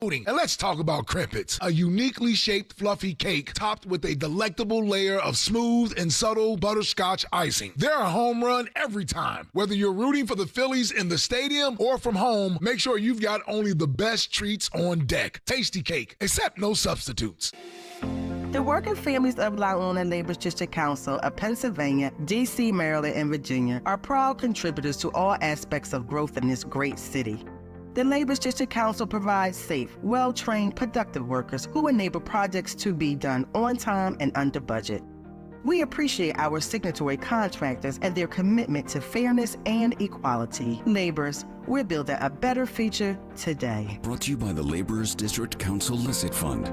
And let's talk about Crimpets, a uniquely shaped fluffy cake topped with a delectable layer of smooth and subtle butterscotch icing. They're a home run every time. Whether you're rooting for the Phillies in the stadium or from home, make sure you've got only the best treats on deck. Tasty cake, except no substitutes. The working families of La Labor's District Council of Pennsylvania, D.C., Maryland, and Virginia are proud contributors to all aspects of growth in this great city. The Labor's District Council provides safe, well-trained, productive workers who enable projects to be done on time and under budget. We appreciate our signatory contractors and their commitment to fairness and equality. Laborers, we're building a better future today. Brought to you by the Laborers District Council Licit Fund.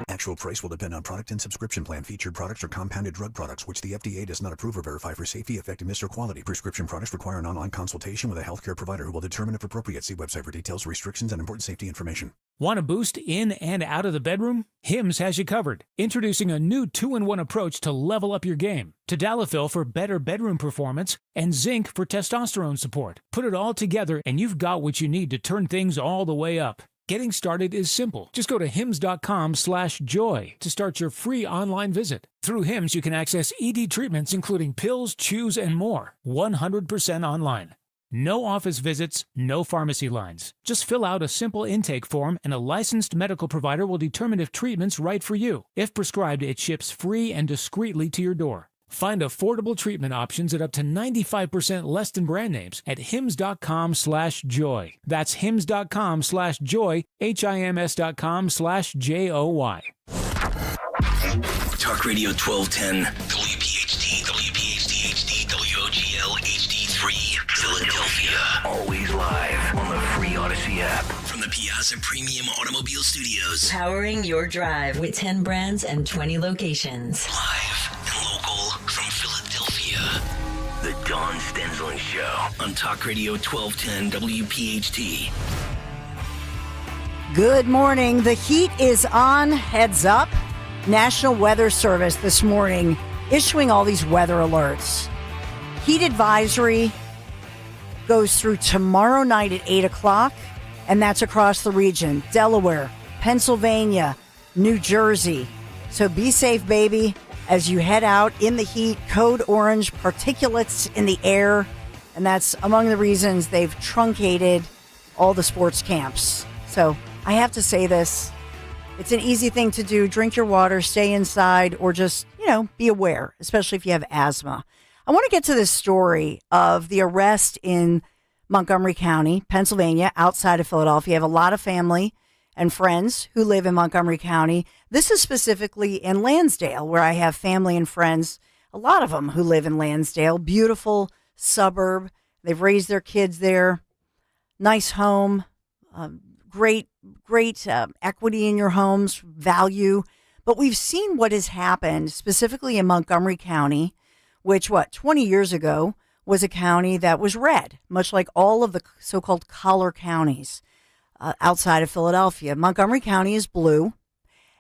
Actual price will depend on product and subscription plan. Featured products are compounded drug products, which the FDA does not approve or verify for safety, effectiveness, or quality. Prescription products require an online consultation with a healthcare provider who will determine if appropriate. See website for details, restrictions, and important safety information. Want a boost in and out of the bedroom? Hims has you covered. Introducing a new 2-in-1 approach to level up your game. Tadalafil for better bedroom performance and zinc for testosterone support. Put it all together and you've got what you need to turn things all the way up. Getting started is simple. Just go to hims.com/joy to start your free online visit. Through Hims, you can access ED treatments including pills, chews, and more. 100% online. No office visits, no pharmacy lines. Just fill out a simple intake form and a licensed medical provider will determine if treatment's right for you. If prescribed, it ships free and discreetly to your door. Find affordable treatment options at up to 95% less than brand names at hims.com/joy. That's hims.com/joy, HIMS.com/JOY. Talk Radio 1210, WPHT, WPHT HD, WOGL HD3, Philadelphia. Always live on the free Odyssey app. From the Piazza Premium Automobile Studios. Powering your drive with 10 brands and 20 locations. Live and local from Philadelphia. The Dawn Stensland Show on Talk Radio 1210 WPHT. Good morning. The heat is on. Heads up. National Weather Service this morning issuing all these weather alerts. Heat advisory goes through tomorrow night at 8 o'clock, and that's across the region. Delaware, Pennsylvania, New Jersey. So be safe, baby, as you head out in the heat. Code orange, particulates in the air, and that's among the reasons they've truncated all the sports camps. So I have to say this. It's an easy thing to do. Drink your water, stay inside, or just, be aware, especially if you have asthma. I want to get to this story of the arrest in Montgomery County, Pennsylvania, outside of Philadelphia. I have a lot of family and friends who live in Montgomery County. This is specifically in Lansdale, where I have family and friends, a lot of them who live in Lansdale. Beautiful suburb. They've raised their kids there. Nice home. Great equity in your homes, value. But we've seen what has happened specifically in Montgomery County, which 20 years ago was a county that was red, much like all of the so-called collar counties outside of Philadelphia. Montgomery County is blue,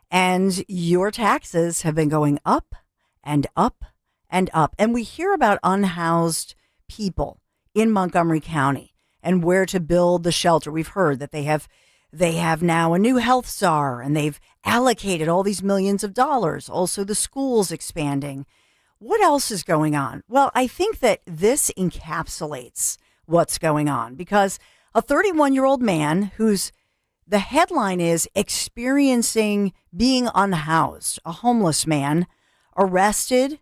and your taxes have been going up and up and up. And we hear about unhoused people in Montgomery County and where to build the shelter. We've heard that they have now a new health czar, and they've allocated all these millions of dollars. Also, the schools expanding. What else is going on? Well, I think that this encapsulates what's going on, because a 31-year-old man who's the headline is experiencing being unhoused, a homeless man, arrested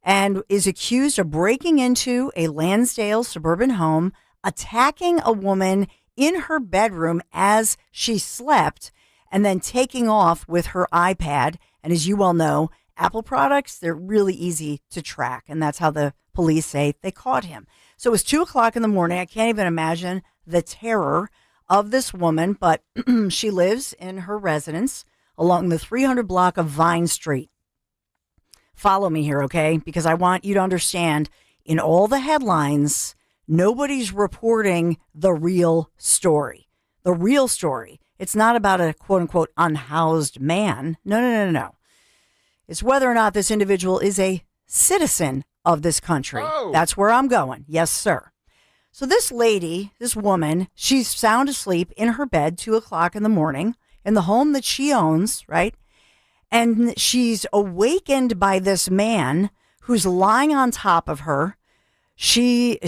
and is accused of breaking into a Lansdale suburban home, attacking a woman in her bedroom as she slept, and then taking off with her iPad. And as you well know, Apple products, they're really easy to track. And that's how the police say they caught him. So it was 2 o'clock in the morning. I can't even imagine the terror of this woman, but she lives in her residence along the 300 block of Vine Street. Follow me here, okay? Because I want you to understand, in all the headlines, nobody's reporting the real story. The real story. It's not about a quote-unquote unhoused man. No. It's whether or not this individual is a citizen of this country. Oh. That's where I'm going. Yes, sir. So this lady, this woman, she's sound asleep in her bed, 2:00 in the morning, in the home that she owns, right? And she's awakened by this man who's lying on top of her. She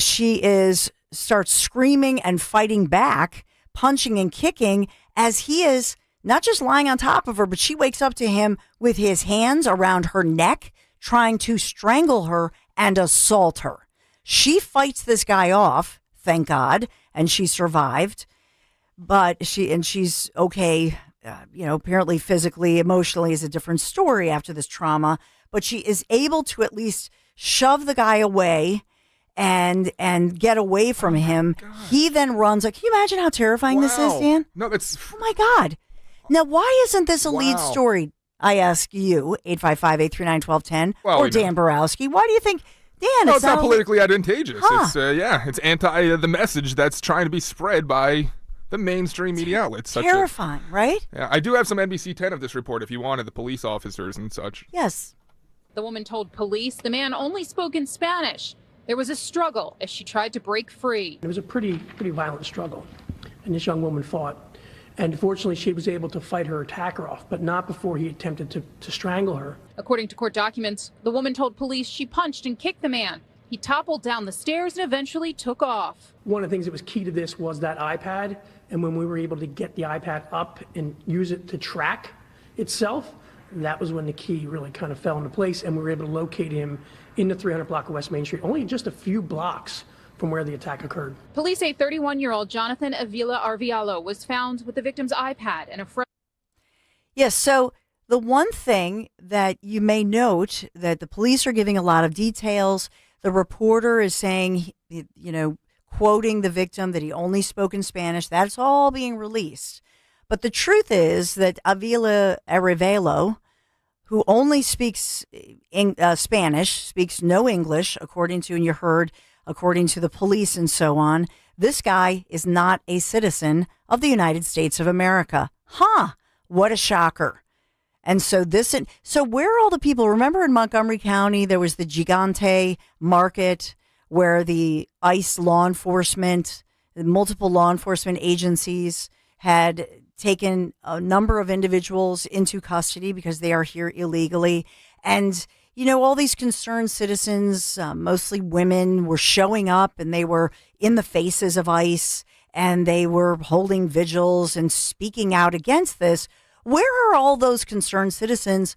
starts screaming and fighting back, punching and kicking as he is not just lying on top of her, but she wakes up to him with his hands around her neck, trying to strangle her and assault her. She fights this guy off, thank God, and she survived. But she's okay. Apparently physically, emotionally is a different story after this trauma. But she is able to at least shove the guy away and get away from him. He then runs. Can you imagine how terrifying this is, Dan? No, that's... Oh, my God. Now, why isn't this a lead story? I ask you, 855-839-1210, or Dan Borowski. Why do you think, Dan, it's not politically advantageous. Huh. It's anti the message that's trying to be spread by the mainstream media outlets. Terrifying, right? Yeah, I do have some NBC 10 of this report if you wanted, the police officers and such. Yes. The woman told police the man only spoke in Spanish. There was a struggle as she tried to break free. It was a pretty violent struggle, and this young woman fought. And fortunately, she was able to fight her attacker off, but not before he attempted to strangle her. According to court documents, the woman told police she punched and kicked the man. He toppled down the stairs and eventually took off. One of the things that was key to this was that iPad, and when we were able to get the iPad up and use it to track itself, that was when the key really kind of fell into place, and we were able to locate him in the 300 block of West Main Street, only just a few blocks from where the attack occurred. Police say 31-year-old Jonathan Avila Arvialo was found with the victim's iPad and a Yes, so the one thing that you may note that the police are giving a lot of details. The reporter is saying, quoting the victim that he only spoke in Spanish. That's all being released. But the truth is that Avila Arevalo, who only speaks Spanish, speaks no English, according to the police and so on, this guy is not a citizen of the United States of America. What a shocker. And so where are all the people? Remember in Montgomery County, there was the Gigante market where the ICE law enforcement, multiple law enforcement agencies had taken a number of individuals into custody because they are here illegally. And, all these concerned citizens, mostly women, were showing up and they were in the faces of ICE and they were holding vigils and speaking out against this. Where are all those concerned citizens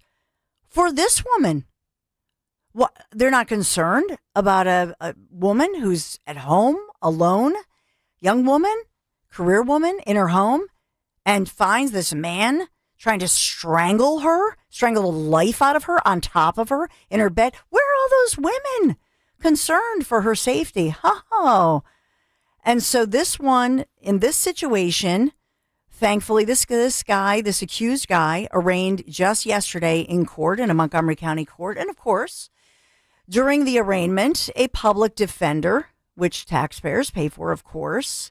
for this woman? What, they're not concerned about a woman who's at home alone, young woman, career woman in her home, and finds this man trying to strangle the life out of her on top of her in her bed. Where are all those women concerned for her safety? And so this one, in this situation, thankfully, this accused guy, arraigned just yesterday in court, in a Montgomery County court. And of course, during the arraignment, a public defender, which taxpayers pay for, of course,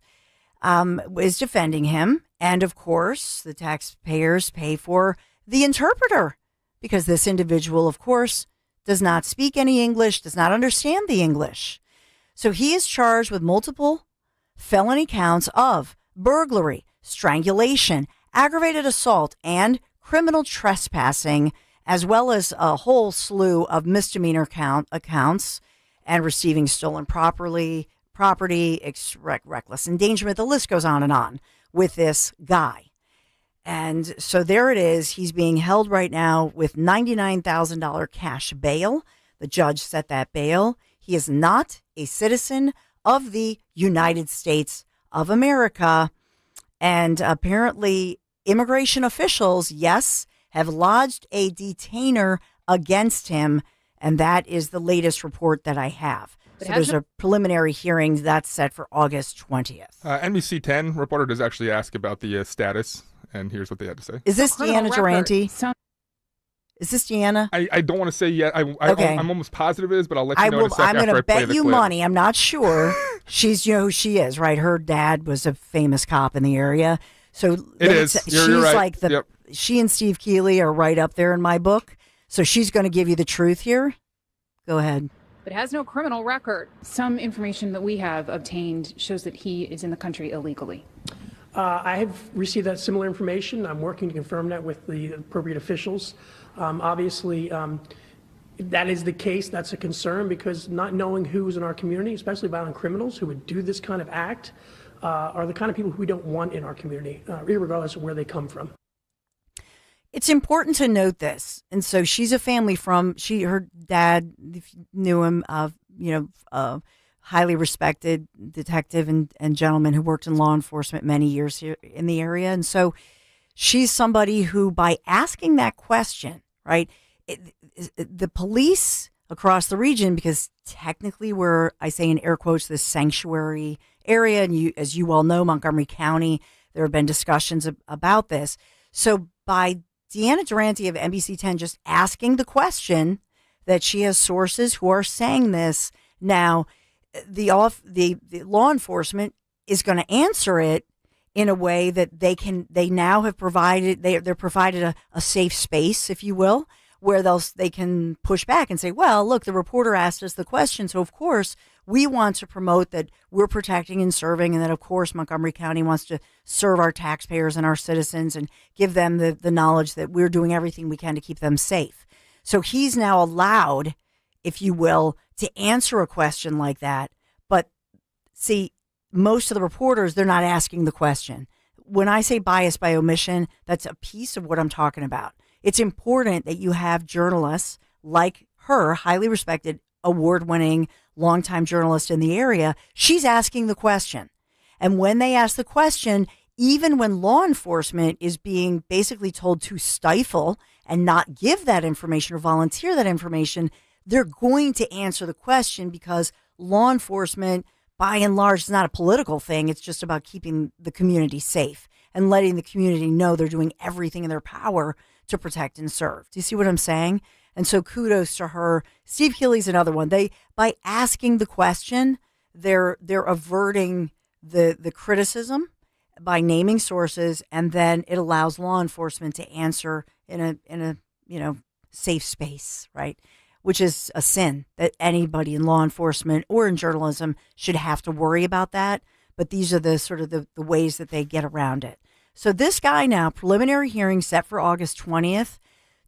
is defending him. And of course, the taxpayers pay for the interpreter because this individual, of course, does not speak any English, does not understand the English. So he is charged with multiple felony counts of burglary, strangulation, aggravated assault, and criminal trespassing, as well as a whole slew of misdemeanor accounts and receiving stolen property, reckless endangerment. The list goes on with this guy. And so there it is. He's being held right now with $99,000 cash bail. The judge set that bail. He is not a citizen of the United States of America. And apparently immigration officials, yes, have lodged a detainer against him. And that is the latest report that I have. So there's a preliminary hearing that's set for August 20th. NBC 10 reporter does actually ask about the status, and here's what they had to say. Is this Deanna Durante? Is this Deanna? I don't want to say yet. Okay. I'm almost positive it is, but I'll let you know in a second. I'm going to bet you clip. money. I'm not sure. She's, who she is, right? Her dad was a famous cop in the area. So it is. You're right. Like she and Steve Keeley are right up there in my book. So she's going to give you the truth here. Go ahead. but has no criminal record. Some information that we have obtained shows that he is in the country illegally. I have received that similar information. I'm working to confirm that with the appropriate officials. Obviously, that is the case. That's a concern because not knowing who's in our community, especially violent criminals who would do this kind of act, are the kind of people who we don't want in our community, regardless of where they come from. It's important to note this. And so she's a family her dad, if you knew him, highly respected detective and gentleman who worked in law enforcement many years here in the area. And so she's somebody who, by asking that question, right, the police across the region, because technically we're, I say in air quotes, this sanctuary area, and as you well know, Montgomery County, there have been discussions about this. So by Deanna Durante of NBC 10 just asking the question, that she has sources who are saying this, now the law enforcement is going to answer it in a way that they're provided a safe space, if you will, where they can push back and say, well, look, the reporter asked us the question, so of course we want to promote that we're protecting and serving, and that of course Montgomery County wants to serve our taxpayers and our citizens and give them the knowledge that we're doing everything we can to keep them safe. So he's now allowed, if you will, to answer a question like that. But see, most of the reporters, they're not asking the question. When I say bias by omission, that's a piece of what I'm talking about. It's important that you have journalists like her, highly respected, award-winning, longtime journalist in the area. She's asking the question. And when they ask the question, even when law enforcement is being basically told to stifle and not give that information or volunteer that information, they're going to answer the question, because law enforcement, by and large, is not a political thing. It's just about keeping the community safe and letting the community know they're doing everything in their power to protect and serve. Do you see what I'm saying? And so kudos to her. Steve Healy's another one. By asking the question, they're averting the criticism by naming sources, and then it allows law enforcement to answer in a safe space, right? Which is a sin that anybody in law enforcement or in journalism should have to worry about that. But these are the sort of the ways that they get around it. So this guy now, preliminary hearing set for August 20th.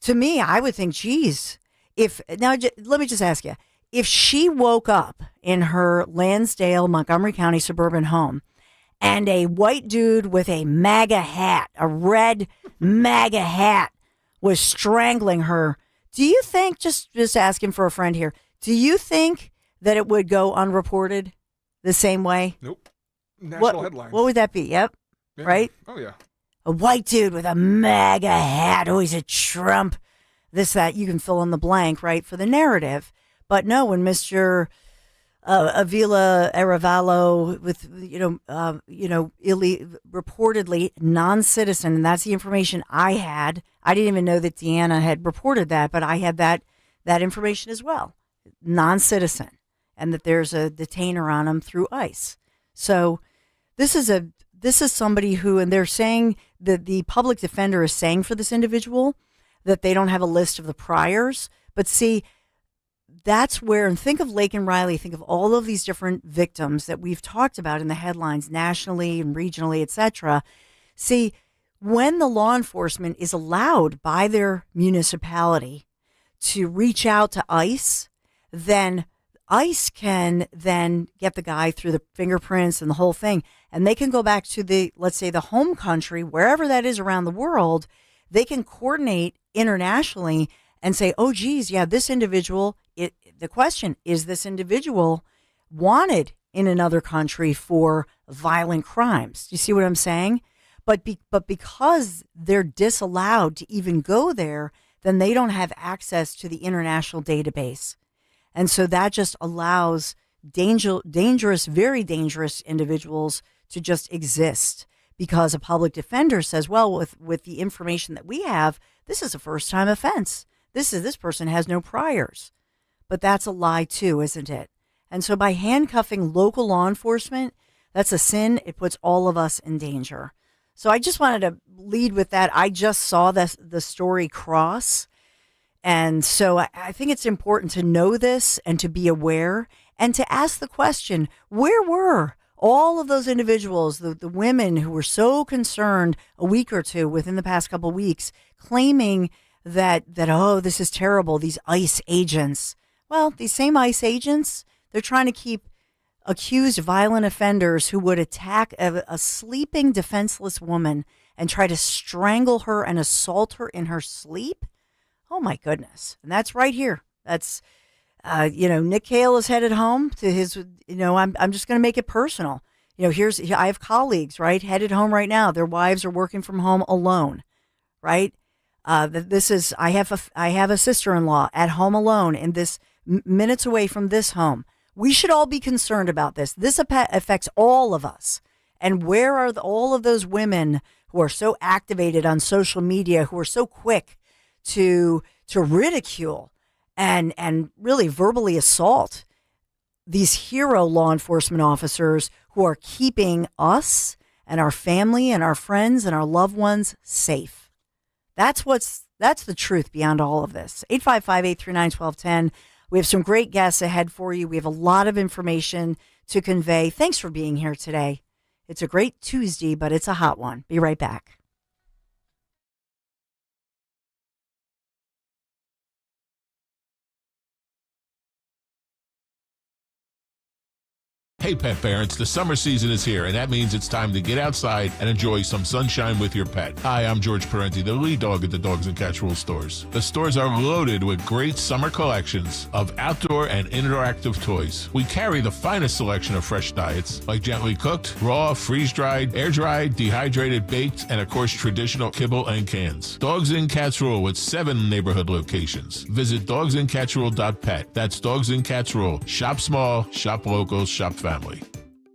To me, I would think, geez, let me just ask you, if she woke up in her Lansdale, Montgomery County suburban home and a white dude with a MAGA hat, a red MAGA hat, was strangling her, do you think, just asking for a friend here, do you think that it would go unreported the same way? Nope. National headlines. What would that be? Yep. Yeah. Right? Oh, yeah. A white dude with a MAGA hat. Oh, he's a Trump. This, that. You can fill in the blank, right, for the narrative. But no, when Mr. Avila Arevalo with, reportedly non-citizen, and that's the information I had. I didn't even know that Deanna had reported that, but I had that information as well. Non-citizen, and that there's a detainer on him through ICE. So this is somebody who, and they're saying that the public defender is saying for this individual that they don't have a list of the priors. But see, that's where, and think of Lake and Riley, think of all of these different victims that we've talked about in the headlines nationally and regionally, etc. See, when the law enforcement is allowed by their municipality to reach out to ICE, then ICE can then get the guy through the fingerprints and the whole thing, and they can go back to let's say the home country, wherever that is around the world. They can coordinate internationally and say, oh, geez, yeah, this individual, the question, is this individual wanted in another country for violent crimes? Do you see what I'm saying? But because they're disallowed to even go there, then they don't have access to the international database. And so that just allows dangerous, very dangerous individuals to just exist, because a public defender says, well, with the information that we have, this is a first-time offense. This person has no priors. But that's a lie too, isn't it? And so by handcuffing local law enforcement, that's a sin. It puts all of us in danger. So I just wanted to lead with that. I just saw the story cross, And so I think it's important to know this and to be aware and to ask the question, where were all of those individuals, the women who were so concerned a week or two within the past couple of weeks, claiming that, oh, this is terrible, these ICE agents. Well, these same ICE agents, they're trying to keep accused violent offenders who would attack a sleeping defenseless woman and try to strangle her and assault her in her sleep. Oh my goodness. And that's right here. That's, Nick Cale is headed home to his, I'm just going to make it personal. I have colleagues, right, headed home right now. Their wives are working from home alone, right? I have a sister-in-law at home alone in this minutes away from this home. We should all be concerned about this. This affects all of us. And where are all of those women who are so activated on social media, who are so quick to ridicule and really verbally assault these hero law enforcement officers who are keeping us and our family and our friends and our loved ones safe? That's the truth beyond all of this. 855-839-1210. We have some great guests ahead for you. We have a lot of information to convey. Thanks for being here today. It's a great Tuesday, but it's a hot one. Be right back. Hey pet parents, the summer season is here, and that means it's time to get outside and enjoy some sunshine with your pet. Hi, I'm George Parenti, the lead dog at the Dogs and Cats Rule stores. The stores are loaded with great summer collections of outdoor and interactive toys. We carry the finest selection of fresh diets, like gently cooked, raw, freeze-dried, air-dried, dehydrated, baked, and of course traditional kibble and cans. Dogs and Cats Rule with 7 neighborhood locations. Visit dogsandcatsrule.pet. That's Dogs and Cats Rule. Shop small, shop local, shop family.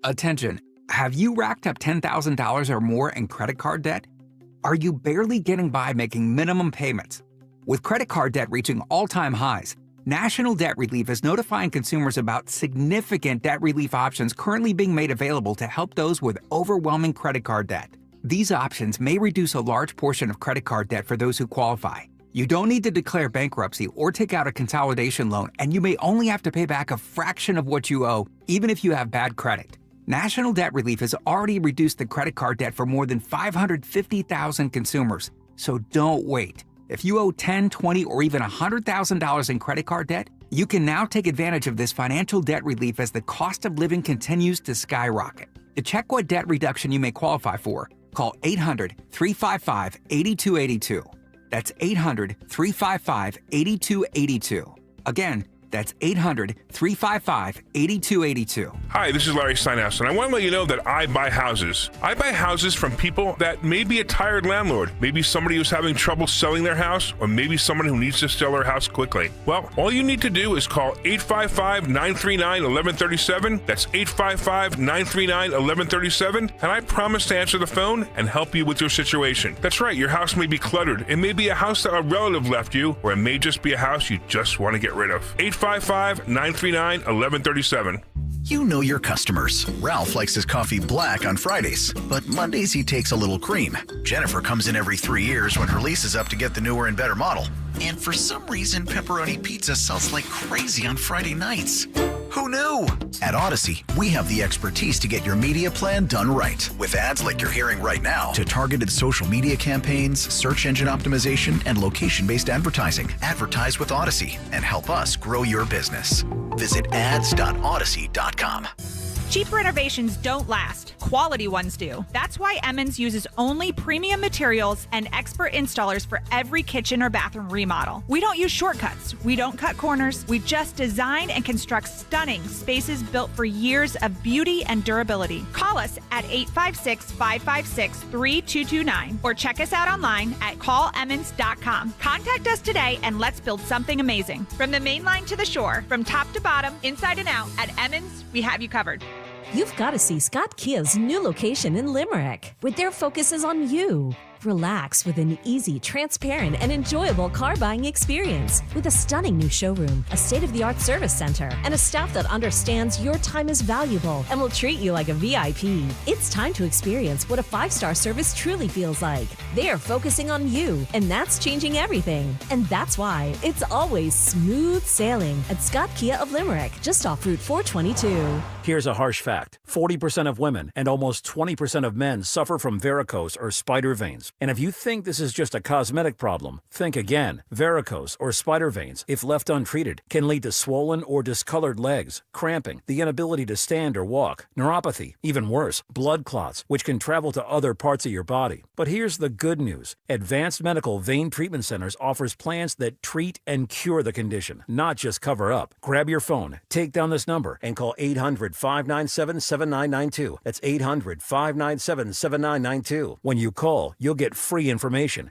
Attention. Have you racked up $10,000 or more in credit card debt? Are you barely getting by making minimum payments? With credit card debt reaching all-time highs, National Debt Relief is notifying consumers about significant debt relief options currently being made available to help those with overwhelming credit card debt. These options may reduce a large portion of credit card debt for those who qualify. You don't need to declare bankruptcy or take out a consolidation loan, and you may only have to pay back a fraction of what you owe, even if you have bad credit. National Debt Relief has already reduced the credit card debt for more than 550,000 consumers, so don't wait. If you owe $10,000, $20,000, or even $100,000 in credit card debt, you can now take advantage of this financial debt relief as the cost of living continues to skyrocket. To check what debt reduction you may qualify for, call 800-355-8282. That's 800-355-8282. Again, that's 800-355-8282. Hi, this is Larry Steinhaus, and I want to let you know that I buy houses. I buy houses from people that may be a tired landlord, maybe somebody who's having trouble selling their house, or maybe someone who needs to sell their house quickly. Well, all you need to do is call 855-939-1137. That's 855-939-1137, and I promise to answer the phone and help you with your situation. That's right, your house may be cluttered. It may be a house that a relative left you, or it may just be a house you just want to get rid of. 855-939-1137. You know your customers. Ralph likes his coffee black on Fridays, but Mondays he takes a little cream. Jennifer comes in every 3 years when her lease is up to get the newer and better model. And for some reason, pepperoni pizza sells like crazy on Friday nights. Who knew? At Odyssey, we have the expertise to get your media plan done right. With ads like you're hearing right now, to targeted social media campaigns, search engine optimization, and location-based advertising. Advertise with Odyssey and help us grow your business. Visit ads.odyssey.com. Cheap renovations don't last. Quality ones do. That's why Emmons uses only premium materials and expert installers for every kitchen or bathroom remodel. We don't use shortcuts. We don't cut corners. We just design and construct stunning spaces built for years of beauty and durability. Call us at 856-556-3229 or check us out online at callemmons.com. Contact us today and let's build something amazing. From the main line to the shore, from top to bottom, inside and out, at Emmons, we have you covered. You've got to see Scott Kia's new location in Limerick, with their focus is on you. Relax with an easy, transparent, and enjoyable car buying experience. With a stunning new showroom, a state-of-the-art service center, and a staff that understands your time is valuable and will treat you like a VIP. It's time to experience what a 5-star service truly feels like. They are focusing on you, and that's changing everything. And that's why it's always smooth sailing at Scott Kia of Limerick, just off Route 422. Here's a harsh fact. 40% of women and almost 20% of men suffer from varicose or spider veins. And if you think this is just a cosmetic problem, think again. Varicose or spider veins, if left untreated, can lead to swollen or discolored legs, cramping, the inability to stand or walk, neuropathy, even worse, blood clots, which can travel to other parts of your body. But here's the good news. Advanced Medical Vein Treatment Centers offers plans that treat and cure the condition, not just cover up. Grab your phone, take down this number, and call 800-597-7992. That's 800-597-7992. When you call, you'll get free information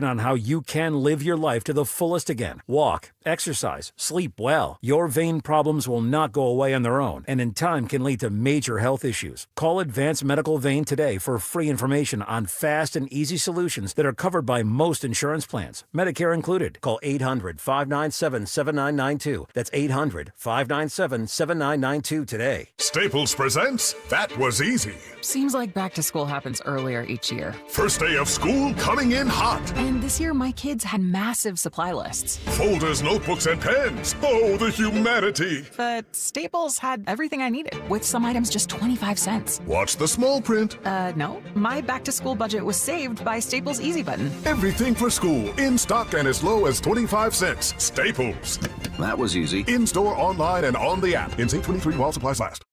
on how you can live your life to the fullest again. Walk, exercise, sleep well. Your vein problems will not go away on their own, and in time can lead to major health issues. Call Advanced Medical Vein today for free information on fast and easy solutions that are covered by most insurance plans, Medicare included. Call 800-597-7992. That's 800-597-7992 today. Staples presents That Was Easy. Seems like back to school happens earlier each year. First day of school coming in hot. And this year, my kids had massive supply lists. Folders, notebooks, and pens. Oh, the humanity. But Staples had everything I needed, with some items just 25 cents. Watch the small print. No. My back-to-school budget was saved by Staples Easy Button. Everything for school, in stock and as low as 25 cents. Staples. That was easy. In-store, online, and on the app. In 23 while supplies last.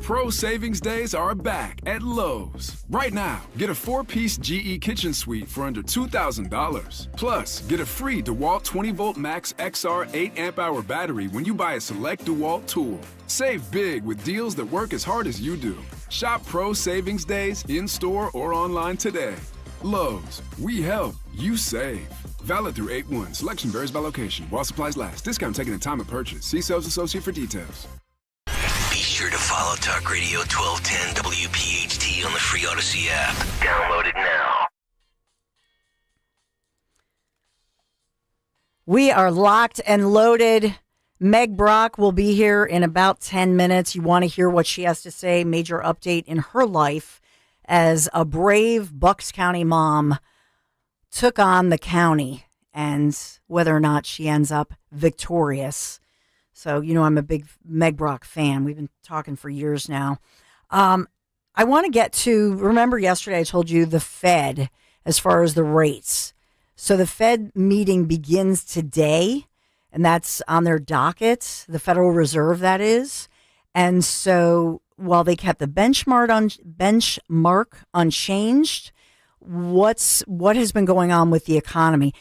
Pro Savings Days are back at Lowe's. Right now, get a 4-piece GE kitchen suite for under $2,000. Plus, get a free DeWalt 20-volt Max XR 8-amp-hour battery when you buy a select DeWalt tool. Save big with deals that work as hard as you do. Shop Pro Savings Days in-store or online today. Lowe's, we help, you save. Valid through 8/1. Selection varies by location. While supplies last. Discount taken at time of purchase. See sales associate for details. Be sure to follow Talk Radio 1210 WPHT on the free Odyssey app. Download it now. We are locked and loaded. Meg Brock will be here in about 10 minutes. You want to hear what she has to say. Major update in her life as a brave Bucks County mom took on the county and whether or not she ends up victorious. So, you know, I'm a big Meg Brock fan. We've been talking for years now. I want to get to, remember yesterday I told you the Fed as far as the rates. So the Fed meeting begins today, and that's on their docket, the Federal Reserve, that is. And so while they kept the benchmark unchanged, what has been going on with the economy?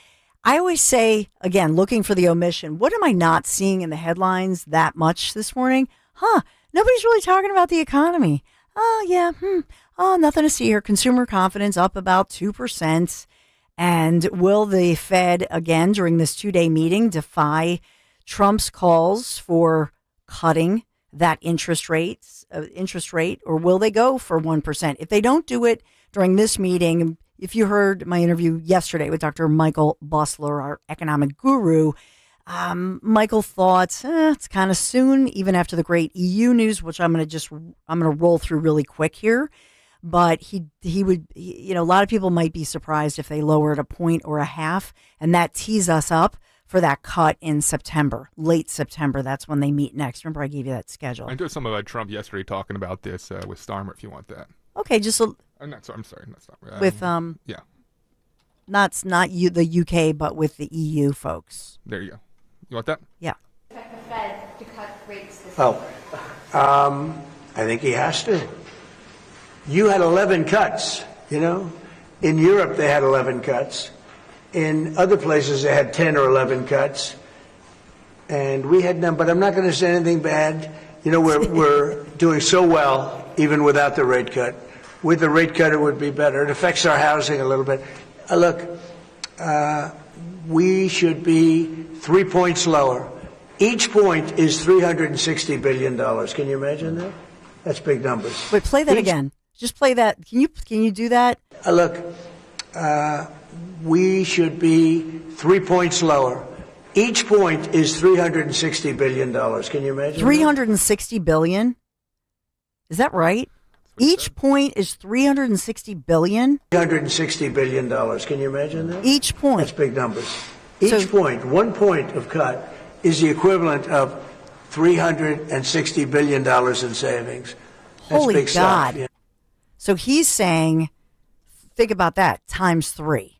I always say, again, looking for the omission, what am I not seeing in the headlines that much this morning? Nobody's really talking about the economy. Nothing to see here. Consumer confidence up about 2%. And will the Fed, again, during this 2-day meeting, defy Trump's calls for cutting that interest rate, or will they go for 1%? If they don't do it during this meeting, if you heard my interview yesterday with Dr. Michael Busler, our economic guru, Michael thought it's kind of soon, even after the great EU news, which I'm going to roll through really quick here. But he would, a lot of people might be surprised if they lowered a point or a half, and that tees us up for that cut in September, late September. That's when they meet next. Remember, I gave you that schedule. I did some about Trump yesterday talking about this with Starmer, if you want that. Okay, just a. I'm sorry, not Starmer. With yeah, not you, the UK, but with the EU folks. There you go. You want that? Yeah. Expect the Fed to cut rates this year? I think he has to. You had 11 cuts, In Europe, they had 11 cuts. In other places, they had 10 or 11 cuts. And we had none, but I'm not going to say anything bad. We're doing so well, even without the rate cut. With the rate cut, it would be better. It affects our housing a little bit. We should be 3 points lower. Each point is $360 billion. Can you imagine that? That's big numbers. Wait, play that again. Just play that. Can you do that? Look, we should be 3 points lower. Each point is $360 billion. Can you imagine? $360 billion? Is that right? Each point is $360 billion? $360 billion. Can you imagine that? Each point. That's big numbers. Each point, 1 point of cut, is the equivalent of $360 billion in savings. That's Holy big God. stuff. Yeah. So he's saying, think about that, times 3.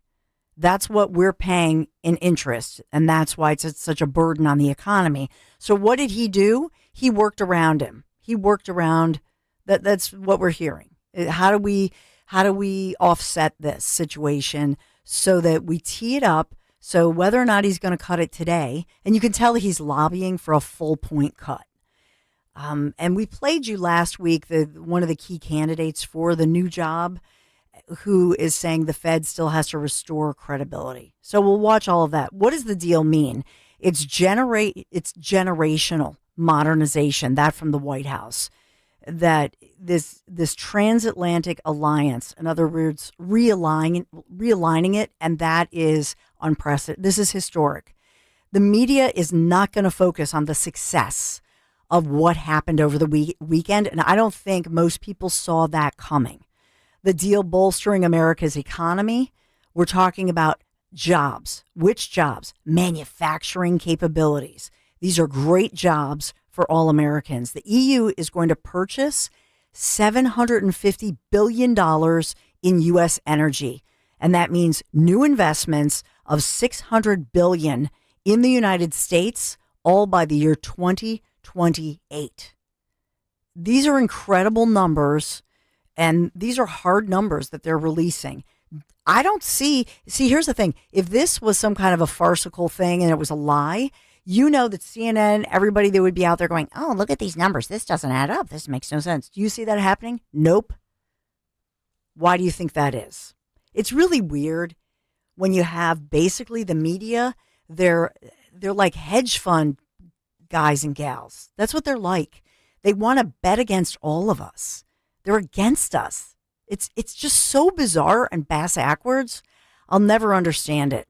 That's what we're paying in interest, and that's why it's such a burden on the economy. So what did he do? He worked around him. He worked around that. That's what we're hearing. How do we offset this situation so that we tee it up? So whether or not he's going to cut it today, and you can tell he's lobbying for a full point cut. And we played you last week, one of the key candidates for the new job, who is saying the Fed still has to restore credibility. So we'll watch all of that. What does the deal mean? It's generational modernization, that from the White House, that this transatlantic alliance, in other words, realigning it, and that is unprecedented. This is historic. The media is not going to focus on the success of what happened over the weekend, and I don't think most people saw that coming. The deal bolstering America's economy. We're talking about jobs. Which jobs? Manufacturing capabilities. These are great jobs for all Americans. The EU is going to purchase $750 billion in U.S. energy. And that means new investments of $600 billion in the United States, all by the year 2028. These are incredible numbers. And these are hard numbers that they're releasing. I don't see, here's the thing. If this was some kind of a farcical thing and it was a lie, you know that CNN, everybody that would be out there going, oh, look at these numbers. This doesn't add up. This makes no sense. Do you see that happening? Nope. Why do you think that is? It's really weird when you have basically the media, they're like hedge fund guys and gals. That's what they're like. They want to bet against all of us. They're against us. It's just so bizarre and bass-ackwards. I'll never understand it.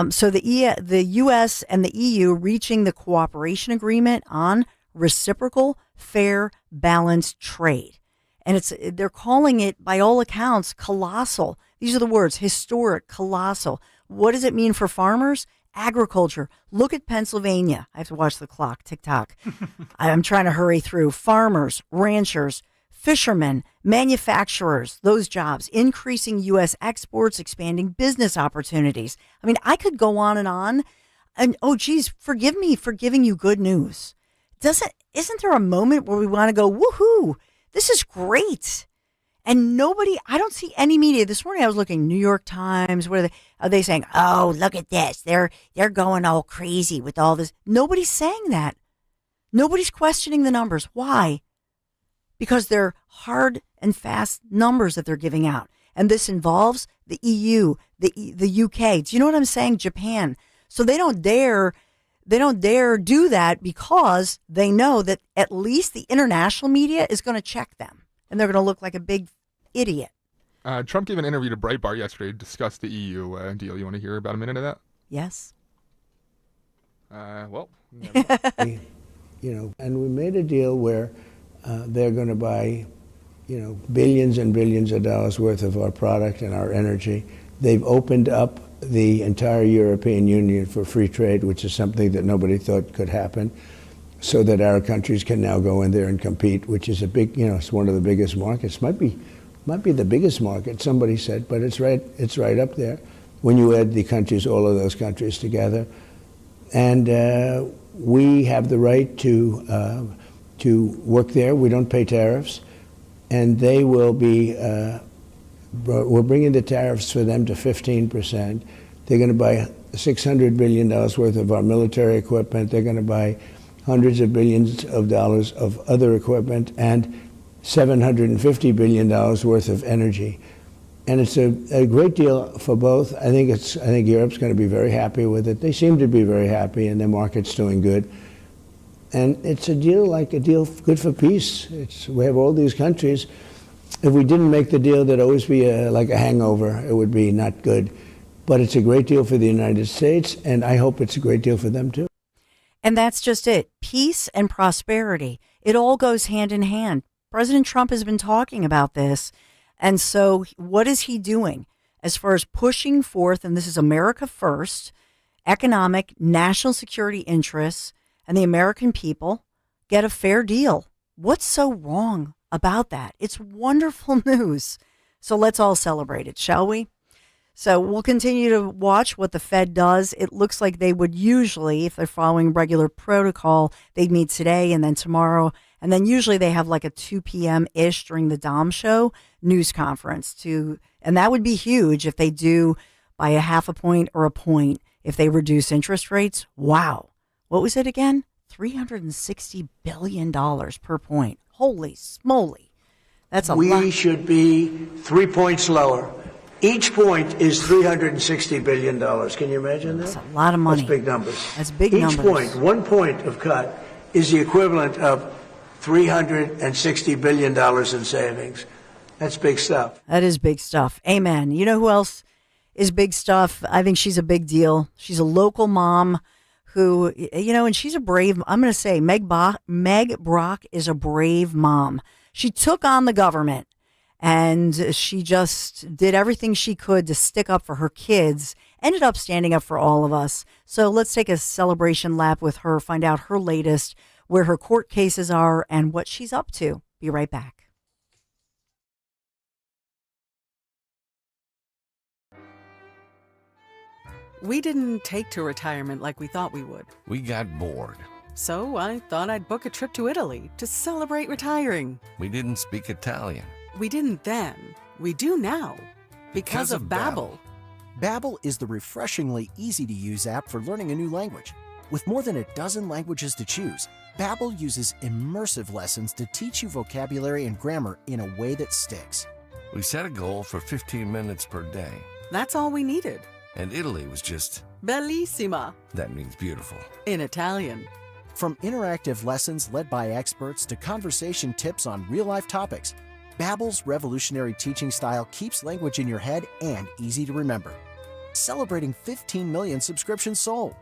So the U.S. and the EU reaching the cooperation agreement on reciprocal, fair, balanced trade. And they're calling it, by all accounts, colossal. These are the words: historic, colossal. What does it mean for farmers? Agriculture. Look at Pennsylvania. I have to watch the clock, tick-tock. I'm trying to hurry through. Farmers, ranchers, fishermen, manufacturers, those jobs, increasing U.S. exports, expanding business opportunities. I mean, I could go on. And, oh, geez, forgive me for giving you good news. Isn't there a moment where we want to go, woohoo, this is great? And I don't see any media. This morning I was looking, New York Times, are they saying, oh, look at this. They're going all crazy with all this. Nobody's saying that. Nobody's questioning the numbers. Why? Because they're hard and fast numbers that they're giving out. And this involves the EU, the UK. Do you know what I'm saying? Japan. So they don't dare do that because they know that at least the international media is going to check them. And they're going to look like a big idiot. Trump gave an interview to Breitbart yesterday to discuss the EU deal. You want to hear about a minute of that? Yes. And we made a deal where they're going to buy, billions and billions of dollars worth of our product and our energy. They've opened up the entire European Union for free trade, which is something that nobody thought could happen, so that our countries can now go in there and compete, which is a big, it's one of the biggest markets. Might be the biggest market, somebody said, but it's right up there when you add all of those countries together. And we have the right to work there. We don't pay tariffs, and they will be. We're bringing the tariffs for them to 15%. They're going to buy $600 billion worth of our military equipment. They're going to buy hundreds of billions of dollars of other equipment and $750 billion worth of energy. And it's a great deal for both. I think Europe's going to be very happy with it. They seem to be very happy, and their market's doing good. And it's a deal good for peace. We have all these countries If we didn't make the deal, there'd always be like a hangover. It would be not good. But it's a great deal for the United States, and I hope it's a great deal for them, too. And that's just it. Peace and prosperity. It all goes hand in hand. President Trump has been talking about this. And so what is he doing as far as pushing forth, and this is America first, economic, national security interests, and the American people get a fair deal? What's so wrong about that? It's wonderful news. So let's all celebrate it, shall we? So we'll continue to watch what the Fed does. It looks like they would usually, if they're following regular protocol, they'd meet today and then tomorrow. And then usually they have like a 2 p.m.-ish during the Dom show news conference and that would be huge if they do by a half a point or a point. If they reduce interest rates, wow. What was it again? $360 billion per point. Holy smoly. That's a lot. We should be 3 points lower. Each point is $360 billion. Can you imagine that? That's a lot of money. That's big numbers. That's big Each numbers. point, 1 point of cut, is the equivalent of $360 billion in savings. That's big stuff. That is big stuff. Amen. You know who else is big stuff? I think she's a big deal. She's a local mom who, and she's a brave, I'm going to say Meg Brock is a brave mom. She took on the government. And she just did everything she could to stick up for her kids, ended up standing up for all of us. So let's take a celebration lap with her, find out her latest, where her court cases are, and what she's up to. Be right back. We didn't take to retirement like we thought we would. We got bored. So I thought I'd book a trip to Italy to celebrate retiring. We didn't speak Italian. We didn't then. We do now. Because of Babbel. Babbel is the refreshingly easy-to-use app for learning a new language. With more than a dozen languages to choose, Babbel uses immersive lessons to teach you vocabulary and grammar in a way that sticks. We set a goal for 15 minutes per day. That's all we needed. And Italy was just... Bellissima. That means beautiful. In Italian. From interactive lessons led by experts to conversation tips on real-life topics, Babbel's revolutionary teaching style keeps language in your head and easy to remember. Celebrating 15 million subscriptions sold.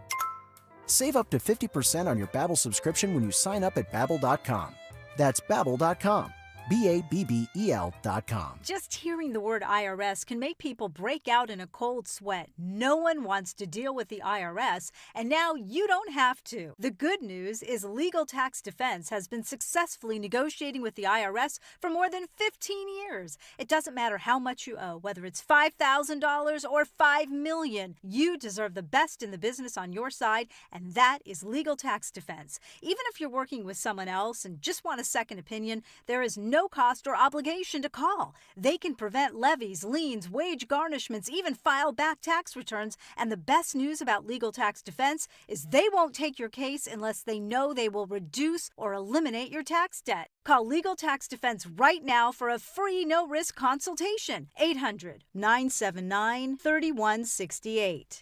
Save up to 50% on your Babbel subscription when you sign up at Babbel.com. That's Babbel.com. Babbel.com. Just hearing the word IRS can make people break out in a cold sweat. No one wants to deal with the IRS, and now you don't have to. The good news is Legal Tax Defense has been successfully negotiating with the IRS for more than 15 years. It doesn't matter how much you owe, whether it's $5,000 or $5 million. You deserve the best in the business on your side, and that is Legal Tax Defense. Even if you're working with someone else and just want a second opinion, there is no cost or obligation to call. They can prevent levies, liens, wage garnishments, even file back tax returns. And the best news about Legal Tax Defense is they won't take your case unless they know they will reduce or eliminate your tax debt. Call Legal Tax Defense right now for a free no-risk consultation. 800-979-3168.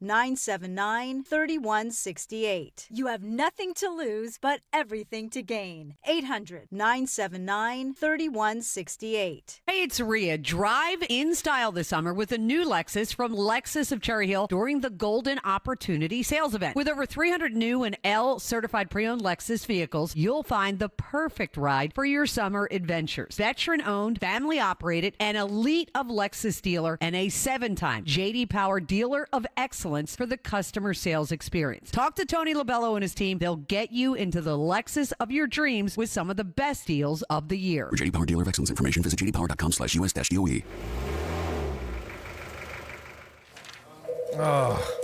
800-979-3168. You have nothing to lose but everything to gain. 800-979-3168. Hey, it's Rhea. Drive in style this summer with a new Lexus from Lexus of Cherry Hill during the Golden Opportunity Sales Event. With over 300 new and L-certified pre-owned Lexus vehicles, you'll find the perfect ride for your summer adventures. Veteran-owned, family-operated, an elite of Lexus dealer, and a 7-time J.D. Power Dealer of Excellence for the customer sales experience. Talk to Tony Labello and his team. They'll get you into the Lexus of your dreams with some of the best deals of the year. For J.D. Power Dealer of Excellence information, visit jdpower.com/US-DOE.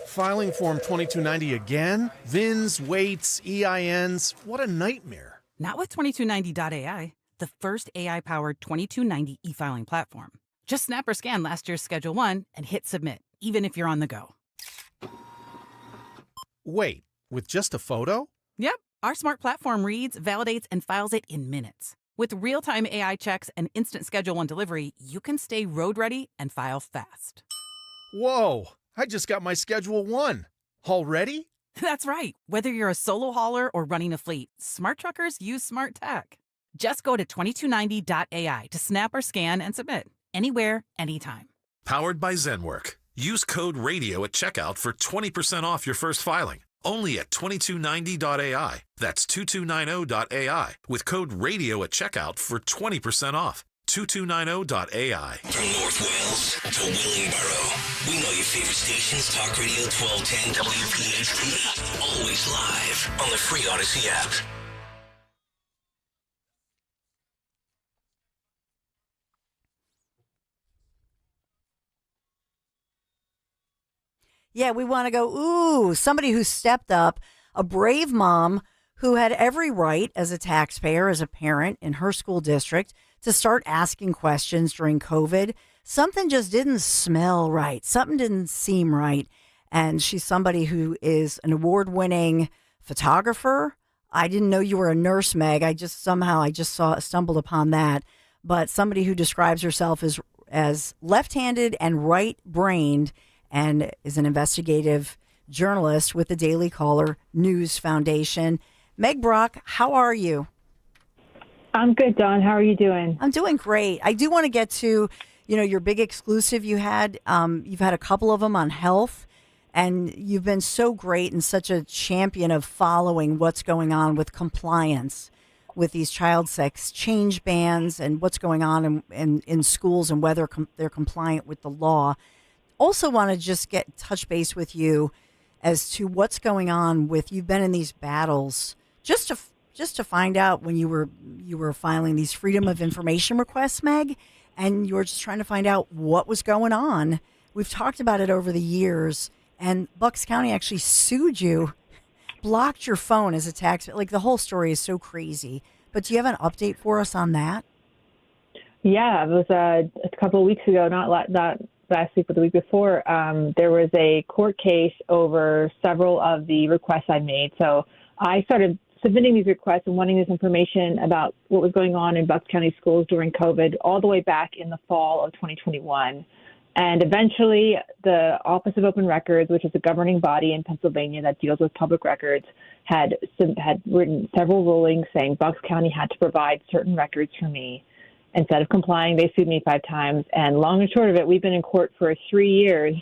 Filing Form 2290 again? VINs, weights, EINs. What a nightmare. Not with 2290.ai, the first AI-powered 2290 e-filing platform. Just snap or scan last year's Schedule 1 and hit submit, even if you're on the go. Wait, with just a photo? Yep. Our smart platform reads, validates, and files it in minutes. With real-time AI checks and instant Schedule 1 delivery, you can stay road ready and file fast. Whoa, I just got my Schedule 1. Already? That's right. Whether you're a solo hauler or running a fleet, smart truckers use smart tech. Just go to 2290.ai to snap or scan and submit anywhere, anytime. Powered by ZenWork. Use code RADIO at checkout for 20% off your first filing. Only at 2290.ai. That's 2290.ai with code RADIO at checkout for 20% off. 2290.ai. From North Wales to Willingboro, we know your favorite stations, Talk Radio 1210 WPHT. Always live on the free Odyssey app. Yeah, we want to go, ooh, somebody who stepped up, a brave mom who had every right as a taxpayer, as a parent in her school district to start asking questions during COVID. Something just didn't smell right. Something didn't seem right. And she's somebody who is an award-winning photographer. I didn't know you were a nurse, Meg. I just stumbled upon that. But somebody who describes herself as left-handed and right-brained, and is an investigative journalist with the Daily Caller News Foundation. Meg Brock, how are you? I'm good, Dawn. How are you doing? I'm doing great. I do want to get to, your big exclusive you had. You've had a couple of them on health, and you've been so great and such a champion of following what's going on with compliance with these child sex change bans and what's going on in schools and whether they're compliant with the law. Also want to just touch base with you as to what's going on with, you've been in these battles just to find out when you were filing these freedom of information requests, Meg, and you were just trying to find out what was going on. We've talked about it over the years, and Bucks County actually sued you, blocked your phone as a tax. Like, the whole story is so crazy. But do you have an update for us on that? Yeah, it was a couple of weeks ago, not last week, but the week before, there was a court case over several of the requests I made. So I started submitting these requests and wanting this information about what was going on in Bucks County schools during COVID all the way back in the fall of 2021. And eventually, the Office of Open Records, which is a governing body in Pennsylvania that deals with public records, had written several rulings saying Bucks County had to provide certain records for me. Instead of complying, they sued me 5 times. And long and short of it, we've been in court for 3 years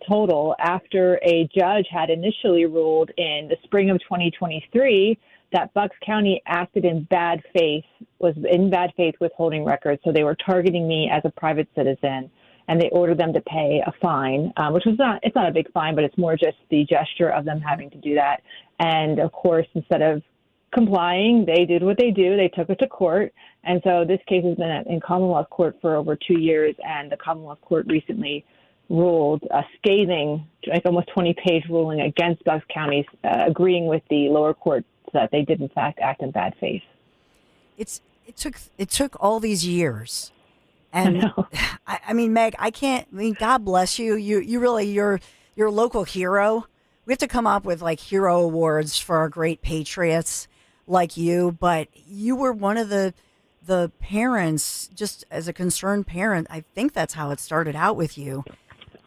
total after a judge had initially ruled in the spring of 2023 that Bucks County acted in bad faith, was in bad faith withholding records. So they were targeting me as a private citizen, and they ordered them to pay a fine, which was it's not a big fine, but it's more just the gesture of them having to do that. And of course, instead of complying, they did what they do. They took it to court. And so this case has been in Commonwealth Court for over 2 years, and the Commonwealth Court recently ruled a scathing, like almost 20-page ruling against Bucks County, agreeing with the lower court that they did in fact act in bad faith. It took all these years, and I mean, Meg, God bless you. You really, you're a local hero. We have to come up with like hero awards for our great patriots like you, but you were one of the parents, just as a concerned parent. I think that's how it started out with you,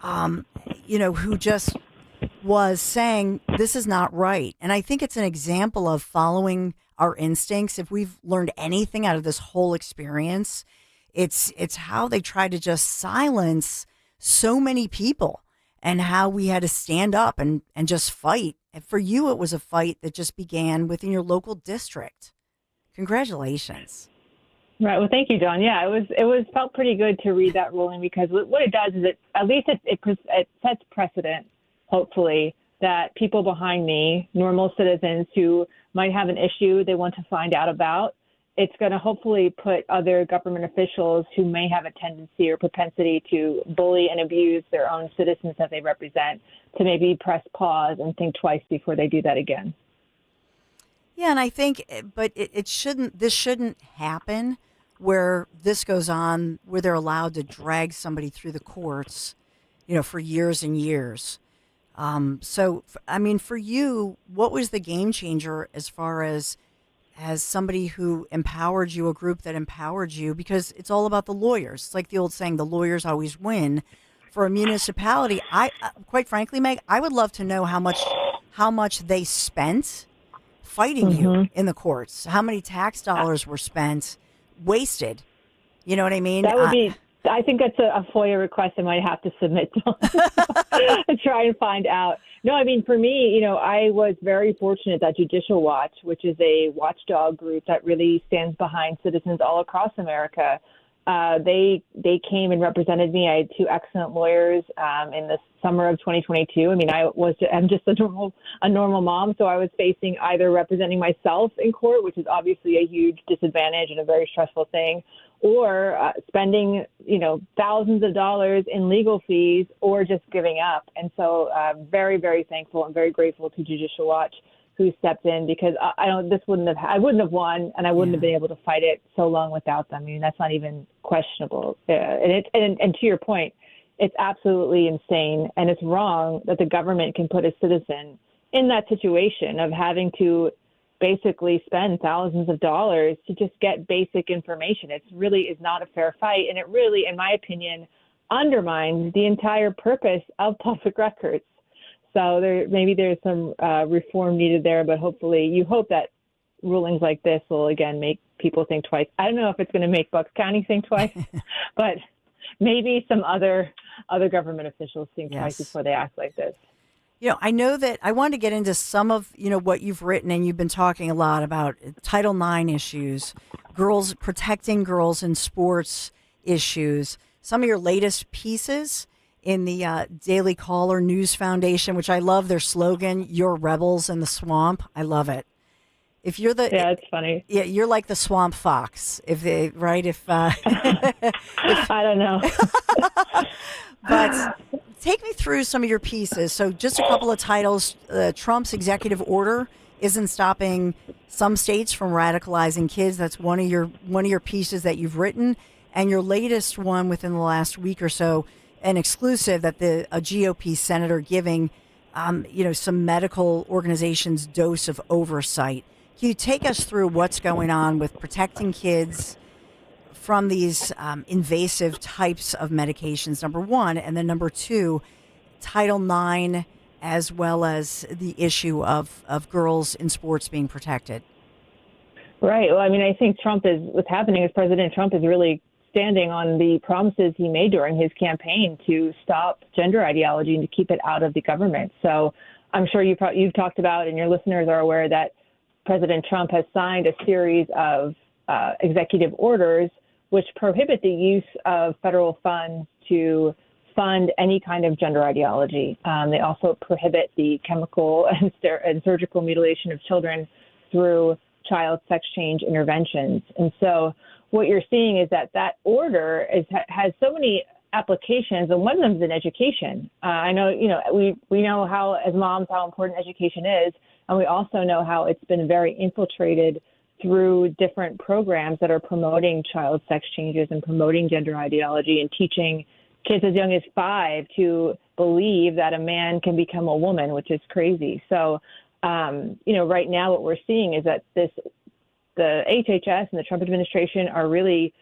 who just was saying, this is not right. And I think it's an example of following our instincts. If we've learned anything out of this whole experience, it's how they tried to just silence so many people and how we had to stand up and just fight. And for you, it was a fight that just began within your local district. Congratulations. Right. Well, thank you, Dawn. Yeah, it felt pretty good to read that ruling, because what it does is it sets precedent, hopefully, that people behind me, normal citizens who might have an issue they want to find out about, it's going to hopefully put other government officials who may have a tendency or propensity to bully and abuse their own citizens that they represent to maybe press pause and think twice before they do that again. Yeah, and I think, but this shouldn't happen where this goes on, where they're allowed to drag somebody through the courts, for years and years. So, I mean, for you, what was the game changer as far as somebody who empowered you, a group that empowered you? Because it's all about the lawyers. It's like the old saying, the lawyers always win. For a municipality, quite frankly, Meg, I would love to know how much they spent fighting you in the courts? How many tax dollars were spent, wasted? You know what I mean? That would be. I think that's a FOIA request I might have to submit to try and find out. No, I mean, for me, I was very fortunate that Judicial Watch, which is a watchdog group that really stands behind citizens all across America, they came and represented me. I had two excellent lawyers in the summer of 2022. I mean, I'm just a normal mom, so I was facing either representing myself in court, which is obviously a huge disadvantage and a very stressful thing, or spending, thousands of dollars in legal fees, or just giving up. And so very, very thankful and very grateful to Judicial Watch, who stepped in, because I wouldn't have won, and I wouldn't have been able to fight it so long without them. I mean, that's not even questionable. And to your point, it's absolutely insane, and it's wrong that the government can put a citizen in that situation of having to basically spend thousands of dollars to just get basic information. It really is not a fair fight, and it really, in my opinion, undermines the entire purpose of public records. So maybe there's some reform needed there, but hopefully you hope that rulings like this will, again, make people think twice. I don't know if it's going to make Bucks County think twice, but maybe some other government officials think twice before they act like this. I know that I wanted to get into some of, what you've written, and you've been talking a lot about Title IX issues, protecting girls in sports issues, some of your latest pieces in the Daily Caller News Foundation, which I love their slogan, "You're rebels in the swamp." I love it. If you're it's funny. Yeah, you're like the swamp fox. If I don't know. But take me through some of your pieces. So just a couple of titles. Trump's executive order isn't stopping some states from radicalizing kids. That's one of your pieces that you've written. And your latest one within the last week or so, an exclusive that a GOP senator giving, some medical organizations dose of oversight. Can you take us through what's going on with protecting kids from these invasive types of medications, number one, and then number two, Title IX, as well as the issue of girls in sports being protected? Right. Well, I mean, I think what's happening is President Trump is really standing on the promises he made during his campaign to stop gender ideology and to keep it out of the government. So I'm sure you've talked about, and your listeners are aware, that President Trump has signed a series of executive orders which prohibit the use of federal funds to fund any kind of gender ideology. They also prohibit the chemical and surgical mutilation of children through child sex change interventions. And so what you're seeing is that order has so many applications, and one of them is in education. I know, we know how, as moms, how important education is, and we also know how it's been very infiltrated through different programs that are promoting child sex changes and promoting gender ideology and teaching kids as young as 5 to believe that a man can become a woman, which is crazy. So, right now what we're seeing is that the HHS and the Trump administration are really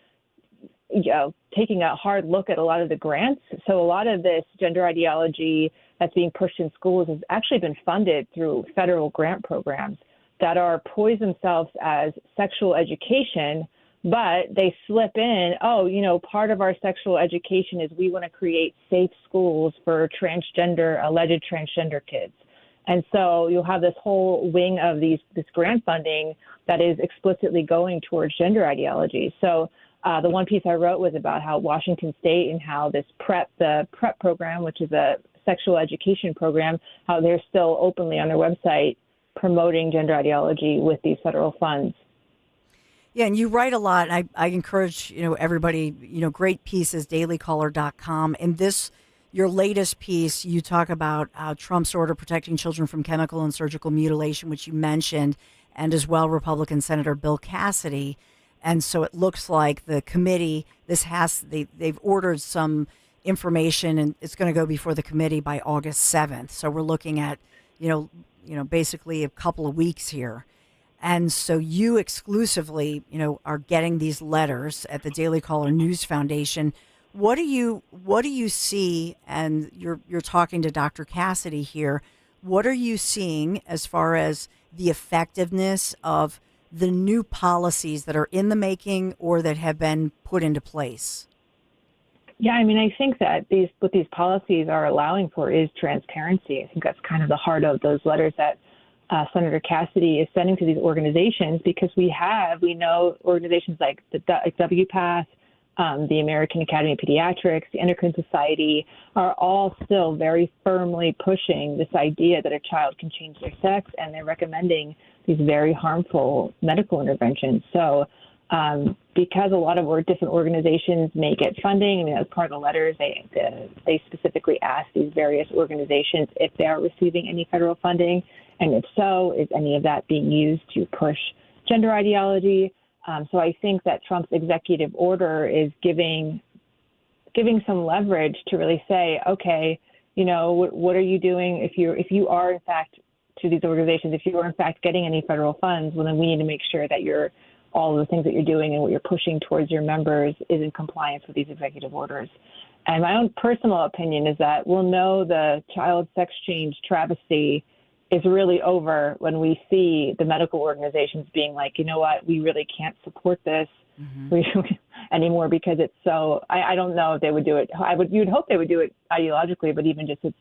taking a hard look at a lot of the grants. So a lot of this gender ideology that's being pushed in schools has actually been funded through federal grant programs that are poised themselves as sexual education, but they slip in, part of our sexual education is we want to create safe schools for alleged transgender kids. And so you'll have this whole wing of this grant funding that is explicitly going towards gender ideology. So the one piece I wrote was about how Washington State and how the PrEP program, which is a sexual education program, how they're still openly on their website promoting gender ideology with these federal funds. Yeah, and you write a lot. I encourage everybody, great pieces, dailycaller.com. In your latest piece, you talk about Trump's order protecting children from chemical and surgical mutilation, which you mentioned, and as well Republican Senator Bill Cassidy. And so it looks like the committee, they've ordered some information, and it's going to go before the committee by August 7th. So we're looking at, basically a couple of weeks here. And so you exclusively, are getting these letters at the Daily Caller News Foundation. What do you see? And you're talking to Dr. Cassidy here. What are you seeing as far as the effectiveness of the new policies that are in the making or that have been put into place? Yeah, I mean, I think that what these policies are allowing for is transparency. I think that's kind of the heart of those letters that Senator Cassidy is sending to these organizations, because we know organizations like WPATH, the American Academy of Pediatrics, the Endocrine Society are all still very firmly pushing this idea that a child can change their sex, and they're recommending these very harmful medical interventions. So because a lot of different organizations may get funding, I mean, as part of the letters, they specifically ask these various organizations if they are receiving any federal funding, and if so, is any of that being used to push gender ideology? So I think that Trump's executive order is giving some leverage to really say, okay, what are you doing if you are in fact, to these organizations, if you are in fact getting any federal funds, well, then we need to make sure that all of the things that you're doing and what you're pushing towards your members is in compliance with these executive orders. And my own personal opinion is that we'll know the child sex change travesty is really over when we see the medical organizations being like, you know what, we really can't support this anymore, because it's so, I don't know if they would do it. You'd hope they would do it ideologically, but even just it's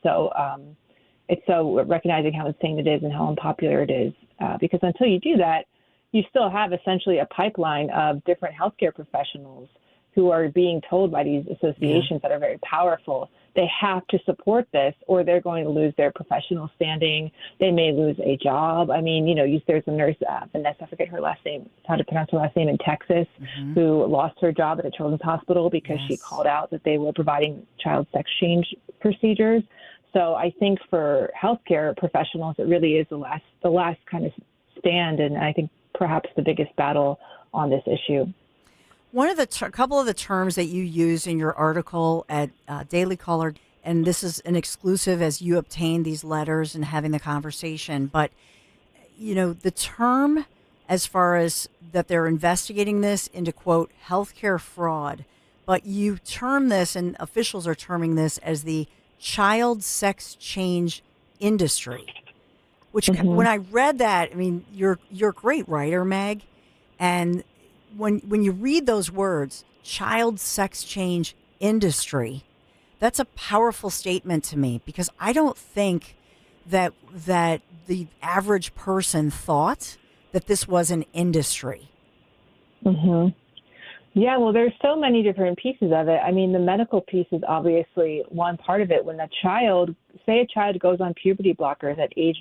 so recognizing how insane it is and how unpopular it is. Because until you do that, you still have essentially a pipeline of different healthcare professionals who are being told by these associations that are very powerful, they have to support this or they're going to lose their professional standing. They may lose a job. I mean, there's a nurse, Vanessa, I forget her last name, how to pronounce her last name, in Texas, who lost her job at a children's hospital because she called out that they were providing child sex change procedures. So I think for healthcare professionals, it really is the last kind of stand, and I think perhaps the biggest battle on this issue. One of the couple of the terms that you use in your article at Daily Caller, and this is an exclusive as you obtain these letters and having the conversation, but the term as far as that they're investigating this into, quote, healthcare fraud, but you term this, and officials are terming this as the child sex change industry, which when I read that, I mean, you're a great writer, Meg, and when you read those words, child sex change industry, that's a powerful statement to me, because I don't think that the average person thought that this was an industry. Yeah, well, there's so many different pieces of it. I mean, the medical piece is obviously one part of it. When a child goes on puberty blockers at age,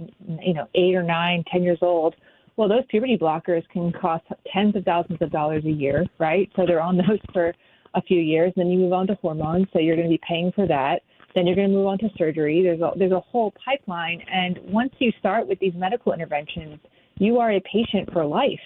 8 or 9, 10 years old, well, those puberty blockers can cost tens of thousands of dollars a year, right? So they're on those for a few years. Then you move on to hormones, so you're going to be paying for that. Then you're going to move on to surgery. There's a whole pipeline. And once you start with these medical interventions, you are a patient for life.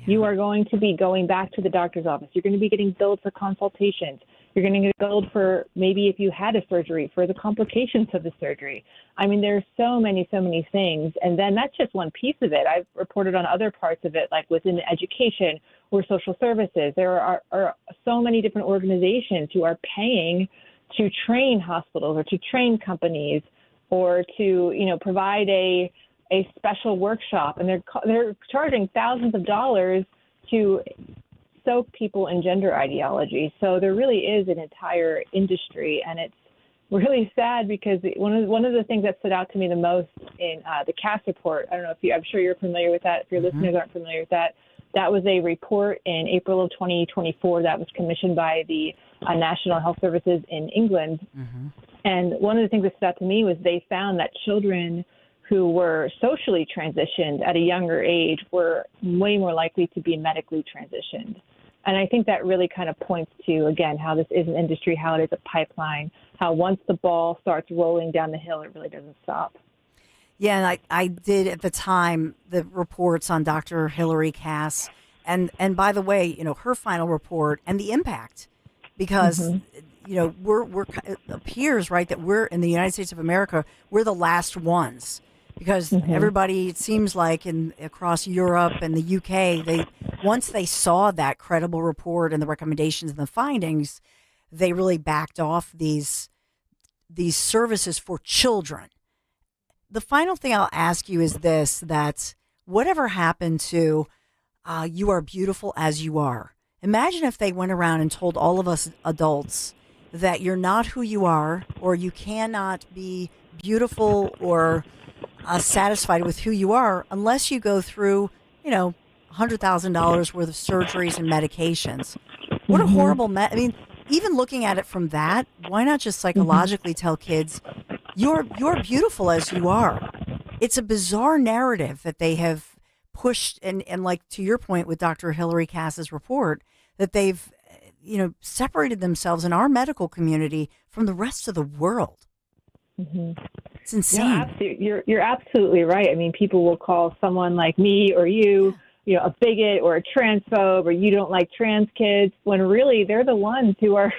You are going to be going back to the doctor's office. You're going to be getting billed for consultations. You're going to get billed for maybe if you had a surgery, for the complications of the surgery. I mean, there's so many things. And then that's just one piece of it. I've reported on other parts of it, like within education or social services. There are so many different organizations who are paying to train hospitals or to train companies or to, provide a special workshop, and they're charging thousands of dollars to soak people in gender ideology. So there really is an entire industry, and it's really sad because one of the things that stood out to me the most in the Cass report, I'm sure you're familiar with that. If your listeners aren't familiar with that, that was a report in April of 2024 that was commissioned by the National Health Services in England. And one of the things that stood out to me was they found that children who were socially transitioned at a younger age were way more likely to be medically transitioned. And I think that really kind of points to, again, how this is an industry, how it is a pipeline, how once the ball starts rolling down the hill, it really doesn't stop. Yeah, and I did at the time the reports on Dr. Hillary Cass, and by the way, her final report and the impact, because it appears, right, that we're in the United States of America, we're the last ones. Because everybody, it seems like across Europe and the UK, once they saw that credible report and the recommendations and the findings, they really backed off these services for children. The final thing I'll ask you is this: that whatever happened to you are beautiful as you are? Imagine if they went around and told all of us adults that you're not who you are, or you cannot be beautiful or satisfied with who you are unless you go through, $100,000 worth of surgeries and medications. What a horrible I mean, even looking at it from that, why not just psychologically tell kids, you're beautiful as you are? It's a bizarre narrative that they have pushed, and like to your point with Dr. Hillary Cass's report, that they've separated themselves in our medical community from the rest of the world. It's insane. No, you're absolutely right. I mean, people will call someone like me or you, a bigot or a transphobe, or you don't like trans kids, when really they're the ones who are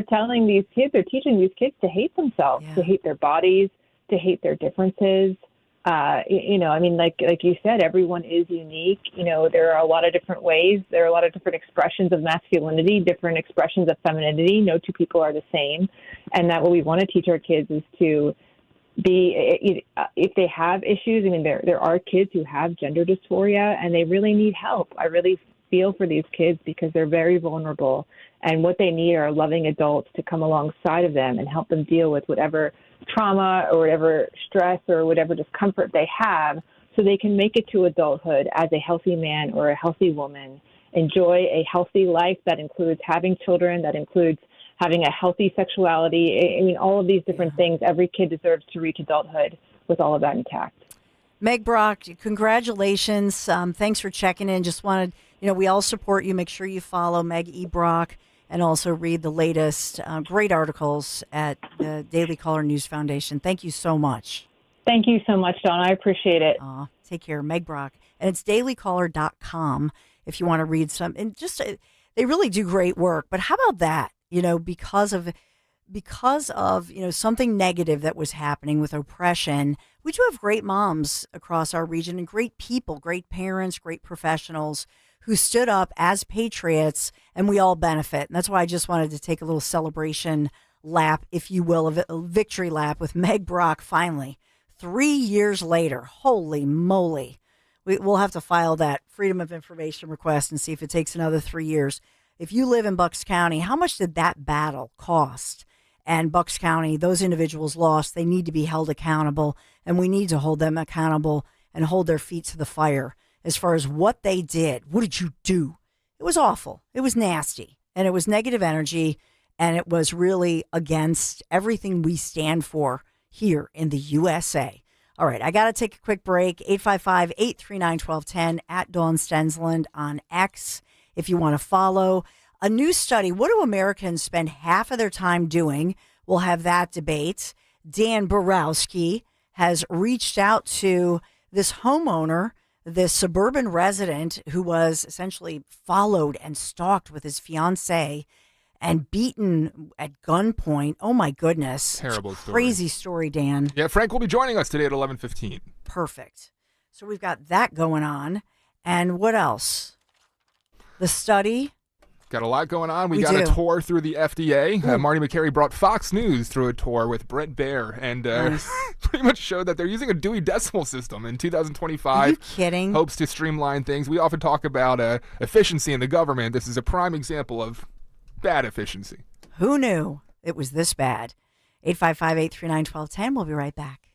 telling these kids, or teaching these kids to hate themselves, to hate their bodies, to hate their differences. I mean, like you said, everyone is unique. There are a lot of different ways. There are a lot of different expressions of masculinity, different expressions of femininity. No two people are the same. And that what we want to teach our kids is to be, if they have issues, I mean, there are kids who have gender dysphoria and they really need help. I really feel for these kids because they're very vulnerable. And what they need are loving adults to come alongside of them and help them deal with whatever trauma or whatever stress or whatever discomfort they have, so they can make it to adulthood as a healthy man or a healthy woman, enjoy a healthy life that includes having children, that includes having a healthy sexuality. I mean, all of these different things. Every kid deserves to reach adulthood with all of that intact. Meg Brock, congratulations. Thanks for checking in. Just wanted, we all support you. Make sure you follow Meg E. Brock and also read the latest great articles at the Daily Caller News Foundation. Thank you so much. Thank you so much, Dawn. I appreciate it. Take care. Meg Brock. And it's dailycaller.com if you want to read some. And just, they really do great work. But how about that? Because of something negative that was happening with oppression, we do have great moms across our region and great people, great parents, great professionals who stood up as patriots, and we all benefit. And that's why I just wanted to take a little celebration lap, if you will, a victory lap with Meg Brock finally. 3 years later, holy moly. We'll have to file that Freedom of Information request and see if it takes another 3 years. If you live in Bucks County, how much did that battle cost? And Bucks County, those individuals lost. They need to be held accountable, and we need to hold them accountable and hold their feet to the fire as far as what they did. What did you do? It was awful. It was nasty, and it was negative energy, and it was really against everything we stand for here in the USA. All right, I got to take a quick break. 855-839-1210 at Dawn Stensland on X if you want to follow. A new study, what do Americans spend half of their time doing? We'll have that debate. Dan Borowski has reached out to this homeowner, this suburban resident who was essentially followed and stalked with his fiancée and beaten at gunpoint. Oh, my goodness. Terrible story. Crazy story, Dan. Yeah, Frank will be joining us today at 11:15. Perfect. So we've got that going on. And what else? The study. Got a lot going on. We We got do. a tour through the FDA. Marty McCary brought Fox News through a tour with Brett Baer and Nice. pretty much showed that they're using a Dewey Decimal System in 2025. Are you kidding? Hopes to streamline things. We often talk about efficiency in the government. This is a prime example of bad efficiency. Who knew it was this bad? 855-839-1210. We'll be right back.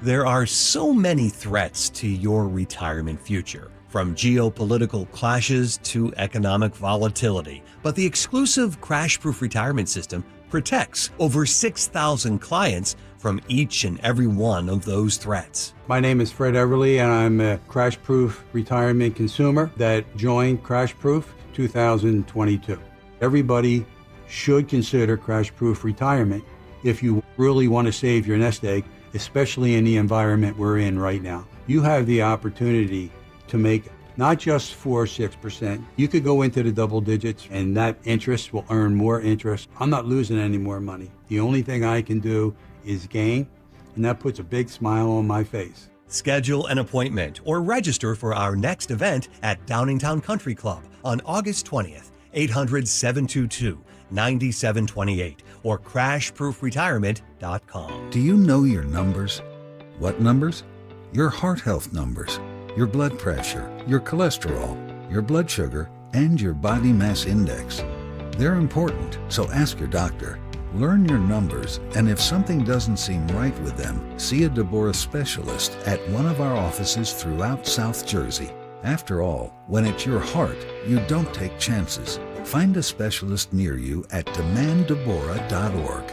There are so many threats to your retirement future, from geopolitical clashes to economic volatility. But the exclusive Crash-Proof Retirement System protects over 6,000 clients from each and every one of those threats. My name is Fred Everly, and I'm a Crash-Proof retirement consumer that joined Crash-Proof 2022. Everybody should consider Crash-Proof retirement if you really want to save your nest egg, especially in the environment we're in right now. You have the opportunity to make not just 4 or 6%. You could go into the double digits, and that interest will earn more interest. I'm not losing any more money. The only thing I can do is gain, and that puts a big smile on my face. Schedule an appointment or register for our next event at Downingtown Country Club on August 20th. 800-722-9728 or crashproofretirement.com. Do you know your numbers? What numbers? Your heart health numbers, your blood pressure, your cholesterol, your blood sugar, and your body mass index. They're important, so ask your doctor. Learn your numbers, and if something doesn't seem right with them, see a Deborah specialist at one of our offices throughout South Jersey. After all, when it's your heart, you don't take chances. Find a specialist near you at demanddeborah.org.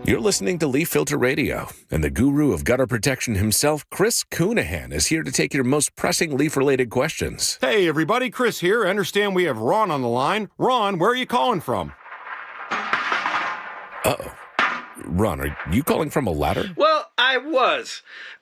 You're listening to Leaf Filter Radio, and the guru of gutter protection himself, Chris Coonahan, is here to take your most pressing leaf-related questions. Hey, everybody, Chris here. I understand we have Ron on the line. Ron, where are you calling from? Uh-oh. Ron, are you calling from a ladder? Well, I was.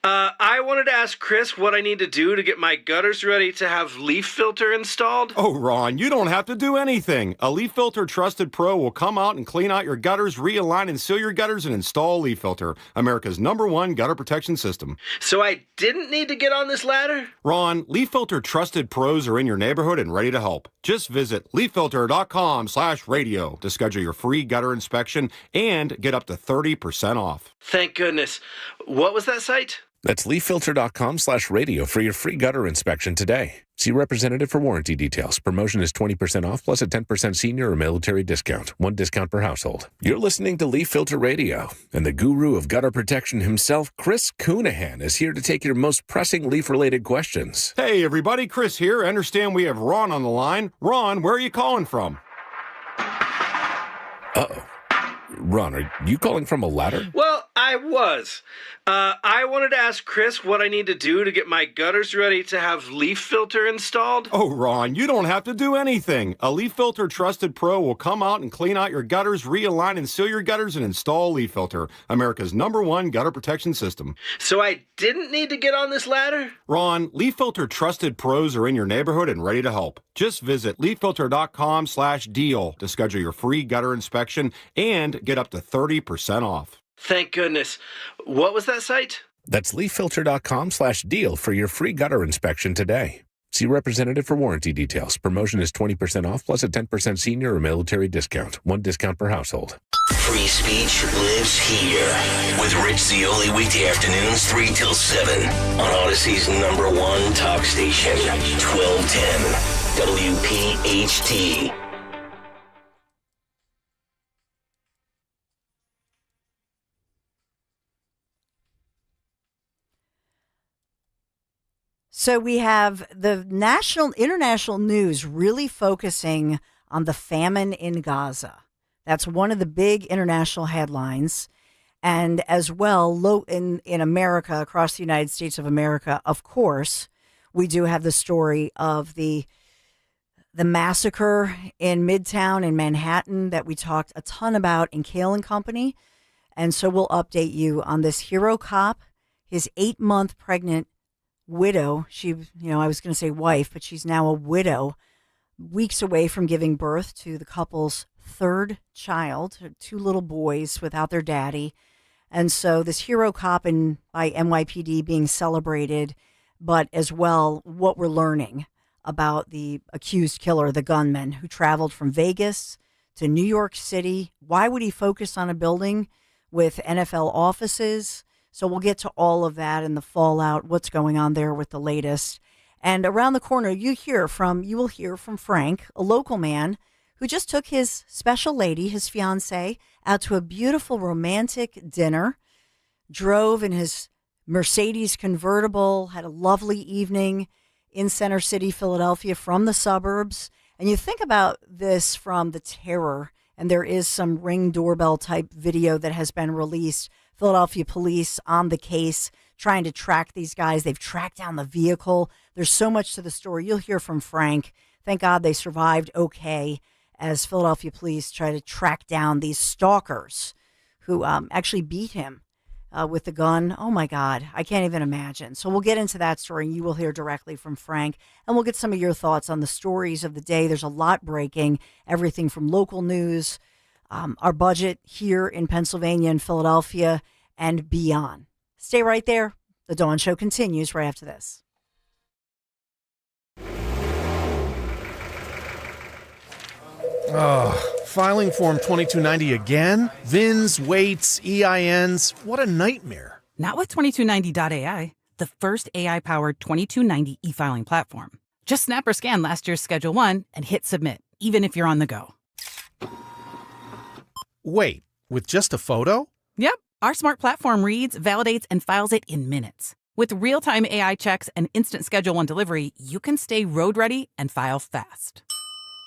I wanted to ask Chris what I need to do to get my gutters ready to have leaf filter installed. Oh, Ron, you don't have to do anything. A Leaf Filter Trusted Pro will come out and clean out your gutters, realign and seal your gutters, and install Leaf Filter, America's #1 gutter protection system. So I didn't need to get on this ladder? Ron, Leaf Filter Trusted Pros are in your neighborhood and ready to help. Just visit leaffilter.com/radio to schedule your free gutter inspection and get up to 30% off. Thank goodness. What was that site? That's leaffilter.com/radio for your free gutter inspection today. See representative for warranty details. Promotion is 20% off plus a 10% senior or military discount. One discount per household. You're listening to Leaf Filter Radio, and the guru of gutter protection himself, Chris Coonahan, is here to take your most pressing leaf-related questions. Hey, everybody, Chris here. I understand we have Ron on the line. Ron, where are you calling from? Uh-oh. Ron, are you calling from a ladder? Well, I was. I wanted to ask Chris what I need to do to get my gutters ready to have leaf filter installed. Oh, Ron, you don't have to do anything. A Leaf Filter Trusted Pro will come out and clean out your gutters, realign and seal your gutters, and install Leaf Filter, America's #1 gutter protection system. So I didn't need to get on this ladder? Ron, Leaf Filter Trusted Pros are in your neighborhood and ready to help. Just visit leaffilter.com/deal to schedule your free gutter inspection and get up to 30% off. Thank goodness. What was that site? That's leaffilter.com/deal for your free gutter inspection today. See representative for warranty details. Promotion is 20% off plus a 10% senior or military discount. One discount per household. Free speech lives here with Rich Zioli weekday afternoons 3 till 7 on Odyssey's #1 talk station, 1210 WPHT. So we have the international news really focusing on the famine in Gaza. That's one of the big international headlines. And as well, in America, across the United States of America, of course, we do have the story of the massacre in Midtown in Manhattan that we talked a ton about in Kale and Company. And so we'll update you on this hero cop, his 8-month pregnant widow. She, I was going to say wife, but she's now a widow, weeks away from giving birth to the couple's 3rd child, 2 little boys without their daddy. And so this hero cop by NYPD being celebrated, but as well what we're learning about the accused killer, the gunman who traveled from Vegas to New York City. Why would he focus on a building with NFL offices? So we'll get to all of that and the fallout, what's going on there with the latest. And around the corner, you will hear from Frank, a local man who just took his special lady, his fiance, out to a beautiful romantic dinner, drove in his Mercedes convertible, had a lovely evening in Center City, Philadelphia, from the suburbs. And you think about this from the terror, and there is some Ring doorbell type video that has been released. Philadelphia police on the case, trying to track these guys. They've tracked down the vehicle. There's so much to the story. You'll hear from Frank. Thank God they survived okay as Philadelphia police try to track down these stalkers who actually beat him with the gun. Oh, my God. I can't even imagine. So we'll get into that story, and you will hear directly from Frank. And we'll get some of your thoughts on the stories of the day. There's a lot breaking, everything from local news, our budget here in Pennsylvania and Philadelphia and beyond. Stay right there. The Dawn Show continues right after this. Ugh, filing Form 2290 again? VINs, weights, EINs, what a nightmare. Not with 2290.ai, the first AI-powered 2290 e-filing platform. Just snap or scan last year's Schedule 1 and hit submit, even if you're on the go. Wait, with just a photo? Yep, our smart platform reads, validates, and files it in minutes. With real-time AI checks and instant Schedule 1 delivery, you can stay road-ready and file fast.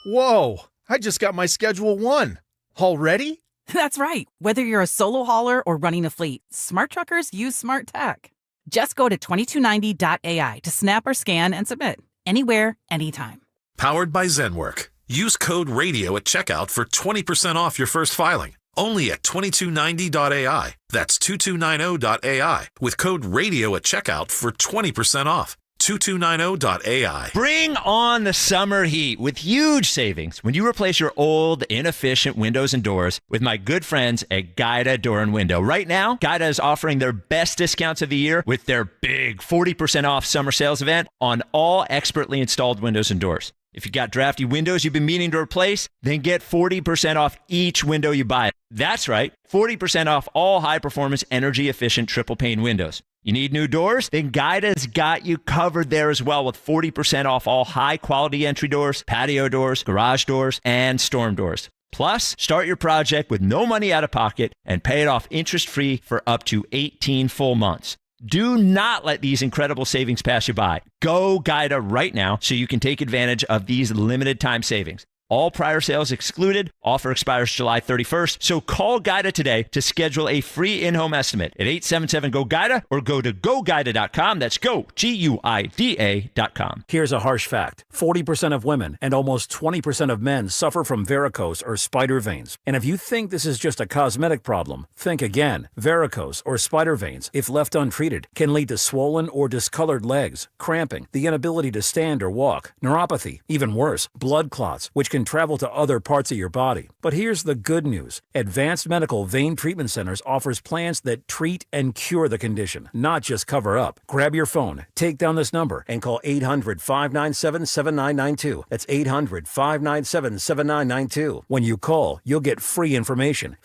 Whoa, I just got my Schedule 1. Already? That's right. Whether you're a solo hauler or running a fleet, smart truckers use smart tech. Just go to 2290.ai to snap or scan and submit. Anywhere, anytime. Powered by ZenWork. Use code RADIO at checkout for 20% off your first filing. Only at 2290.ai. That's 2290.ai. With code RADIO at checkout for 20% off. 2290.ai. Bring on the summer heat with huge savings when you replace your old, inefficient windows and doors with my good friends at Guida Door and Window. Right now, Guida is offering their best discounts of the year with their big 40% off summer sales event on all expertly installed windows and doors. If you got drafty windows you've been meaning to replace, then get 40% off each window you buy. That's right, 40% off all high-performance, energy-efficient triple-pane windows. You need new doors? Then Guida's got you covered there as well with 40% off all high-quality entry doors, patio doors, garage doors, and storm doors. Plus, start your project with no money out of pocket and pay it off interest-free for up to 18 full months. Do not let these incredible savings pass you by. Go Guida right now so you can take advantage of these limited time savings. All prior sales excluded. Offer expires July 31st. So call Guida today to schedule a free in-home estimate at 877-GO-GUIDA or go to GoGuida.com. That's go, GUIDA.com. Here's a harsh fact. 40% of women and almost 20% of men suffer from varicose or spider veins. And if you think this is just a cosmetic problem, think again. Varicose or spider veins, if left untreated, can lead to swollen or discolored legs, cramping, the inability to stand or walk, neuropathy, even worse, blood clots, which can travel to other parts of your body. But here's the good news. Advanced Medical Vein Treatment Centers offers plans that treat and cure the condition, not just cover up. Grab your phone, take down this number, and call 800-597-7992. That's 800-597-7992. When you call, you'll get free information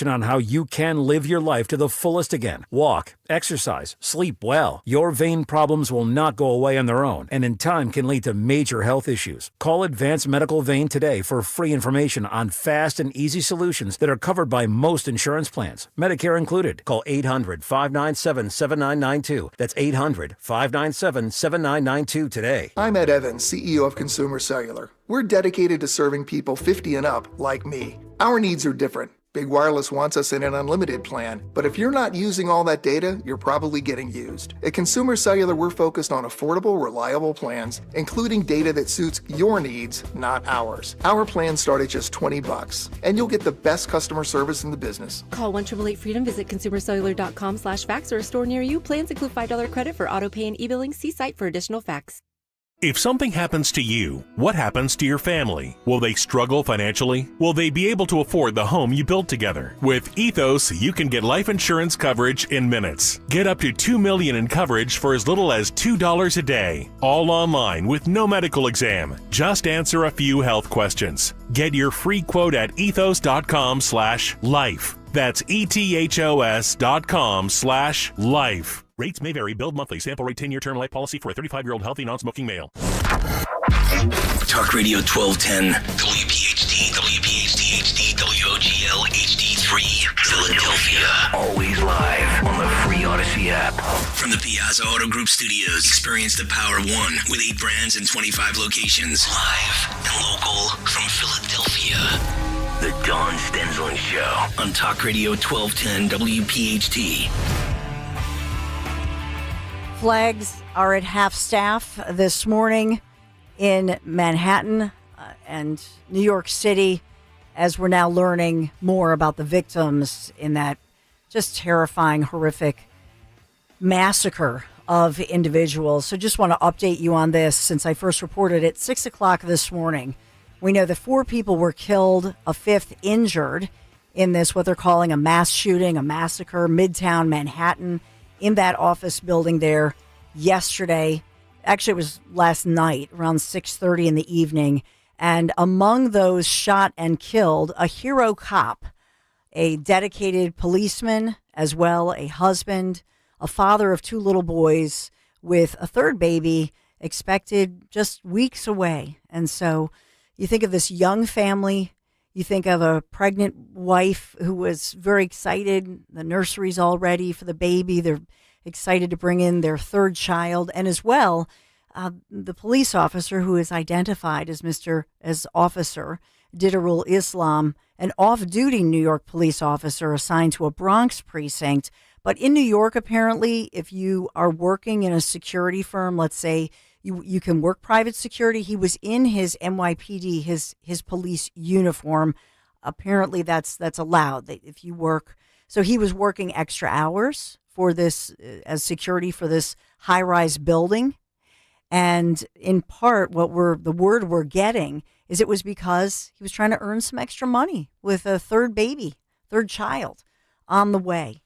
on how you can live your life to the fullest again. Walk, exercise, sleep well. Your vein problems will not go away on their own, and in time can lead to major health issues. Call Advanced Medical Vein today for free information on fast and easy solutions that are covered by most insurance plans, Medicare included. Call 800-597-7992. That's 800-597-7992 today. I'm Ed Evans, CEO of Consumer Cellular. We're dedicated to serving people 50 and up, like me. Our needs are different. Big Wireless wants us in an unlimited plan, but if you're not using all that data, you're probably getting used. At Consumer Cellular, we're focused on affordable, reliable plans, including data that suits your needs, not ours. Our plans start at just $20, and you'll get the best customer service in the business. Call 1-888-FREEDOM, visit consumercellular.com/fax or a store near you. Plans include $5 credit for auto pay and e-billing. See site for additional facts. If something happens to you, what happens to your family? Will they struggle financially? Will they be able to afford the home you built together? With Ethos, you can get life insurance coverage in minutes. Get up to $2 million in coverage for as little as $2 a day. All online with no medical exam. Just answer a few health questions. Get your free quote at ethos.com/life. That's ethos.com/life. Rates may vary. Billed monthly. Sample rate 10-year term life policy for a 35-year-old healthy non-smoking male. Talk Radio 1210, WPHT, WPHT HD, WOGL HD3, Philadelphia. Always live on the free Odyssey app. From the Piazza Auto Group Studios, experience the power of one with 8 brands and 25 locations. Live and local from Philadelphia. The Dawn Stensland Show on Talk Radio 1210 WPHT. Flags are at half staff this morning in Manhattan and New York City as we're now learning more about the victims in that just terrifying, horrific massacre of individuals. So just want to update you on this since I first reported at 6 o'clock this morning. We know that 4 people were killed, a 5th injured in this, what they're calling a mass shooting, a massacre, Midtown Manhattan, in that office building there yesterday. Actually, it was last night around 6:30 in the evening And among those shot and killed, a hero cop, a dedicated policeman, as well a husband, a father of 2 little boys with a 3rd baby expected just weeks away. And so you think of this young family, you think of a pregnant wife who was very excited. The nursery's all ready for the baby. They're excited to bring in their 3rd child. And as well, the police officer who is identified as Officer Didarul Islam, an off-duty New York police officer assigned to a Bronx precinct. But in New York, apparently, if you are working in a security firm, let's say you can work private security. He was in his NYPD, his police uniform. Apparently, that's allowed if you work. So he was working extra hours for this as security for this high-rise building. And in part, the word we're getting is it was because he was trying to earn some extra money with a 3rd child on the way.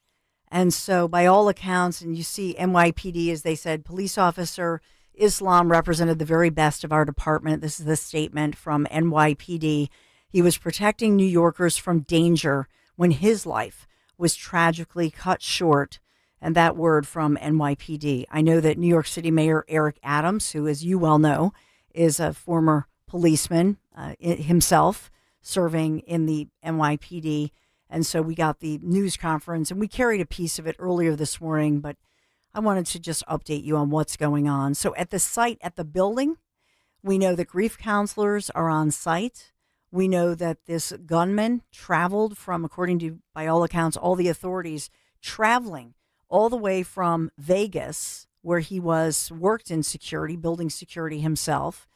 And so by all accounts, and you see NYPD, as they said, police officer Islam represented the very best of our department. This is the statement from NYPD. He was protecting New Yorkers from danger when his life was tragically cut short. And that word from NYPD. I know that New York City Mayor Eric Adams, who, as you well know, is a former policeman himself, serving in the NYPD. And so we got the news conference, and we carried a piece of it earlier this morning, but I wanted to just update you on what's going on. So at the site, at the building, we know that grief counselors are on site. We know that this gunman traveled from, according to, by all accounts, all the authorities, traveling all the way from Vegas, where he worked in security, building security himself,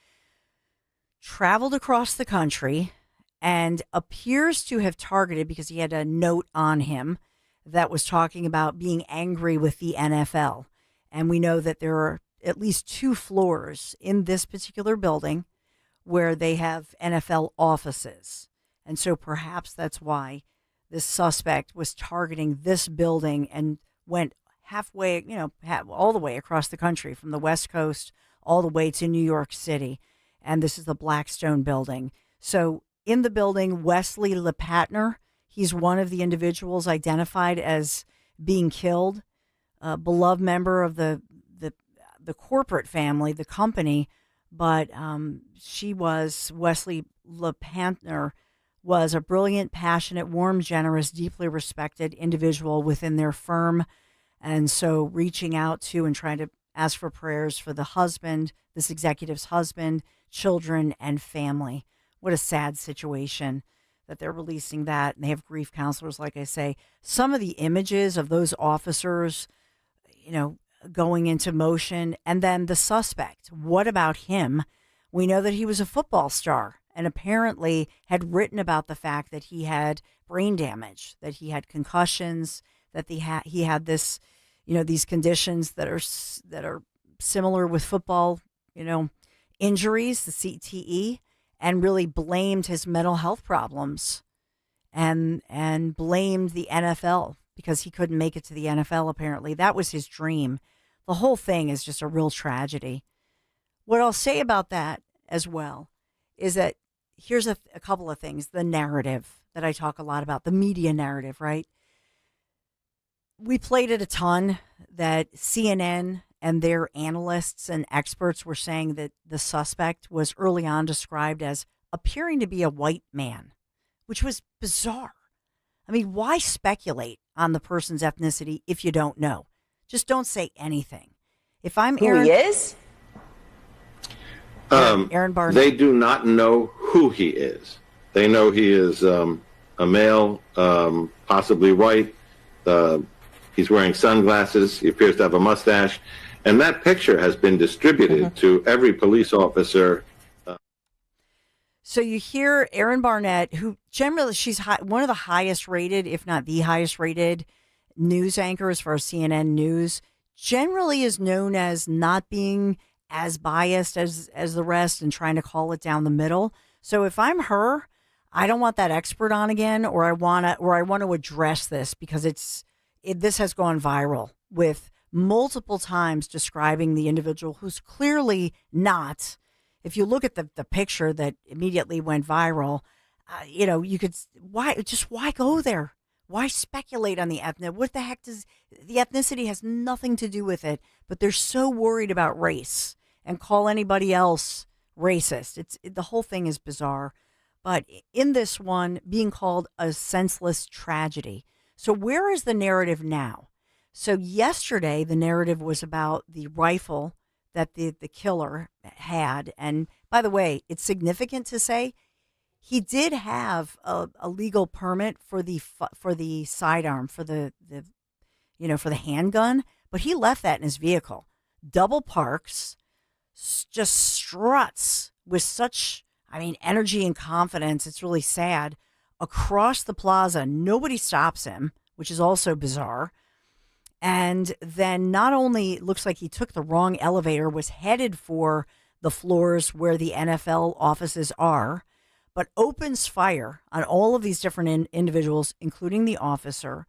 traveled across the country, and appears to have targeted, because he had a note on him that was talking about being angry with the NFL. And we know that there are at least 2 floors in this particular building where they have NFL offices. And so perhaps that's why this suspect was targeting this building and went halfway, all the way across the country from the West Coast all the way to New York City. And this is the Blackstone building. So in the building, Wesley LePatner, he's one of the individuals identified as being killed, a beloved member of the corporate family, the company. But Wesley LePatner was a brilliant, passionate, warm, generous, deeply respected individual within their firm. And so reaching out to and trying to ask for prayers for the husband, this executive's husband, children, and family. What a sad situation that they're releasing that. And they have grief counselors, like I say. Some of the images of those officers, going into motion. And then the suspect, what about him? We know that he was a football star and apparently had written about the fact that he had brain damage, that he had concussions, that he had this, these conditions that are similar with football, injuries, the CTE, and really blamed his mental health problems and blamed the NFL because he couldn't make it to the NFL. Apparently that was his dream. The whole thing is just a real tragedy. What I'll say about that as well is that here's a couple of things. The narrative that I talk a lot about, the media narrative, right? We played it a ton that CNN and their analysts and experts were saying that the suspect was early on described as appearing to be a white man, which was bizarre. I mean, why speculate on the person's ethnicity if you don't know? Just don't say anything. If I'm Aaron, who he is? Aaron Barnett. They do not know who he is. They know he is a male, possibly white. He's wearing sunglasses. He appears to have a mustache. And that picture has been distributed to every police officer. So you hear Erin Barnett, who generally, she's one of the highest rated, if not the highest rated news anchors for CNN News, generally is known as not being as biased as the rest and trying to call it down the middle. So if I'm her, I don't want that expert on again, or I want to address this because this has gone viral with multiple times describing the individual who's clearly not. if you look at the picture that immediately went viral, you could, why go there? Why speculate on the ethnic? What the heck does the ethnicity has nothing to do with it, but they're so worried about race and call anybody else racist. The whole thing is bizarre. But in this one, being called a senseless tragedy. So where is the narrative now? So yesterday, the narrative was about the rifle that the killer had. And by the way, it's significant to say he did have a legal permit for the sidearm, for the handgun, but he left that in his vehicle. Double parks, just struts with such, energy and confidence. It's really sad. Across the plaza, nobody stops him, which is also bizarre. And then not only it looks like he took the wrong elevator, was headed for the floors where the NFL offices are, but opens fire on all of these different individuals, including the officer,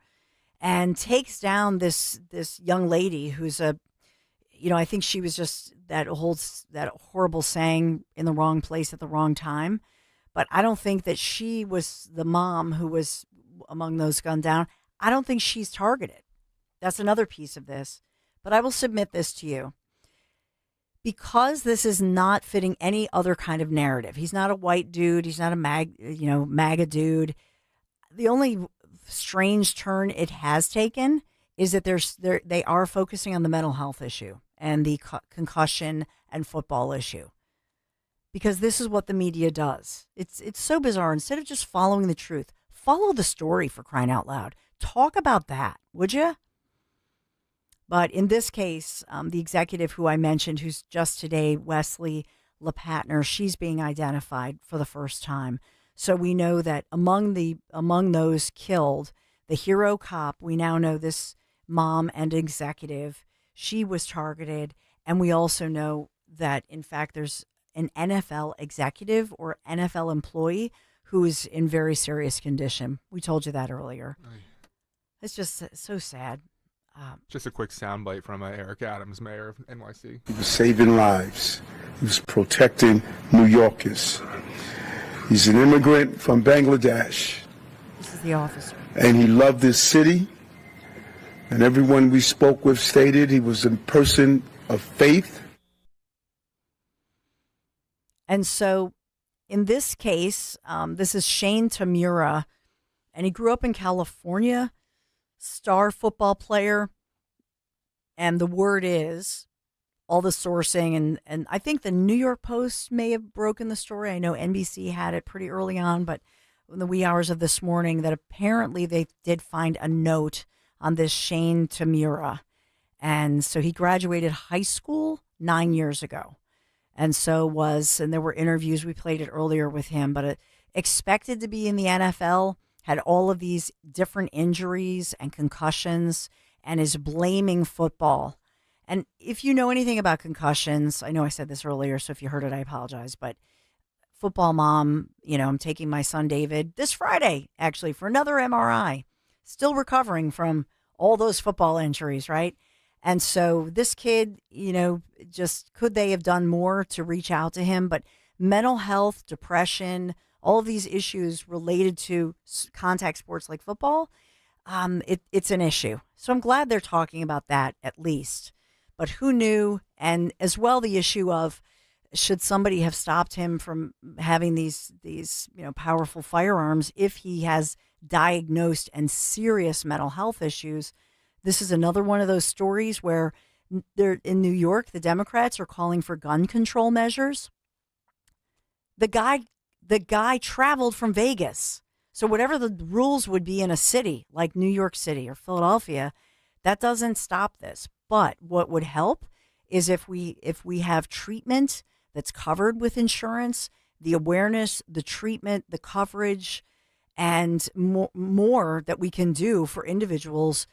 and takes down this young lady who's I think she was just that horrible saying, in the wrong place at the wrong time. But I don't think that she was the mom who was among those gunned down. I don't think she's targeted. That's another piece of this. But I will submit this to you. Because this is not fitting any other kind of narrative. He's not a white dude. He's not a MAGA dude. The only strange turn it has taken is that they are focusing on the mental health issue and the concussion and football issue. Because this is what the media does. It's so bizarre. Instead of just following the truth, follow the story, for crying out loud. Talk about that, would you? But in this case, the executive who I mentioned, who's just today, Wesley LePatner, she's being identified for the first time. So we know that among those killed, the hero cop, we now know this mom and executive, she was targeted. And we also know that, in fact, there's an NFL executive or NFL employee who is in very serious condition. We told you that earlier. It's just so sad. Just a quick soundbite from Eric Adams, mayor of NYC. He was saving lives. He was protecting New Yorkers. He's an immigrant from Bangladesh. This is the officer. And he loved this city. And everyone we spoke with stated he was a person of faith. And so in this case, this is Shane Tamura, and he grew up in California, star football player. And the word is, all the sourcing, and I think the New York Post may have broken the story. I know NBC had it pretty early on, but in the wee hours of this morning, that apparently they did find a note on this Shane Tamura. And so he graduated high school 9 years ago. And there were interviews, we played it earlier with him, but expected to be in the NFL, had all of these different injuries and concussions, and is blaming football. And if you know anything about concussions, I know I said this earlier, so if you heard it, I apologize, but football mom, I'm taking my son David this Friday, actually, for another MRI, still recovering from all those football injuries, right? And so this kid, just could they have done more to reach out to him? But mental health, depression, all of these issues related to contact sports like football, it's an issue. So I'm glad they're talking about that at least. But who knew? And as well, the issue of, should somebody have stopped him from having these powerful firearms if he has diagnosed and serious mental health issues? This is another one of those stories where they're in New York, the Democrats are calling for gun control measures. The guy traveled from Vegas. So whatever the rules would be in a city like New York City or Philadelphia, that doesn't stop this. But what would help is if we have treatment that's covered with insurance, the awareness, the treatment, the coverage, and more that we can do for individuals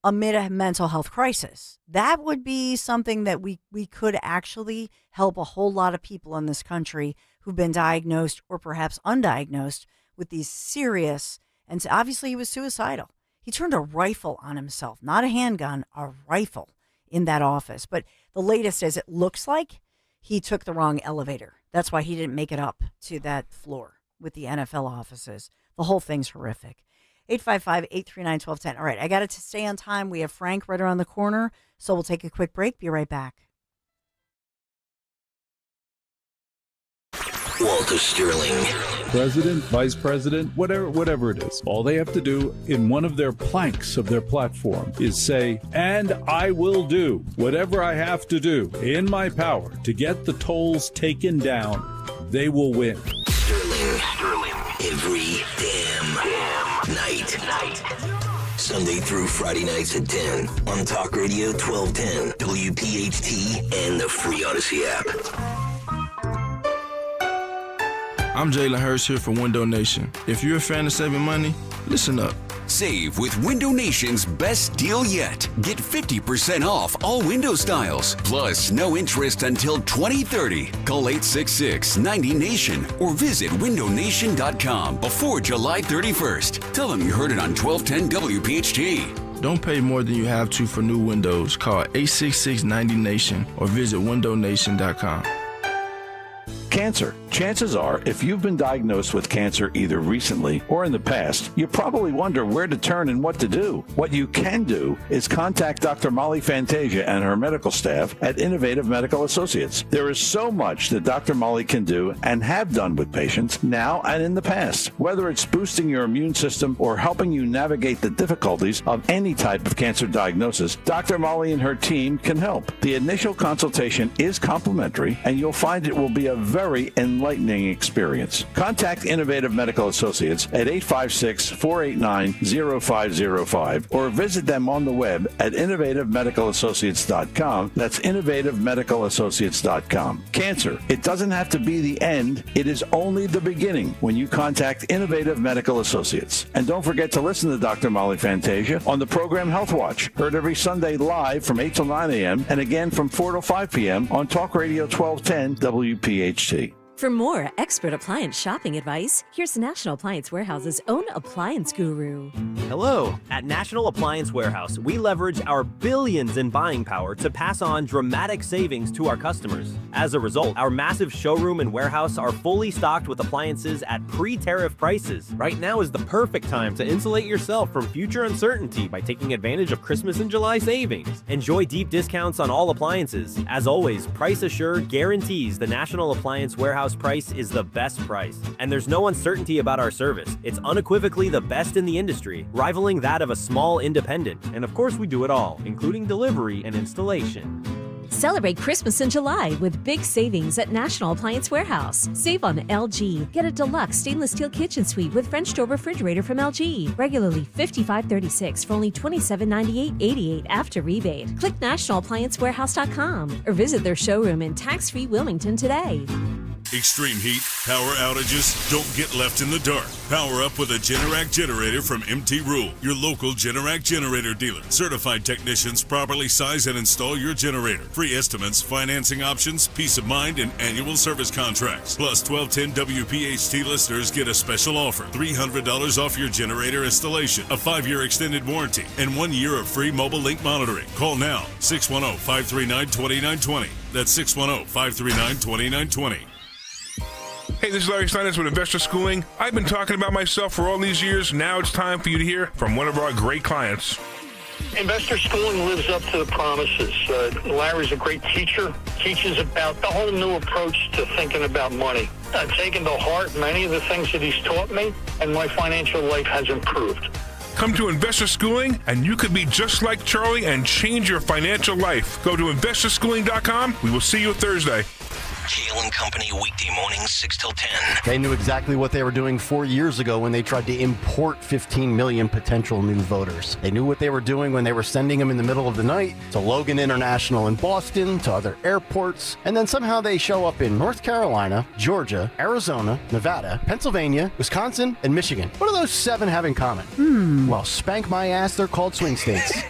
amid a mental health crisis. That would be something that we could actually help a whole lot of people in this country who've been diagnosed or perhaps undiagnosed with these serious, and obviously he was suicidal. He turned a rifle on himself, not a handgun, a rifle in that office. But the latest is it looks like he took the wrong elevator. That's why he didn't make it up to that floor with the NFL offices. The whole thing's horrific. 855-839-1210. All right, I got to stay on time. We have Frank right around the corner, so we'll take a quick break. Be right back. Walter Sterling. President, vice president, whatever it is. All they have to do in one of their planks of their platform is say, and I will do whatever I have to do in my power to get the tolls taken down. They will win. Sterling. Every damn night. Sunday through Friday nights at 10 on Talk Radio 1210, WPHT, and the free Odyssey app. I'm Jalen Hurst here for Window Nation. If you're a fan of saving money, listen up. Save with Window Nation's best deal yet. Get 50% off all window styles, plus no interest until 2030. Call 866-90-NATION or visit windownation.com before July 31st. Tell them you heard it on 1210 WPHT. Don't pay more than you have to for new windows. Call 866-90-NATION or visit windownation.com. Cancer. Chances are, if you've been diagnosed with cancer either recently or in the past, you probably wonder where to turn and what to do. What you can do is contact Dr. Molly Fantasia and her medical staff at Innovative Medical Associates. There is so much that Dr. Molly can do and have done with patients now and in the past. Whether it's boosting your immune system or helping you navigate the difficulties of any type of cancer diagnosis, Dr. Molly and her team can help. The initial consultation is complimentary, and you'll find it will be a very enlightening experience. Contact Innovative Medical Associates at 856-489-0505 or visit them on the web at innovativemedicalassociates.com. That's innovativemedicalassociates.com. Cancer, it doesn't have to be the end. It is only the beginning when you contact Innovative Medical Associates. And don't forget to listen to Dr. Molly Fantasia on the program Health Watch, heard every Sunday live from 8 till 9 a.m. and again from 4 till 5 p.m. on Talk Radio 1210 WPHT. For more expert appliance shopping advice, here's National Appliance Warehouse's own appliance guru. Hello! At National Appliance Warehouse, we leverage our billions in buying power to pass on dramatic savings to our customers. As a result, our massive showroom and warehouse are fully stocked with appliances at pre-tariff prices. Right now is the perfect time to insulate yourself from future uncertainty by taking advantage of Christmas and July savings. Enjoy deep discounts on all appliances. As always, Price Assured guarantees the National Appliance Warehouse price is the best price, and there's no uncertainty about our service. It's unequivocally the best in the industry, rivaling that of a small independent. And of course, we do it all, including delivery and installation. Celebrate Christmas in July with big savings at National Appliance Warehouse. Save on LG. Get a deluxe stainless steel kitchen suite with French door refrigerator from LG. Regularly $55.36 for only $27.98.88 after rebate. Click nationalappliancewarehouse.com or visit their showroom in tax-free Wilmington today. Extreme heat, power outages, don't get left in the dark. Power up with a Generac generator from MT Rule, your local Generac generator dealer. Certified technicians properly size and install your generator. Free estimates, financing options, peace of mind, and annual service contracts. Plus, 1210 WPHT listeners get a special offer. $300 off your generator installation, a 5-year extended warranty, and 1 year of free mobile link monitoring. Call now, 610-539-2920. That's 610-539-2920. Hey, this is Larry Steinitz with Investor Schooling. I've been talking about myself for all these years. Now it's time for you to hear from one of our great clients. Investor Schooling lives up to the promises. Larry's a great teacher, teaches about the whole new approach to thinking about money. I've taken to heart many of the things that he's taught me, and my financial life has improved. Come to Investor Schooling, and you could be just like Charlie and change your financial life. Go to investorschooling.com. We will see you Thursday. Kale and Company, weekday mornings, 6 till 10. They knew exactly what they were doing 4 years ago when they tried to import 15 million potential new voters. They knew what they were doing when they were sending them in the middle of the night to Logan International in Boston, to other airports, and then somehow they show up in North Carolina, Georgia, Arizona, Nevada, Pennsylvania, Wisconsin, and Michigan. What do those 7 have in common? Well, spank my ass, they're called swing states.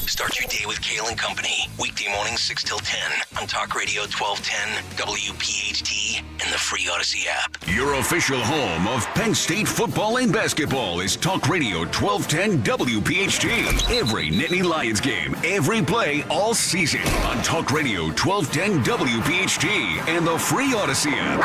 Start your day with Kale and Company, weekday mornings, 6 till 10 on Talk Radio 1210 WPHT and the free Odyssey app. Your official home of Penn State football and basketball is Talk Radio 1210 WPHT. Every Nittany Lions game, every play, all season on Talk Radio 1210 WPHT and the free Odyssey app.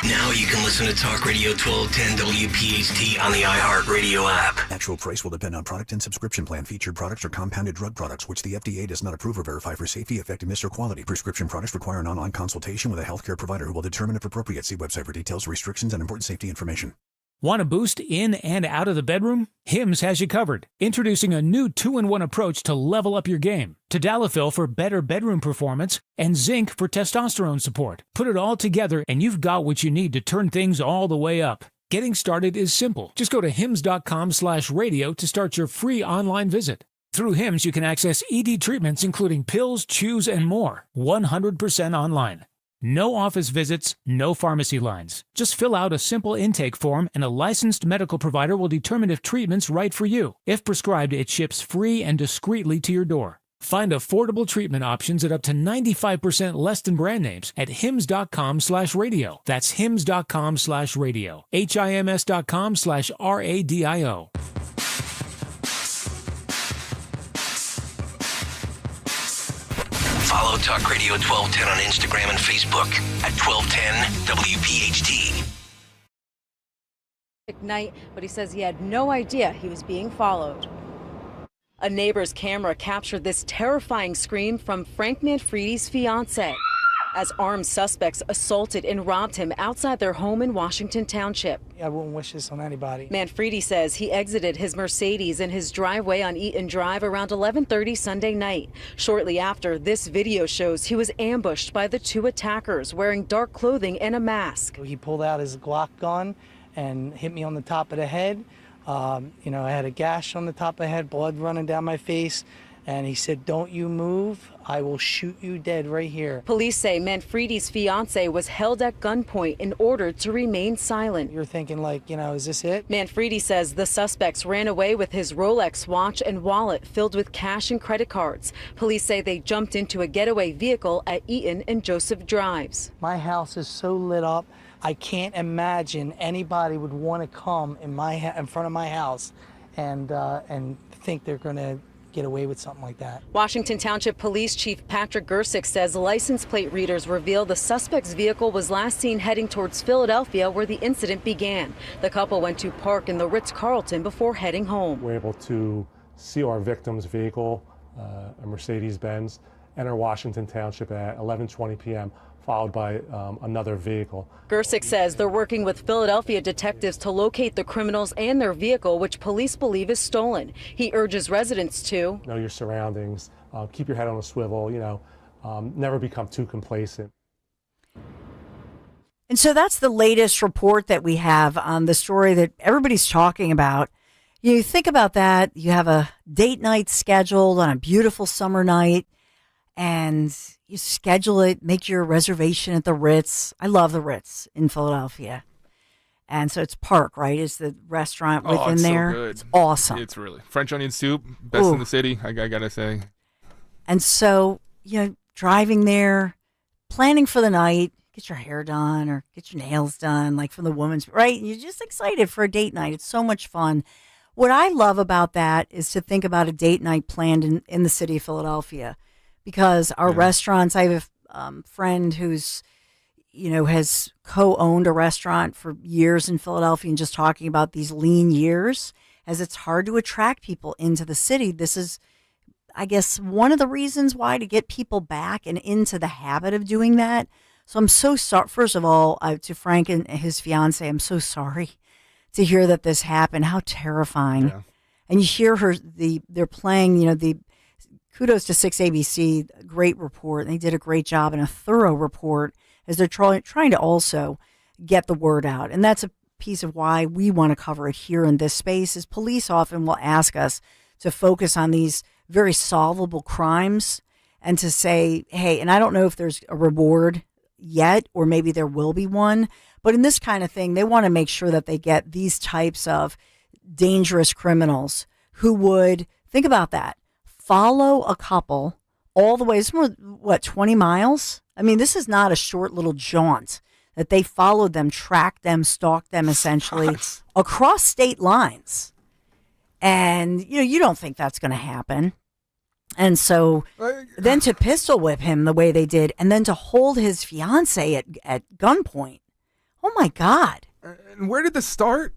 Now you can listen to Talk Radio 1210 WPHT on the iHeartRadio app. Actual price will depend on product and subscription plan. Featured products are compounded drug products, which the FDA does not approve or verify for safety, effectiveness, or quality. Prescription products require an online consultation with a healthcare provider who will determine if appropriate. See website for details, restrictions, and important safety information. Want a boost in and out of the bedroom? Hims has you covered. Introducing a new 2-in-1 approach to level up your game. Tadalafil for better bedroom performance and zinc for testosterone support. Put it all together and you've got what you need to turn things all the way up. Getting started is simple. Just go to hims.com/radio to start your free online visit. Through Hims, you can access ED treatments including pills, chews, and more. 100% online. No office visits, no pharmacy lines. Just fill out a simple intake form and a licensed medical provider will determine if treatment's right for you. If prescribed, it ships free and discreetly to your door. Find affordable treatment options at up to 95% less than brand names at hims.com/radio. That's hims.com/radio. HIMS.com/RADIO. Follow Talk Radio 1210 on Instagram and Facebook at 1210 WPHT. Night, but he says he had no idea he was being followed. A neighbor's camera captured this terrifying scream from Frank Manfredi's fiance as armed suspects assaulted and robbed him outside their home in Washington Township. I wouldn't wish this on anybody. Manfredi says he exited his Mercedes in his driveway on Eaton Drive around 11:30 Sunday night. Shortly after, this video shows he was ambushed by the two attackers wearing dark clothing and a mask. He pulled out his Glock gun and hit me on the top of the head. I had a gash on the top of the head, blood running down my face. And he said, "Don't you move. I will shoot you dead right here." Police say Manfredi's fiance was held at gunpoint and ordered to remain silent. You're thinking is this it? Manfredi says the suspects ran away with his Rolex watch and wallet filled with cash and credit cards. Police say they jumped into a getaway vehicle at Eaton and Joseph Drives. My house is so lit up. I can't imagine anybody would want to come in front of my house and think they're going to get away with something like that. Washington Township Police Chief Patrick Gersick says license plate readers reveal the suspect's vehicle was last seen heading towards Philadelphia, where the incident began. The couple went to park in the Ritz-Carlton before heading home. We're able to see our victim's vehicle, a Mercedes-Benz, enter Washington Township at 11:20 p.m., followed by another vehicle. Gersick says they're working with Philadelphia detectives to locate the criminals and their vehicle, which police believe is stolen. He urges residents to know your surroundings, keep your head on a swivel, never become too complacent. And so that's the latest report that we have on the story that everybody's talking about. You think about that, you have a date night scheduled on a beautiful summer night, and you schedule it, make your reservation at the Ritz. I love the Ritz in Philadelphia. And so it's Park, right? Is the restaurant within it's there. So good. It's awesome. It's really French onion soup, best in the city, I gotta say. And so, driving there, planning for the night, get your hair done or get your nails done, like from the woman's, right? You're just excited for a date night. It's so much fun. What I love about that is to think about a date night planned in the city of Philadelphia. Because our restaurants, I have a friend who's, has co-owned a restaurant for years in Philadelphia, and just talking about these lean years, as it's hard to attract people into the city. This is, I guess, one of the reasons why, to get people back and into the habit of doing that. So I'm so sorry. First of all, to Frank and his fiance, I'm so sorry to hear that this happened. How terrifying. Yeah. And you hear they're playing, kudos to 6ABC, great report. They did a great job and a thorough report as they're trying to also get the word out. And that's a piece of why we want to cover it here in this space, is police often will ask us to focus on these very solvable crimes and to say, hey, and I don't know if there's a reward yet, or maybe there will be one, but in this kind of thing, they want to make sure that they get these types of dangerous criminals who would, think about that, follow a couple all the way, it's more, 20 miles? I mean, this is not a short little jaunt that they followed them, tracked them, stalked them essentially across state lines. And, you don't think that's going to happen. And so then to pistol whip him the way they did and then to hold his fiance at gunpoint. Oh, my God. And where did this start?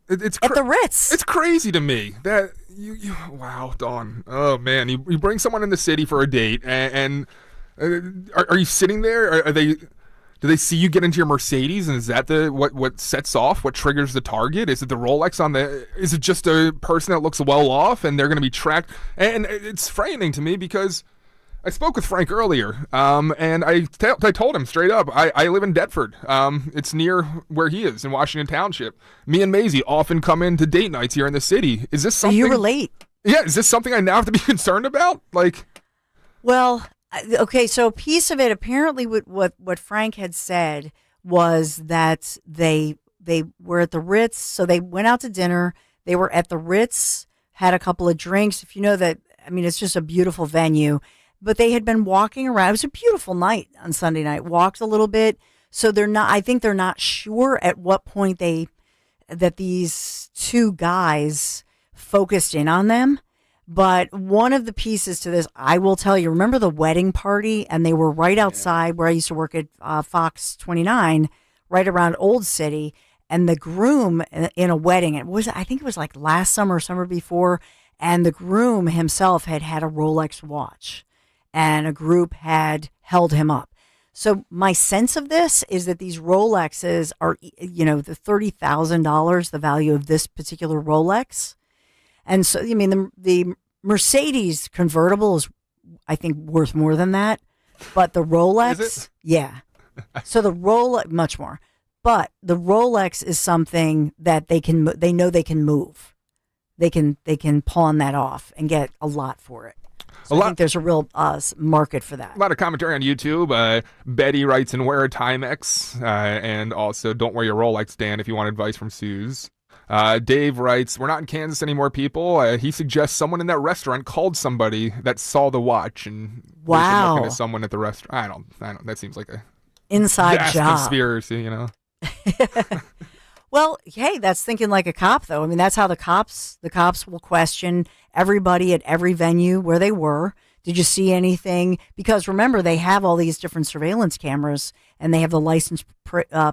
It's at the Ritz. It's crazy to me that you wow, Dawn. Oh, man. You bring someone in the city for a date and are you sitting there? Do they see you get into your Mercedes, and is that what sets off, what triggers the target? Is it the Rolex is it just a person that looks well off and they're going to be tracked? And it's frightening to me because I spoke with Frank earlier, and I told him straight up, I live in Deptford. It's near where he is in Washington Township. Me and Maisie often come into date nights here in the city. Is this something? So you relate? Yeah, is this something I now have to be concerned about? Well, okay, so a piece of it, apparently what Frank had said was that they were at the Ritz, so they went out to dinner. They were at the Ritz, had a couple of drinks. If you know that, I mean, it's just a beautiful venue. But they had been walking around. It was a beautiful night on Sunday night. Walked a little bit. So I think they're not sure at what point that these two guys focused in on them. But one of the pieces to this, I will tell you, remember the wedding party? And they were right outside where I used to work at Fox 29, right around Old City. And the groom in a wedding, I think it was like last summer or summer before, and the groom himself had a Rolex watch. And a group had held him up. So my sense of this is that these Rolexes are, the $30,000, the value of this particular Rolex. And so, I mean, the Mercedes convertible is, I think, worth more than that. But the Rolex, is it? Yeah. So the Rolex, much more. But the Rolex is something that they know they can move. They can pawn that off and get a lot for it. So I think there's a real market for that. A lot of commentary on YouTube. Betty writes, and wear a Timex. And also, don't wear your Rolex, Dan, if you want advice from Suze. Dave writes, we're not in Kansas anymore, people. He suggests someone in that restaurant called somebody that saw the watch and wow, looking at someone at the restaurant. I don't. That seems like a inside job conspiracy, Well, hey, that's thinking like a cop, though. I mean, that's how the cops will question everybody at every venue where they were. Did you see anything? Because remember, they have all these different surveillance cameras and they have the license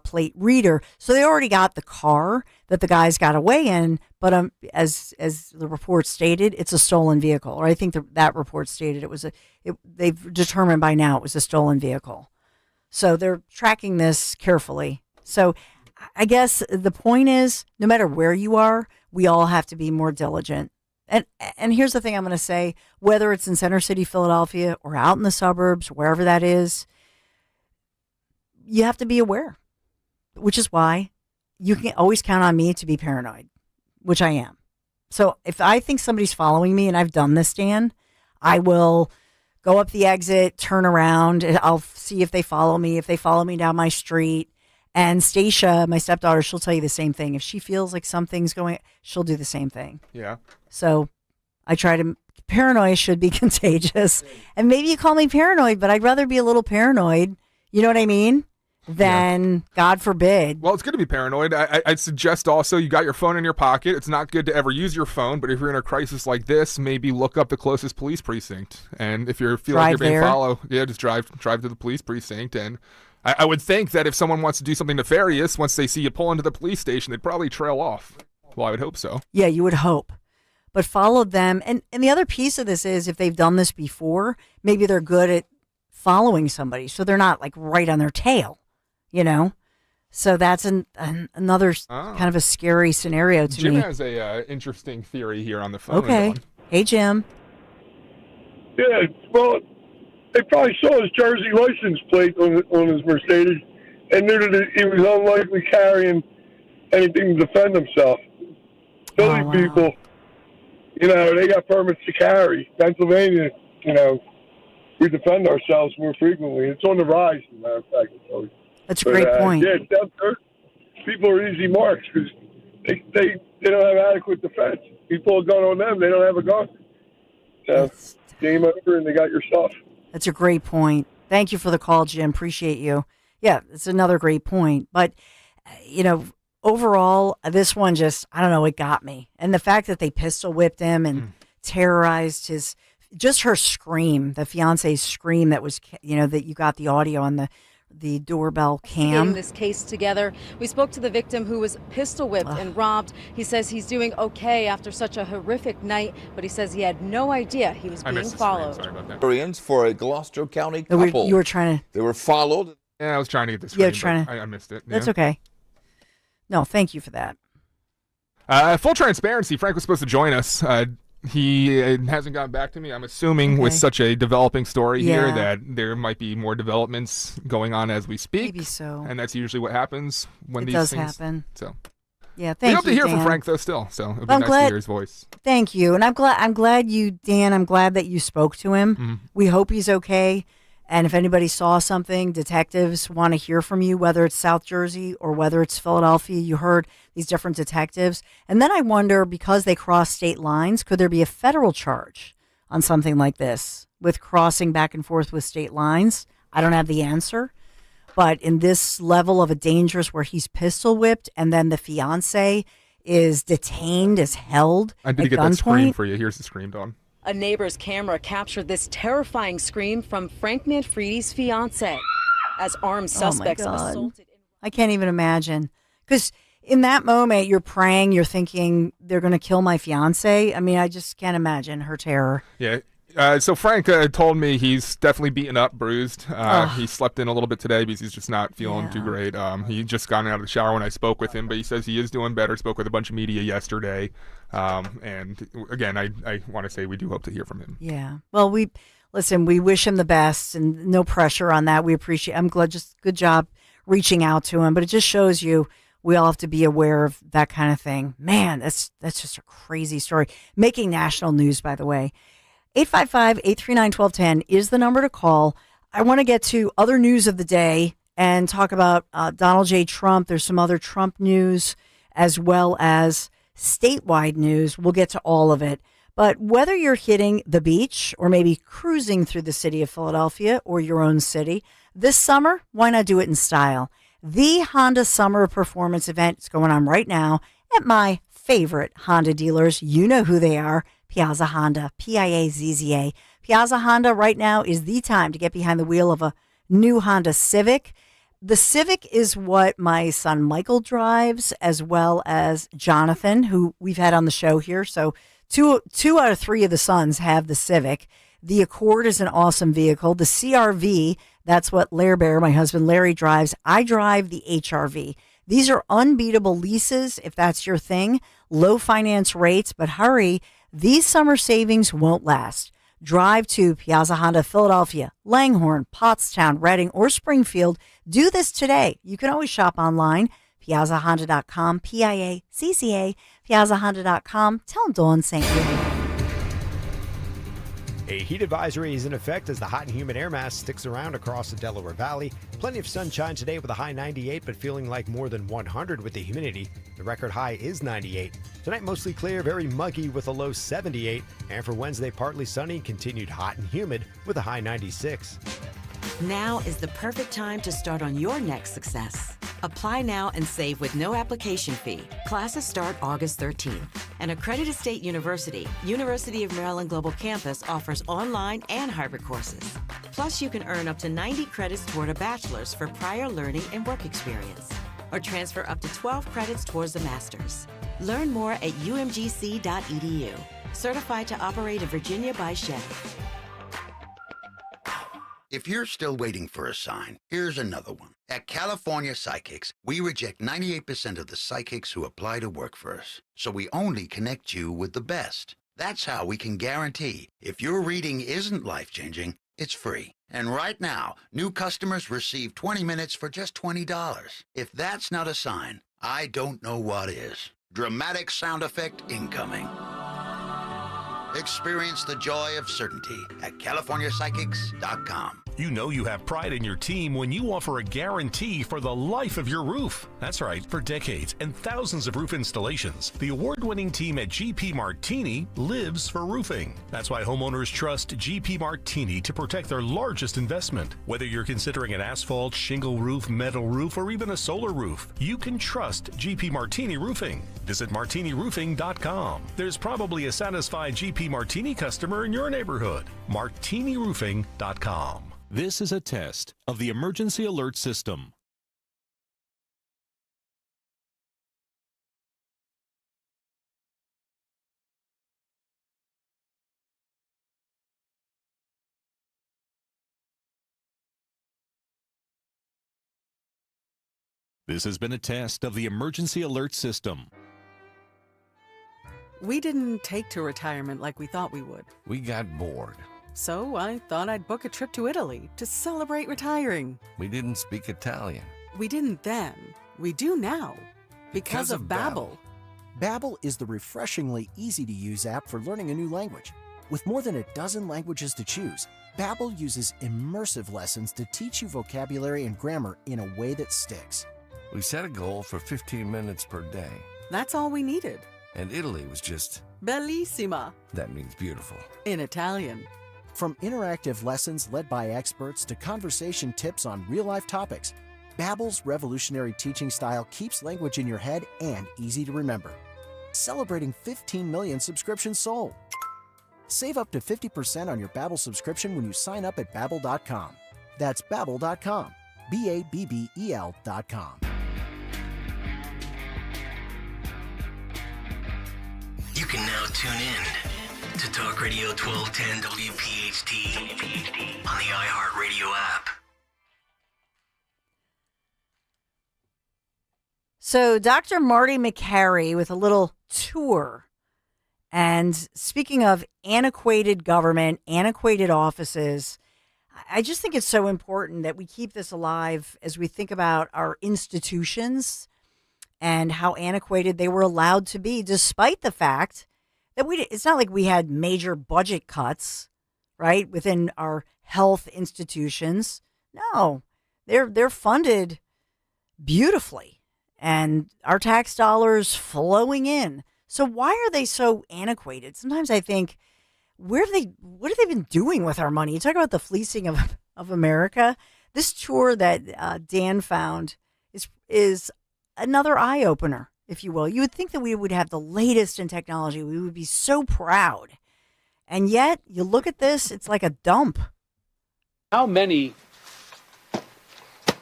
plate reader. So they already got the car that the guys got away in. But as the report stated, it's a stolen vehicle. Or I think that report stated they've determined by now it was a stolen vehicle. So they're tracking this carefully. So I guess the point is, no matter where you are, we all have to be more diligent. And here's the thing I'm going to say, whether it's in Center City, Philadelphia, or out in the suburbs, wherever that is, you have to be aware, which is why you can always count on me to be paranoid, which I am. So if I think somebody's following me, and I've done this, Dan, I will go up the exit, turn around, and I'll see if they follow me, if they follow me down my street. And Stacia, my stepdaughter, she'll tell you the same thing. If she feels like something's going, she'll do the same thing. Yeah. So I try to, paranoia should be contagious. And maybe you call me paranoid, but I'd rather be a little paranoid, you know what I mean, than, God forbid. Well, it's good to be paranoid. I'd suggest also you got your phone in your pocket. It's not good to ever use your phone, but if you're in a crisis like this, maybe look up the closest police precinct. And if you feel like you're being followed, just drive to the police precinct. And I would think that if someone wants to do something nefarious, once they see you pull into the police station, they'd probably trail off. Well, I would hope so. Yeah, you would hope. But follow them. And the other piece of this is if they've done this before, maybe they're good at following somebody. So they're not like right on their tail, So that's another kind of a scary scenario to me. Jim has a interesting theory here on the phone. Okay. Hey, Jim. Yeah, well, they probably saw his Jersey license plate on his Mercedes and knew that he was unlikely carrying anything to defend himself. Philly people, they got permits to carry. Pennsylvania, we defend ourselves more frequently. It's on the rise, as a matter of fact. That's a great point. Yeah, people are easy marks because they don't have adequate defense. You pull a gun on them, they don't have a gun. So game over and they got your stuff. That's a great point. Thank you for the call, Jim. Appreciate you. Yeah, it's another great point. But, overall, this one just, I don't know, it got me. And the fact that they pistol whipped him and terrorized just her scream, the fiance's scream that was, that you got the audio on the doorbell cam. This case together. We spoke to the victim who was pistol whipped and robbed. He says he's doing okay after such a horrific night, but he says he had no idea he was being followed. For a Gloucester County couple. You were trying to. They were followed. Yeah, I was trying to get this. Yeah, I missed it. That's yeah. okay. No, thank you for that. Full transparency, Frank was supposed to join us. He hasn't gotten back to me. I'm assuming with such a developing story here that there might be more developments going on as we speak. Maybe so. And that's usually what happens when It these does things happen. So yeah, we thank hope you, to hear Dan. from Frank though still. So it'd be I'm nice glad, to hear his voice. Thank you. And I'm glad you, Dan, I'm glad that you spoke to him. Mm-hmm. We hope he's okay. And if anybody saw something, detectives want to hear from you, whether it's South Jersey or whether it's Philadelphia. You heard these different detectives. And then I wonder, because they cross state lines, could there be a federal charge on something like this with crossing back and forth with state lines? I don't have the answer. But in this level of a dangerous where he's pistol whipped and then the fiance is detained, is held I did at get that scream gunpoint. for you. Here's the scream, Dawn. A neighbor's camera captured this terrifying scream from Frank Manfredi's fiance as armed suspects assaulted. I can't even imagine. Because in that moment, you're praying, you're thinking they're going to kill my fiance. I mean, I just can't imagine her terror. Yeah. So Frank told me he's definitely beaten up, bruised. He slept in a little bit today because he's just not feeling too great. He just got out of the shower when I spoke with him, but he says he is doing better. Spoke with a bunch of media yesterday. And again, I want to say we do hope to hear from him. Yeah. Well, we wish him the best and no pressure on that. We appreciate, I'm glad, just good job reaching out to him, but it just shows you we all have to be aware of that kind of thing. Man, that's just a crazy story. Making national news, by the way. 855-839-1210 is the number to call. I want to get to other news of the day and talk about Donald J. Trump. There's some other Trump news as well as statewide news. We'll get to all of it. But whether you're hitting the beach or maybe cruising through the city of Philadelphia or your own city, this summer, why not do it in style? The Honda Summer Performance event is going on right now at my favorite Honda dealers. You know who they are. Piazza Honda, Piazza. Piazza Honda right now is the time to get behind the wheel of a new Honda Civic. The Civic is what my son Michael drives, as well as Jonathan, who we've had on the show here. So two out of three of the sons have the Civic. The Accord is an awesome vehicle. The CRV, that's what Lair Bear, my husband Larry, drives. I drive the HRV. These are unbeatable leases if that's your thing. Low finance rates, but hurry. These summer savings won't last. Drive to Piazza Honda, Philadelphia, Langhorne, Pottstown, Reading, or Springfield. Do this today. You can always shop online. PiazzaHonda.com, Piazza, PiazzaHonda.com. Tell them Dawn sent you. A heat advisory is in effect as the hot and humid air mass sticks around across the Delaware Valley. Plenty of sunshine today with a high 98, but feeling like more than 100 with the humidity. The record high is 98. Tonight mostly clear, very muggy with a low 78. And for Wednesday, partly sunny, continued hot and humid with a high 96. Now is the perfect time to start on your next success. Apply now and save with no application fee. Classes start August 13th. An accredited state university, University of Maryland Global Campus offers online and hybrid courses. Plus, you can earn up to 90 credits toward a bachelor's for prior learning and work experience, or transfer up to 12 credits towards a master's. Learn more at umgc.edu. Certified to operate in Virginia by Shell. If you're still waiting for a sign, here's another one. At California Psychics, we reject 98% of the psychics who apply to work for us. So we only connect you with the best. That's how we can guarantee if your reading isn't life-changing, it's free. And right now, new customers receive 20 minutes for just $20. If that's not a sign, I don't know what is. Dramatic sound effect incoming. Experience the joy of certainty at CaliforniaPsychics.com. You know you have pride in your team when you offer a guarantee for the life of your roof. That's right, for decades and thousands of roof installations, the award-winning team at GP Martini lives for roofing. That's why homeowners trust GP Martini to protect their largest investment. Whether you're considering an asphalt, shingle roof, metal roof, or even a solar roof, you can trust GP Martini Roofing. Visit martiniroofing.com. There's probably a satisfied GP Martini customer in your neighborhood. martiniroofing.com. This is a test of the emergency alert system. This has been a test of the emergency alert system. We didn't take to retirement like we thought we would. We got bored. So I thought I'd book a trip to Italy to celebrate retiring. We didn't speak Italian. We didn't then. We do now. Because of Babbel. Babbel is the refreshingly easy-to-use app for learning a new language. With more than a dozen languages to choose, Babbel uses immersive lessons to teach you vocabulary and grammar in a way that sticks. We set a goal for 15 minutes per day. That's all we needed. And Italy was just... Bellissima. That means beautiful. In Italian. From interactive lessons led by experts to conversation tips on real-life topics, Babbel's revolutionary teaching style keeps language in your head and easy to remember. Celebrating 15 million subscriptions sold. Save up to 50% on your Babbel subscription when you sign up at Babbel.com. That's Babbel.com. Babbel.com. You can now tune in to Talk Radio 1210 WPHT on the iHeartRadio app. So Dr. Marty McCary with a little tour. And speaking of antiquated government, antiquated offices, I just think it's so important that we keep this alive as we think about our institutions and how antiquated they were allowed to be, despite the fact that it's not like we had major budget cuts, right, within our health institutions. No, they're funded beautifully, and our tax dollars flowing in. So why are they so antiquated? Sometimes I think, what have they been doing with our money? You talk about the fleecing of America. This tour that Dan found is another eye opener, if you will. You would think that we would have the latest in technology. We would be so proud. And yet, you look at this, it's like a dump. How many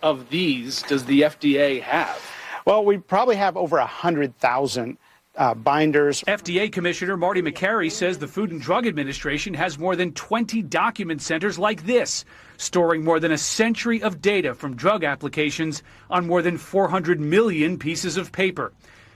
of these does the FDA have? Well, we probably have over 100,000 binders. FDA Commissioner Marty McCary says the Food and Drug Administration has more than 20 document centers like this, storing more than a century of data from drug applications on more than 400 million pieces of paper.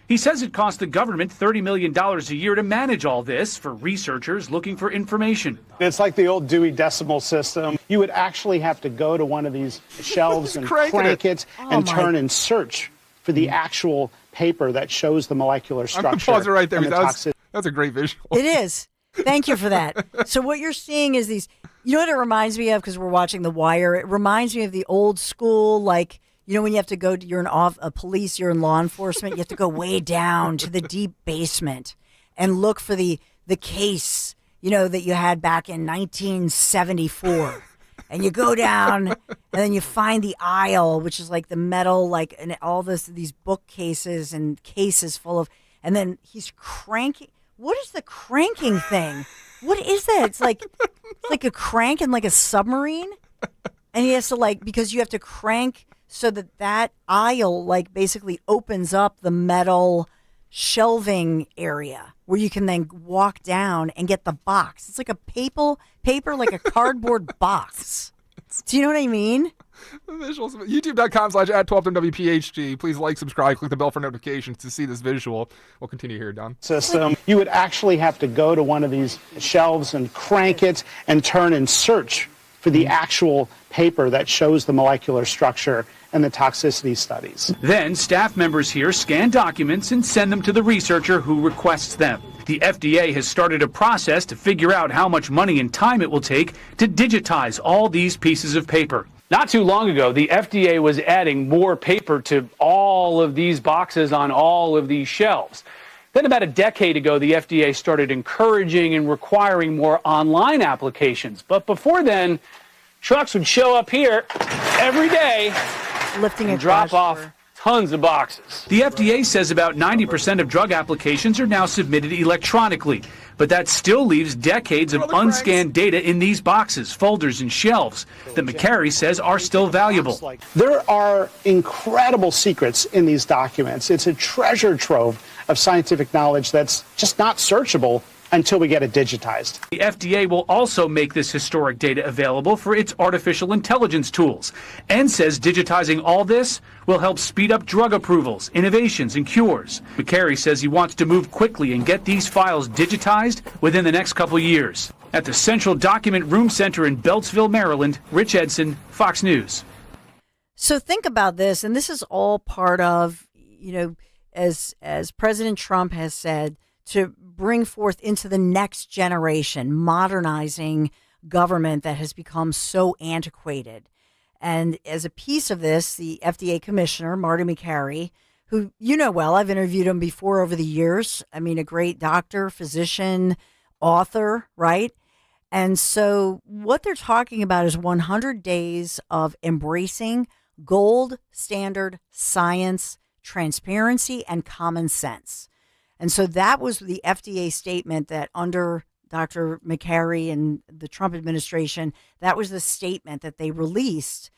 He says it costs the government $30 million a year to manage all this for researchers looking for information. It's like the old Dewey Decimal System. You would actually have to go to one of these shelves and crank it and turn and search for the actual paper that shows the molecular structure. I'm gonna pause it right there. That's a great visual. It is. Thank you for that. So what you're seeing is these, you know what it reminds me of, because we're watching The Wire, it reminds me of the old school, like, you know, when you have to go to, you're a police, you're in law enforcement, you have to go way down to the deep basement and look for the case, you know, that you had back in 1974. And you go down, and then you find the aisle, which is like the metal, like, and all these bookcases and cases full of, and then he's cranking. What is the cranking thing? What is that? It's like a crank in like a submarine, and he has to because you have to crank so that aisle like opens up the metal shelving area where you can then walk down and get the box. It's like a paper like a cardboard box. Do you know what I mean? Visuals. YouTube.com/@12WPHT. Please like, subscribe, click the bell for notifications to see this visual. We'll continue here, Don. System. You would actually have to go to one of these shelves and crank it and turn and search for the actual paper that shows the molecular structure and the toxicity studies. Then staff members here scan documents and send them to the researcher who requests them. The FDA has started a process to figure out how much money and time it will take to digitize all these pieces of paper. Not too long ago, the FDA was adding more paper to all of these boxes on all of these shelves. Then about a decade ago, the FDA started encouraging and requiring more online applications. But before then, trucks would show up here every day lifting and drop off tons of boxes. The FDA says about 90% of drug applications are now submitted electronically, but that still leaves decades of unscanned data in these boxes, folders, and shelves that McCary says are still valuable. There are incredible secrets in these documents. It's a treasure trove of scientific knowledge that's just not searchable until we get it digitized. The FDA will also make this historic data available for its artificial intelligence tools and says digitizing all this will help speed up drug approvals, innovations, and cures. McCary says he wants to move quickly and get these files digitized within the next couple years. At the Central Document Room Center in Beltsville, Maryland, Rich Edson, Fox News. So think about this, and this is all part of, as President Trump has said, to bring forth into the next generation, modernizing government that has become so antiquated. And as a piece of this, the FDA commissioner, Marty McCary, who well, I've interviewed him before over the years. I mean, a great doctor, physician, author, right? And so what they're talking about is 100 days of embracing gold standard science, transparency, and common sense. And so that was the FDA statement that under Dr. McCary and the Trump administration, that was the statement that they released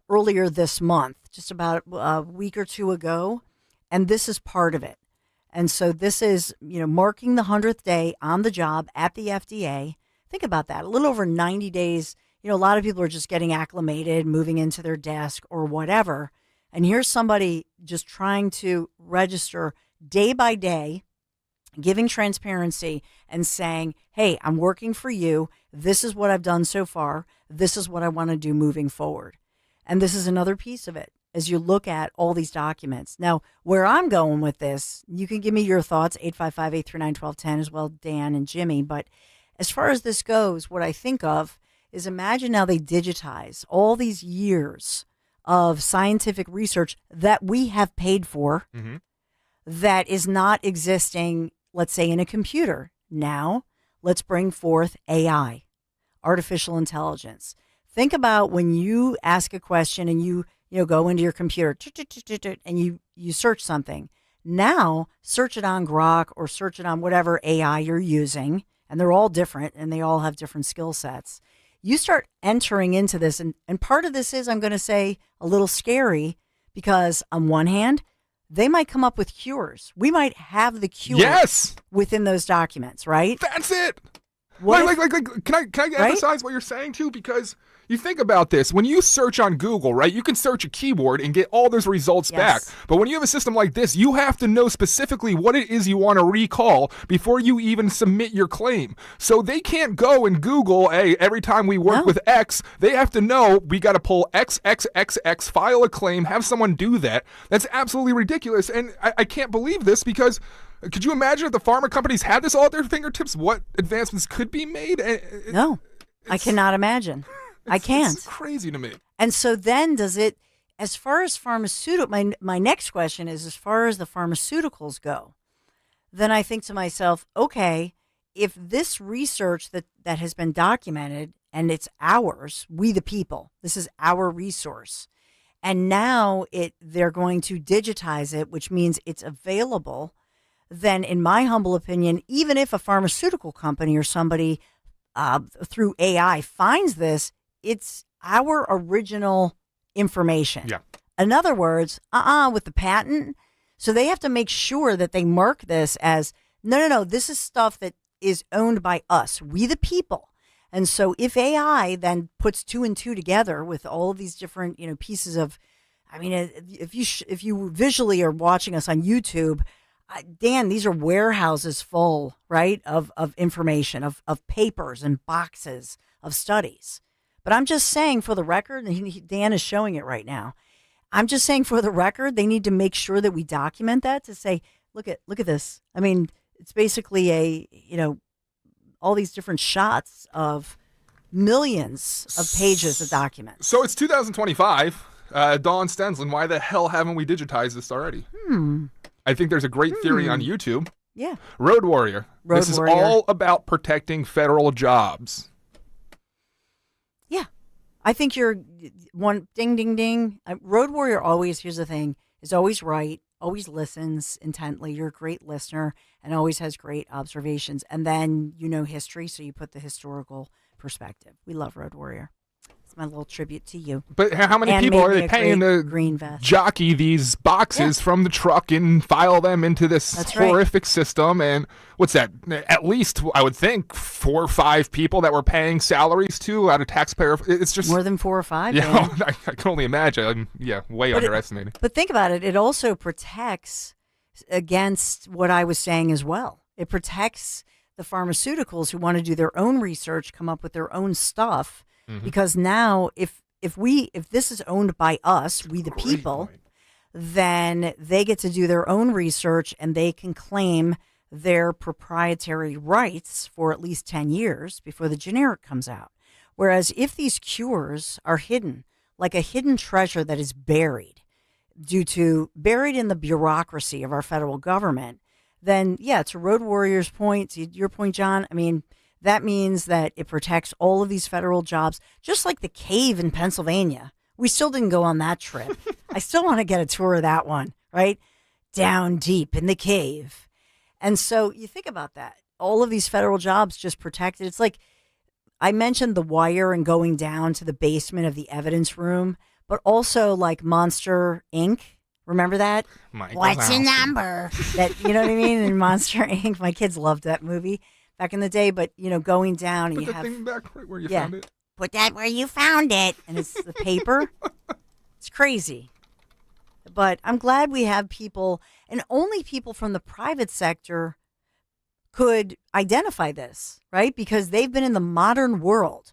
earlier this month, just about a week or two ago. And this is part of it. And so this is, marking the 100th day on the job at the FDA. Think about that. A little over 90 days. A lot of people are just getting acclimated, moving into their desk or whatever. And here's somebody just trying to register day by day, giving transparency and saying, hey, I'm working for you. This is what I've done so far. This is what I want to do moving forward. And this is another piece of it as you look at all these documents. Now, where I'm going with this, you can give me your thoughts, 855-839-1210 as well, Dan and Jimmy. But as far as this goes, what I think of is imagine now they digitize all these years of scientific research that we have paid for that is not existing, let's say, in a computer. Now, let's bring forth AI, artificial intelligence. Think about when you ask a question and you go into your computer and you search something. Now, search it on Grok or search it on whatever AI you're using, and they're all different and they all have different skill sets. You start entering into this, and part of this is, I'm going to say, a little scary because on one hand, they might come up with cures. We might have the cure within those documents, right? That's it. Can I emphasize what you're saying too? Because you think about this, when you search on Google, right, you can search a keyword and get all those results back. But when you have a system like this, you have to know specifically what it is you want to recall before you even submit your claim. So they can't go and Google, hey, every time we work with X, they have to know we got to pull XXXX, file a claim, have someone do that. That's absolutely ridiculous. And I can't believe this because could you imagine if the pharma companies had this all at their fingertips, what advancements could be made? No, I cannot imagine. I can't. It's crazy to me. And so then does it, as far as pharmaceutical, my next question is, as far as the pharmaceuticals go, then I think to myself, okay, if this research that has been documented and it's ours, we the people, this is our resource, and now they're going to digitize it, which means it's available, then in my humble opinion, even if a pharmaceutical company or somebody through AI finds this, it's our original information. Yeah. In other words, with the patent. So they have to make sure that they mark this as, no, this is stuff that is owned by us, we the people. And so if AI then puts two and two together with all of these different, pieces of, if you visually are watching us on YouTube, Dan, these are warehouses full, right, of information, of papers and boxes of studies. But I'm just saying for the record, and Dan is showing it right now, I'm just saying for the record, they need to make sure that we document that to say, look at this. I mean, It's basically all these different shots of millions of pages of documents. So it's 2025. Dawn Stensland, why the hell haven't we digitized this already? I think there's a great theory on YouTube. Yeah. Road Warrior. This is all about protecting federal jobs. Yeah. I think you're one ding, ding, ding. Road Warrior always, here's the thing, is always right, always listens intently. You're a great listener and always has great observations. And then you know history, so you put the historical perspective. We love Road Warrior. It's my little tribute to you. But how many And people are maybe they a paying great to green vest. jockey these boxes from the truck and file them into this That's right. horrific system? And what's that? At least, I would think, 4 or 5 people that we're paying salaries to out of taxpayer. It's just more than 4 or 5. Yeah, I can only imagine. Way underestimating. But think about it. It also protects against what I was saying as well. It protects the pharmaceuticals who want to do their own research, come up with their own stuff. Because now, if this is owned by us, we the people, then they get to do their own research and they can claim their proprietary rights for at least 10 years before the generic comes out. Whereas if these cures are hidden, like a hidden treasure that is buried in the bureaucracy of our federal government, then yeah, to Road Warrior's point, to your point, John, I mean, that means that it protects all of these federal jobs, just like the cave in Pennsylvania. We still didn't go on that trip. I still want to get a tour of that one, right? Down deep in the cave. And so you think about that. All of these federal jobs just protected. It's like I mentioned the wire and going down to the basement of the evidence room, but also like Monster Inc. Remember that? What's your number? That, you know what I mean? In Monster Inc. My kids loved that movie back in the day, but going down and Put you the have thing back right where you found it. Put that where you found it, and it's the paper. It's crazy, but I'm glad we have people, and only people from the private sector could identify this, right? Because they've been in the modern world.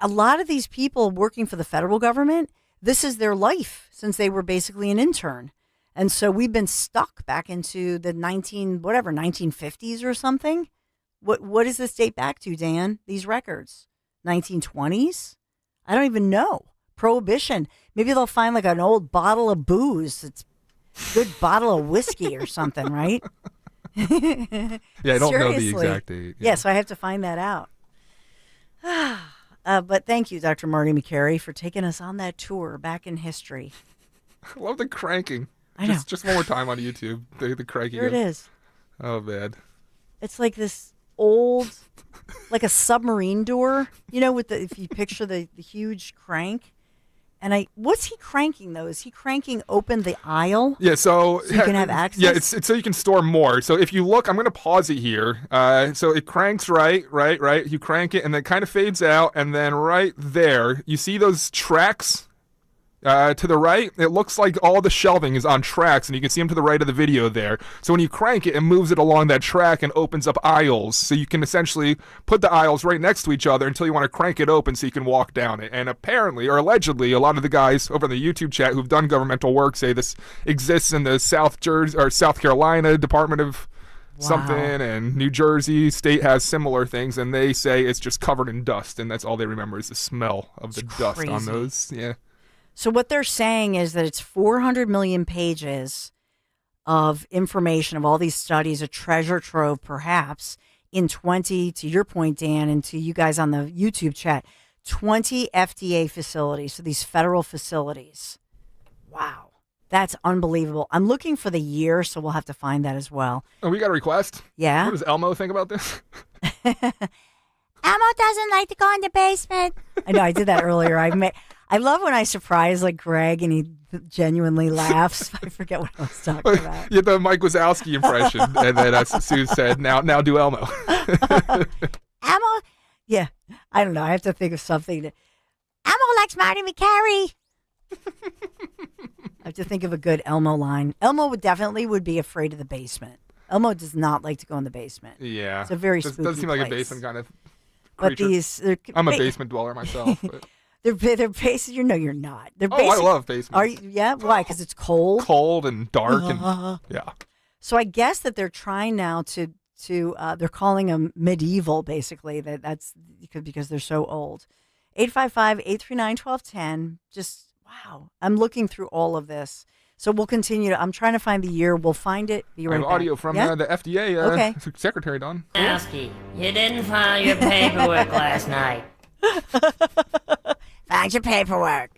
A lot of these people working for the federal government, this is their life since they were basically an intern. And so we've been stuck back into the 1950s or something. What does this date back to, Dan? These records? 1920s? I don't even know. Prohibition. Maybe they'll find like an old bottle of booze. It's a good bottle of whiskey or something, right? Yeah, I don't know the exact date. Yeah, so I have to find that out. But thank you, Dr. Marty McCary, for taking us on that tour back in history. I love the cranking. I know. Just one more time on YouTube. The cranking. Here it is. Oh, man. It's like this old, like a submarine door, if you picture the huge crank. And what's he cranking though? Is he cranking open the aisle? Yeah, so you can have access. Yeah, it's so you can store more. So if you look, I'm going to pause it here. So it cranks right. You crank it, and then it kind of fades out, and then right there, you see those tracks to the right. It looks like all the shelving is on tracks, and you can see them to the right of the video there. So when you crank it, it moves it along that track and opens up aisles. So you can essentially put the aisles right next to each other until you want to crank it open so you can walk down it. And apparently, or allegedly, a lot of the guys over in the YouTube chat who've done governmental work say this exists in the South Carolina Department of something, and New Jersey state has similar things, and they say it's just covered in dust, and that's all they remember is the smell of the dust on those. Yeah. So what they're saying is that it's 400 million pages of information of all these studies, a treasure trove perhaps, in 20, to your point, Dan, and to you guys on the YouTube chat, 20 FDA facilities, so these federal facilities. Wow. That's unbelievable. I'm looking for the year, so we'll have to find that as well. Oh, we got a request? Yeah? What does Elmo think about this? Elmo doesn't like to go in the basement. I know, I did that earlier. I love when I surprise like Greg and he genuinely laughs. I forget what I was talking about. Yeah, the Mike Wazowski impression. And then as Sue said, now do Elmo. Elmo? Yeah, I don't know. I have to think of something. Elmo likes Marty McCary. I have to think of a good Elmo line. Elmo would be afraid of the basement. Elmo does not like to go in the basement. Yeah. It's a very spooky doesn't seem like place. a basement kind of creature. But I'm a basement dweller myself. But. They're basement. You're not. I love basements. Are you? Yeah. Why? Because it's cold. Cold and dark and yeah. So I guess that they're trying now to to, they're calling them medieval, basically. That's because they're so old. 855-839-1210. Just, wow. I'm looking through all of this. So we'll continue. I'm trying to find the year. We'll find it. Be right I have back. audio from the FDA Okay. secretary, Don. Wazowski, you didn't file your paperwork last night. Find your paperwork.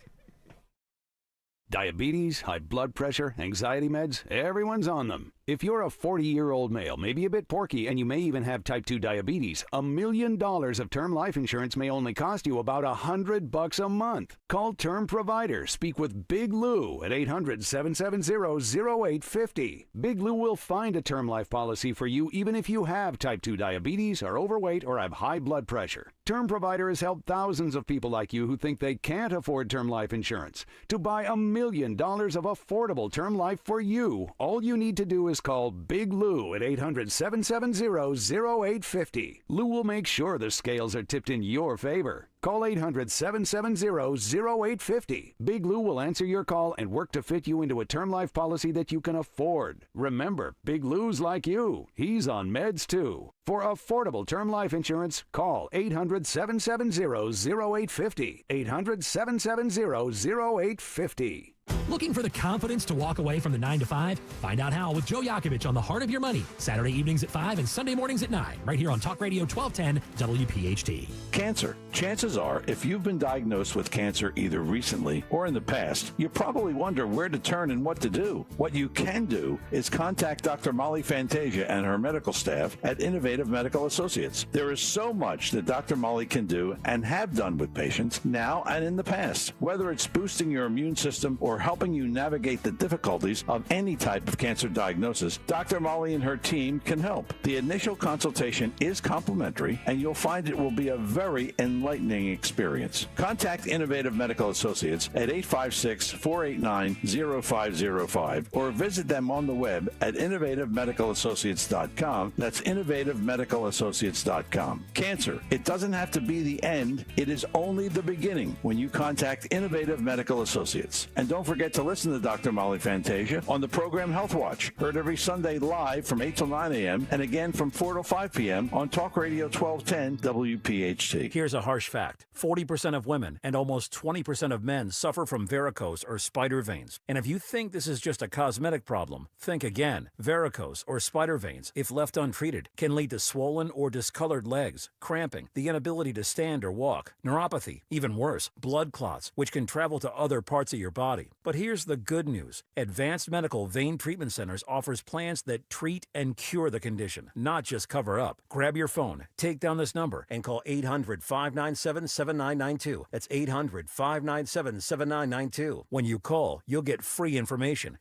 Diabetes, high blood pressure, anxiety meds, everyone's on them. If you're a 40-year-old male, maybe a bit porky, and you may even have type 2 diabetes, $1 million of term life insurance may only cost you about $100 a month. Call Term Provider. Speak with Big Lou at 800-770-0850. Big Lou will find a term life policy for you even if you have type 2 diabetes, are overweight, or have high blood pressure. Term Provider has helped thousands of people like you who think they can't afford term life insurance to buy $1 million of affordable term life for you. All you need to do is call Big Lou at 800-770-0850. Lou will make sure the scales are tipped in your favor. Call 800-770-0850. Big Lou will answer your call and work to fit you into a term life policy that you can afford. Remember, Big Lou's like you. He's on meds too. For affordable term life insurance, call 800-770-0850. 800-770-0850. Looking for the confidence to walk away from the 9 to 5? Find out how with Joe Yakovich on The Heart of Your Money, Saturday evenings at 5 and Sunday mornings at 9, right here on Talk Radio 1210 WPHT. Cancer. Chances are, if you've been diagnosed with cancer either recently or in the past, you probably wonder where to turn and what to do. What you can do is contact Dr. Molly Fantasia and her medical staff at Innovative Medical Associates. There is so much that Dr. Molly can do and have done with patients now and in the past. Whether it's boosting your immune system or helping you navigate the difficulties of any type of cancer diagnosis, Dr. Molly and her team can help. The initial consultation is complimentary, and you'll find it will be a very enlightening experience. Contact Innovative Medical Associates at 856-489-0505 or visit them on the web at innovativemedicalassociates.com. That's innovativemedicalassociates.com. Cancer, it doesn't have to be the end. It is only the beginning when you contact Innovative Medical Associates. And don't forget to listen to Dr. Molly Fantasia on the program Health Watch, heard every Sunday live from 8 till 9 a.m. and again from 4 till 5 p.m. on Talk Radio 1210 WPHT. Here's a harsh fact. 40% of women and almost 20% of men suffer from varicose or spider veins. And if you think this is just a cosmetic problem, think again. Varicose or spider veins, if left untreated, can lead to swollen or discolored legs, cramping, the inability to stand or walk, neuropathy, even worse, blood clots, which can travel to other parts of your body. But here's the good news. Advanced Medical Vein Treatment Centers offers plans that treat and cure the condition, not just cover up. Grab your phone, take down this number, and call 800-597-7992. That's 800-597-7992. When you call, you'll get free information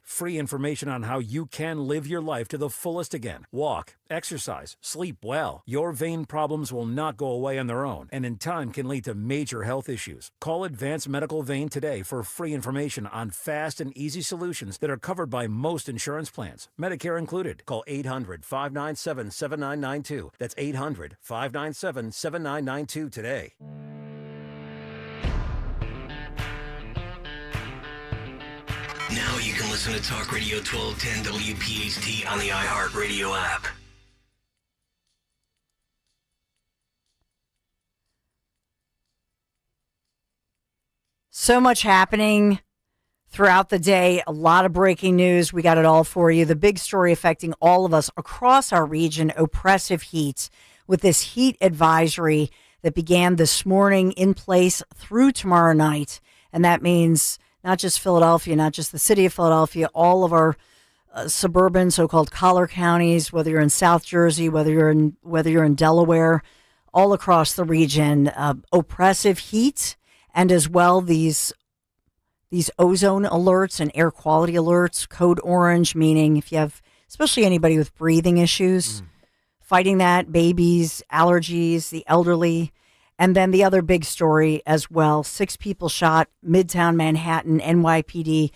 on how you can live your life to the fullest again. Walk, exercise, sleep well. Your vein problems will not go away on their own, and in time can lead to major health issues. Call Advanced Medical Vein today for free information on fast and easy solutions that are covered by most insurance plans, Medicare included. Call 800-597-7992. That's 800-597-7992 today. Now you can listen to Talk Radio 1210 WPHT on the iHeartRadio app. So much happening throughout the day, a lot of breaking news. We got it all for you. The big story affecting all of us across our region, oppressive heat, with this heat advisory that began this morning in place through tomorrow night. And that means not just Philadelphia, not just the city of Philadelphia, all of our suburban so-called collar counties, whether you're in South Jersey, whether you're in Delaware, all across the region, oppressive heat. And as well, these ozone alerts and air quality alerts, code orange, meaning if you have, especially anybody with breathing issues, fighting that, babies, allergies, the elderly. And then the other big story as well, 6 people shot, Midtown Manhattan, NYPD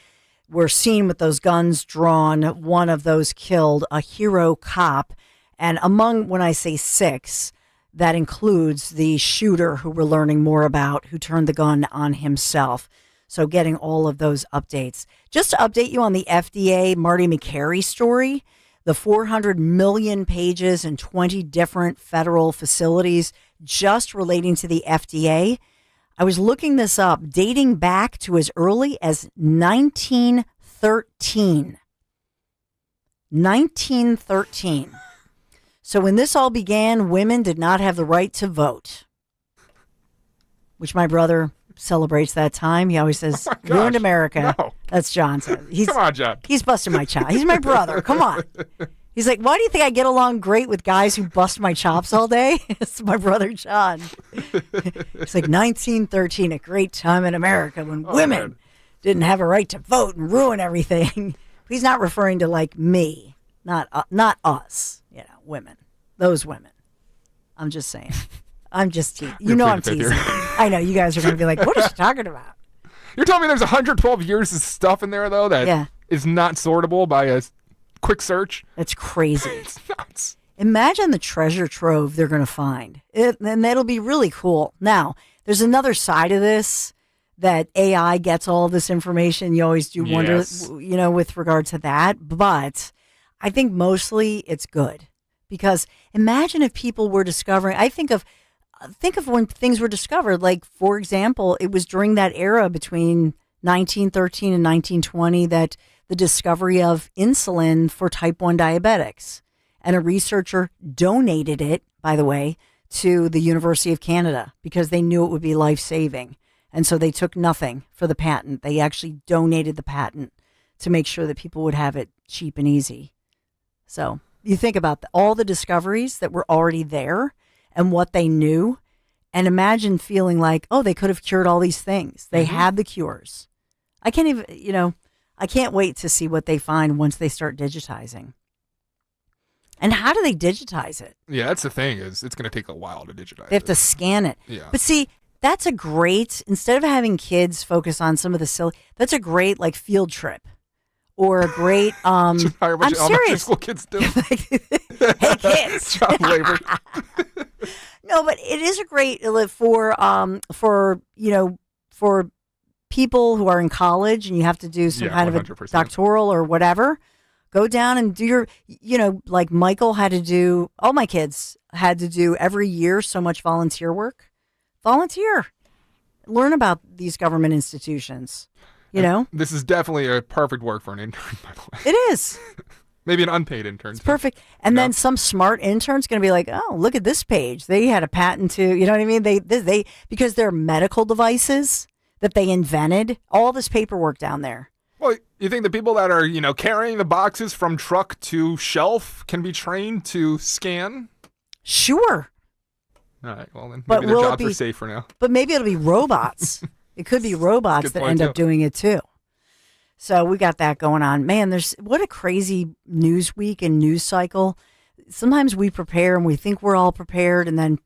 were seen with those guns drawn. One of those killed, a hero cop. And among, when I say 6, that includes the shooter who we're learning more about, who turned the gun on himself. So getting all of those updates. Just to update you on the FDA Marty McCary story, the 400 million pages in 20 different federal facilities just relating to the FDA. I was looking this up, dating back to as early as 1913. 1913. So when this all began, women did not have the right to vote, which my brother celebrates that time. He always says, ruined America. No. That's John. Come on, John. He's busting my chops. He's my brother. Come on. He's like, why do you think I get along great with guys who bust my chops all day? It's my brother, John. It's like 1913, a great time in America when women didn't have a right to vote and ruin everything. He's not referring to like me, not us, women, those women. I'm just saying. I'm just teasing. You know I'm teasing. I know. You guys are going to be like, what is she talking about? You're telling me there's 112 years of stuff in there, though, that is not sortable by a quick search? That's crazy. It's nuts. Imagine the treasure trove they're going to find. And that'll be really cool. Now, there's another side of this that AI gets all this information. You always do wonder, with regard to that. But I think mostly it's good. Because imagine if people were discovering, I think of when things were discovered, like, for example, it was during that era between 1913 and 1920 that the discovery of insulin for type 1 diabetics. And a researcher donated it, by the way, to the University of Canada because they knew it would be life-saving. And so they took nothing for the patent. They actually donated the patent to make sure that people would have it cheap and easy. So you think about all the discoveries that were already there and what they knew, and imagine feeling like, oh, they could have cured all these things. They had the cures. I can't even, I can't wait to see what they find once they start digitizing. And how do they digitize it? Yeah, that's the thing, is it's going to take a while to digitize. They have to scan it. Yeah. But see, that's a great, instead of having kids focus on some of the silly, that's a great like field trip. Or a great, I'm serious. School kids do. Hey kids. Child labor. No, but it is a great for people who are in college and you have to do some kind 100%. of a doctoral or whatever. Go down and do your, like Michael had to do, all my kids had to do every year so much volunteer work. Volunteer. Learn about these government institutions. This is definitely a perfect work for an intern, by the way. It is. Maybe an unpaid intern. It's perfect. And then some smart intern's going to be like, oh, look at this page. They had a patent to, you know what I mean? They because they're medical devices that they invented, all this paperwork down there. Well, you think the people that are, carrying the boxes from truck to shelf can be trained to scan? Sure. All right, well then, maybe their jobs are safe for now. But maybe it'll be robots. It could be robots that end up doing it too. So we got that going on. Man, what a crazy news week and news cycle. Sometimes we prepare and we think we're all prepared, and then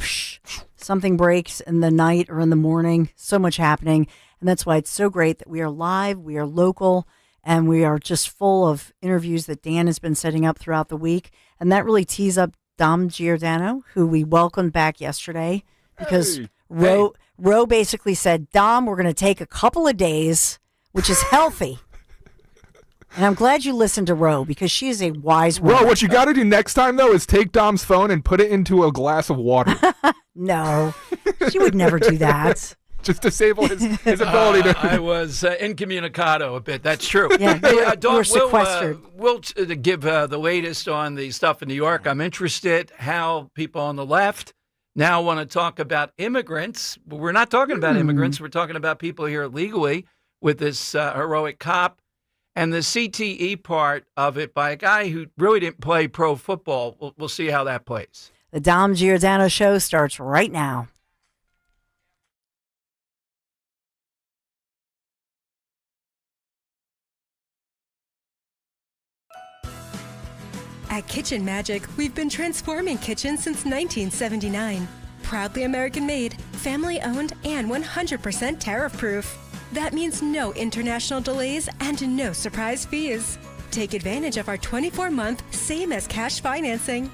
something breaks in the night or in the morning. So much happening. And that's why it's so great that we are live, we are local, and we are just full of interviews that Dan has been setting up throughout the week. And that really tees up Dom Giordano, who we welcomed back yesterday because Ro basically said, Dom, we're going to take a couple of days, which is healthy. And I'm glad you listened to Ro because she is a wise woman. Ro, what you got to do next time, though, is take Dom's phone and put it into a glass of water. No, she would never do that. Just disable his ability to... I was incommunicado a bit. That's true. Yeah, you were sequestered. We'll give the latest on the stuff in New York. I'm interested how people on the left now want to talk about immigrants. We're not talking about immigrants. We're talking about people here legally with this heroic cop. And the CTE part of it by a guy who really didn't play pro football. We'll see how that plays. The Dom Giordano Show starts right now. At Kitchen Magic, we've been transforming kitchens since 1979. Proudly American-made, family-owned, and 100% tariff-proof. That means no international delays and no surprise fees. Take advantage of our 24-month same-as-cash financing.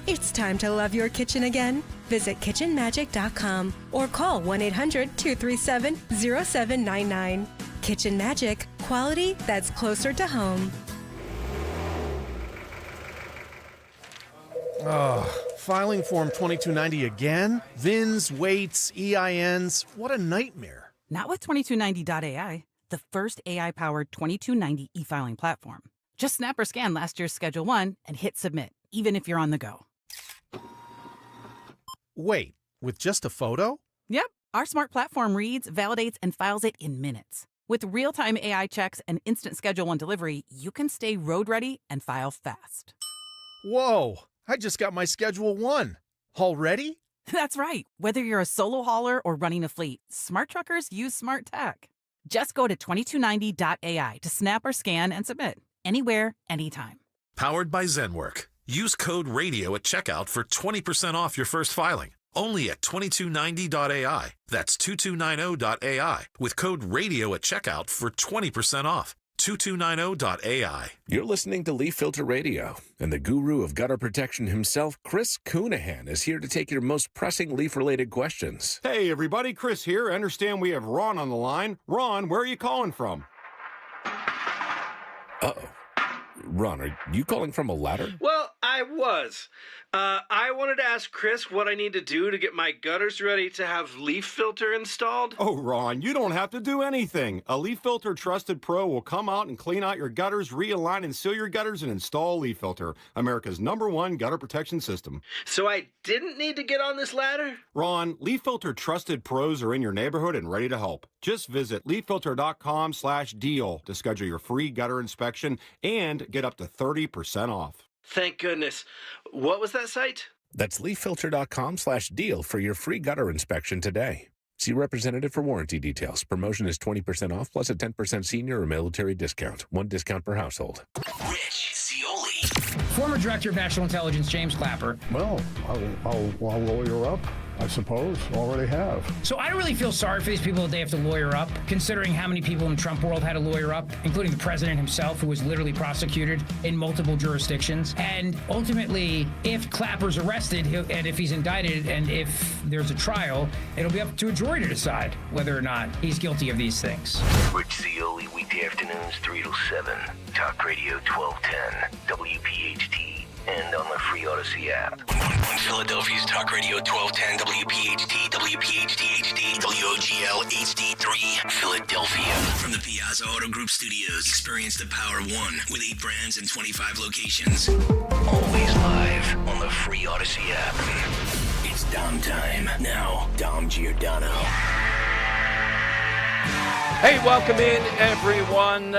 It's time to love your kitchen again. Visit kitchenmagic.com or call 1-800-237-0799. Kitchen Magic, quality that's closer to home. Filing Form 2290 again? VINs, weights, EINs. What a nightmare. Not with 2290.ai, the first AI-powered 2290 e-filing platform. Just snap or scan last year's Schedule 1 and hit submit, even if you're on the go. Wait, with just a photo? Yep, our smart platform reads, validates, and files it in minutes. With real-time AI checks and instant Schedule 1 delivery, you can stay road ready and file fast. Whoa, I just got my Schedule 1. Already? That's right. Whether you're a solo hauler or running a fleet, smart truckers use smart tech. Just go to 2290.ai to snap or scan and submit. Anywhere, anytime. Powered by ZenWork. Use code RADIO at checkout for 20% off your first filing. Only at 2290.ai. That's 2290.ai. With code RADIO at checkout for 20% off. 2290.ai. You're listening to Leaf Filter Radio, and the guru of gutter protection himself, Chris Coonahan, is here to take your most pressing leaf-related questions. Hey, everybody, Chris here. I understand we have Ron on the line. Ron, where are you calling from? Uh-oh. Ron, are you calling from a ladder? Well, I was. I wanted to ask Chris what I need to do to get my gutters ready to have leaf filter installed. Oh, Ron, you don't have to do anything. A Leaf Filter Trusted Pro will come out and clean out your gutters, realign and seal your gutters, and install Leaf Filter, America's #1 gutter protection system. So I didn't need to get on this ladder? Ron, Leaf Filter Trusted Pros are in your neighborhood and ready to help. Just visit leaffilter.com/deal to schedule your free gutter inspection and get up to 30% off. Thank goodness. What was that site? That's leaffilter.com/deal for your free gutter inspection today. See representative for warranty details. Promotion is 20% off plus a 10% senior or military discount. One discount per household. Rich Zioli. Former Director of National Intelligence James Clapper. Well, I'll lawyer up, I suppose. Already have. So I don't really feel sorry for these people that they have to lawyer up, considering how many people in the Trump world had to lawyer up, including the president himself, who was literally prosecuted in multiple jurisdictions. And ultimately, if Clapper's arrested and if he's indicted and if there's a trial, it'll be up to a jury to decide whether or not he's guilty of these things. Rich Zioli, weekday afternoons 3 to 7. Talk Radio 1210, WPHT, and on the free Odyssey app. On Philadelphia's Talk Radio 1210, WPHT, WPHT HD, WOGL HD3, Philadelphia. From the Piazza Auto Group Studios, experience the power of one with 8 brands and 25 locations. Always live on the free Odyssey app. It's Dom time. Now, Dom Giordano. Hey, welcome in, everyone.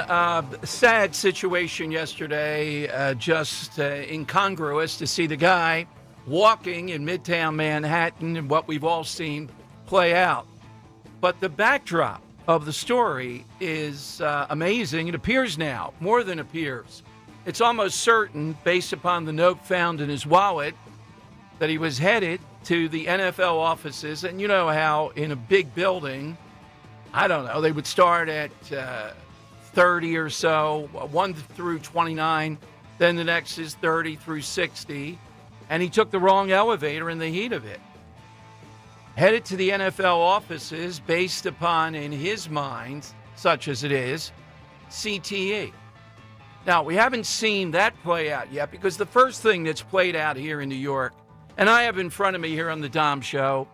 Sad situation yesterday, just incongruous to see the guy walking in Midtown Manhattan and what we've all seen play out. But the backdrop of the story is amazing. It appears now, more than appears. It's almost certain, based upon the note found in his wallet, that he was headed to the NFL offices. And you know how in a big building, I don't know, they would start at 30 or so, 1 through 29. Then the next is 30 through 60. And he took the wrong elevator in the heat of it. Headed to the NFL offices based upon, in his mind, such as it is, CTE. Now, we haven't seen that play out yet because the first thing that's played out here in New York, and I have in front of me here on the Dom Show,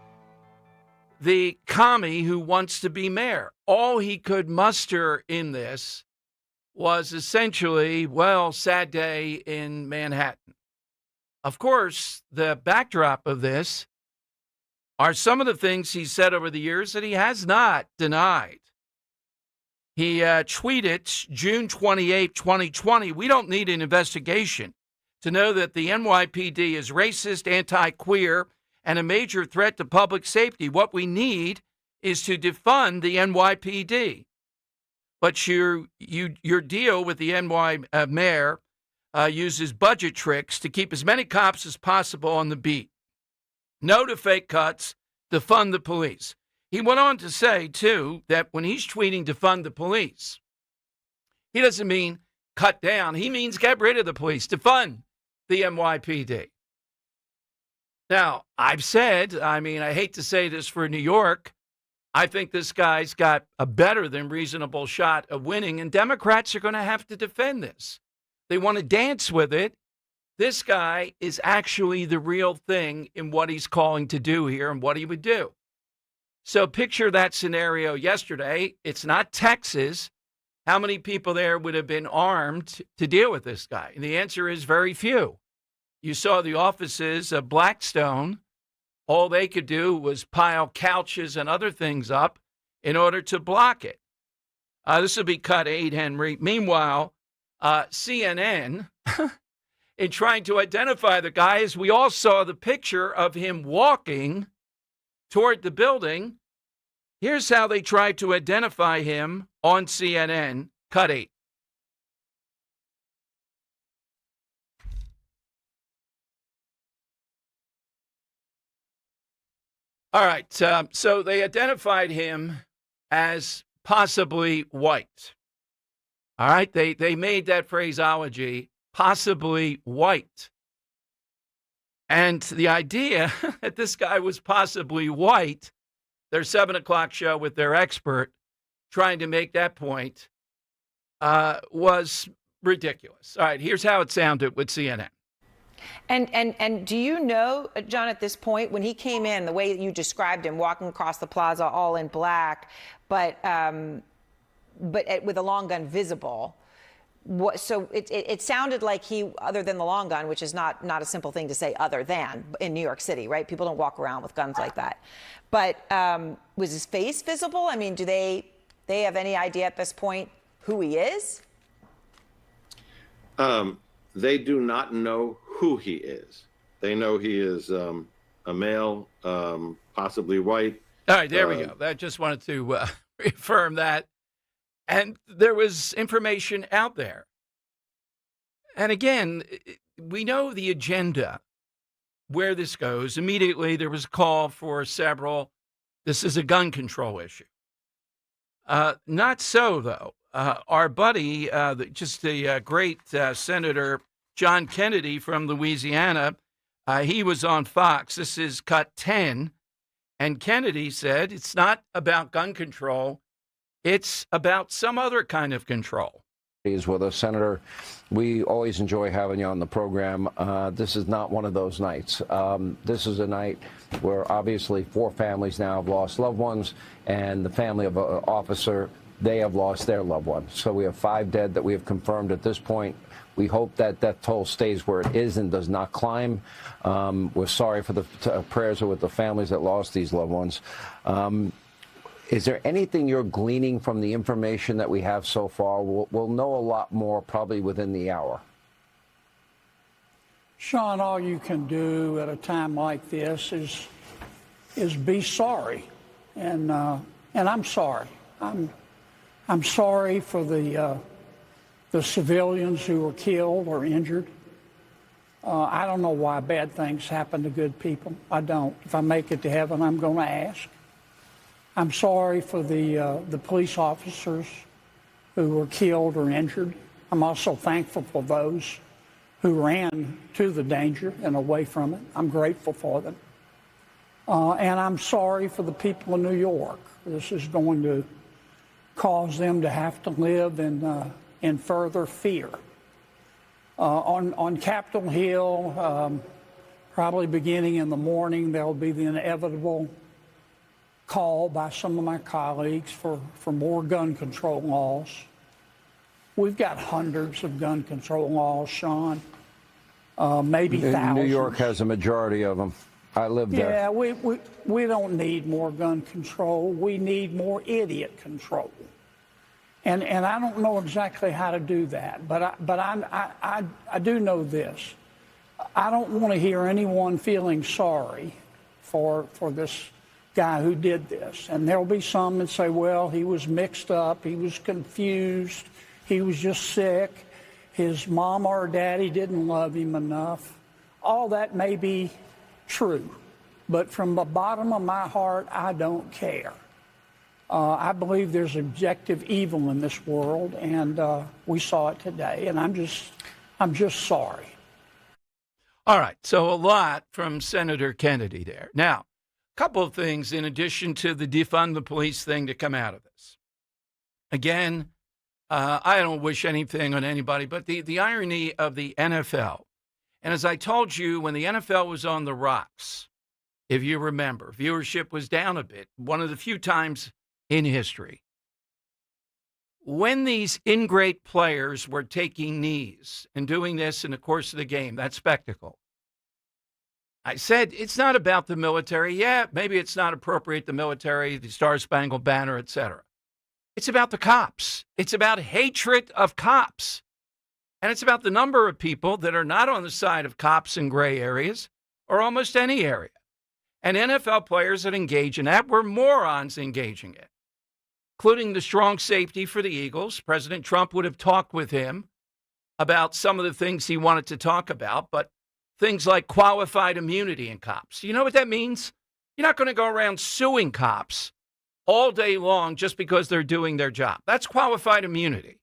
the commie who wants to be mayor. All he could muster in this was essentially, well, sad day in Manhattan. Of course, the backdrop of this are some of the things he said over the years that he has not denied. He tweeted June 28, 2020, "We don't need an investigation to know that the NYPD is racist, anti-queer, and a major threat to public safety. What we need is to defund the NYPD. But your deal with the NY mayor uses budget tricks to keep as many cops as possible on the beat. No to fake cuts, defund the police." He went on to say, too, that when he's tweeting defund the police, he doesn't mean cut down. He means get rid of the police, defund the NYPD. Now, I've said, I hate to say this for New York, I think this guy's got a better than reasonable shot of winning, and Democrats are going to have to defend this. They want to dance with it, this guy is actually the real thing in what he's calling to do here and what he would do. So picture that scenario yesterday. It's not Texas. How many people there would have been armed to deal with this guy? And the answer is very few. You saw the offices of Blackstone. All they could do was pile couches and other things up in order to block it. This will be cut 8, Henry. Meanwhile, CNN, in trying to identify the guy, as we all saw the picture of him walking toward the building, here's how they tried to identify him on CNN, cut 8. All right, so they identified him as possibly white. All right, they made that phraseology, possibly white. And the idea that this guy was possibly white, their 7 o'clock show with their expert trying to make that point, was ridiculous. All right, here's how it sounded with CNN. And do you know, John, at this point, when he came in, the way you described him, walking across the plaza all in black, but with a long gun visible, so it sounded like he, other than the long gun, which is not a simple thing to say other than in New York City, right? People don't walk around with guns like that. But was his face visible? I mean, do they have any idea at this point who he is? They do not know who he is. They know he is a male, possibly white. All right, there we go. I just wanted to reaffirm that. And there was information out there. And again, we know the agenda, where this goes. Immediately, there was a call for several. This is a gun control issue. Not so, though. Our buddy, just the great Senator John Kennedy from Louisiana, he was on Fox. This is cut 10. And Kennedy said it's not about gun control. It's about some other kind of control. He's with us, Senator. We always enjoy having you on the program. This is not one of those nights. This is a night where obviously 4 families now have lost loved ones, and the family of an officer, they have lost their loved ones. So we have 5 dead that we have confirmed at this point. We hope that death toll stays where it is and does not climb. We're sorry for the prayers with the families that lost these loved ones. Is there anything you're gleaning from the information that we have so far? We'll know a lot more probably within the hour. Sean, all you can do at a time like this is be sorry, and I'm sorry. I'm sorry for the civilians who were killed or injured. I don't know why bad things happen to good people. I don't. If I make it to heaven, I'm going to ask. I'm sorry for the police officers who were killed or injured. I'm also thankful for those who ran to the danger and away from it. I'm grateful for them. And I'm sorry for the people in New York. This is going to cause them to have to live in further fear. On Capitol Hill, probably beginning in the morning, there'll be the inevitable call by some of my colleagues for more gun control laws. We've got hundreds of gun control laws, Sean, maybe thousands. New York has a majority of them. I live there. Yeah, we don't need more gun control. We need more idiot control. And I don't know exactly how to do that, but I do know this. I don't want to hear anyone feeling sorry for this guy who did this. And there'll be some that say, well, he was mixed up, he was confused, he was just sick, his mom or daddy didn't love him enough. All that may be true, but from the bottom of my heart, I don't care. I believe there's objective evil in this world, and we saw it today, and I'm just sorry. All right, so a lot from Senator Kennedy there. Now, a couple of things in addition to the defund the police thing to come out of this. Again, I don't wish anything on anybody, but the irony of the NFL And as I told you, when the NFL was on the rocks, if you remember, viewership was down a bit, one of the few times in history. When these ingrate players were taking knees and doing this in the course of the game, that spectacle, I said, it's not about the military. Yeah, maybe it's not appropriate, the military, the Star-Spangled Banner, etc. It's about the cops. It's about hatred of cops. And it's about the number of people that are not on the side of cops in gray areas or almost any area. And NFL players that engage in that were morons engaging in, including the strong safety for the Eagles. President Trump would have talked with him about some of the things he wanted to talk about, but things like qualified immunity in cops. You know what that means? You're not going to go around suing cops all day long just because they're doing their job. That's qualified immunity.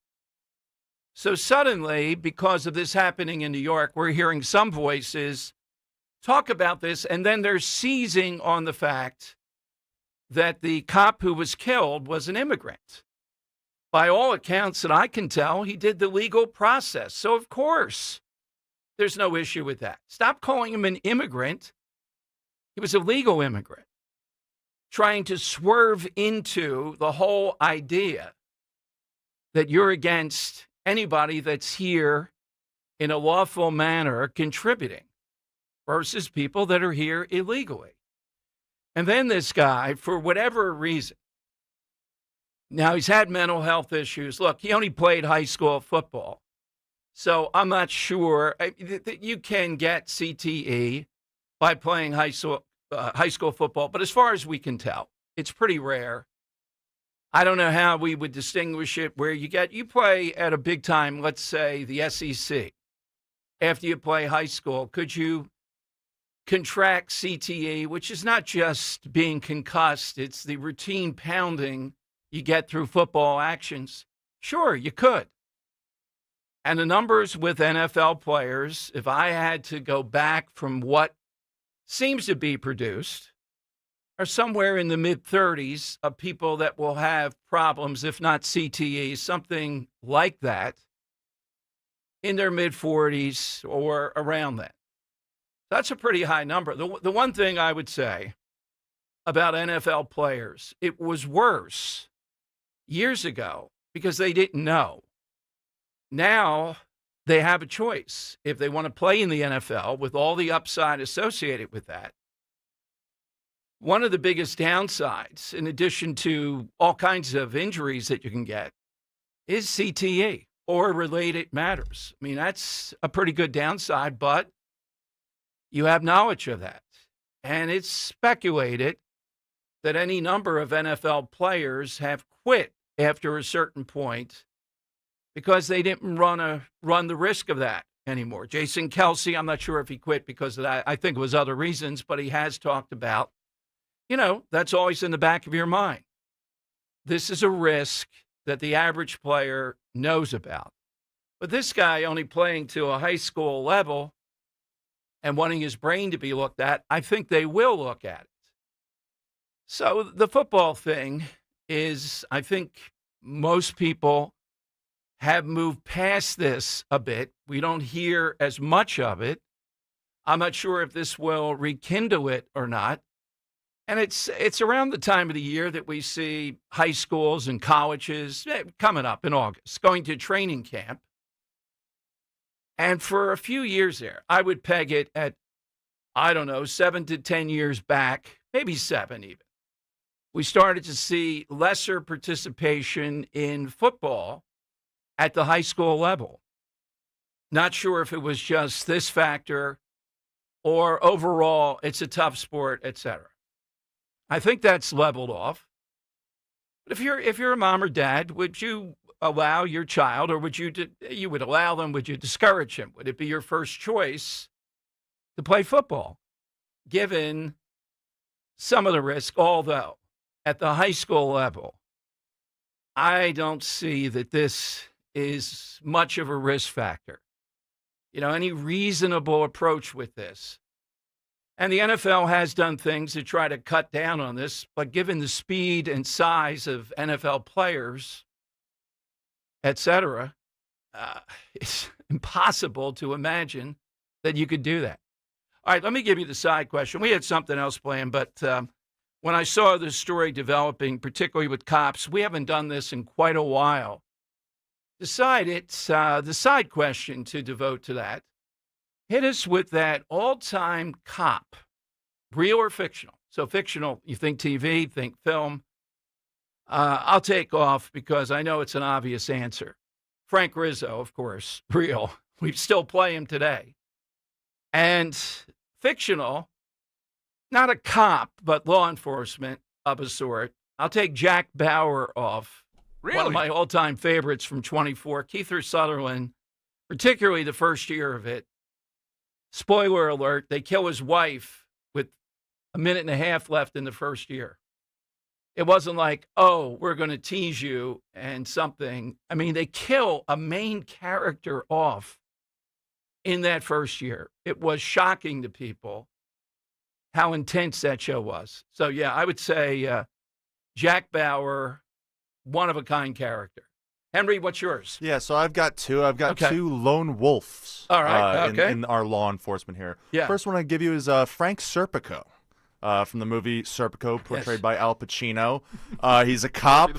So suddenly, because of this happening in New York, we're hearing some voices talk about this, and then they're seizing on the fact that the cop who was killed was an immigrant. By all accounts that I can tell, he did the legal process. So, of course, there's no issue with that. Stop calling him an immigrant. He was a legal immigrant trying to swerve into the whole idea that you're against anybody that's here in a lawful manner contributing versus people that are here illegally. And then this guy, for whatever reason, now he's had mental health issues. Look, he only played high school football. So I'm not sure that you can get CTE by playing high school football. But as far as we can tell, it's pretty rare. I don't know how we would distinguish it where you play at a big time, let's say the SEC. After you play high school, could you contract CTE, which is not just being concussed, it's the routine pounding you get through football actions? Sure, you could. And the numbers with NFL players, if I had to go back from what seems to be produced, are somewhere in the mid-30s of people that will have problems, if not CTE, something like that, in their mid-40s or around that. That's a pretty high number. The one thing I would say about NFL players, it was worse years ago because they didn't know. Now they have a choice. If they want to play in the NFL with all the upside associated with that, one of the biggest downsides, in addition to all kinds of injuries that you can get, is CTE or related matters. I mean, that's a pretty good downside, but you have knowledge of that. And it's speculated that any number of NFL players have quit after a certain point because they didn't run the risk of that anymore. Jason Kelsey, I'm not sure if he quit because of that. I think it was other reasons, but he has talked about, that's always in the back of your mind. This is a risk that the average player knows about. But this guy only playing to a high school level and wanting his brain to be looked at, I think they will look at it. So the football thing is, I think most people have moved past this a bit. We don't hear as much of it. I'm not sure if this will rekindle it or not. And it's around the time of the year that we see high schools and colleges coming up in August, going to training camp. And for a few years there, I would peg it at, 7 to 10 years back, maybe 7 even. We started to see lesser participation in football at the high school level. Not sure if it was just this factor or overall it's a tough sport, etc. I think that's leveled off. But if you're a mom or dad, would you allow your child, or would you would allow them, would you discourage him? Would it be your first choice to play football, given some of the risk? Although at the high school level, I don't see that this is much of a risk factor. Any reasonable approach with this. And the NFL has done things to try to cut down on this, but given the speed and size of NFL players, et cetera, it's impossible to imagine that you could do that. All right, let me give you the side question. We had something else planned, but when I saw this story developing, particularly with cops, we haven't done this in quite a while. Decided the side question to devote to that. Hit us with that all-time cop, real or fictional. So fictional, you think TV, think film. I'll take off because I know it's an obvious answer. Frank Rizzo, of course, real. We still play him today. And fictional, not a cop, but law enforcement of a sort. I'll take Jack Bauer off. Really? One of my all-time favorites from 24. Kiefer Sutherland, particularly the first year of it. Spoiler alert, they kill his wife with a minute and a half left in the first year. It wasn't like, oh, we're going to tease you and something. I mean, they kill a main character off in that first year. It was shocking to people how intense that show was. So, yeah, I would say Jack Bauer, one-of-a-kind character. Henry, what's yours? Yeah, so I've got two. I've got two lone wolves. All right, in our law enforcement here. Yeah. First one I give you is Frank Serpico from the movie Serpico, portrayed by Al Pacino. He's a cop.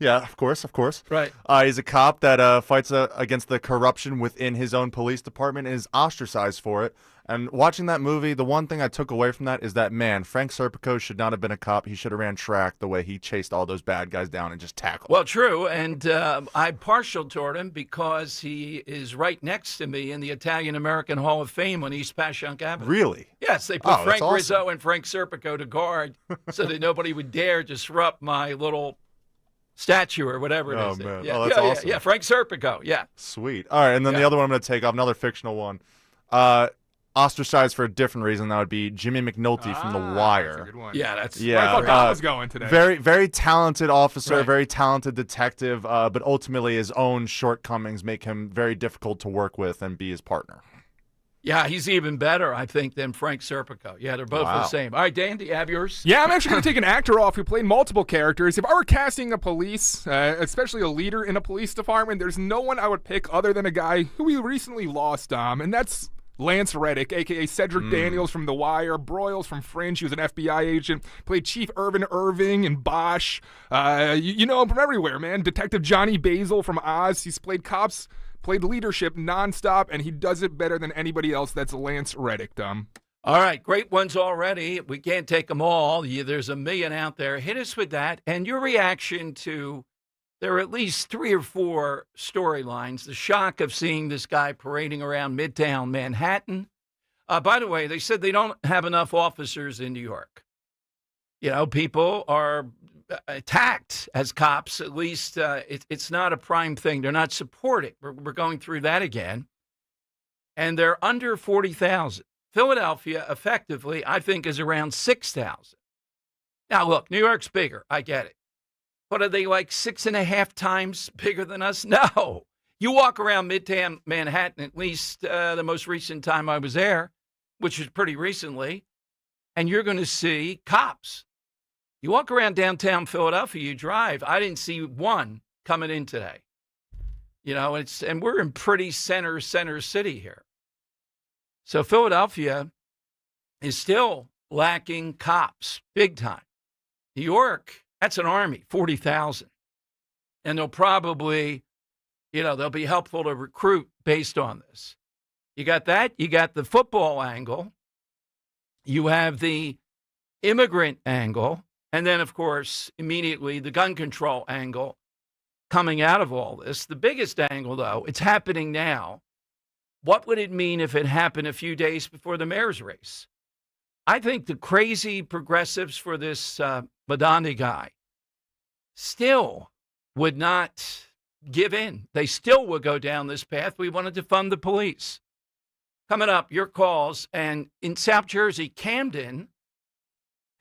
Yeah, of course. Right. He's a cop that fights against the corruption within his own police department and is ostracized for it. And watching that movie, the one thing I took away from that is that, man, Frank Serpico should not have been a cop. He should have ran track the way he chased all those bad guys down and just tackled. Well, true, and I'm partial toward him because he is right next to me in the Italian-American Hall of Fame on East Passyunk Avenue. Really? Yes, they put Frank that's Rizzo awesome. and Frank Serpico to guard so that nobody would dare disrupt my little statue or whatever it is. Man. Yeah, That's awesome. Yeah, Frank Serpico, yeah. Sweet. All right, and then the other one I'm going to take off, another fictional one. Ostracized for a different reason. That would be Jimmy McNulty from The Wire. That's a good one. Yeah, that's where I thought Don was going today. Very, very talented officer, Right. very talented detective, but ultimately his own shortcomings make him very difficult to work with and be his partner. Yeah, he's even better, I think, than Frank Serpico. Yeah, they're both the same. All right, Dan, do you have yours? Yeah, I'm actually going to take an actor off who played multiple characters. If I were casting a police, especially a leader in a police department, there's no one I would pick other than a guy who we recently lost, and that's Lance Reddick, a.k.a. Cedric Daniels from The Wire, Broyles from Fringe. He was an FBI agent, played Chief Irving in Bosch. You know him from everywhere, man. Detective Johnny Basil from Oz. He's played cops, played leadership nonstop, and he does it better than anybody else. That's Lance Reddick, Dom. All right, great ones already. We can't take them all. There's a million out there. Hit us with that. And your reaction to, there are at least 3 or 4 storylines. The shock of seeing this guy parading around Midtown Manhattan. By the way, they said they don't have enough officers in New York. You know, people are attacked as cops. At least it's not a prime thing. They're not supporting. We're going through that again. And they're under 40,000. Philadelphia, effectively, I think, is around 6,000. Now, look, New York's bigger. I get it. But are they like 6.5 times bigger than us? No. You walk around Midtown Manhattan, at least the most recent time I was there, which was pretty recently, and you're going to see cops. You walk around downtown Philadelphia, you drive. I didn't see one coming in today. You know, and we're in pretty center city here. So Philadelphia is still lacking cops big time. New York, that's an army, 40,000. And they'll probably, they'll be helpful to recruit based on this. You got that. You got the football angle. You have the immigrant angle. And then, of course, immediately the gun control angle coming out of all this. The biggest angle, though, it's happening now. What would it mean if it happened a few days before the mayor's race? I think the crazy progressives for this Madonna guy still would not give in. They still will go down this path. We want to defund the police. Coming up, your calls. And in South Jersey, Camden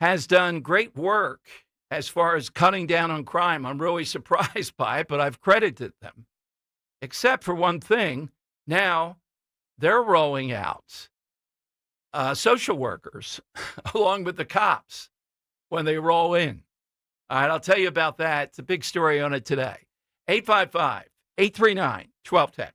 has done great work as far as cutting down on crime. I'm really surprised by it, but I've credited them. Except for one thing. Now they're rolling out social workers along with the cops when they roll in. All right, I'll tell you about that. It's a big story on it today. 855-839-1210.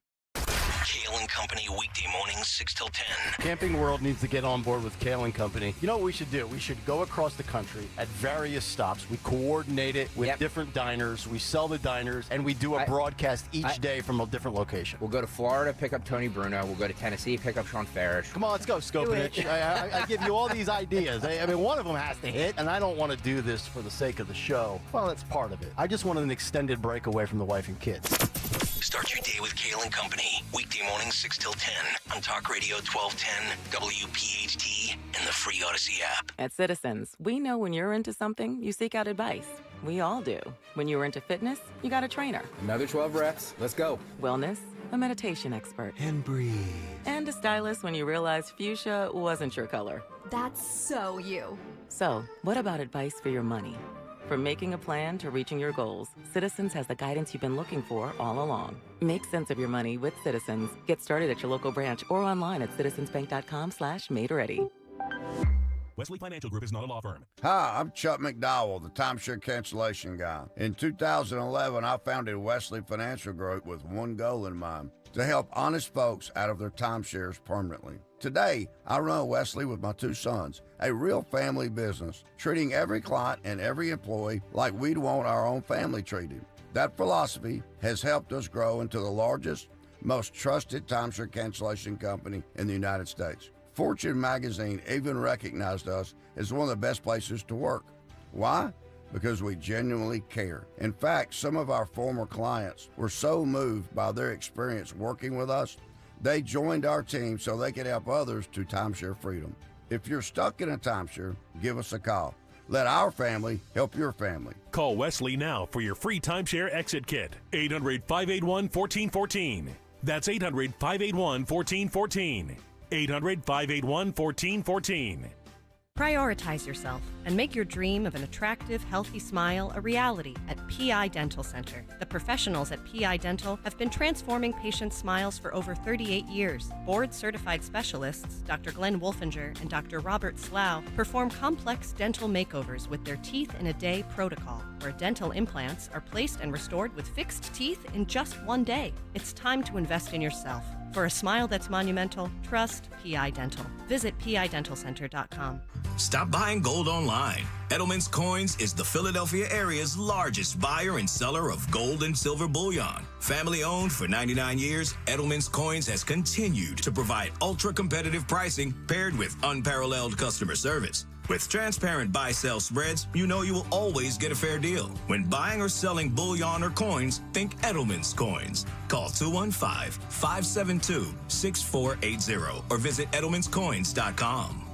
Kale and Company weekday mornings mornings 6 till 10. Camping World needs to get on board with Kale and Company. You know what we should do? We should go across the country at various stops. We coordinate it with different diners. We sell the diners, and we do a broadcast each day from a different location. We'll go to Florida, pick up Tony Bruno. We'll go to Tennessee, pick up Sean Farish. Come on, let's go, Skopinich. I give you all these ideas. I mean, one of them has to hit, and I don't want to do this for the sake of the show. Well, that's part of it. I just wanted an extended break away from the wife and kids. Start your day with Kale and Company. Weekday mornings 6 till 10 on Talk Radio 1210, WPHT, and the free Odyssey app. At Citizens, we know when you're into something, you seek out advice. We all do. When you're into fitness, you got a trainer. Another 12 reps. Let's go. Wellness, a meditation expert. And breathe. And a stylist when you realized fuchsia wasn't your color. That's so you. So, what about advice for your money? From making a plan to reaching your goals, Citizens has the guidance you've been looking for all along. Make sense of your money with Citizens. Get started at your local branch or online at citizensbank.com/made-ready. Wesley Financial Group is not a law firm. Hi, I'm Chuck McDowell, the timeshare cancellation guy. In 2011, I founded Wesley Financial Group with one goal in mind: to help honest folks out of their timeshares permanently. Today, I run Wesley with my two sons, a real family business, treating every client and every employee like we'd want our own family treated. That philosophy has helped us grow into the largest, most trusted timeshare cancellation company in the United States. Fortune magazine even recognized us as one of the best places to work. Why? Because we genuinely care. In fact, some of our former clients were so moved by their experience working with us, they joined our team so they could help others to timeshare freedom. If you're stuck in a timeshare, give us a call. Let our family help your family. Call Wesley now for your free timeshare exit kit. 800-581-1414. That's 800-581-1414. 800-581-1414. Prioritize yourself and make your dream of an attractive, healthy smile a reality at PI Dental Center. The professionals at PI Dental have been transforming patients' smiles for over 38 years. Board-certified specialists, Dr. Glenn Wolfinger and Dr. Robert Slough, perform complex dental makeovers with their Teeth in a Day protocol, where dental implants are placed and restored with fixed teeth in just one day. It's time to invest in yourself. For a smile that's monumental, trust PI Dental. Visit PIDentalCenter.com. Stop buying gold online. Edelman's Coins is the Philadelphia area's largest buyer and seller of gold and silver bullion. Family owned for 99 years, Edelman's Coins has continued to provide ultra-competitive pricing paired with unparalleled customer service. With transparent buy-sell spreads, you know you will always get a fair deal. When buying or selling bullion or coins, think Edelman's Coins. Call 215-572-6480 or visit edelmanscoins.com.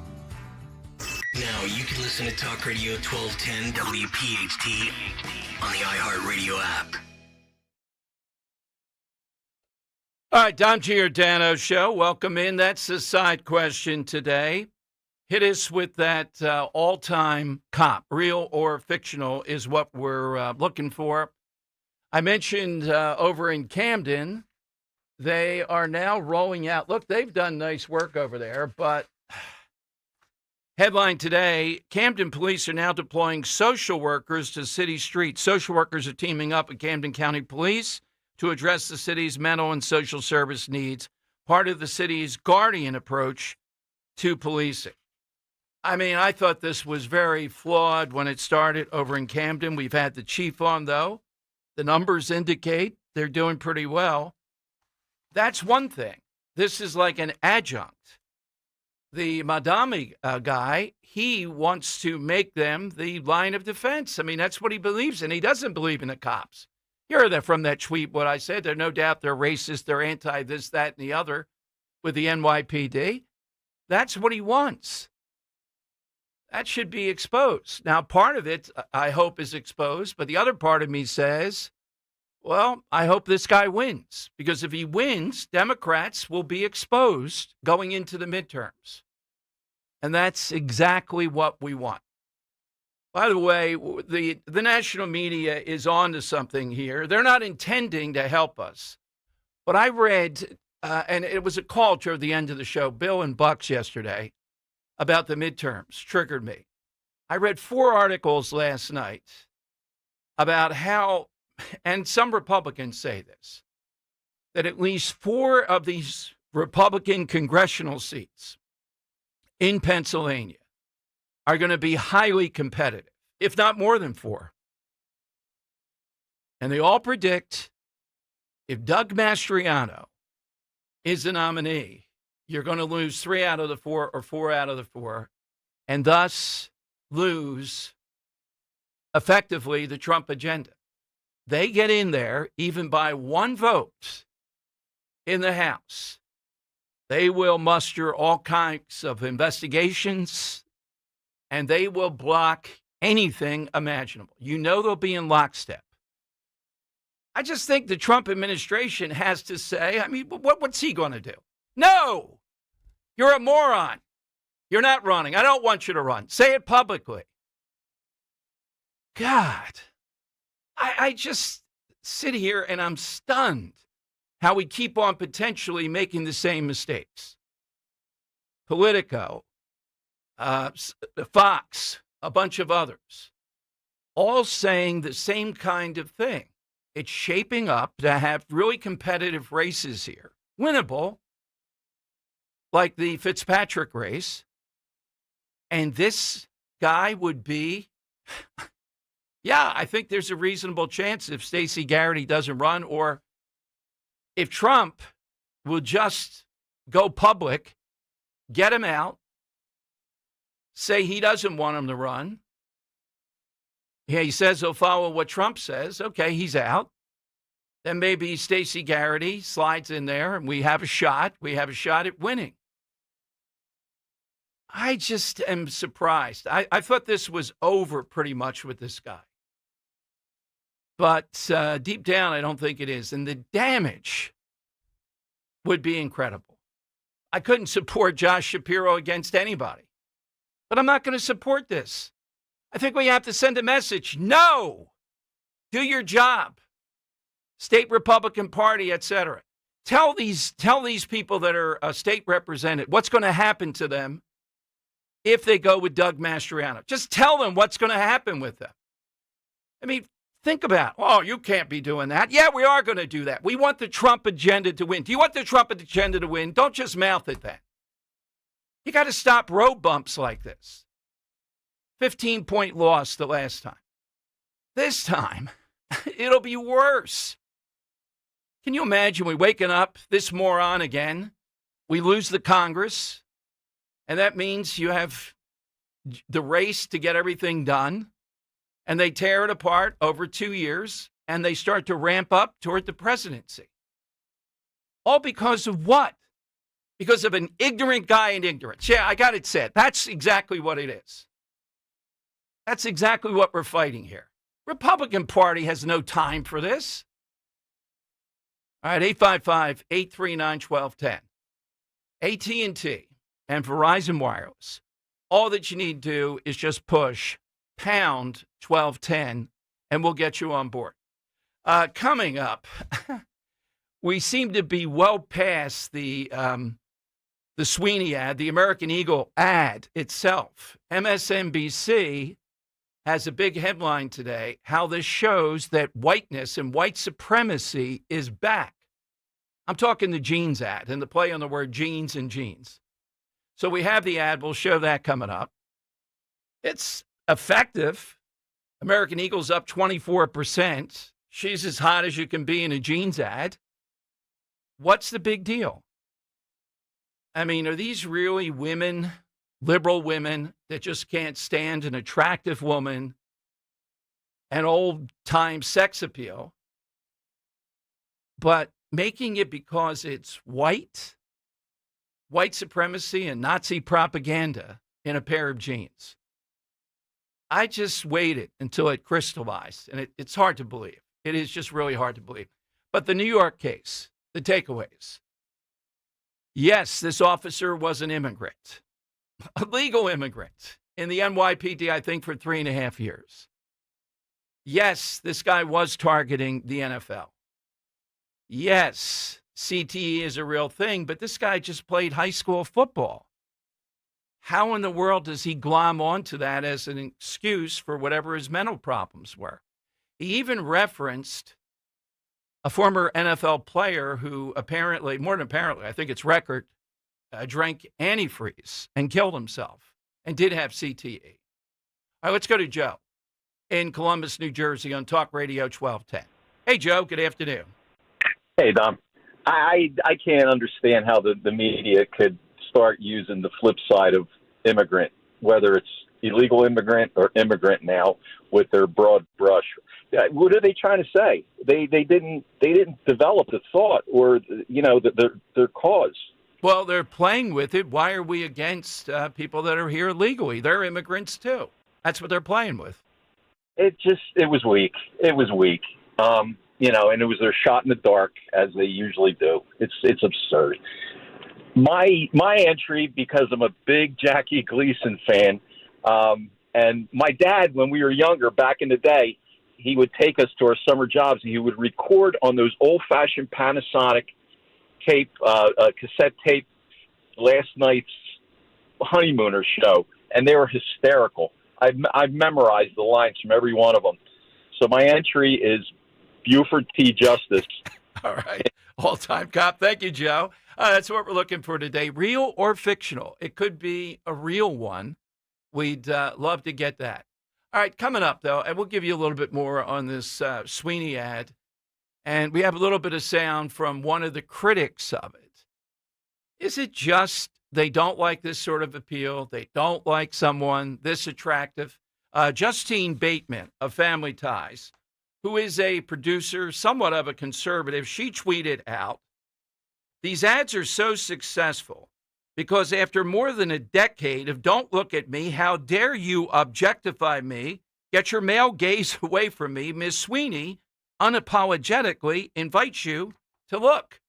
Now you can listen to Talk Radio 1210 WPHT on the iHeartRadio app. All right, Dom Giordano Show. Welcome in. That's the side question today. Hit us with that all-time cop, real or fictional, is what we're looking for. I mentioned over in Camden, they are now rolling out. Look, they've done nice work over there, but headline today, Camden police are now deploying social workers to city streets. Social workers are teaming up with Camden County Police to address the city's mental and social service needs, part of the city's Guardian approach to policing. I mean, I thought this was very flawed when it started over in Camden. We've had the chief on, though. The numbers indicate they're doing pretty well. That's one thing. This is like an adjunct. The Madami guy, he wants to make them the line of defense. I mean, that's what he believes in. He doesn't believe in the cops. You heard that from that tweet, what I said. There's no doubt they're racist, they're anti this, that, and the other with the NYPD. That's what he wants. That should be exposed. Now, part of it, I hope, is exposed, but the other part of me says, well, I hope this guy wins, because if he wins, Democrats will be exposed going into the midterms. And that's exactly what we want. By the way, the national media is on to something here. They're not intending to help us. But I read, and it was a call toward the end of the show, Bill and Bucks yesterday, about the midterms, triggered me. I read 4 articles last night about how, and some Republicans say this, that at least 4 of these Republican congressional seats in Pennsylvania are going to be highly competitive, if not more than 4. And they all predict if Doug Mastriano is the nominee, you're going to lose 3 out of the 4 or 4 out of the 4, and thus lose effectively the Trump agenda. They get in there even by 1 vote in the House. They will muster all kinds of investigations, and they will block anything imaginable. You know they'll be in lockstep. I just think the Trump administration has to say, I mean, what's he going to do? No, you're a moron. You're not running. I don't want you to run. Say it publicly. God, I just sit here and I'm stunned how we keep on potentially making the same mistakes. Politico, Fox, a bunch of others, all saying the same kind of thing. It's shaping up to have really competitive races here. Winnable, like the Fitzpatrick race. And this guy would be, yeah, I think there's a reasonable chance if Stacey Garrity doesn't run, or if Trump will just go public, get him out, say he doesn't want him to run. Yeah, he says he'll follow what Trump says. Okay, he's out. Then maybe Stacey Garrity slides in there and we have a shot. We have a shot at winning. I just am surprised. I thought this was over pretty much with this guy. But deep down, I don't think it is. And the damage would be incredible. I couldn't support Josh Shapiro against anybody. But I'm not going to support this. I think we have to send a message. No! Do your job. State Republican Party, etc. Tell these people that are state represented what's going to happen to them if they go with Doug Mastriano. Just tell them what's going to happen with them. I mean, think about, oh, you can't be doing that. Yeah, we are going to do that. We want the Trump agenda to win. Do you want the Trump agenda to win? Don't just mouth it then. You got to stop road bumps like this. 15-point loss the last time. This time, it'll be worse. Can you imagine we waking up this moron again? We lose the Congress, and that means you have the race to get everything done, and they tear it apart over 2 years, and they start to ramp up toward the presidency. All because of what? Because of an ignorant guy in ignorance. Yeah, I got it said. That's exactly what it is. That's exactly what we're fighting here. Republican Party has no time for this. All right, 855-839-1210. AT&T and Verizon Wireless. All that you need to do is just push pound 1210 and we'll get you on board. Coming up, we seem to be well past the Sweeney ad, the American Eagle ad itself. MSNBC has a big headline today, how this shows that whiteness and white supremacy is back. I'm talking the jeans ad and the play on the word jeans and jeans. So we have the ad. We'll show that coming up. It's effective. American Eagle's up 24%. She's as hot as you can be in a jeans ad. What's the big deal? I mean, are these really women, liberal women, that just can't stand an attractive woman and old-time sex appeal, but making it because it's white supremacy and Nazi propaganda in a pair of jeans? I just waited until it crystallized, and it's hard to believe. It is just really hard to believe. But the New York case, the takeaways. Yes, this officer was an immigrant, a legal immigrant in the NYPD, I think, for 3.5 years. Yes, this guy was targeting the NFL. Yes, CTE is a real thing, but this guy just played high school football. How in the world does he glom onto that as an excuse for whatever his mental problems were? He even referenced a former NFL player who apparently, more than apparently, I think it's record, drank antifreeze and killed himself and did have CTE. All right, let's go to Joe in Columbus, New Jersey on Talk Radio 1210. Hey, Joe, good afternoon. Hey, Dom. I can't understand how the media could start using the flip side of immigrant, whether it's illegal immigrant or immigrant now, with their broad brush. What are they trying to say? They didn't develop the thought or their cause. Well, they're playing with it. Why are we against people that are here legally? They're immigrants too. That's what they're playing with. It was weak. It was weak. And it was their shot in the dark, as they usually do. It's absurd. My entry, because I'm a big Jackie Gleason fan, and my dad, when we were younger, back in the day, he would take us to our summer jobs, and he would record on those old-fashioned Panasonic tape, cassette tape, last night's Honeymooner show, and they were hysterical. I've memorized the lines from every one of them. So my entry is Buford T. Justice. All right. All-time cop. Thank you, Joe. That's what we're looking for today. Real or fictional? It could be a real one. We'd love to get that. All right, coming up, though, and we'll give you a little bit more on this Sweeney ad. And we have a little bit of sound from one of the critics of it. Is it just they don't like this sort of appeal? They don't like someone this attractive? Justine Bateman of Family Ties, who is a producer, somewhat of a conservative, she tweeted out, "These ads are so successful because after more than a decade of don't look at me, how dare you objectify me, get your male gaze away from me, Miss Sweeney unapologetically invites you to look."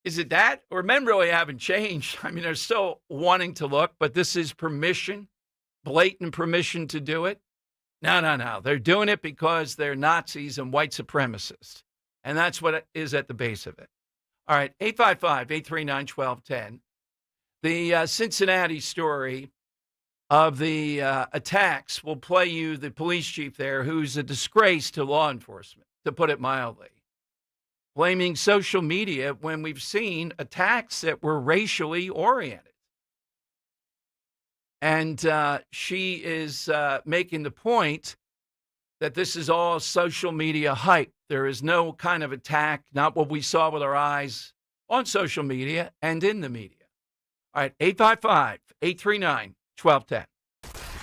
Is it that? Or men really haven't changed? I mean, they're still wanting to look, but this is permission, blatant permission to do it. No. They're doing it because they're Nazis and white supremacists. And that's what is at the base of it. All right, 855-839-1210. The Cincinnati story of the attacks will play you the police chief there, who's a disgrace to law enforcement, to put it mildly. Blaming social media when we've seen attacks that were racially oriented. And she is making the point that this is all social media hype. There is no kind of attack, not what we saw with our eyes on social media and in the media. All right, 855-839-1210.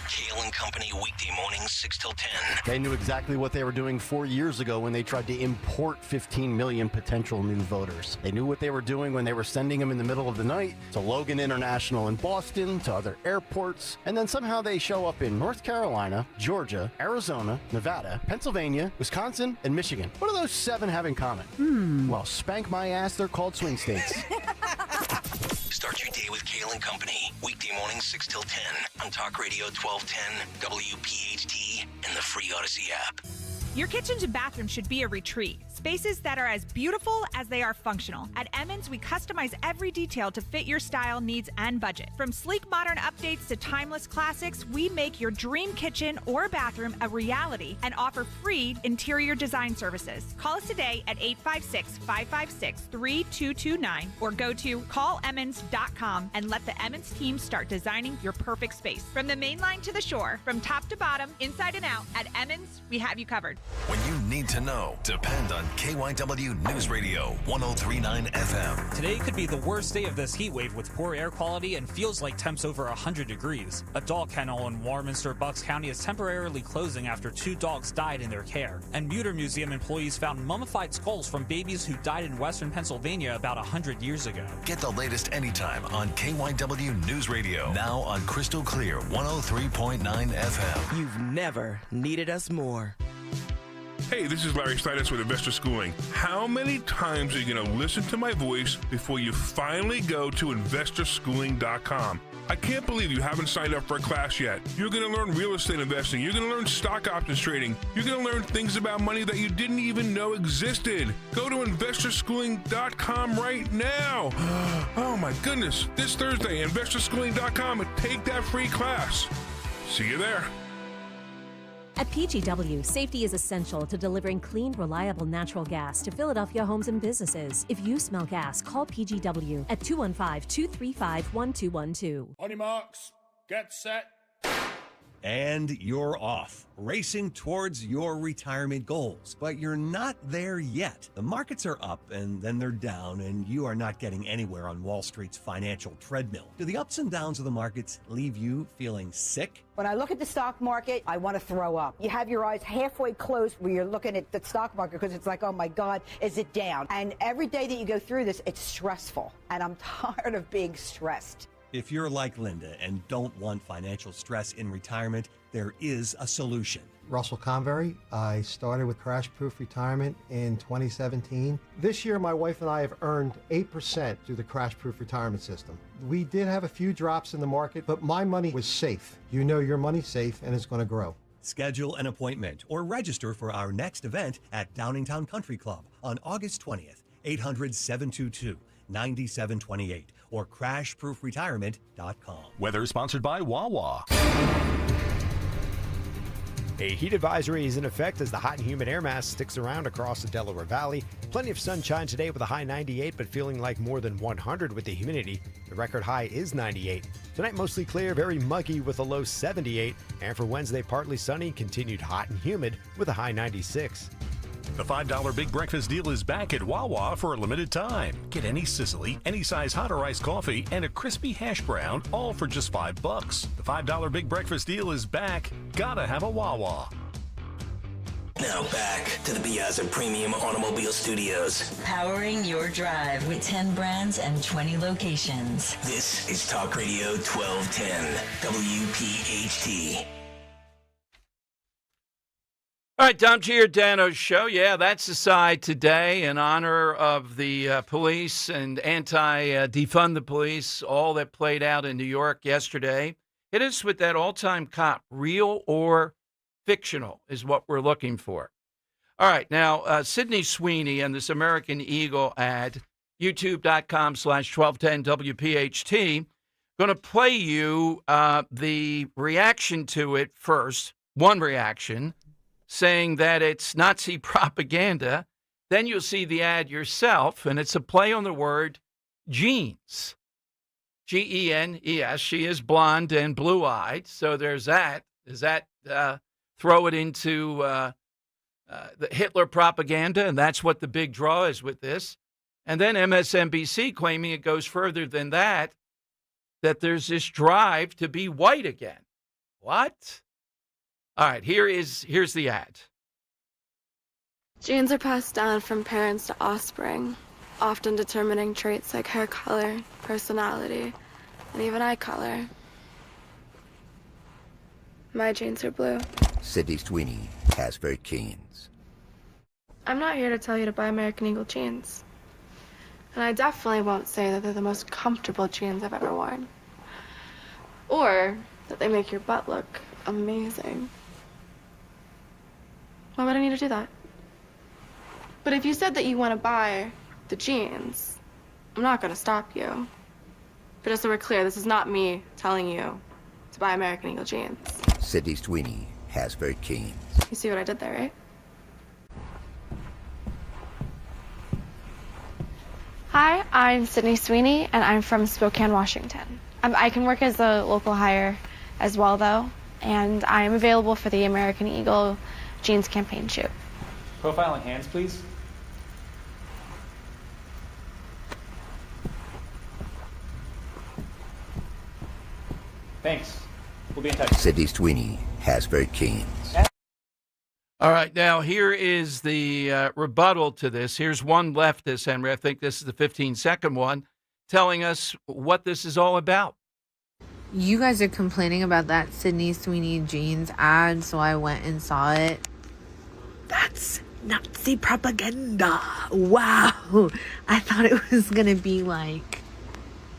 Kale and Company, weekday mornings, 6 till 10. They knew exactly what they were doing 4 years ago when they tried to import 15 million potential new voters. They knew what they were doing when they were sending them in the middle of the night to Logan International in Boston, to other airports, and then somehow they show up in North Carolina, Georgia, Arizona, Nevada, Pennsylvania, Wisconsin, and Michigan. What do those 7 have in common? Well, spank my ass, they're called swing states. Start your day with Kale and Company, weekday mornings, 6 till 10 on Talk Radio 1210, WPHT, and the free Odyssey app. Your kitchens and bathrooms should be a retreat. Spaces that are as beautiful as they are functional. At Emmons, we customize every detail to fit your style, needs, and budget. From sleek modern updates to timeless classics, we make your dream kitchen or bathroom a reality and offer free interior design services. Call us today at 856-556-3229 or go to callemmons.com and let the Emmons team start designing your perfect space. From the main line to the shore, from top to bottom, inside and out, at Emmons, we have you covered. When you need to know, depend on KYW News Radio 103.9 FM. Today could be the worst day of this heat wave with poor air quality and feels like temps over 100 degrees. A dog kennel in Warminster, Bucks County is temporarily closing after 2 dogs died in their care. And Muter Museum employees found mummified skulls from babies who died in western Pennsylvania about 100 years ago. Get the latest anytime on KYW News Radio. Now on Crystal Clear 103.9 FM. You've never needed us more. Hey, this is Larry Steinitz with Investor Schooling. How many times are you going to listen to my voice before you finally go to investorschooling.com? I can't believe you haven't signed up for a class yet. You're going to learn real estate investing. You're going to learn stock options trading. You're going to learn things about money that you didn't even know existed. Go to investorschooling.com right now. Oh my goodness. This Thursday, investorschooling.com, and take that free class. See you there. At PGW, safety is essential to delivering clean, reliable natural gas to Philadelphia homes and businesses. If you smell gas, call PGW at 215-235-1212. On your marks, get set. And you're off, racing towards your retirement goals. But you're not there yet. The markets are up and then they're down, and you are not getting anywhere on Wall Street's financial treadmill. Do the ups and downs of the markets leave you feeling sick? When I look at the stock market, I want to throw up. You have your eyes halfway closed when you're looking at the stock market because it's like, oh my God, is it down? And every day that you go through this, it's stressful. And I'm tired of being stressed. If you're like Linda and don't want financial stress in retirement, there is a solution. Russell Convery. I started with Crash Proof Retirement in 2017. This year, my wife and I have earned 8% through the Crash Proof Retirement System. We did have a few drops in the market, but my money was safe. You know your money's safe and it's going to grow. Schedule an appointment or register for our next event at Downingtown Country Club on August 20th, 800-722-9728 or crashproofretirement.com. Weather sponsored by Wawa. A heat advisory is in effect as the hot and humid air mass sticks around across the Delaware Valley. Plenty of sunshine today with a high 98, but feeling like more than 100 with the humidity. The record high is 98. Tonight mostly clear, very muggy with a low 78. And for Wednesday, partly sunny, continued hot and humid with a high 96. The $5 Big Breakfast Deal is back at Wawa for a limited time. Get any Sicily, any size hot or iced coffee, and a crispy hash brown, all for just $5. The $5 Big Breakfast Deal is back. Gotta have a Wawa. Now back to the Piazza Premium Automobile Studios. Powering your drive with 10 brands and 20 locations. This is Talk Radio 1210, WPHT. All right, Dom Giordano's show. Yeah, that's the side today in honor of the police and defund the police, all that played out in New York yesterday. Hit us with that all-time cop, real or fictional, is what we're looking for. All right, now, Sydney Sweeney and this American Eagle ad, youtube.com/1210WPHT, going to play you the reaction to it first, one reaction, saying that it's Nazi propaganda. Then you'll see the ad yourself, and it's a play on the word jeans. G-E-N-E-S. She is blonde and blue-eyed, so there's that. Does that throw it into the Hitler propaganda? And that's what the big draw is with this. And then MSNBC claiming it goes further than that there's this drive to be white again. What? All right, here's the ad. Genes are passed down from parents to offspring, often determining traits like hair color, personality, and even eye color. My genes are blue. Sydney Sweeney has very genes. I'm not here to tell you to buy American Eagle jeans. And I definitely won't say that they're the most comfortable jeans I've ever worn. Or that they make your butt look amazing. Why would I need to do that? But if you said that you want to buy the jeans, I'm not going to stop you. But just so we're clear, this is not me telling you to buy American Eagle jeans. Sydney Sweeney has very genes. You see what I did there, right? Hi, I'm Sydney Sweeney, and I'm from Spokane, Washington. I can work as a local hire as well, though, and I'm available for the American Eagle jeans campaign shoot. Profile and hands, please. Thanks. We'll be in touch. Sydney Sweeney has very genes. All right, now here is the rebuttal to this. Here's one leftist, Henry. I think this is the 15-second one, telling us what this is all about. You guys are complaining about that Sydney Sweeney jeans ad, so I went and saw it. That's Nazi propaganda. Wow. I thought it was going to be, like,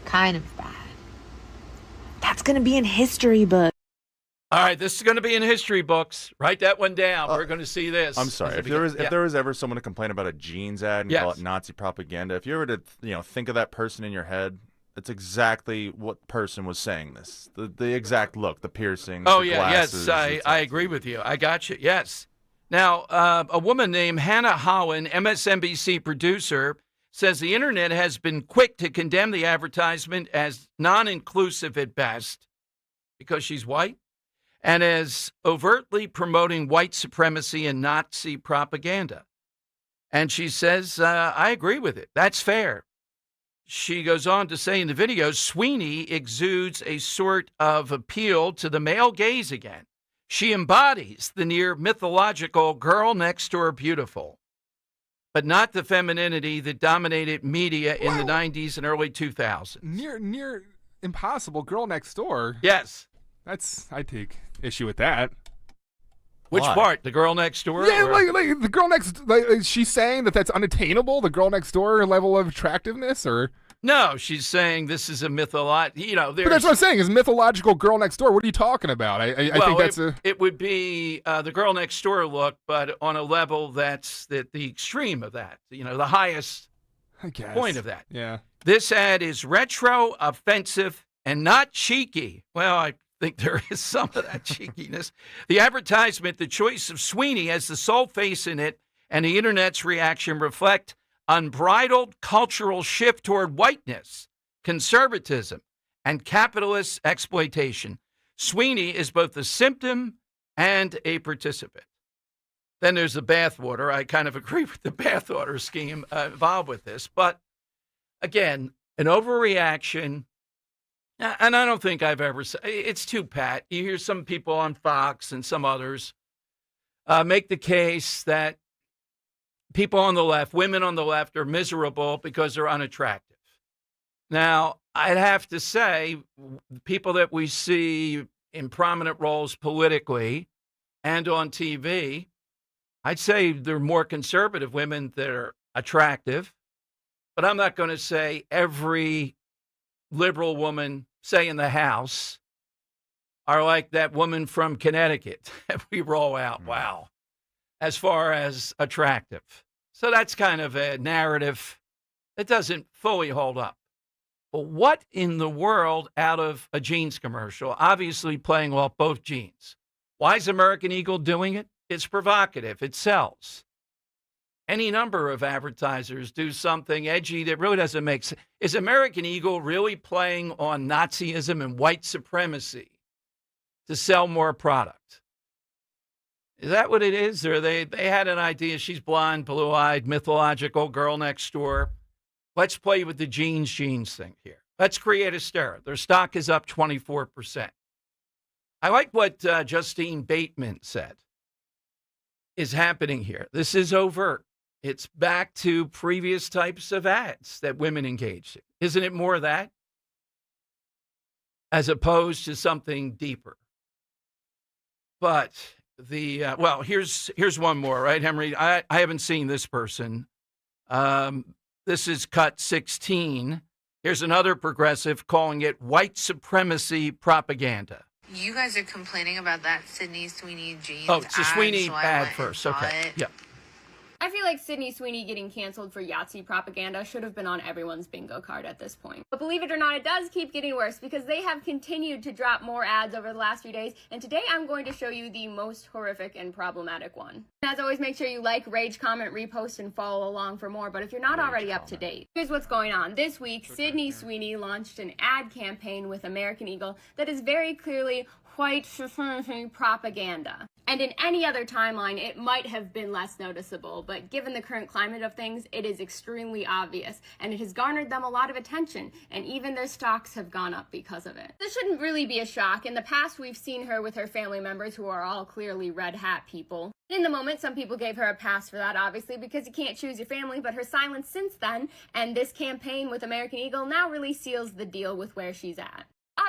kind of bad. That's going to be in history books. All right, this is going to be in history books. Write that one down. We're going to see this. I'm sorry. If there was ever someone to complain about a jeans ad and call it Nazi propaganda, if you were to think of that person in your head, It's exactly what person was saying this. The exact look, the piercings, Oh, the yeah, glasses. yes, I agree with you. I got you, yes. Now, a woman named Hannah Holland, MSNBC producer, says the internet has been quick to condemn the advertisement as non-inclusive at best because she's white and as overtly promoting white supremacy and Nazi propaganda. And she says, I agree with it. That's fair. She goes on to say in the video, Sweeney exudes a sort of appeal to the male gaze again. She embodies the near mythological girl next door beautiful, but not the femininity that dominated media in the 90s and early 2000s. Near impossible girl next door. Yes. I take issue with that. Which part? The girl next door? Yeah, like the girl next. She's saying that's unattainable. The girl next door level of attractiveness, or no? She's saying this is a mythological. But that's what I'm saying. Is mythological girl next door? What are you talking about? I think that's it would be the girl next door look, but on a level that's the extreme of that. The highest point of that. Yeah. This ad is retro, offensive, and not cheeky. Well, I think there is some of that cheekiness. The advertisement, the choice of Sweeney as the sole face in it, and the internet's reaction reflect unbridled cultural shift toward whiteness, conservatism, and capitalist exploitation. Sweeney is both a symptom and a participant. Then there's the bathwater. I kind of agree with the bathwater scheme involved with this. But again, an overreaction. And I don't think I've ever said it's too pat. You hear some people on Fox and some others make the case that people on the left, women on the left, are miserable because they're unattractive. Now, I'd have to say, people that we see in prominent roles politically and on TV, I'd say they're more conservative women that are attractive. But I'm not going to say every liberal woman, say in the House, are like that woman from Connecticut that we roll out. Wow. As far as attractive. So that's kind of a narrative that doesn't fully hold up. But what in the world out of a jeans commercial, obviously playing off both jeans? Why is American Eagle doing it? It's provocative. It sells. Any number of advertisers do something edgy that really doesn't make sense. Is American Eagle really playing on Nazism and white supremacy to sell more product? Is that what it is? Or they had an idea, she's blonde, blue-eyed, mythological girl next door. Let's play with the jeans thing here. Let's create hysteria. Their stock is up 24%. I like what Justine Bateman said is happening here. This is overt. It's back to previous types of ads that women engaged in. Isn't it more of that? As opposed to something deeper. But here's one more, right, Henry? I haven't seen this person. This is cut 16. Here's another progressive calling it white supremacy propaganda. You guys are complaining about that Sydney Sweeney jeans. Oh, it's the Sweeney so I ad went and first. saw Okay. it. Yep. I feel like Sydney Sweeney getting canceled for Yahtzee propaganda should have been on everyone's bingo card at this point. But believe it or not, it does keep getting worse because they have continued to drop more ads over the last few days. And today I'm going to show you the most horrific and problematic one. And as always, make sure you like, rage, comment, repost, and follow along for more. But if you're not already up to date, here's what's going on. This week, Sydney Sweeney launched an ad campaign with American Eagle that is very clearly white propaganda. And in any other timeline, it might have been less noticeable, but given the current climate of things, it is extremely obvious, and it has garnered them a lot of attention, and even their stocks have gone up because of it. This shouldn't really be a shock. In the past, we've seen her with her family members who are all clearly red hat people. In the moment, some people gave her a pass for that, obviously, because you can't choose your family, but her silence since then, and this campaign with American Eagle now really seals the deal with where she's at.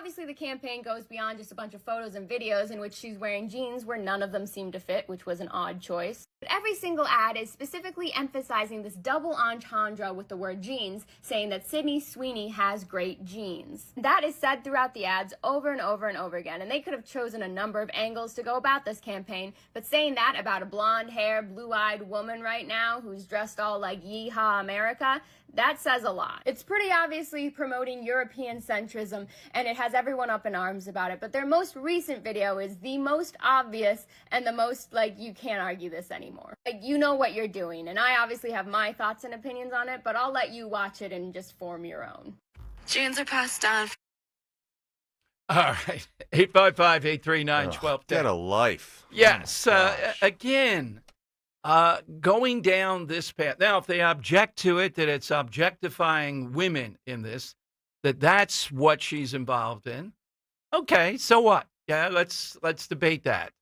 Obviously, the campaign goes beyond just a bunch of photos and videos in which she's wearing jeans where none of them seem to fit, which was an odd choice. But every single ad is specifically emphasizing this double entendre with the word jeans, saying that Sydney Sweeney has great jeans. That is said throughout the ads over and over and over again, and they could have chosen a number of angles to go about this campaign, but saying that about a blonde-haired, blue-eyed woman right now who's dressed all like Yeehaw America, that says a lot. It's pretty obviously promoting European centrism, and it has everyone up in arms about it, but their most recent video is the most obvious and the most, like, you can't argue this anymore. Like, you know what you're doing, and I obviously have my thoughts and opinions on it, but I'll let you watch it and just form your own. Jeans are passed on. All right. 855-839-1210. Get a life. Yes. Again, going down this path. Now, if they object to it, that it's objectifying women in this, that's what she's involved in. Okay, so what? Yeah, let's debate that.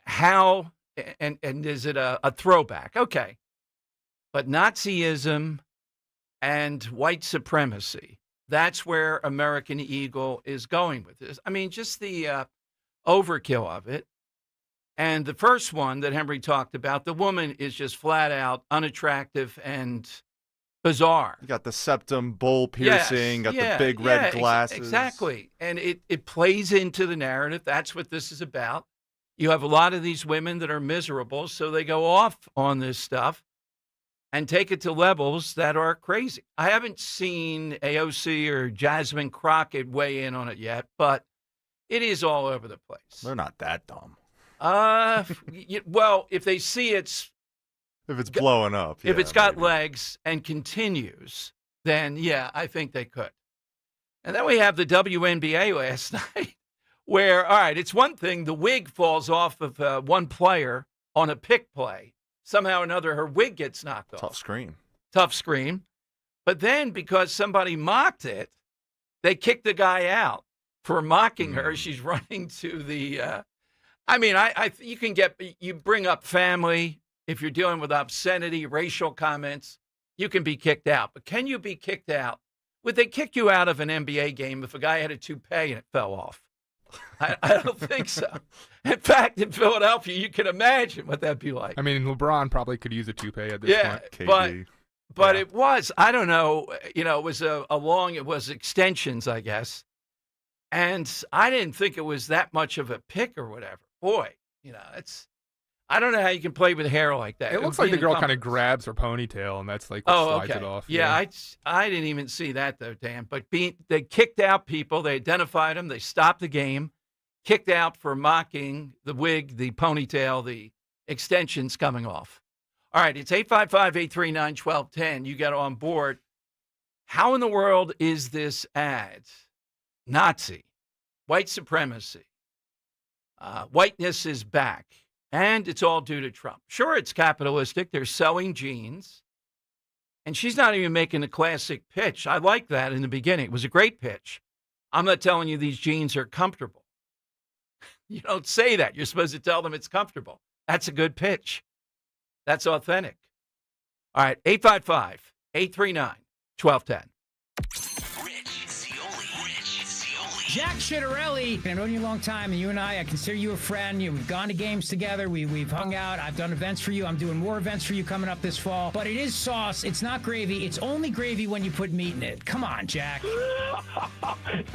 How and is it a throwback? Okay. But Nazism and white supremacy, that's where American Eagle is going with this. I mean, just the overkill of it. And the first one that Henry talked about, the woman is just flat out unattractive and bizarre. You got the septum bowl piercing, got the big red glasses. Exactly. And it plays into the narrative. That's what this is about. You have a lot of these women that are miserable, so they go off on this stuff and take it to levels that are crazy. I haven't seen AOC or Jasmine Crockett weigh in on it yet, but it is all over the place. They're not that dumb. Well, if they see if it's blowing up, if it's got legs and continues, then yeah, I think they could. And then we have the WNBA last night, where all right, it's one thing the wig falls off of one player on a pick play. Somehow or another, her wig gets knocked off. Tough scream. But then, because somebody mocked it, they kicked the guy out for mocking her. She's running to the. I mean, you bring up family. If you're dealing with obscenity, racial comments, you can be kicked out. But can you be kicked out? Would they kick you out of an NBA game if a guy had a toupee and it fell off? I don't think so. In fact, in Philadelphia, you can imagine what that'd be like. I mean, LeBron probably could use a toupee at this point. But it was, I don't know, it was it was extensions, I guess. And I didn't think it was that much of a pick or whatever. Boy, I don't know how you can play with hair like that. It looks like the girl kind of grabs her ponytail, and that's like what slides it off. Yeah, I didn't even see that, though, Dan. But they kicked out people. They identified them. They stopped the game, kicked out for mocking the wig, the ponytail, the extensions coming off. All right, it's 855-839-1210. You got on board. How in the world is this ad? Nazi, white supremacy, whiteness is back. And it's all due to Trump. Sure, it's capitalistic. They're selling jeans. And she's not even making a classic pitch. I like that in the beginning. It was a great pitch. I'm not telling you these jeans are comfortable. You don't say that. You're supposed to tell them it's comfortable. That's a good pitch. That's authentic. All right, 855-839-1210. Jack Chitterelli, I've known you a long time, and you and I consider you a friend. We've gone to games together. We've hung out. I've done events for you. I'm doing more events for you coming up this fall. But it is sauce. It's not gravy. It's only gravy when you put meat in it. Come on, Jack.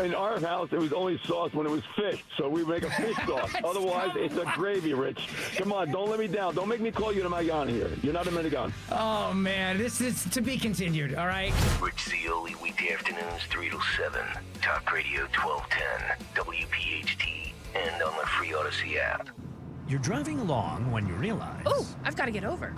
In our house, it was only sauce when it was fish, so we make a fish sauce. Otherwise, it's a gravy, Rich. Come on, don't let me down. Don't make me call you to my gun here. You're not a minigun. Oh, man, this is to be continued, all right? Rich Cioli, weekday afternoons, 3 to 7. Talk Radio 1210, WPHT, and on the free Odyssey app. You're driving along when you realize... Oh, I've got to get over.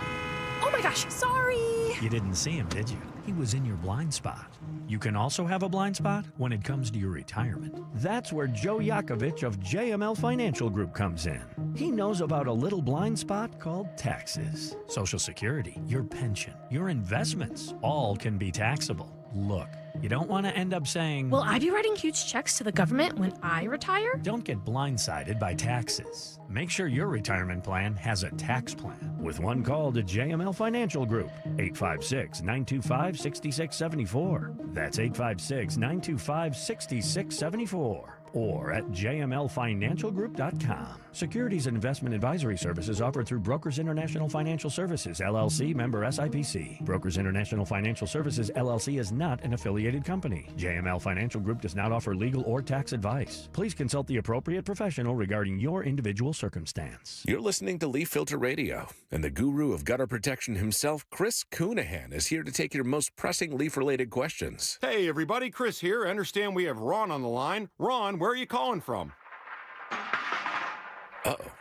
Oh my gosh, sorry. You didn't see him, did you? He was in your blind spot. You can also have a blind spot when it comes to your retirement. That's where Joe Yakovich of JML Financial Group comes in. He knows about a little blind spot called taxes. Social Security, your pension, your investments, all can be taxable. Look, You don't want to end up saying, Will I be writing huge checks to the government when I retire? don't get blindsided by taxes. Make sure your retirement plan has a tax plan with one call to JML Financial Group, 856-925-6674. That's 856-925-6674. Or at jmlfinancialgroup.com. Securities and investment advisory services offered through Brokers International Financial Services, LLC, member SIPC. Brokers International Financial Services, LLC is not an affiliated company. JML Financial Group does not offer legal or tax advice. Please consult the appropriate professional regarding your individual circumstance. You're listening to Leaf Filter Radio, and the guru of gutter protection himself, Chris Coonahan, is here to take your most pressing leaf-related questions. Hey, everybody, Chris here. I understand we have Ron on the line. Ron, where are you calling from? Uh-oh.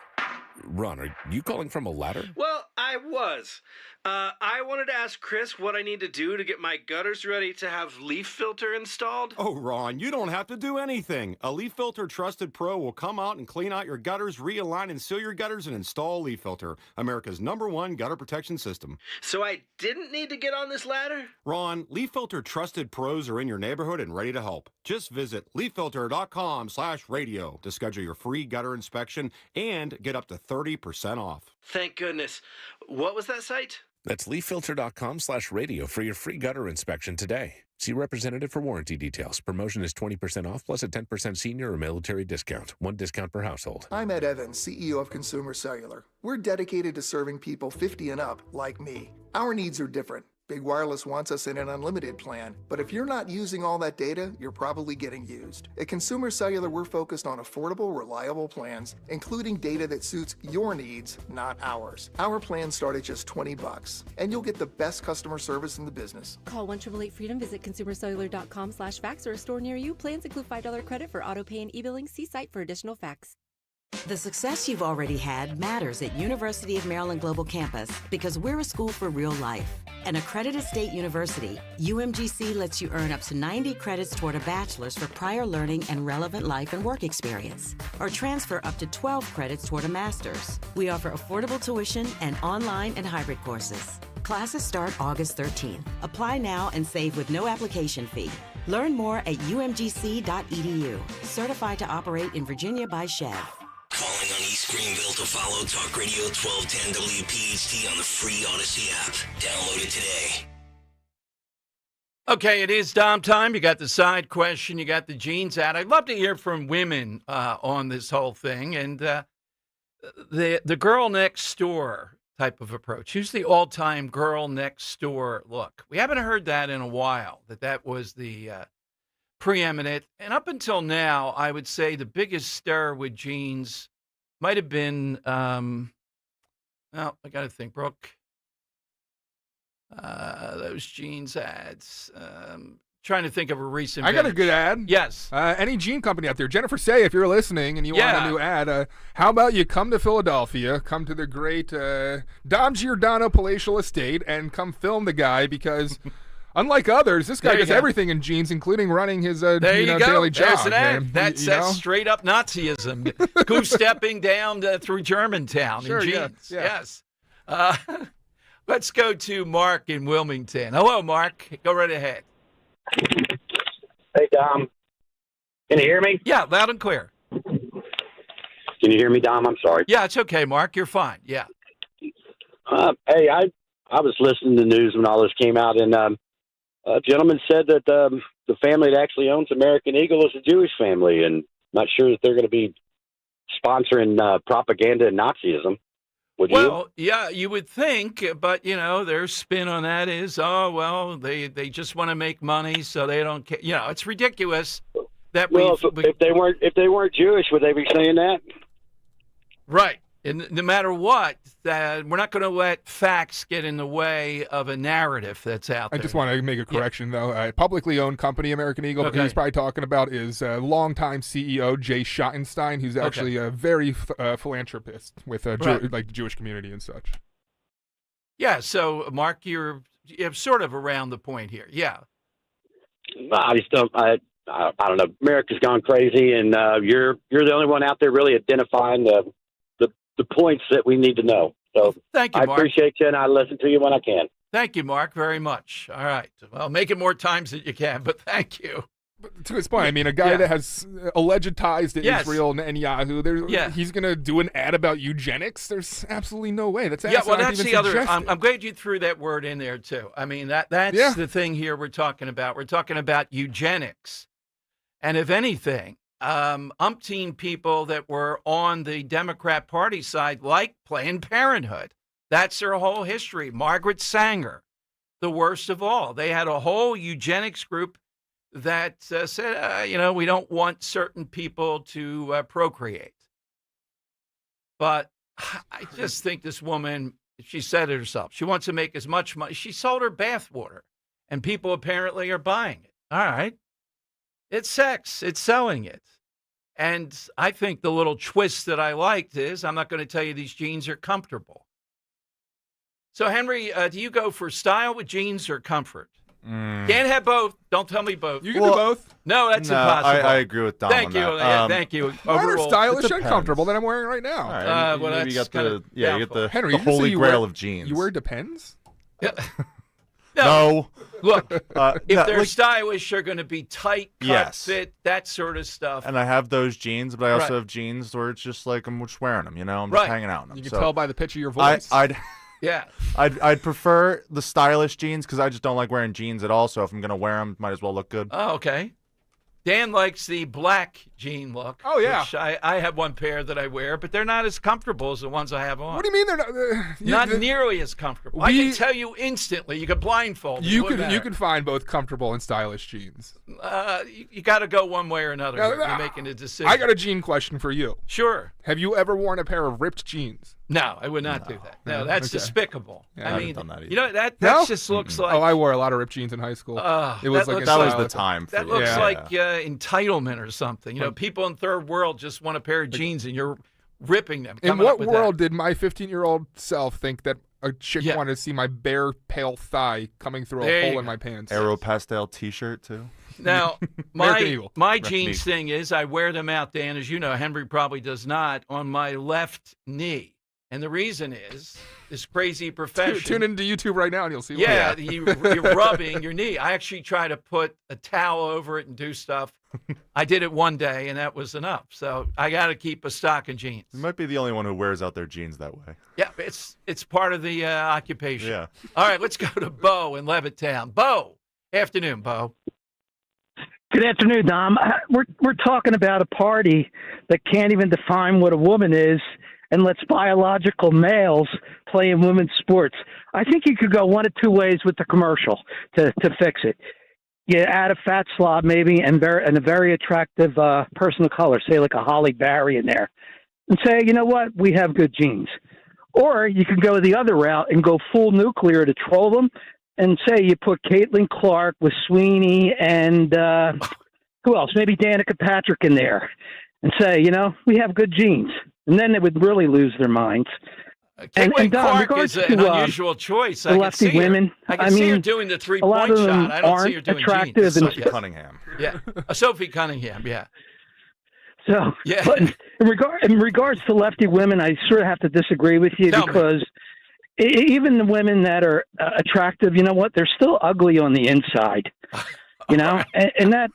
Ron, are you calling from a ladder? Well, I was. I wanted to ask Chris what I need to do to get my gutters ready to have leaf filter installed. Oh, Ron, you don't have to do anything. A Leaf Filter Trusted Pro will come out and clean out your gutters, realign and seal your gutters, and install Leaf Filter, America's #1 gutter protection system. So I didn't need to get on this ladder? Ron, Leaf Filter Trusted Pros are in your neighborhood and ready to help. Just visit leaffilter.com/radio to schedule your free gutter inspection and get up to 30% off. Thank goodness. What was that site? That's leaffilter.com/radio for your free gutter inspection today. See representative for warranty details. Promotion is 20% off plus a 10% senior or military discount. One discount per household. I'm Ed Evans, CEO of Consumer Cellular. We're dedicated to serving people 50 and up, like me. Our needs are different. Big Wireless wants us in an unlimited plan, but if you're not using all that data, you're probably getting used. At Consumer Cellular, we're focused on affordable, reliable plans, including data that suits your needs, not ours. Our plans start at just $20, and you'll get the best customer service in the business. Call 1-888-FREEDOM, visit consumercellular.com/fax or a store near you. Plans include $5 credit for auto pay and e-billing. See site for additional facts. The success you've already had matters at University of Maryland Global Campus because we're a school for real life. An accredited state university, UMGC lets you earn up to 90 credits toward a bachelor's for prior learning and relevant life and work experience, or transfer up to 12 credits toward a master's. We offer affordable tuition and online and hybrid courses. Classes start August 13th. Apply now and save with no application fee. Learn more at umgc.edu. Certified to operate in Virginia by Chev. Calling on East Greenville to follow Talk Radio 1210 WPHT on the free Odyssey app. Download it today. Okay, it is Dom time. You got the side question. You got the jeans ad. I'd love to hear from women on this whole thing. And the girl next door type of approach. Who's the all-time girl next door look? We haven't heard that in a while, that was the preeminent. And up until now, I would say the biggest stir with jeans might have been, well, I got to think, Brooke. Those jeans ads. Trying to think of a recent. I got a good ad. Yes. Any jean company out there, Jennifer Say, if you're listening and you want a new ad, how about you come to Philadelphia, come to the great Dom Giordano palatial estate, and come film the guy because. Unlike others, this guy does everything in jeans, including running his daily jog. There's an ad. That's straight up Nazism. Goose-stepping down through Germantown in jeans. Yes. Let's go to Mark in Wilmington. Hello, Mark. Go right ahead. Hey, Dom. Can you hear me? Yeah, loud and clear. Can you hear me, Dom? I'm sorry. Yeah, it's okay, Mark. You're fine. Yeah. Hey, I was listening to the news when all this came out, and a gentleman said that the family that actually owns American Eagle is a Jewish family, and not sure that they're going to be sponsoring propaganda and Nazism. Would you? Yeah, you would think, but their spin on that is, they just want to make money, so they don't care. It's ridiculous that if they weren't Jewish, would they be saying that? Right. And no matter what, we're not going to let facts get in the way of a narrative that's out there. I just want to make a correction, though. A publicly owned company, American Eagle, that he's probably talking about is longtime CEO Jay Schottenstein, who's actually a very philanthropist with the Jewish community and such. Yeah, so, Mark, you're sort of around the point here. Yeah. I just don't. I don't know. America's gone crazy, and you're the only one out there really identifying the points that we need to know. So thank you, I Mark. appreciate you, and I listen to you when I can. Thank you, Mark, very much. All right. Well, make it more times that you can, but thank you. But to his point, I mean, a guy that has alleged ties to Israel and Yahoo, he's going to do an ad about eugenics? There's absolutely no way. That's that's the other. I'm glad you threw that word in there, too. I mean, that's the thing here we're talking about. We're talking about eugenics. And if anything, umpteen people that were on the Democrat Party side like Planned Parenthood. That's their whole history. Margaret Sanger, the worst of all. They had a whole eugenics group that said, we don't want certain people to procreate. But I just think this woman, she said it herself, she wants to make as much money. She sold her bathwater, and people apparently are buying it. All right. It's sex. It's selling it. And I think the little twist that I liked is I'm not going to tell you these jeans are comfortable. So, Henry, do you go for style with jeans or comfort? Can't have both. Don't tell me both. You can do both. No, that's impossible. I agree with Dom Thank on you. that. Thank you. Mine are stylish and comfortable that I'm wearing right now. All right, well, maybe you got the Henry, the you just say holy you grail wear- of jeans. You wear Depends? No. Look, if they're like- stylish, they're going to be tight, cut, fit, that sort of stuff. And I have those jeans, but I also Right. have jeans where it's just like I'm just wearing them, I'm just Right. hanging out in them. You can tell by the pitch of your voice. I'd prefer the stylish jeans because I just don't like wearing jeans at all. So if I'm gonna wear them, might as well look good. Oh, okay. Dan likes the black jean look. Oh, yeah. Which I have one pair that I wear, but they're not as comfortable as the ones I have on. What do you mean they're not? Not nearly as comfortable. I can tell you instantly. You could blindfold. You can find both comfortable and stylish jeans. You got to go one way or another. You're making a decision. I got a jean question for you. Sure. Have you ever worn a pair of ripped jeans? No, I would not do that. No, that's despicable. Yeah, I I haven't mean, done that you know that No? just looks like. Oh, I wore a lot of ripped jeans in high school. It was like that was the time for That you. looks Yeah. like entitlement or something. People in third world just want a pair of jeans, and you're ripping them. In coming what up with world did my 15-year-old self think that a chick wanted to see my bare, pale thigh coming through There a you hole in go. my pants? Aero pastel T-shirt too. Now, American Eagle. my Rep jeans me. thing is I wear them out, Dan, as you know. Henry probably does not, on my left knee. And the reason is this crazy profession. Tune into YouTube right now and you'll see why. Yeah, you're rubbing your knee. I actually try to put a towel over it and do stuff. I did it one day, and that was enough. So I got to keep a stock of jeans. You might be the only one who wears out their jeans that way. Yeah, it's part of the occupation. Yeah. All right, let's go to Bo in Levittown. Bo, afternoon, Bo. Good afternoon, Dom. We're talking about a party that can't even define what a woman is and lets biological males play in women's sports. I think you could go one of two ways with the commercial to fix it. You add a fat slob maybe and a very attractive person of color, say like a Holly Berry in there, and say, you know what, we have good genes. Or you can go the other route and go full nuclear to troll them and say you put Caitlin Clark with Sweeney and who else? Maybe Danica Patrick in there and say, we have good genes. And then they would really lose their minds. Caitlin Don, Clark is an unusual choice. I the can lefty see her. women. I can see her doing the a lot three-point of them shot. I don't see aren't her doing attractive jeans. and Sophie Cunningham. Yeah, Sophie Cunningham. Yeah. So, Yeah. but in regards to lefty women, I sort of have to disagree with you Tell me. because even the women that are attractive, you know what? They're still ugly on the inside. And that.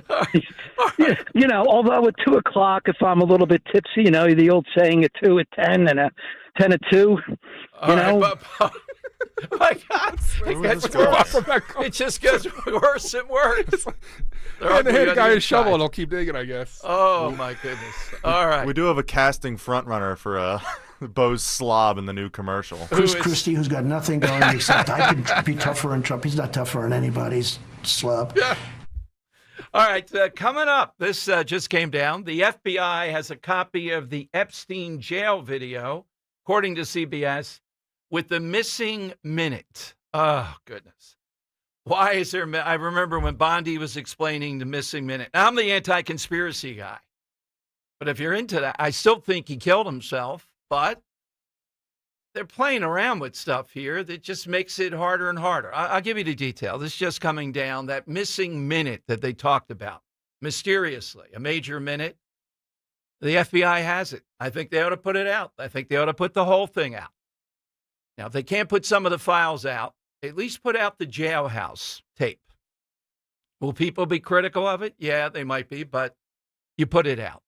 Although at 2:00, if I'm a little bit tipsy, the old saying, a 2 at 10 and a 10 at 2. My God, it just gets worse and worse. And hit a guy with a shovel and he'll keep digging, I guess. Oh, my goodness. All right. We do have a casting front runner for Bo's slob in the new commercial. Chris Christie, who's got nothing going except I could be tougher on Trump. He's not tougher on anybody's slob. Yeah. All right, coming up, this just came down. The FBI has a copy of the Epstein jail video, according to CBS, with the missing minute. Oh, goodness. Why is there? I remember when Bondi was explaining the missing minute. Now, I'm the anti-conspiracy guy. But if you're into that, I still think he killed himself, but they're playing around with stuff here that just makes it harder and harder. I'll give you the detail. This is just coming down, that missing minute that they talked about, mysteriously, a major minute. The FBI has it. I think they ought to put it out. I think they ought to put the whole thing out. Now, if they can't put some of the files out, at least put out the jailhouse tape. Will people be critical of it? Yeah, they might be, but you put it out.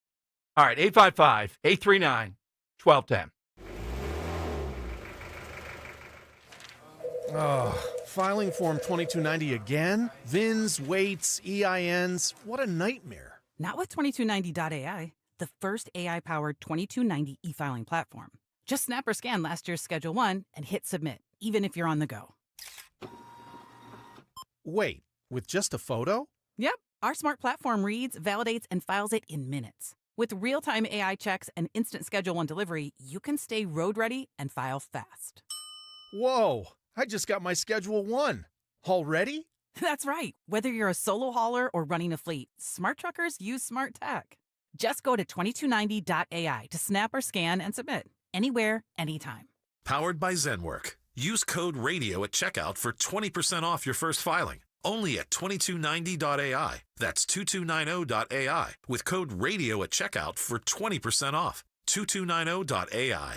All right, 855-839-1210. Filing Form 2290 again? VINs, weights, EINs. What a nightmare. Not with 2290.ai, the first AI-powered 2290 e-filing platform. Just snap or scan last year's Schedule 1 and hit submit, even if you're on the go. Wait, with just a photo? Yep, our smart platform reads, validates, and files it in minutes. With real-time AI checks and instant Schedule 1 delivery, you can stay road ready and file fast. Whoa, I just got my Schedule 1. Already? That's right. Whether you're a solo hauler or running a fleet, smart truckers use smart tech. Just go to 2290.ai to snap or scan and submit. Anywhere, anytime. Powered by ZenWork. Use code RADIO at checkout for 20% off your first filing. Only at 2290.ai. That's 2290.ai. With code RADIO at checkout for 20% off. 2290.ai.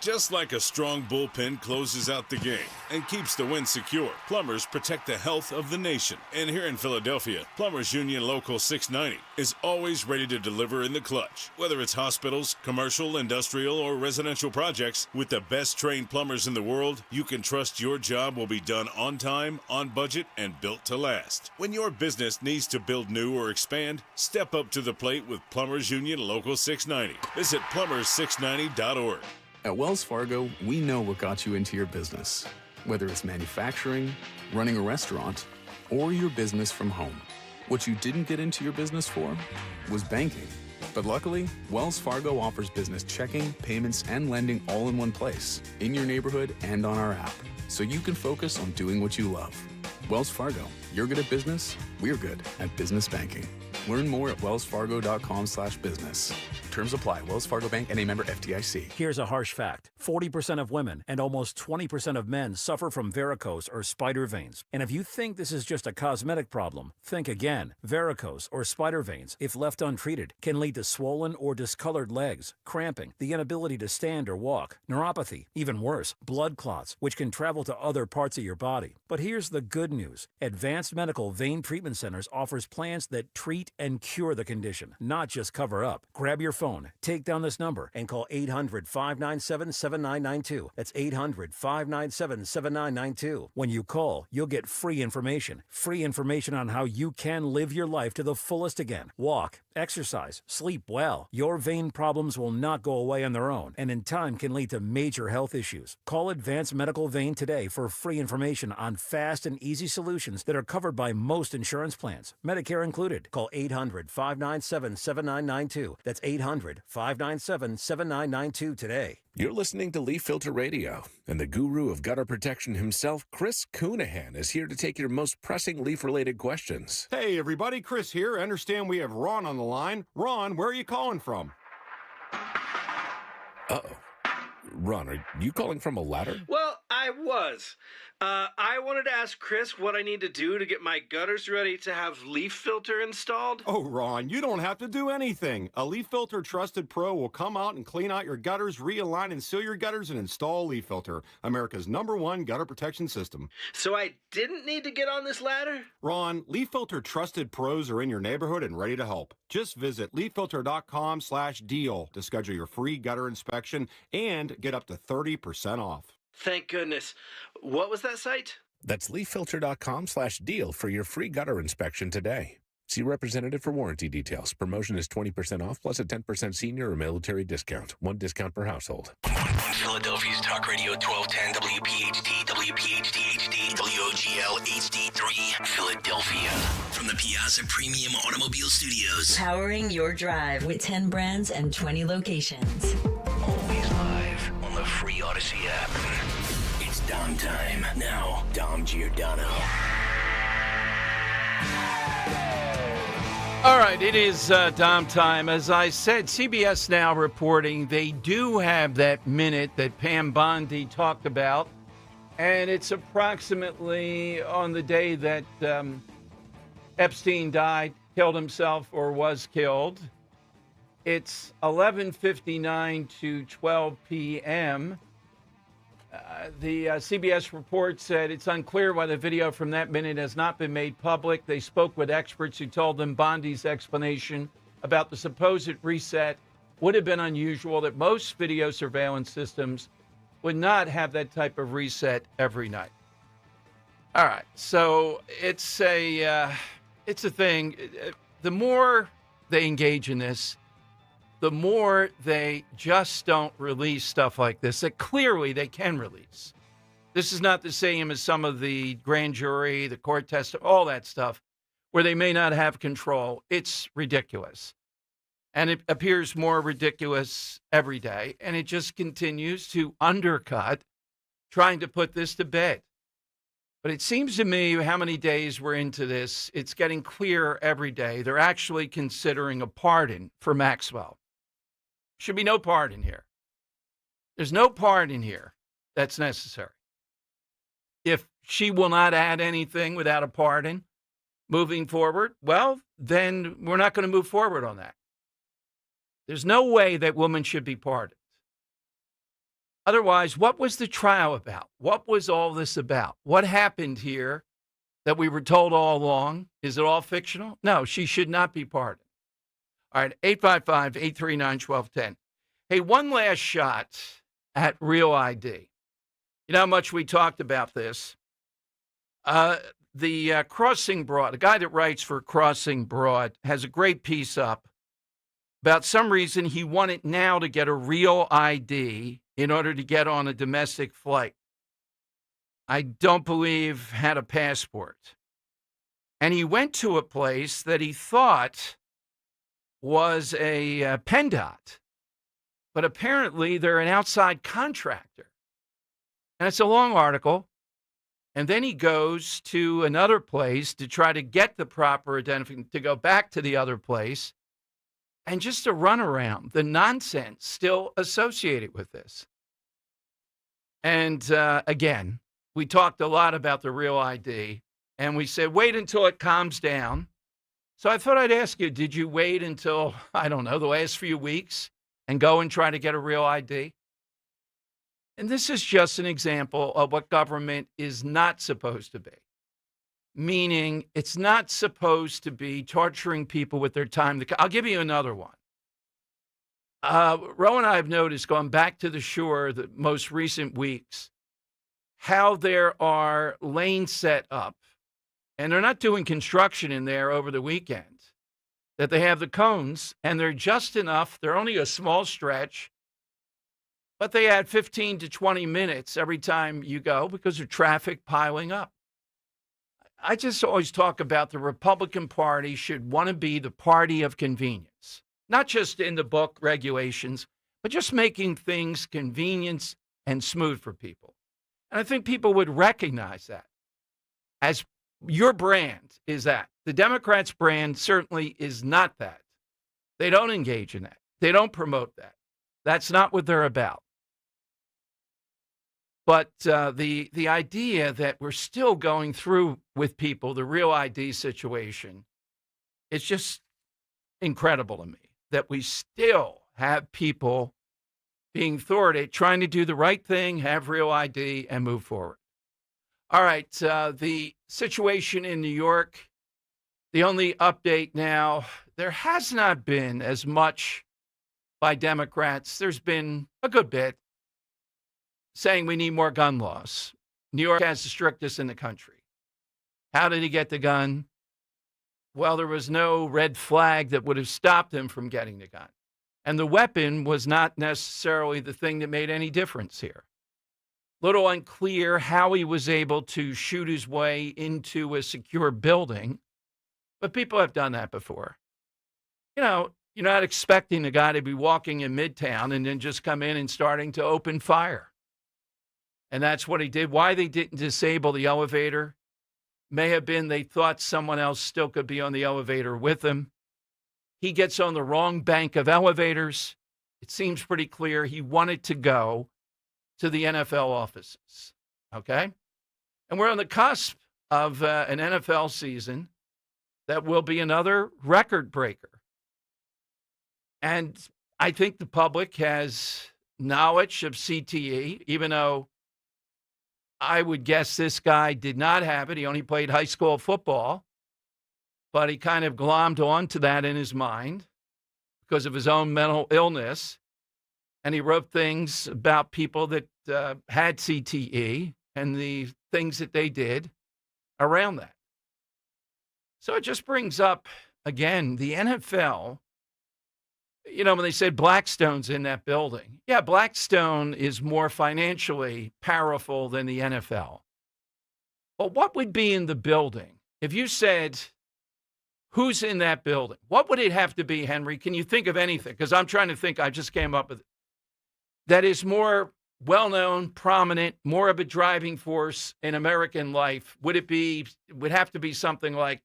Just like a strong bullpen closes out the game and keeps the win secure, Plumbers protect the health of the nation. And here in Philadelphia, Plumbers Union Local 690 is always ready to deliver in the clutch. Whether it's hospitals, commercial, industrial, or residential projects, with the best trained plumbers in the world, you can trust your job will be done on time, on budget, and built to last. When your business needs to build new or expand, step up to the plate with Plumbers Union Local 690. Visit plumber690.org. At Wells Fargo, we know what got you into your business. Whether it's manufacturing, running a restaurant, or your business from home. What you didn't get into your business for was banking. But luckily, Wells Fargo offers business checking, payments, and lending all in one place, in your neighborhood and on our app, so you can focus on doing what you love. Wells Fargo, you're good at business, we're good at business banking. Learn more at wellsfargo.com/business. Terms apply. Wells Fargo Bank and a member FDIC. Here's a harsh fact. 40% of women and almost 20% of men suffer from varicose or spider veins. And if you think this is just a cosmetic problem, think again. Varicose or spider veins, if left untreated, can lead to swollen or discolored legs, cramping, the inability to stand or walk, neuropathy, even worse, blood clots, which can travel to other parts of your body. But here's the good news. Advanced Medical Vein Treatment Centers offers plans that treat and cure the condition, not just cover up. Grab your phone, take down this number, and call 800-597-7992. That's 800-597-7992. When you call, you'll get free information on how you can live your life to the fullest again. Walk, exercise, sleep well. Your vein problems will not go away on their own, and in time can lead to major health issues. Call Advanced Medical Vein today for free information on fast and easy solutions that are covered by most insurance plans, Medicare included. Call 800-597-7992. That's 800-597-7992 today. You're listening to Leaf Filter Radio, and the guru of gutter protection himself, Chris Coonahan, is here to take your most pressing leaf-related questions. Hey, everybody, Chris here. I understand we have Ron on the line. Ron, where are you calling from? Uh-oh. Ron, are you calling from a ladder? Well, I was. I wanted to ask Chris what I need to do to get my gutters ready to have leaf filter installed. Oh, Ron, you don't have to do anything. A Leaf Filter Trusted Pro will come out and clean out your gutters, realign and seal your gutters, and install Leaf Filter, America's #1 gutter protection system. So I didn't need to get on this ladder? Ron, Leaf Filter Trusted Pros are in your neighborhood and ready to help. Just visit leaffilter.com/deal to schedule your free gutter inspection and get up to 30% off. Thank goodness. What was that site? That's leaffilter.com/deal for your free gutter inspection today. See representative for warranty details. Promotion is 20% off plus a 10% senior or military discount. One discount per household. Philadelphia's Talk Radio 1210 WPHT, WPHT HD, WOGL HD3, Philadelphia. From the Piazza Premium Automobile Studios. Powering your drive with 10 brands and 20 locations. Always live on the free Odyssey app. It's Dom time. Now, Dom Giordano. All right, it is Dom time. As I said, CBS Now reporting they do have that minute that Pam Bondi talked about, and it's approximately on the day that Epstein died, killed himself, or was killed. It's 11:59 to 12 p.m. The CBS report said it's unclear why the video from that minute has not been made public. They spoke with experts who told them Bondi's explanation about the supposed reset would have been unusual, that most video surveillance systems would not have that type of reset every night. All right, so it's a thing. The more they engage in this, the more they just don't release stuff like this that clearly they can release. This is not the same as some of the grand jury, the court testimony, all that stuff, where they may not have control. It's ridiculous. And it appears more ridiculous every day. And it just continues to undercut trying to put this to bed. But it seems to me how many days we're into this, it's getting clearer every day. They're actually considering a pardon for Maxwell. Should be no pardon here. There's no pardon here that's necessary. If she will not add anything without a pardon moving forward, well, then we're not going to move forward on that. There's no way that woman should be pardoned. Otherwise, what was the trial about? What was all this about? What happened here that we were told all along? Is it all fictional? No, she should not be pardoned. All right, 855-839-1210. Hey, one last shot at Real ID. You know how much we talked about this? The Crossing Broad, the guy that writes for Crossing Broad, has a great piece up about some reason he wanted now to get a real ID in order to get on a domestic flight. I don't believe had a passport. And he went to a place that he thought was a PennDOT, but apparently they're an outside contractor. And it's a long article. And then he goes to another place to try to get the proper identification, to go back to the other place, and just a runaround, the nonsense still associated with this. And again, we talked a lot about the Real ID, and we said, wait until it calms down. So I thought I'd ask you, did you wait until, I don't know, the last few weeks and go and try to get a Real ID? And this is just an example of what government is not supposed to be. Meaning it's not supposed to be torturing people with their time. I'll give you another one. Ro and I have noticed, going back to the shore the most recent weeks, how there are lanes set up, and they're not doing construction in there over the weekend, that they have the cones, and they're just enough. They're only a small stretch, but they add 15 to 20 minutes every time you go because of traffic piling up. I just always talk about the Republican Party should want to be the party of convenience, not just in the book regulations, but just making things convenient and smooth for people. And I think people would recognize that as your brand is that. The Democrats' brand certainly is not that. They don't engage in that. They don't promote that. That's not what they're about. But the idea that we're still going through with people the Real ID situation, it's just incredible to me that we still have people being thwarted, trying to do the right thing, have Real ID, and move forward. All right, the situation in New York, the only update now, there has not been as much by Democrats. There's been a good bit saying we need more gun laws. New York has the strictest in the country. How did he get the gun? Well, there was no red flag that would have stopped him from getting the gun. And the weapon was not necessarily the thing that made any difference here. Little unclear how he was able to shoot his way into a secure building, but people have done that before. You know, you're not expecting the guy to be walking in Midtown and then just come in and starting to open fire. And that's what he did. Why they didn't disable the elevator may have been they thought someone else still could be on the elevator with him. He gets on the wrong bank of elevators. It seems pretty clear he wanted to go to the NFL offices, okay? And we're on the cusp of an NFL season that will be another record breaker. And I think the public has knowledge of CTE, even though I would guess this guy did not have it. He only played high school football, but he kind of glommed onto that in his mind because of his own mental illness. And he wrote things about people that had CTE and the things that they did around that. So it just brings up, again, the NFL. You know, when they said Blackstone's in that building, yeah, Blackstone is more financially powerful than the NFL. But what would be in the building? If you said, who's in that building? What would it have to be, Henry? Can you think of anything? Because I'm trying to think. I just came up with it. That is more well-known, prominent, more of a driving force in American life. Would have to be something like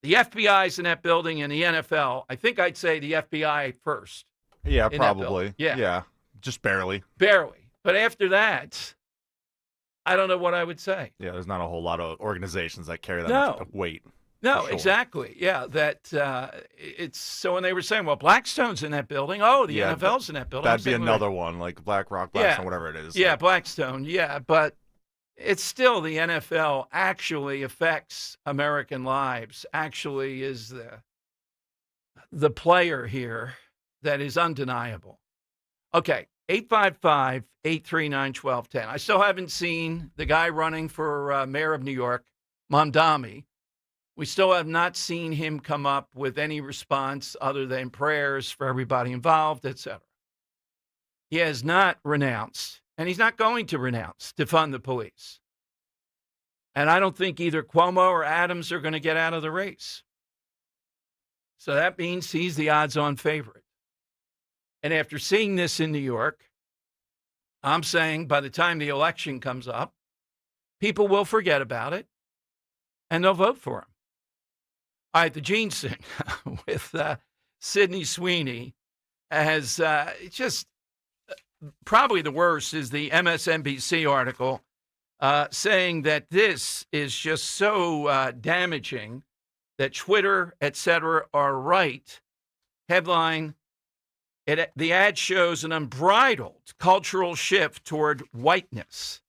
the FBI's in that building and the NFL? I think I'd say the FBI first. Yeah, probably. Yeah. Just barely. Barely. But after that, I don't know what I would say. Yeah, there's not a whole lot of organizations that carry that much weight. No, sure. Exactly. Yeah, it's so when they were saying, well, Blackstone's in that building. Oh, the NFL's in that building. That'd be another one, like BlackRock, Blackstone, whatever it is. Yeah, Blackstone. Yeah, but it's still the NFL actually affects American lives, actually is the player here that is undeniable. Okay, 855-839-1210. I still haven't seen the guy running for mayor of New York, Mamdani. We still have not seen him come up with any response other than prayers for everybody involved, etc. He has not renounced, and he's not going to renounce, defund the police. And I don't think either Cuomo or Adams are going to get out of the race. So that means he's the odds-on favorite. And after seeing this in New York, I'm saying by the time the election comes up, people will forget about it, and they'll vote for him. All right, the Jeans thing with Sydney Sweeney has just probably the worst is the MSNBC article saying that this is just so damaging that Twitter, et cetera, are right. Headline, the ad shows an unbridled cultural shift toward whiteness.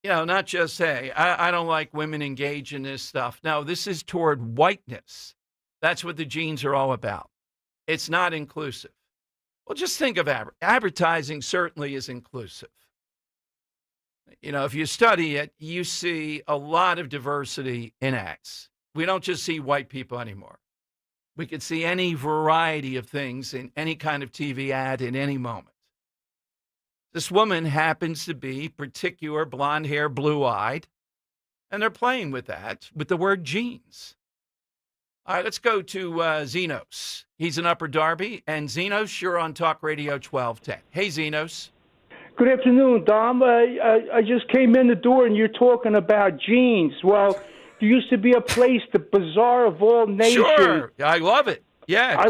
You know, not just, hey, I don't like women engage in this stuff. No, this is toward whiteness. That's what the Jeans are all about. It's not inclusive. Well, just think of advertising certainly is inclusive. You know, if you study it, you see a lot of diversity in ads. We don't just see white people anymore. We could see any variety of things in any kind of TV ad in any moment. This woman happens to be particular, blonde hair, blue-eyed, and they're playing with that, with the word jeans. All right, let's go to Zenos. He's in Upper Darby, and Zenos, you're on Talk Radio 1210. Hey, Zenos. Good afternoon, Dom. I just came in the door, and you're talking about jeans. Well, there used to be a place, the Bazaar of All Nations. Sure, I love it. Yeah,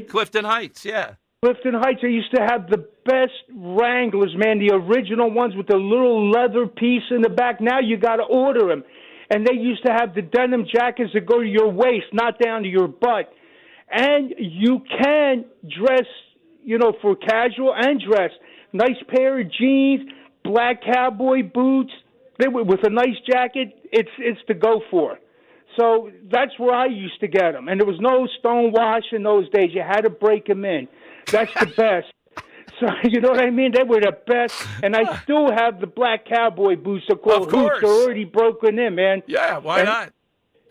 Clifton Heights, yeah. Clifton Heights, they used to have the best Wranglers, man, the original ones with the little leather piece in the back. Now you got to order them. And they used to have the denim jackets that go to your waist, not down to your butt. And you can dress, you know, for casual and dress. Nice pair of jeans, black cowboy boots, with a nice jacket, it's to go for. So that's where I used to get them. And there was no stonewash in those days. You had to break them in. That's the best. So, you know what I mean? They were the best. And I still have the black cowboy boots. They're called hoops. They're already broken in, man. Yeah, why not?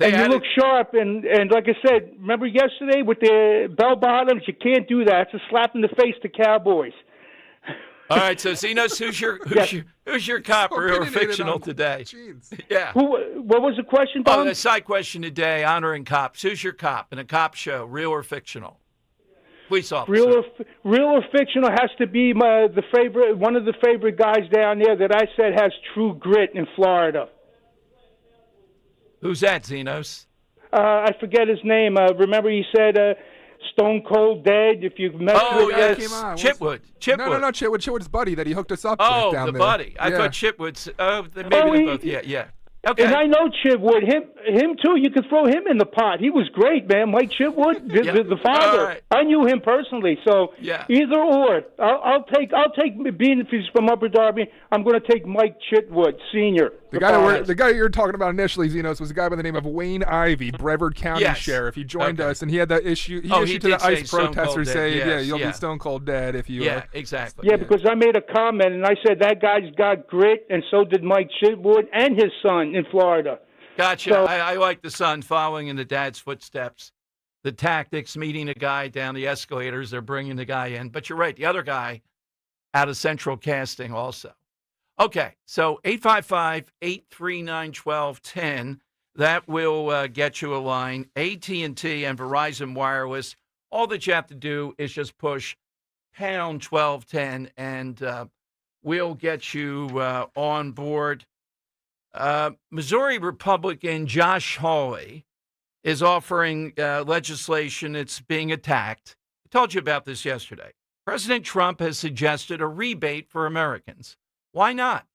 And you look sharp. And like I said, remember yesterday with the bell bottoms? You can't do that. It's a slap in the face to Cowboys. All right, so Zenos, who's your cop, real or fictional today? Yeah. What was the question, Tom? Oh, the side question today, honoring cops. Who's your cop in a cop show, real or fictional? Police officer. Real or fictional has to be one of the favorite guys down there that I said has true grit in Florida. Who's that, Zenos? I forget his name. Remember he said Stone Cold Dead, if you've met with yes. Chitwood. No, Chitwood's buddy that he hooked us up with down there. Oh, the buddy. I thought Chitwood's. Maybe they're both. Yeah. Okay. And I know Chitwood. Him too. You could throw him in the pot. He was great, man. Mike Chitwood, the father. Right. I knew him personally. So either or. I'll take being if he's from Upper Darby. I'm going to take Mike Chitwood, Senior. The guy you're talking about initially, Zenos, was a guy by the name of Wayne Ivey, Brevard County Sheriff. He joined us, and he had that issue. He issued to the ICE protesters saying, you'll be stone cold dead if you. Yeah, exactly. Yeah, because I made a comment, and I said that guy's got grit, and so did Mike Chitwood and his son in Florida. Gotcha. So, I like the son following in the dad's footsteps. The tactics, meeting a guy down the escalators, they're bringing the guy in. But you're right, the other guy out of Central Casting also. Okay, so 855-839-1210. That will get you a line. AT&T and Verizon Wireless, all that you have to do is just push pound 1210, and we'll get you on board. Missouri Republican Josh Hawley is offering legislation. It's being attacked. I told you about this yesterday. President Trump has suggested a rebate for Americans. Why not?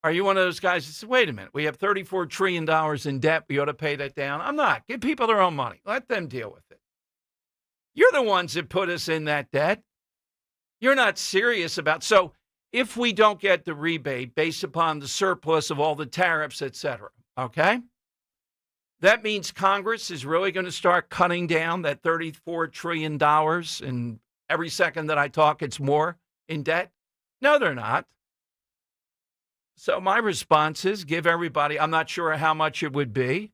Are you one of those guys that says, wait a minute, we have $34 trillion in debt. We ought to pay that down? I'm not. Give people their own money. Let them deal with it. You're the ones that put us in that debt. You're not serious about. So if we don't get the rebate based upon the surplus of all the tariffs, et cetera, okay, that means Congress is really going to start cutting down that $34 trillion. And every second that I talk, it's more in debt. No, they're not. So my response is give everybody, I'm not sure how much it would be.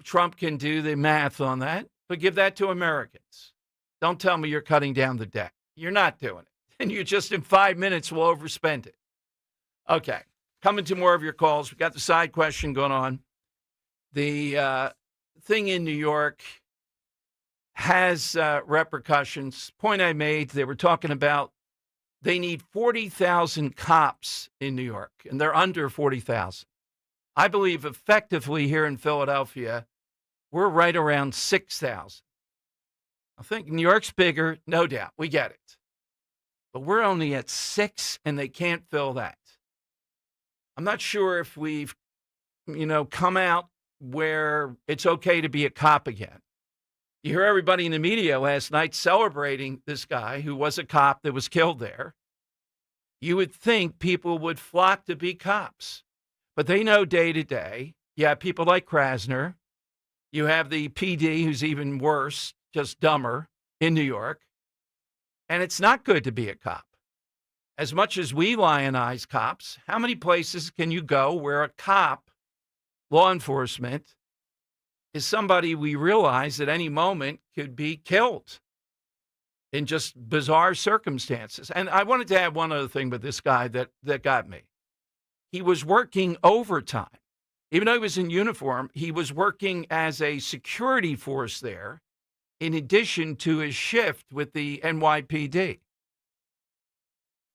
Trump can do the math on that, but give that to Americans. Don't tell me you're cutting down the debt. You're not doing it. And you just in 5 minutes will overspend it. Okay, coming to more of your calls. We got the side question going on. The thing in New York has repercussions. Point I made, they were talking about they need 40,000 cops in New York, and they're under 40,000. I believe effectively here in Philadelphia, we're right around 6,000. I think New York's bigger, no doubt. We get it. But we're only at 6, and they can't fill that. I'm not sure if we've, come out where it's okay to be a cop again. You hear everybody in the media last night celebrating this guy who was a cop that was killed there. You would think people would flock to be cops, but they know day to day. You have people like Krasner. You have the PD, who's even worse, just dumber, in New York. And it's not good to be a cop. As much as we lionize cops, how many places can you go where a cop, law enforcement, is somebody we realize at any moment could be killed in just bizarre circumstances? And I wanted to add one other thing with this guy that got me. He was working overtime. Even though he was in uniform, he was working as a security force there in addition to his shift with the NYPD.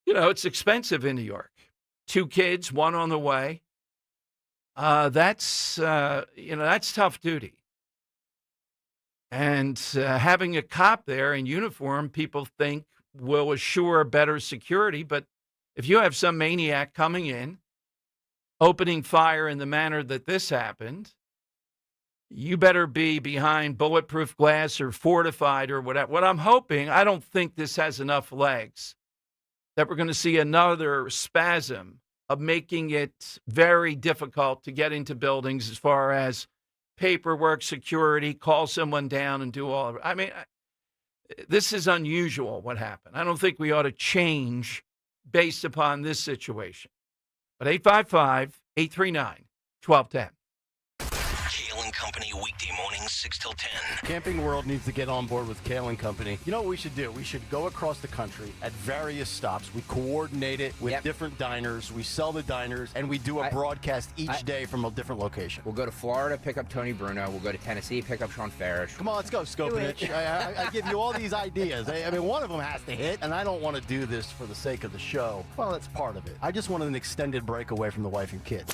It's expensive in New York. 2 kids, 1 on the way. That's tough duty. And having a cop there in uniform, people think will assure better security. But if you have some maniac coming in, opening fire in the manner that this happened, you better be behind bulletproof glass or fortified or whatever. What I'm hoping, I don't think this has enough legs, that we're going to see another spasm of making it very difficult to get into buildings as far as paperwork, security, call someone down and do all of it. I mean, this is unusual what happened. I don't think we ought to change based upon this situation. But 855-839-1210. Kale and Company, weekday mornings, 6 till 10. Camping World needs to get on board with Kale and Company. You know what we should do? We should go across the country at various stops. We coordinate it with different diners. We sell the diners, and we do a broadcast each day from a different location. We'll go to Florida, pick up Tony Bruno. We'll go to Tennessee, pick up Sean Farish. Come on, let's go, Skopinich. I give you all these ideas. I mean, one of them has to hit, and I don't want to do this for the sake of the show. Well, that's part of it. I just wanted an extended break away from the wife and kids.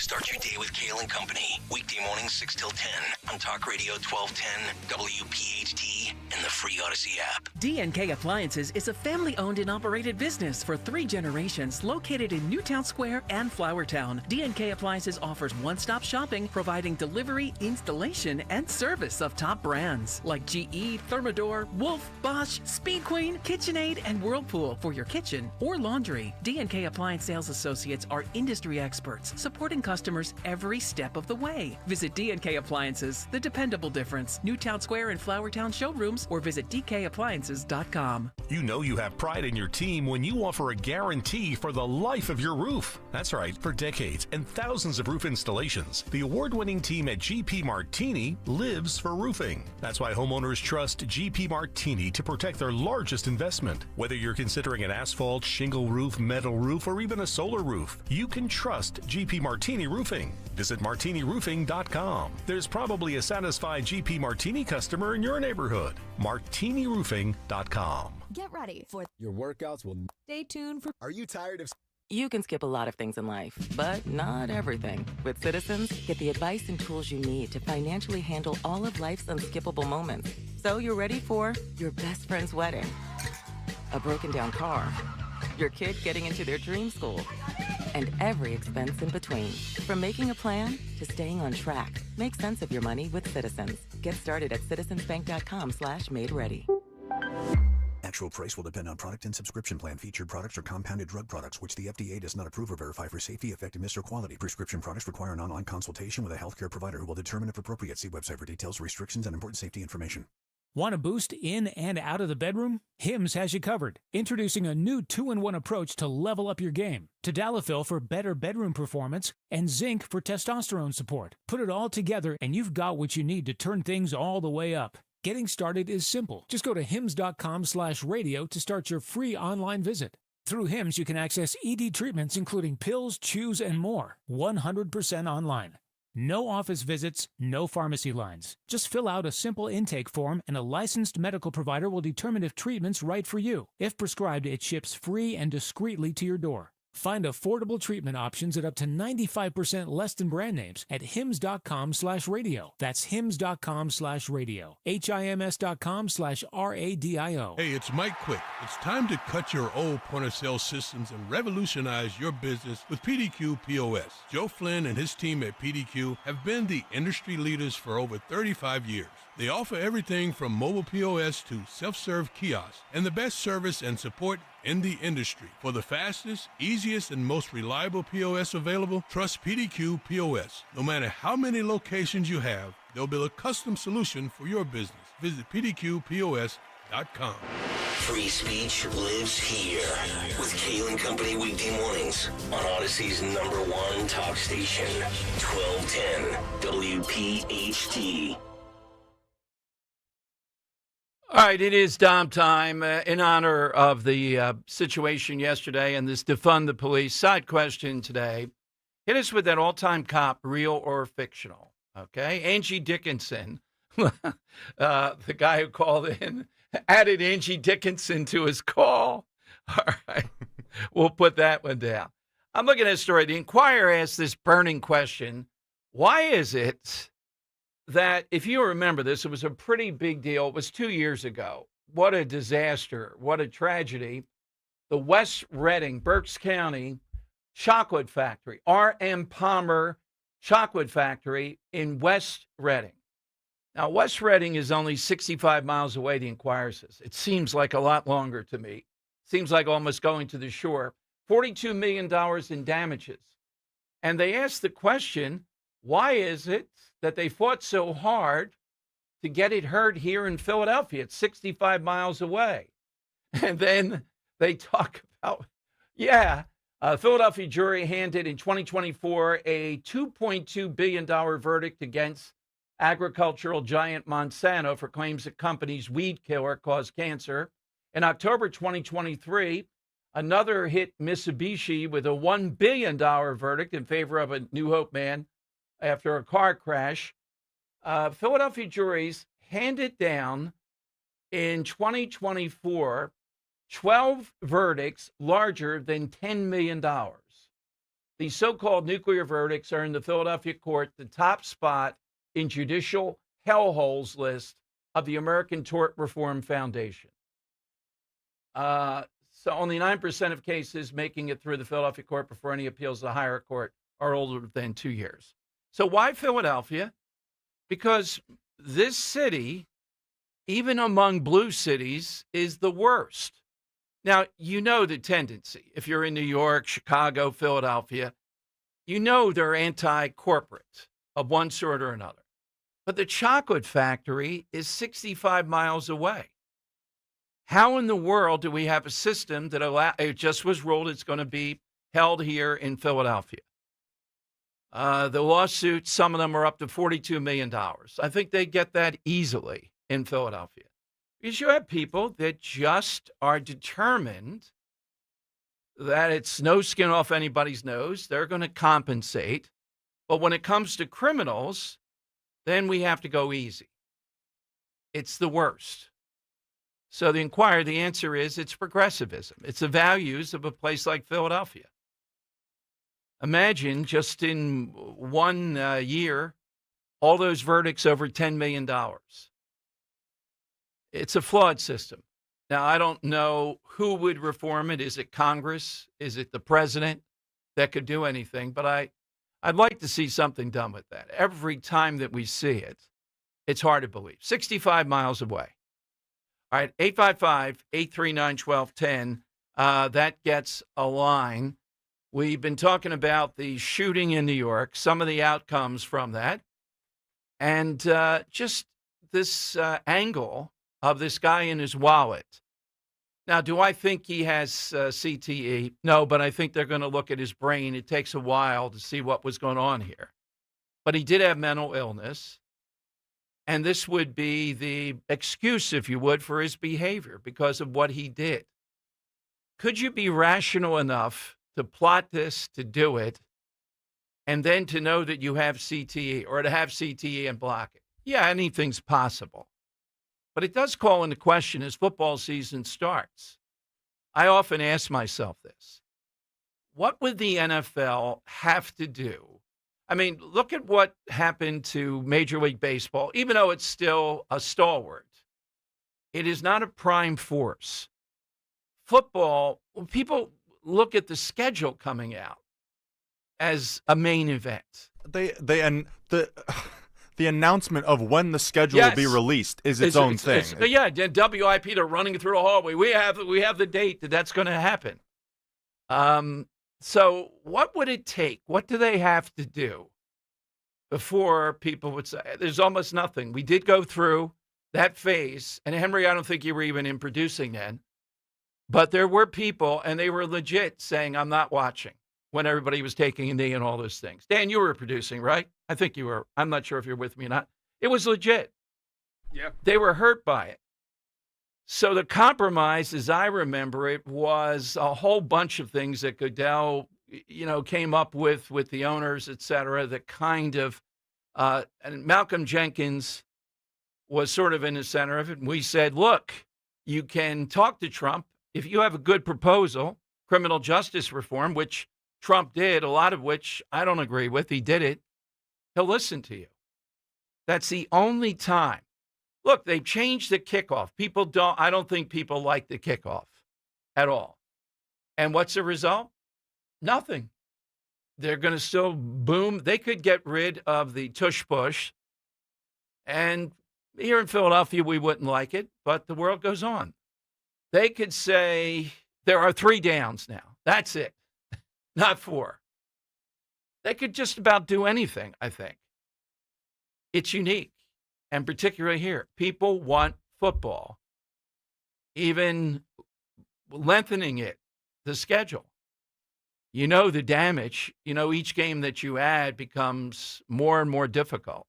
Start your day with Kale and Company. Weekday mornings 6 till 10 on Talk Radio 1210 WPHT in the free Odyssey app. D&K Appliances is a family-owned and operated business for 3 generations located in Newtown Square and Flowertown. D&K Appliances offers one-stop shopping, providing delivery, installation, and service of top brands like GE, Thermador, Wolf, Bosch, Speed Queen, KitchenAid, and Whirlpool for your kitchen or laundry. D&K Appliance sales associates are industry experts, supporting customers every step of the way. Visit D&K Appliances, the dependable difference. Newtown Square and Flowertown showrooms, or visit dkappliances.com. You know you have pride in your team when you offer a guarantee for the life of your roof. That's right, for decades and thousands of roof installations, the award-winning team at GP Martini lives for roofing. That's why homeowners trust GP Martini to protect their largest investment. Whether you're considering an asphalt, shingle roof, metal roof, or even a solar roof, you can trust GP Martini Roofing. Visit martiniroofing.com. There's probably a satisfied GP Martini customer in your neighborhood. martiniroofing.com. Get ready for your workouts will stay tuned for. Are you tired of? You can skip a lot of things in life, but not everything. With Citizens, get the advice and tools you need to financially handle all of life's unskippable moments. So you're ready for your best friend's wedding, a broken down car, your kid getting into their dream school, and every expense in between. From making a plan to staying on track, make sense of your money with Citizens. Get started at citizensbank.com/made-ready. Actual price will depend on product and subscription plan. Featured products are compounded drug products, which the FDA does not approve or verify for safety, effectiveness, or quality. Prescription products require an online consultation with a healthcare provider who will determine if appropriate. See website for details, restrictions, and important safety information. Want a boost in and out of the bedroom? Hims has you covered. Introducing a new 2-in-1 approach to level up your game. Tadalafil for better bedroom performance and zinc for testosterone support. Put it all together and you've got what you need to turn things all the way up. Getting started is simple. Just go to hims.com/radio to start your free online visit. Through Hims, you can access ED treatments including pills, chews, and more. 100% online. No office visits, no pharmacy lines. Just fill out a simple intake form and a licensed medical provider will determine if treatment's right for you. If prescribed, it ships free and discreetly to your door. Find affordable treatment options at up to 95% less than brand names at hims.com/radio. That's hims.com/radio. HIMS.com/RADIO. Hey, it's Mike Quick. It's time to cut your old point-of-sale systems and revolutionize your business with PDQ POS. Joe Flynn and his team at PDQ have been the industry leaders for over 35 years. They offer everything from mobile POS to self-serve kiosks and the best service and support in the industry. For the fastest, easiest, and most reliable POS available, trust PDQ POS. No matter how many locations you have, they'll build a custom solution for your business. Visit pdqpos.com. Free speech lives here with Kale and Company weekday mornings on Odyssey's #1 talk station, 1210 WPHT. All right, it is Dom time in honor of the situation yesterday and this defund the police side question today. Hit us with that all-time cop, real or fictional, okay? Angie Dickinson, the guy who called in, added Angie Dickinson to his call. All right, we'll put that one down. I'm looking at a story. The Inquirer asked this burning question: why is it that, if you remember this, it was a pretty big deal. It was 2 years ago. What a disaster. What a tragedy. The West Reading, Berks County chocolate factory, R.M. Palmer chocolate factory in West Reading. Now, West Reading is only 65 miles away, the Inquirer says. It seems like a lot longer to me. Seems like almost going to the shore. $42 million in damages. And they asked the question, why is it that they fought so hard to get it heard here in Philadelphia? It's 65 miles away. And then they talk about, a Philadelphia jury handed in 2024 a $2.2 billion verdict against agricultural giant Monsanto for claims the company's weed killer caused cancer. In October 2023, another hit Mitsubishi with a $1 billion verdict in favor of a New Hope man after a car crash. Philadelphia juries handed down in 2024 12 verdicts larger than $10 million. These so-called nuclear verdicts are in the Philadelphia court the top spot in judicial hellholes list of the American Tort Reform Foundation. So only 9% of cases making it through the Philadelphia court before any appeals to the higher court are older than 2 years. So why Philadelphia? Because this city, even among blue cities, is the worst. Now, you know the tendency. If you're in New York, Chicago, Philadelphia, you know they're anti-corporate of one sort or another. But the chocolate factory is 65 miles away. How in the world do we have a system that it just was ruled it's going to be held here in Philadelphia? The lawsuits, some of them are up to $42 million. I think they get that easily in Philadelphia. Because you have people that just are determined that it's no skin off anybody's nose. They're going to compensate. But when it comes to criminals, then we have to go easy. It's the worst. So the Inquirer, the answer is it's progressivism. It's the values of a place like Philadelphia. Imagine just in one year, all those verdicts over $10 million. It's a flawed system. Now, I don't know who would reform it. Is it Congress? Is it the president that could do anything? But I'd like to see something done with that. Every time that we see it, it's hard to believe. 65 miles away. All right, 855-839-1210. That gets a line. We've been talking about the shooting in New York, some of the outcomes from that, and just this angle of this guy in his wallet. Now, do I think he has CTE? No, but I think they're going to look at his brain. It takes a while to see what was going on here. But he did have mental illness, and this would be the excuse, if you would, for his behavior because of what he did. Could you be rational enough to plot this, to do it, and then to know that you have CTE or to have CTE and block it? Yeah, anything's possible. But it does call into question as football season starts. I often ask myself this. What would the NFL have to do? I mean, look at what happened to Major League Baseball. Even though it's still a stalwart, it is not a prime force. Football, when people look at the schedule coming out as a main event. The announcement of when the schedule will be released is its own thing. Yeah, WIP, they're running through the hallway. We have the date that's going to happen. So what would it take? What do they have to do before people would say, there's almost nothing. We did go through that phase. And Henry, I don't think you were even in producing then. But there were people, and they were legit saying, I'm not watching, when everybody was taking a knee and all those things. Dan, you were producing, right? I think you were. I'm not sure if you're with me or not. It was legit. Yeah. They were hurt by it. So the compromise, as I remember it, was a whole bunch of things that Goodell, came up with the owners, et cetera, that kind of, and Malcolm Jenkins was sort of in the center of it. And we said, look, you can talk to Trump if you have a good proposal, criminal justice reform, which Trump did, a lot of which I don't agree with. He did it. He'll listen to you. That's the only time. Look, they changed the kickoff. I don't think people like the kickoff at all. And what's the result? Nothing. They're going to still boom. They could get rid of the tush push. And here in Philadelphia, we wouldn't like it, but the world goes on. They could say there are 3 downs now. That's it. Not 4. They could just about do anything, I think. It's unique, and particularly here. People want football, even lengthening the schedule. The damage, each game that you add becomes more and more difficult.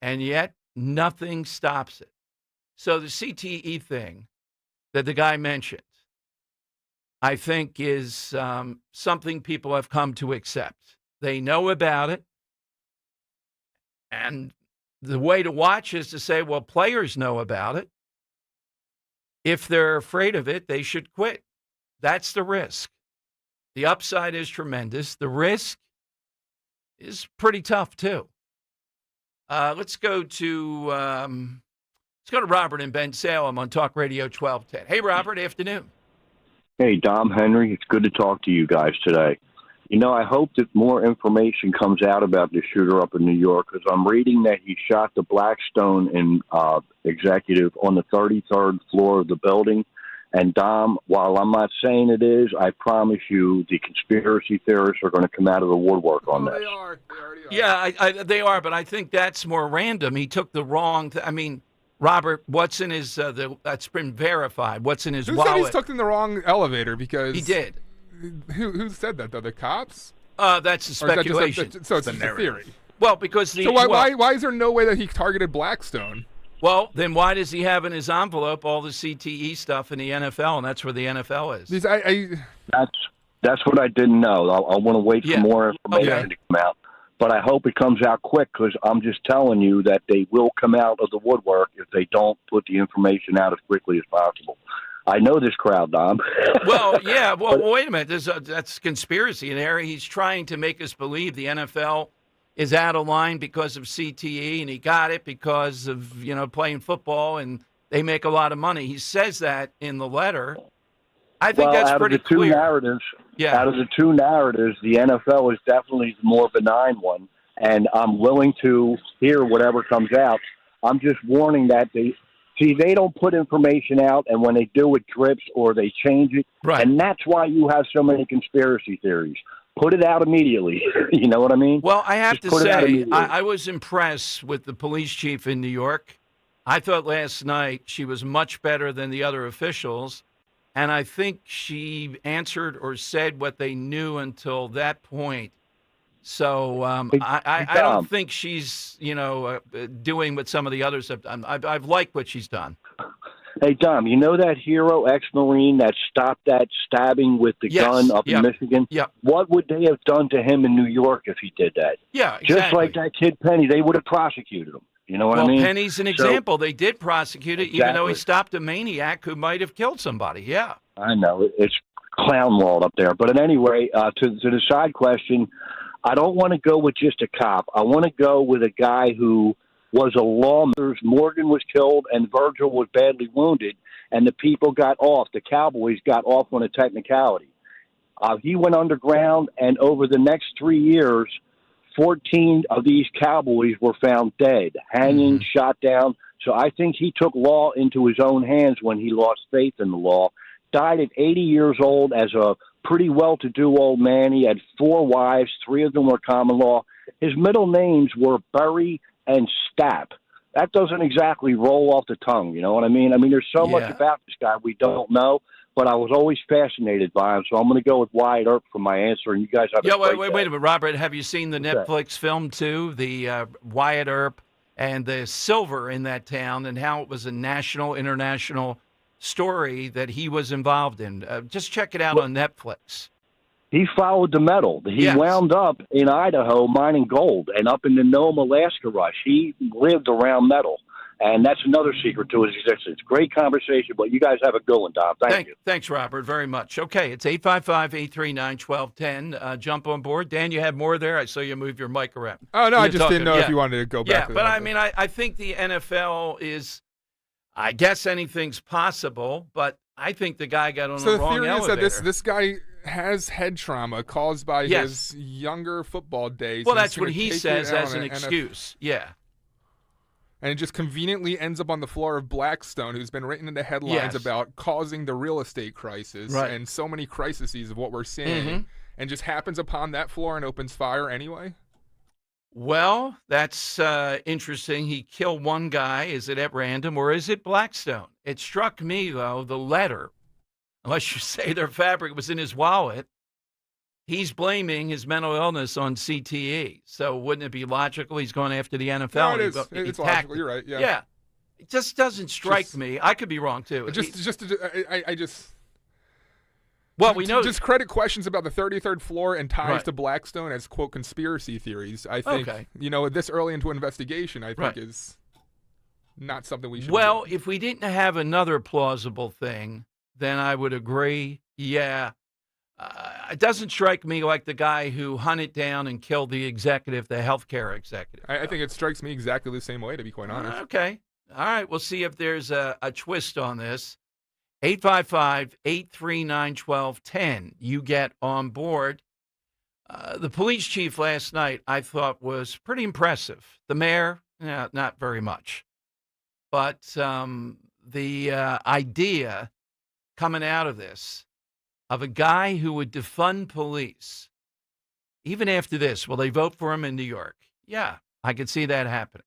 And yet, nothing stops it. So the CTE thing that the guy mentioned, I think is something people have come to accept. They know about it. And the way to watch is to say, well, players know about it. If they're afraid of it, they should quit. That's the risk. The upside is tremendous. The risk is pretty tough, too. Let's go to Let's go to Robert in Ben Salem on Talk Radio 1210. Hey, Robert, afternoon. Hey, Dom, Henry, it's good to talk to you guys today. You know, I hope that more information comes out about the shooter up in New York, because I'm reading that he shot the Blackstone executive on the 33rd floor of the building. And, Dom, while I'm not saying it is, I promise you the conspiracy theorists are going to come out of the woodwork on this. They are. They already are. Yeah, they are, but I think that's more random. He took the wrong I mean, Robert, what's in his that's been verified. What's in his Who wallet? said he's tucked in the wrong elevator? Because He did. Who said that, though? The cops? That's a Or is that just speculation. so it's just a theory. Well, because So why is there no way that he targeted Blackstone? Well, then why does he have in his envelope all the CTE stuff in the NFL, and that's where the NFL is? That's what I didn't know. I want to wait for more information to come out. But I hope it comes out quick, because I'm just telling you that they will come out of the woodwork if they don't put the information out as quickly as possible. I know this crowd, Dom. Well, yeah. Well, wait a minute. That's conspiracy in there. He's trying to make us believe the NFL is out of line because of CTE, and he got it because of playing football, and they make a lot of money. He says that in the letter. I think that's pretty clear. Out of the two narratives, the NFL is definitely the more benign one, and I'm willing to hear whatever comes out. I'm just warning that they don't put information out, and when they do, it drips or they change it. Right. And that's why you have so many conspiracy theories. Put it out immediately. You know what I mean? Well, I have Just to put it out say, immediately. I was impressed with the police chief in New York. I thought last night she was much better than the other officials, and I think she answered or said what they knew until that point. So I don't think she's, doing what some of the others have done. I've liked what she's done. Hey, Dom, you know that hero ex-Marine that stopped that stabbing with the gun up in Michigan? Yeah. What would they have done to him in New York if he did that? Yeah, exactly. Just like that kid Penny, they would have prosecuted him. You know what I mean? Well, Penny's an example. They did prosecute it, even though he stopped a maniac who might have killed somebody. Yeah. I know. It's clown world up there. But anyway, to the side question, I don't want to go with just a cop. I want to go with a guy who was a lawmaker. Morgan was killed and Virgil was badly wounded, and the people got off. The Cowboys got off on a technicality. He went underground, and over the next 3 years, 14 of these Cowboys were found dead, hanging, shot down. So I think he took law into his own hands when he lost faith in the law. Died at 80 years old as a pretty well-to-do old man. He had 4 wives. 3 of them were common law. His middle names were Burry and Stapp. That doesn't exactly roll off the tongue, you know what I mean? I mean, there's so much about this guy we don't know, but I was always fascinated by him, so I'm going to go with Wyatt Earp for my answer, and you guys have a great wait a minute, Robert. Have you seen the Netflix film, too, the Wyatt Earp and the silver in that town and how it was a national, international story that he was involved in? Just check it out on Netflix. He followed the metal. He wound up in Idaho mining gold, and up in the Nome, Alaska rush. He lived around metal, and that's another secret to his existence. Great conversation, but you guys have a good one, Dom. Thank you. Thanks, Robert, very much. Okay, it's 855-839-1210. Jump on board. Dan, you had more there? I saw you move your mic around. Oh, no, I just didn't know if you wanted to go back to that. Yeah, but I mean, I think the NFL is, I guess anything's possible, but I think the guy got on the wrong elevator. So the theory is that this guy has head trauma caused by his younger football days. Well, that's what he says as an excuse. Yeah. And it just conveniently ends up on the floor of Blackstone, who's been written into headlines about causing the real estate crisis and so many crises of what we're seeing, and just happens upon that floor and opens fire anyway? Well, that's interesting. He killed one guy. Is it at random or is it Blackstone? It struck me, though, the letter, unless you say their fabric was in his wallet, he's blaming his mental illness on CTE. So wouldn't it be logical he's going after the NFL? No, it is. It's logical. You're right. Yeah. Yeah. It just doesn't strike me. I could be wrong, too. Well, we know. Just credit questions about the 33rd floor and ties to Blackstone as, quote, conspiracy theories, I think, this early into an investigation, I think is not something we should do. If we didn't have another plausible thing, then I would agree, it doesn't strike me like the guy who hunted down and killed the executive, the healthcare executive. I think it strikes me exactly the same way, to be quite honest. Okay. All right, we'll see if there's a twist on this. 855-839-1210. You get on board. The police chief last night, I thought, was pretty impressive. The mayor, not very much. But the idea coming out of this of a guy who would defund police, even after this, will they vote for him in New York? Yeah, I could see that happening.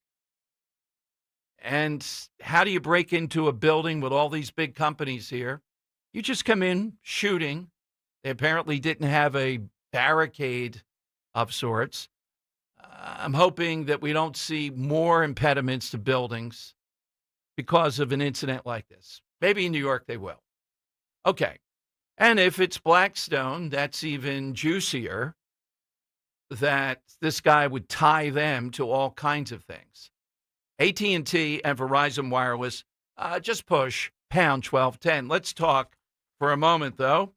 And how do you break into a building with all these big companies here? You just come in shooting. They apparently didn't have a barricade of sorts. I'm hoping that we don't see more impediments to buildings because of an incident like this. Maybe in New York they will. Okay. And if it's Blackstone, that's even juicier, that this guy would tie them to all kinds of things. AT&T and Verizon Wireless, just push pound 1210. Let's talk for a moment, though.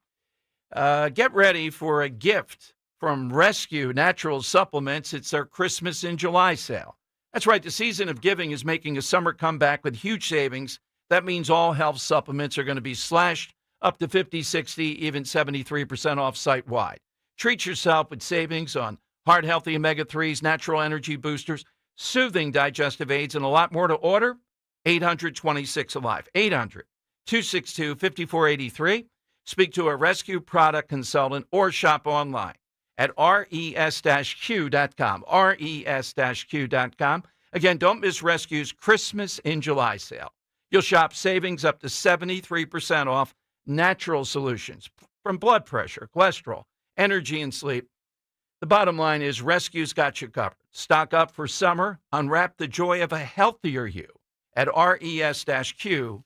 Get ready for a gift from Rescue Natural Supplements. It's their Christmas in July sale. That's right. The season of giving is making a summer comeback with huge savings. That means all health supplements are going to be slashed up to 50, 60, even 73% off site-wide. Treat yourself with savings on heart-healthy omega-3s, natural energy boosters, soothing digestive aids, and a lot more to order. 800-26-ALIVE. 800-262-5483. Speak to a Rescue product consultant or shop online at res-q.com. res-q.com. Again, don't miss Rescue's Christmas in July sale. You'll shop savings up to 73% off natural solutions from blood pressure, cholesterol, energy, and sleep. The bottom line is Rescue's got you covered. Stock up for summer. Unwrap the joy of a healthier you at res-q.com.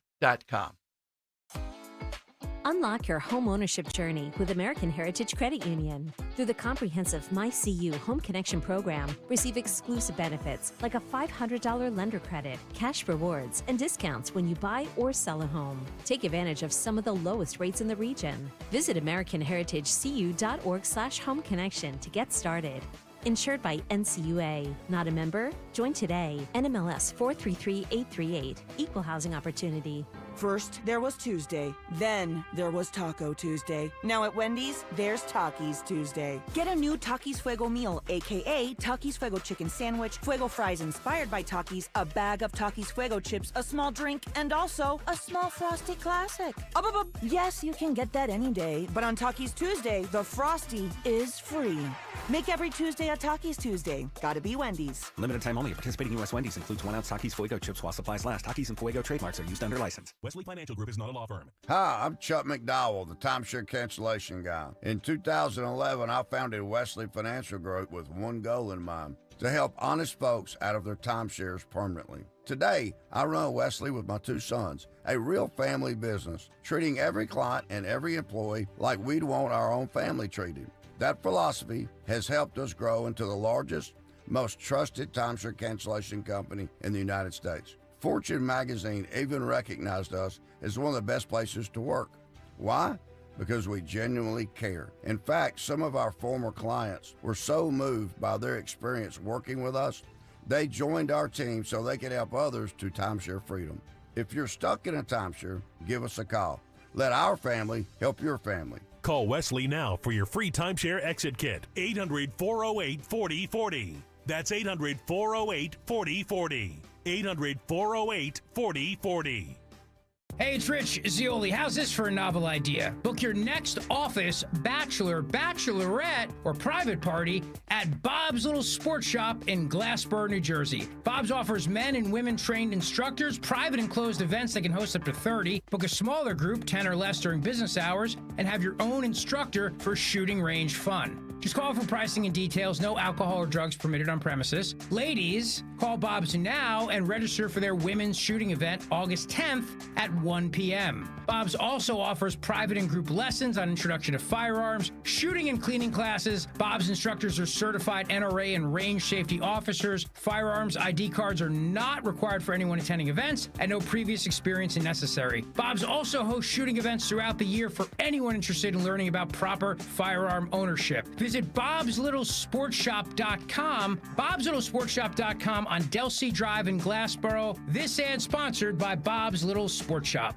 Unlock your home ownership journey with American Heritage Credit Union. Through the comprehensive MyCU Home Connection program, receive exclusive benefits like a $500 lender credit, cash rewards, and discounts when you buy or sell a home. Take advantage of some of the lowest rates in the region. Visit AmericanHeritageCU.org/home connection to get started. Insured by NCUA. Not a member? Join today. NMLS 433838. Equal housing opportunity. First, there was Tuesday. Then, there was Taco Tuesday. Now at Wendy's, there's Takis Tuesday. Get a new Takis Fuego meal, a.k.a. Takis Fuego chicken sandwich, Fuego fries inspired by Takis, a bag of Takis Fuego chips, a small drink, and also a small Frosty Classic. Yes, you can get that any day, but on Takis Tuesday, the Frosty is free. Make every Tuesday a Takis Tuesday. Gotta be Wendy's. Limited time only. Participating U.S. Wendy's includes 1-ounce Takis Fuego chips while supplies last. Takis and Fuego trademarks are used under license. Wesley Financial Group is not a law firm. Hi, I'm Chuck McDowell, the timeshare cancellation guy. In 2011, I founded Wesley Financial Group with one goal in mind: to help honest folks out of their timeshares permanently. Today, I run Wesley with my two sons, a real family business, treating every client and every employee like we'd want our own family treated. That philosophy has helped us grow into the largest, most trusted timeshare cancellation company in the United States. Fortune magazine even recognized us as one of the best places to work. Why? Because we genuinely care. In fact, some of our former clients were so moved by their experience working with us, they joined our team so they could help others to timeshare freedom. If you're stuck in a timeshare, give us a call. Let our family help your family. Call Wesley now for your free timeshare exit kit. 800-408-4040. That's 800-408-4040. 800-408-4040. Hey, it's Rich Zioli. How's this for a novel idea? Book your next office, bachelor, bachelorette, or private party at Bob's Little Sports Shop in Glassboro, New Jersey. Bob's offers men and women trained instructors, private and closed events that can host up to 30. Book a smaller group, 10 or less during business hours, and have your own instructor for shooting range fun. Just call for pricing and details. No alcohol or drugs permitted on premises. Ladies, call Bob's now and register for their women's shooting event August 10th at 1 p.m. Bob's also offers private and group lessons on introduction to firearms, shooting and cleaning classes. Bob's instructors are certified NRA and range safety officers. Firearms ID cards are not required for anyone attending events, and no previous experience is necessary. Bob's also hosts shooting events throughout the year for anyone interested in learning about proper firearm ownership. Visit bobslittle sportshop.com, bobslittle-sportshop.com on Delsea Drive in Glassboro. This ad sponsored by Bob's Little Sport Shop.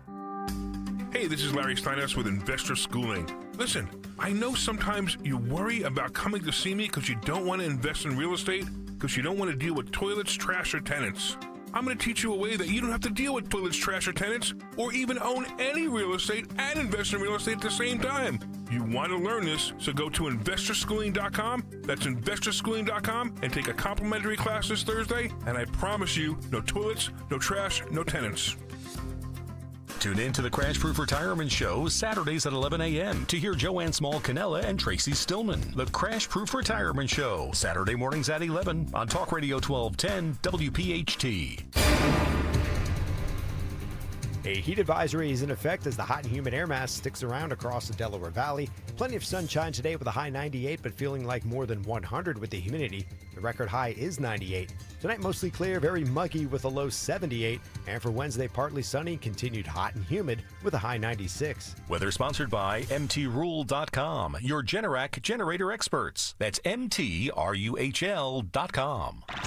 Hey, this is Larry Steinhaus with Investor Schooling. Listen, I know sometimes you worry about coming to see me because you don't want to invest in real estate, because you don't want to deal with toilets, trash, or tenants. I'm going to teach you a way that you don't have to deal with toilets, trash, or tenants, or even own any real estate and invest in real estate at the same time. You want to learn this, so go to investorschooling.com. That's investorschooling.com and take a complimentary class this Thursday, and I promise you, no toilets, no trash, no tenants. Tune in to the Crash Proof Retirement Show Saturdays at 11 a.m. to hear Joanne Small-Canella and Tracy Stillman. The Crash Proof Retirement Show, Saturday mornings at 11 on Talk Radio 1210 WPHT. A heat advisory is in effect as the hot and humid air mass sticks around across the Delaware Valley. Plenty of sunshine today with a high 98, but feeling like more than 100 with the humidity. The record high is 98. Tonight mostly clear, very muggy with a low 78. And for Wednesday, partly sunny, continued hot and humid with a high 96. Weather sponsored by MTRule.com, your Generac generator experts. That's MTRUHL.com.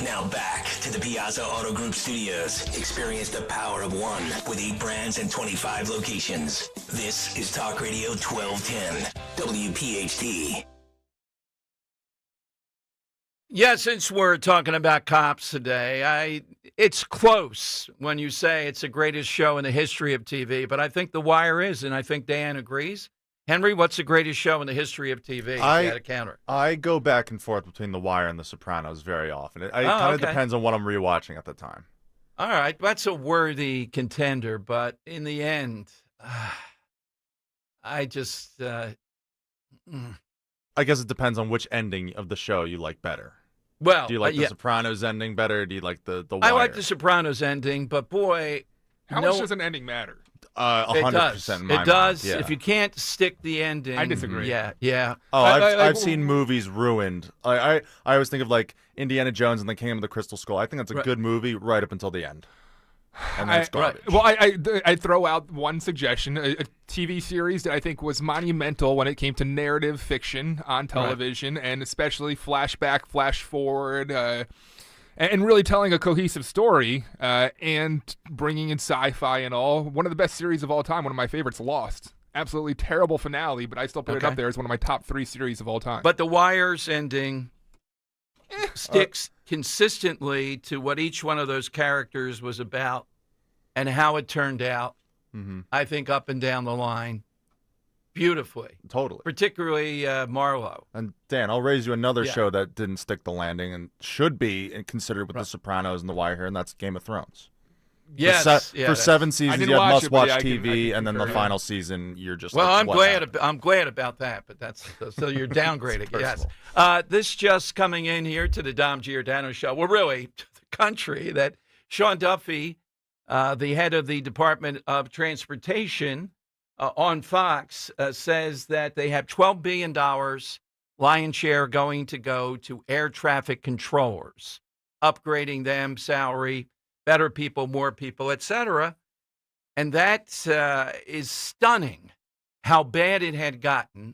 Now back to the Piazza Auto Group studios. Experience the power of one with 8 brands and 25 locations. This is Talk Radio 1210, WPHT. Yeah, since we're talking about cops today, it's close when you say it's the greatest show in the history of TV, but I think The Wire is, and I think Dan agrees. Henry, what's the greatest show in the history of TV? You had a counter. I go back and forth between The Wire and The Sopranos very often. It kind of depends on what I'm rewatching at the time. All right, that's a worthy contender, but in the end, I just... I guess it depends on which ending of the show you like better. Well, do you like the Sopranos ending better? Or do you like the Wire? I like the Sopranos ending, but boy, how much does an ending matter? 100%. It does. Yeah. If you can't stick the ending, I disagree. Yeah. Oh, I've seen movies ruined. I always think of like Indiana Jones and the Kingdom of the Crystal Skull. I think that's a good movie right up until the end. And that's garbage. Well, I throw out one suggestion, a TV series that I think was monumental when it came to narrative fiction on television, and especially flashback, flash forward, and really telling a cohesive story and bringing in sci-fi and all. One of the best series of all time, one of my favorites, Lost. Absolutely terrible finale, but I still put it up there as one of my top 3 series of all time. But The Wire's ending sticks consistently to what each one of those characters was about and how it turned out, I think, up and down the line beautifully. Totally. Particularly Marlowe. And Dan, I'll raise you another show that didn't stick the landing and should be considered with The Sopranos and The Wire here, and that's Game of Thrones. Yes. For 7 seasons, you have must-watch TV, and then the yeah. final season, you're just I'm like, glad about that, but that's so you're downgrading. Yes. This just coming in here to the Dom Giordano show. Well, really, to the country that Sean Duffy, the head of the Department of Transportation on Fox, says that they have $12 billion lion's share going to go to air traffic controllers, upgrading them, salary, better people, more people, etc. And that is stunning how bad it had gotten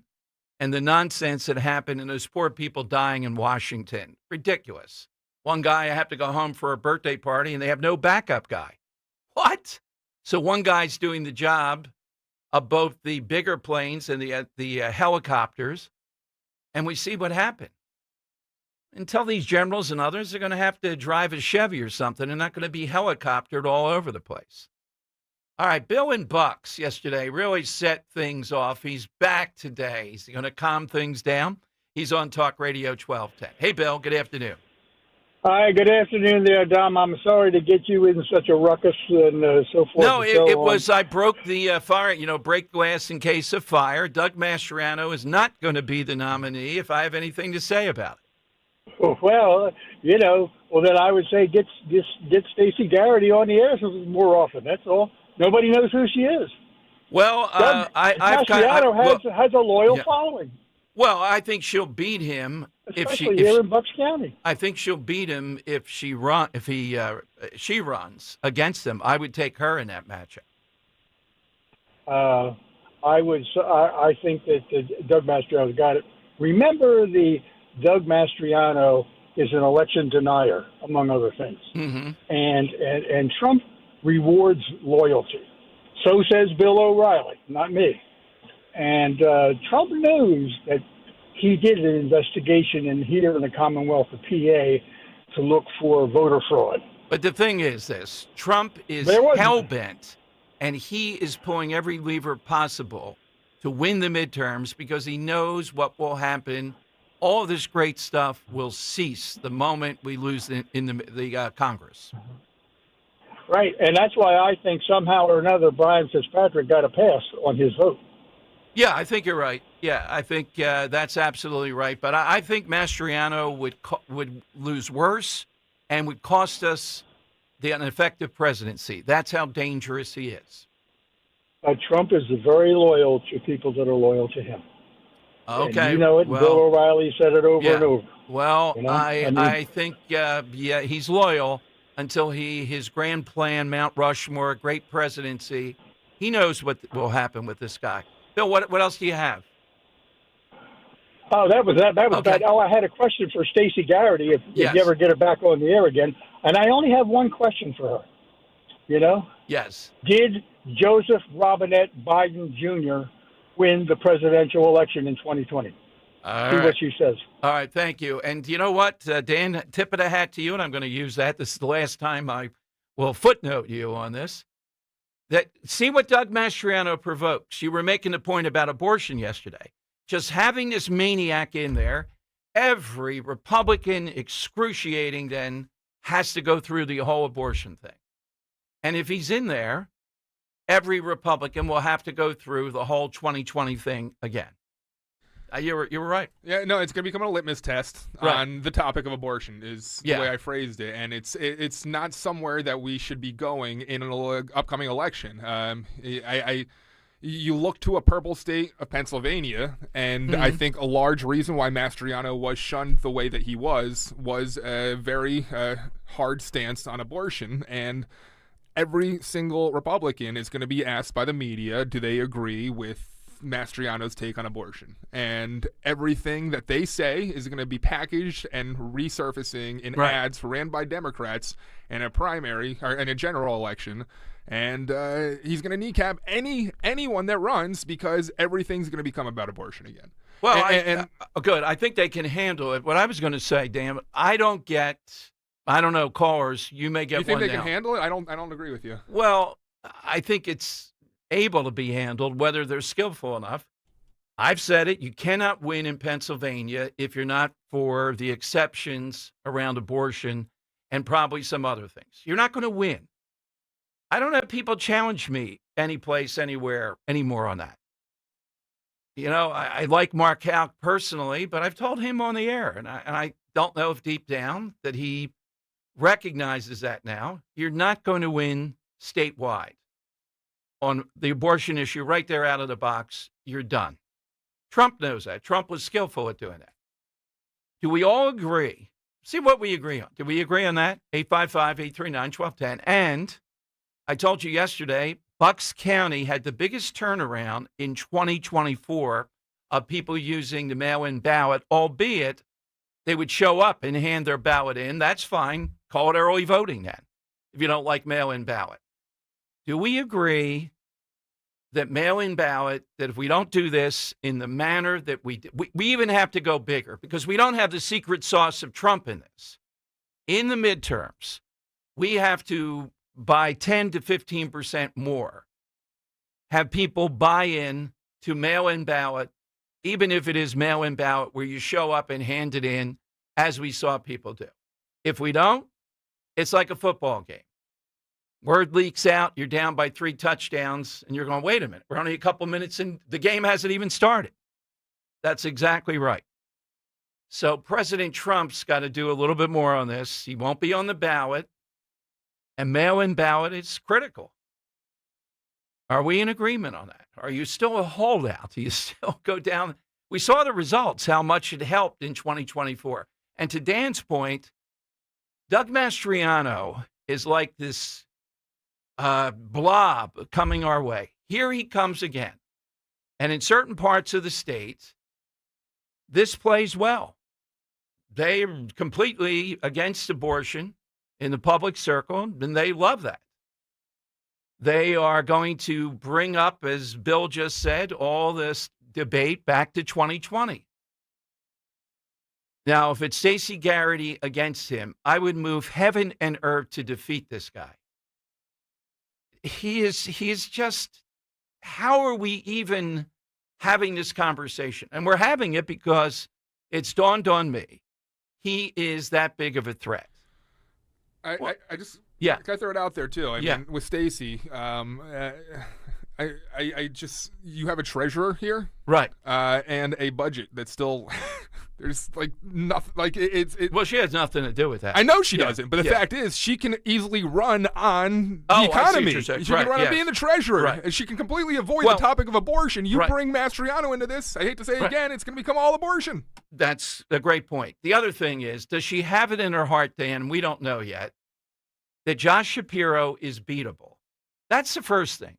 and the nonsense that happened and those poor people dying in Washington. Ridiculous. One guy, I have to go home for a birthday party, and they have no backup guy. What? So one guy's doing the job of both the bigger planes and the helicopters, and we see what happened. Until these generals and others are going to have to drive a Chevy or something. They're not going to be helicoptered all over the place. All right, Bill in Bucks yesterday really set things off. He's back today. He's going to calm things down. He's on Talk Radio 1210. Hey, Bill, good afternoon. Hi, good afternoon there, Dom. I'm sorry to get you in such a ruckus and so forth. No, it was I broke the fire, break glass in case of fire. Doug Mastriano is not going to be the nominee if I have anything to say about it. Well, then I would say get Stacey Garrity on the air more often. That's all. Nobody knows who she is. Well, Mastriano has a loyal following. Well, I think she'll beat him especially here in Bucks County. I think she'll beat him if she runs against him. I would take her in that matchup. I think that Doug Mastriano's got it Remember, the Doug Mastriano is an election denier, among other things. Mm-hmm. And Trump rewards loyalty. So says Bill O'Reilly, not me. And Trump knows that he did an investigation here in the Commonwealth of PA to look for voter fraud. But the thing is this, Trump is hell-bent, and he is pulling every lever possible to win the midterms because he knows what will happen. All of this great stuff will cease the moment we lose in the Congress. Right, and that's why I think somehow or another Brian Fitzpatrick got a pass on his vote. Yeah, I think you're right. Yeah, I think that's absolutely right. But I think Mastriano would lose worse and would cost us an effective presidency. That's how dangerous he is. Trump is very loyal to people that are loyal to him. Okay. And you know it. Well, Bill O'Reilly said it over and over. Well, You know? I think, he's loyal until his grand plan, Mount Rushmore, great presidency. He knows what will happen with this guy. Bill, what else do you have? Oh, that was Okay. bad. Oh, I had a question for Stacey Garrity if you ever get her back on the air again. And I only have one question for her. You know? Yes. Did Joseph Robinette Biden Jr. win the presidential election in 2020? All See right. what she says. All right, thank you. And you know what, Dan, tip of the hat to you, and I'm going to use that. This is the last time I will footnote you on this. See what Doug Mastriano provokes. You were making the point about abortion yesterday. Just having this maniac in there, every Republican excruciating then has to go through the whole abortion thing. And if he's in there, every Republican will have to go through the whole 2020 thing again. You were right. Yeah, no, it's going to become a litmus test on the topic of abortion is the way I phrased it. And it's not somewhere that we should be going in an upcoming election. You look to a purple state of Pennsylvania, and I think a large reason why Mastriano was shunned the way that he was a very hard stance on abortion. And every single Republican is going to be asked by the media, do they agree with Mastriano's take on abortion? And everything that they say is going to be packaged and resurfacing in ads ran by Democrats in a primary or in a general election. And he's going to kneecap anyone that runs because everything's going to become about abortion again. Well, good. I think they can handle it. What I was going to say, Dan, I don't know, callers, you may get one now. You think they can handle it? I don't agree with you. Well, I think it's able to be handled, whether they're skillful enough. I've said it. You cannot win in Pennsylvania if you're not for the exceptions around abortion and probably some other things. You're not going to win. I don't have people challenge me any place, anywhere anymore on that. You know, I like Mark Houck personally, but I've told him on the air, and I don't know if deep down that he recognizes that now. You're not going to win statewide. On the abortion issue right there out of the box, you're done. Trump knows that. Trump was skillful at doing that. Do we all agree? See what we agree on. Do we agree on that? 855-839-1210. And I told you yesterday, Bucks County had the biggest turnaround in 2024 of people using the mail-in ballot, albeit they would show up and hand their ballot in. That's fine. Call it early voting then, if you don't like mail-in ballot. Do we agree that mail-in ballot, that if we don't do this in the manner that we even have to go bigger because we don't have the secret sauce of Trump in this. In the midterms, we have to buy 10 to 15% more, have people buy in to mail-in ballot, even if it is mail-in ballot where you show up and hand it in as we saw people do. If we don't, it's like a football game. Word leaks out, you're down by 3 touchdowns, and you're going, wait a minute, we're only a couple minutes in, the game hasn't even started. That's exactly right. So President Trump's got to do a little bit more on this. He won't be on the ballot, and mail-in ballot is critical. Are we in agreement on that? Are you still a holdout? Do you still go down? We saw the results, how much it helped in 2024. And to Dan's point, Doug Mastriano is like this blob coming our way. Here he comes again. And in certain parts of the state, this plays well. They're completely against abortion in the public circle, and they love that. They are going to bring up, as Bill just said, all this debate back to 2020. Now, if it's Stacey Garrity against him, I would move heaven and earth to defeat this guy. He is just, how are we even having this conversation? And we're having it because it's dawned on me. He is that big of a threat. I just yeah. Can I throw it out there too? I Yeah. mean, with Stacey, you have a treasurer here, right? And a budget that's still there's like nothing. Like well, she has nothing to do with that. I know she Yeah. doesn't, but the Yeah. fact is, she can easily run on Oh, I the see what economy. you're She saying. can Right, run yes. on being the treasurer, Right. and she can completely avoid Well, the topic of abortion. You right. bring Mastriano into this. I hate to say it Right. again, it's going to become all abortion. That's a great point. The other thing is, does she have it in her heart, Dan? We don't know yet, that Josh Shapiro is beatable. That's the first thing.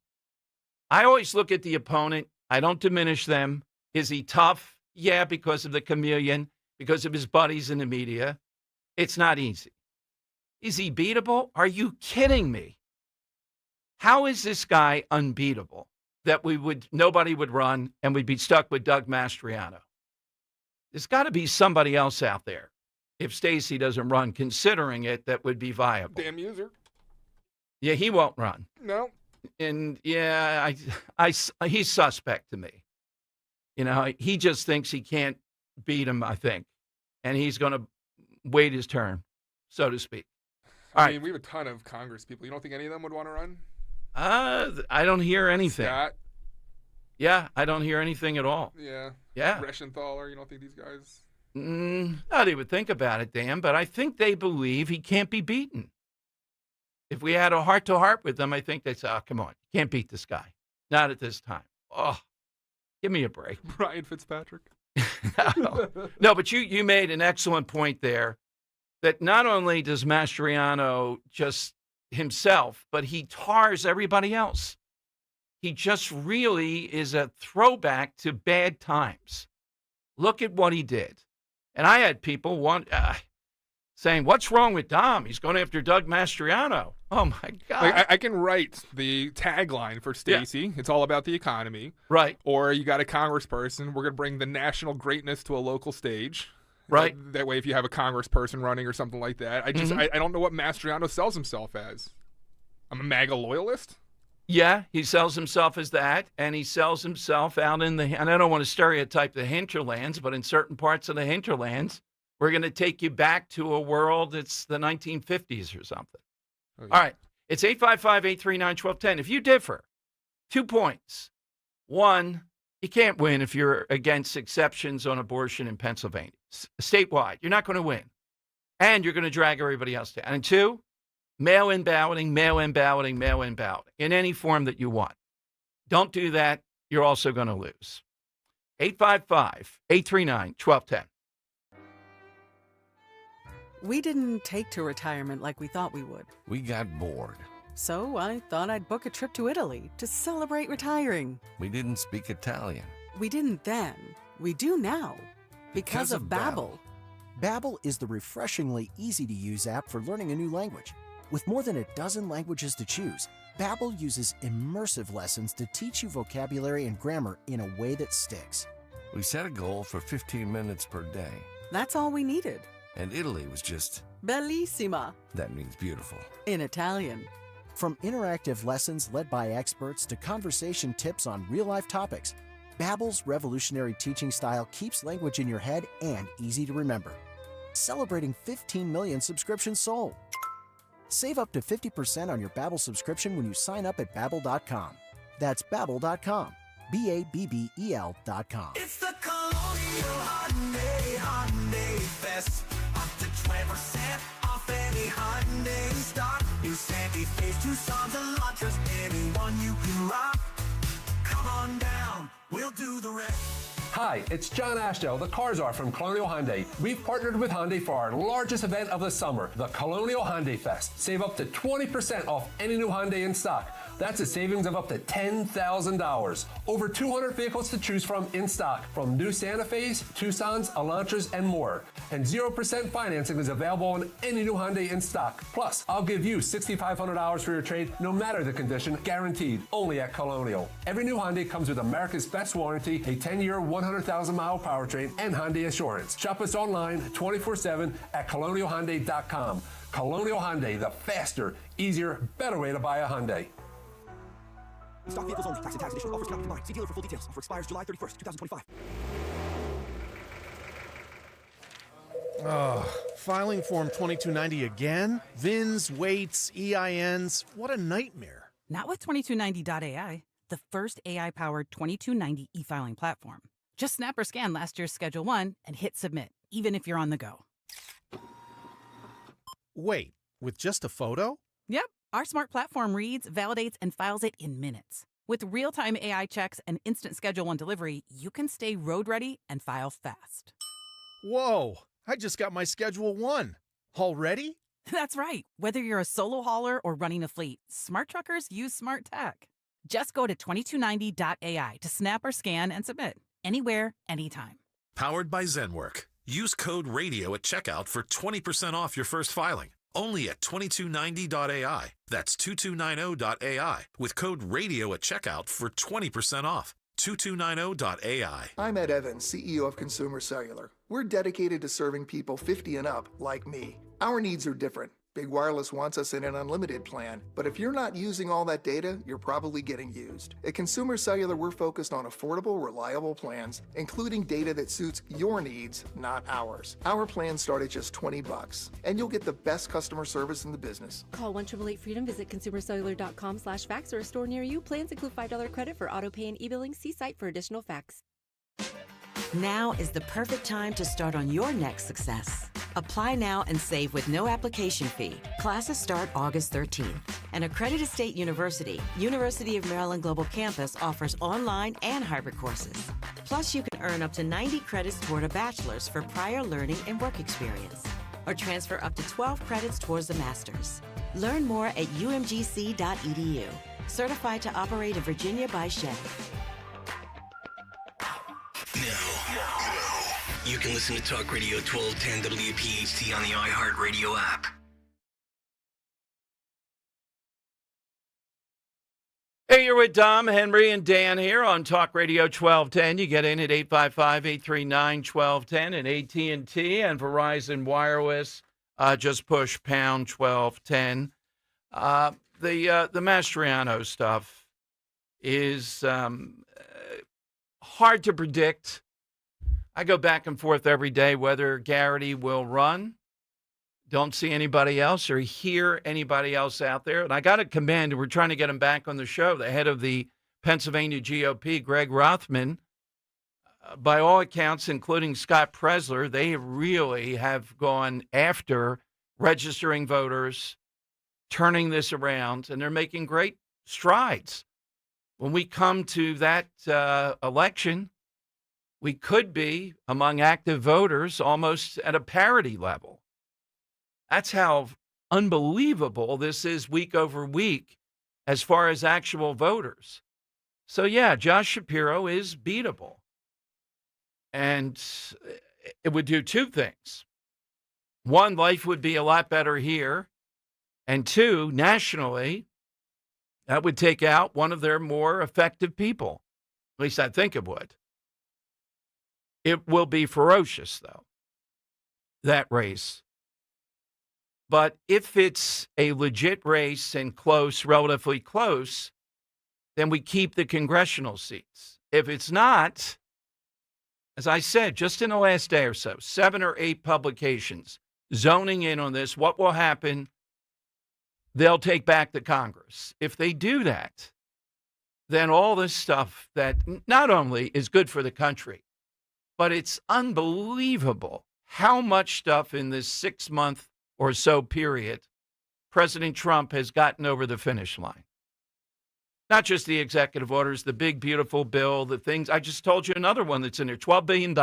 I always look at the opponent. I don't diminish them. Is he tough? Yeah, because of the chameleon, because of his buddies in the media. It's not easy. Is he beatable? Are you kidding me? How is this guy unbeatable that nobody would run and we'd be stuck with Doug Mastriano? There's got to be somebody else out there, if Stacey doesn't run, considering it, that would be viable. Damn user. Yeah, he won't run. No. And yeah, he's suspect to me. You know, he just thinks he can't beat him, I think. And he's going to wait his turn, so to speak. I mean, we have a ton of Congress people. You don't think any of them would want to run? I don't hear anything. Scott? Yeah, I don't hear anything at all. Yeah. Yeah. Reschenthaler, you don't think these guys? No, they would think about it, Dan, but I think they believe he can't be beaten. If we had a heart-to-heart with them, I think they'd say, oh, come on, you can't beat this guy. Not at this time. Oh, give me a break. Brian Fitzpatrick? No, but you made an excellent point there that not only does Mastriano just himself, but he tars everybody else. He just really is a throwback to bad times. Look at what he did. And I had people saying, what's wrong with Dom? He's going after Doug Mastriano. Oh, my God. Like, I can write the tagline for Stacey. Yeah. It's all about the economy. Right. Or you got a congressperson. We're going to bring the national greatness to a local stage. Right. That way, if you have a congressperson running or something like that. I don't know what Mastriano sells himself as. I'm a MAGA loyalist? Yeah, he sells himself as that, and he sells himself out in and I don't want to stereotype the hinterlands, but in certain parts of the hinterlands, we're going to take you back to a world that's the 1950s or something. Oh, yeah. All right, it's 855-839-1210. If you differ, 2 points. One, you can't win if you're against exceptions on abortion in Pennsylvania. Statewide, you're not going to win. And you're going to drag everybody else down. And two, mail-in balloting in any form that you want. Don't do that. You're also going to lose. 855-839-1210. We didn't take to retirement like we thought we would. We got bored. So I thought I'd book a trip to Italy to celebrate retiring. We didn't speak Italian. We didn't then. We do now. Because of Babbel. Babbel is the refreshingly easy-to-use app for learning a new language. With more than a dozen languages to choose, Babbel uses immersive lessons to teach you vocabulary and grammar in a way that sticks. We set a goal for 15 minutes per day. That's all we needed. And Italy was just... Bellissima. That means beautiful. In Italian. From interactive lessons led by experts to conversation tips on real-life topics, Babbel's revolutionary teaching style keeps language in your head and easy to remember. Celebrating 15 million subscriptions sold. Save up to 50% on your Babbel subscription when you sign up at Babbel.com. That's Babbel.com. Babbel.com. It's the Colonial Hyundai Fest. Up to 20% off any Hyundai stock. New Santa Fe, Tucson, Elantras, anyone you can rock. Come on down, we'll do the rest. Hi, it's John Ashdale, the car czar from Colonial Hyundai. We've partnered with Hyundai for our largest event of the summer, the Colonial Hyundai Fest. Save up to 20% off any new Hyundai in stock. That's a savings of up to $10,000. Over 200 vehicles to choose from in stock, from new Santa Fe's, Tucson's, Elantras, and more. And 0% financing is available on any new Hyundai in stock. Plus, I'll give you $6,500 for your trade, no matter the condition, guaranteed, only at Colonial. Every new Hyundai comes with America's best warranty, a 10-year, 100,000-mile powertrain, and Hyundai Assurance. Shop us online 24/7 at colonialhyundai.com. Colonial Hyundai, the faster, easier, better way to buy a Hyundai. Stock vehicles only. Tax and tax additional offers cannot be combined. See dealer for full details. Offer expires July 31st, 2025. Filing Form 2290 again? VINs, weights, EINs. What a nightmare. Not with 2290.ai, the first AI-powered 2290 e-filing platform. Just snap or scan last year's Schedule 1 and hit submit, even if you're on the go. Wait, with just a photo? Yep. Our smart platform reads, validates, and files it in minutes. With real-time AI checks and instant Schedule 1 delivery, you can stay road-ready and file fast. Whoa, I just got my Schedule 1. Already? That's right. Whether you're a solo hauler or running a fleet, smart truckers use smart tech. Just go to 2290.ai to snap or scan and submit. Anywhere, anytime. Powered by ZenWork. Use code RADIO at checkout for 20% off your first filing. Only at 2290.ai. That's 2290.ai. With code RADIO at checkout for 20% off. 2290.ai. I'm Ed Evans, CEO of Consumer Cellular. We're dedicated to serving people 50 and up, like me. Our needs are different. Big Wireless wants us in an unlimited plan, but if you're not using all that data, you're probably getting used. At Consumer Cellular, we're focused on affordable, reliable plans, including data that suits your needs, not ours. Our plans start at just $20, and you'll get the best customer service in the business. Call 1-888-FREEDOM, visit consumercellular.com/facts or a store near you. Plans include $5 credit for auto pay and e-billing. See site for additional facts. Now is the perfect time to start on your next success. Apply now and save with no application fee. Classes start August 13th. An accredited state university, University of Maryland Global Campus offers online and hybrid courses. Plus, you can earn up to 90 credits toward a bachelor's for prior learning and work experience, or transfer up to 12 credits towards a master's. Learn more at umgc.edu. Certified to operate in Virginia by Chef. You can listen to Talk Radio 1210 WPHT on the iHeartRadio app. Hey, you're with Dom, Henry, and Dan here on Talk Radio 1210. You get in at 855-839-1210 and AT&T and Verizon Wireless. Just push pound 1210. The Mastriano stuff is hard to predict. I go back and forth every day whether Garrity will run. Don't see anybody else or hear anybody else out there. And I got to commend, and we're trying to get him back on the show, the head of the Pennsylvania GOP, Greg Rothman. By all accounts, including Scott Presler, they really have gone after registering voters, turning this around, and they're making great strides. When we come to that election, we could be, among active voters, almost at a parity level. That's how unbelievable this is week over week as far as actual voters. So, yeah, Josh Shapiro is beatable. And it would do two things. One, life would be a lot better here. And two, nationally, that would take out one of their more effective people. At least I think it would. It will be ferocious, though, that race. But if it's a legit race and close, relatively close, then we keep the congressional seats. If it's not, as I said, just in the last day or so, 7 or 8 publications zoning in on this, what will happen? They'll take back the Congress. If they do that, then all this stuff that not only is good for the country, but it's unbelievable how much stuff in this 6-month or so period President Trump has gotten over the finish line. Not just the executive orders, the big, beautiful bill, the things. I just told you another one that's in there, $12 billion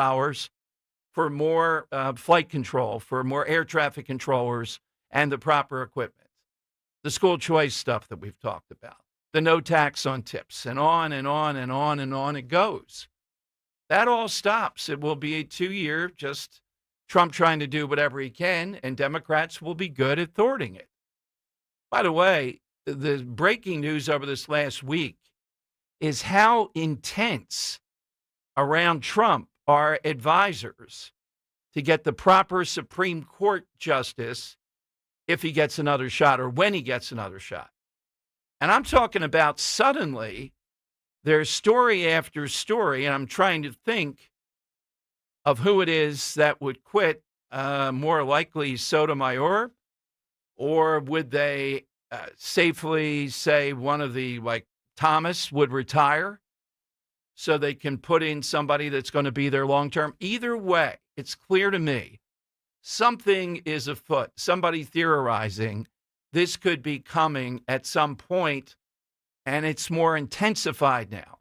for more flight control, for more air traffic controllers and the proper equipment. The school choice stuff that we've talked about. the no tax on tips, and on and on and on and on it goes. That all stops. It will be a 2-year, just Trump trying to do whatever he can, and Democrats will be good at thwarting it. By the way, the breaking news over this last week is how intense around Trump are advisors to get the proper Supreme Court justice if he gets another shot or when he gets another shot. And I'm talking about suddenly there's story after story, and I'm trying to think of who it is that would quit, more likely Sotomayor, or would they safely say one of the, like Thomas, would retire so they can put in somebody that's going to be there long term? Either way, it's clear to me something is afoot. Somebody theorizing this could be coming at some point, and it's more intensified now.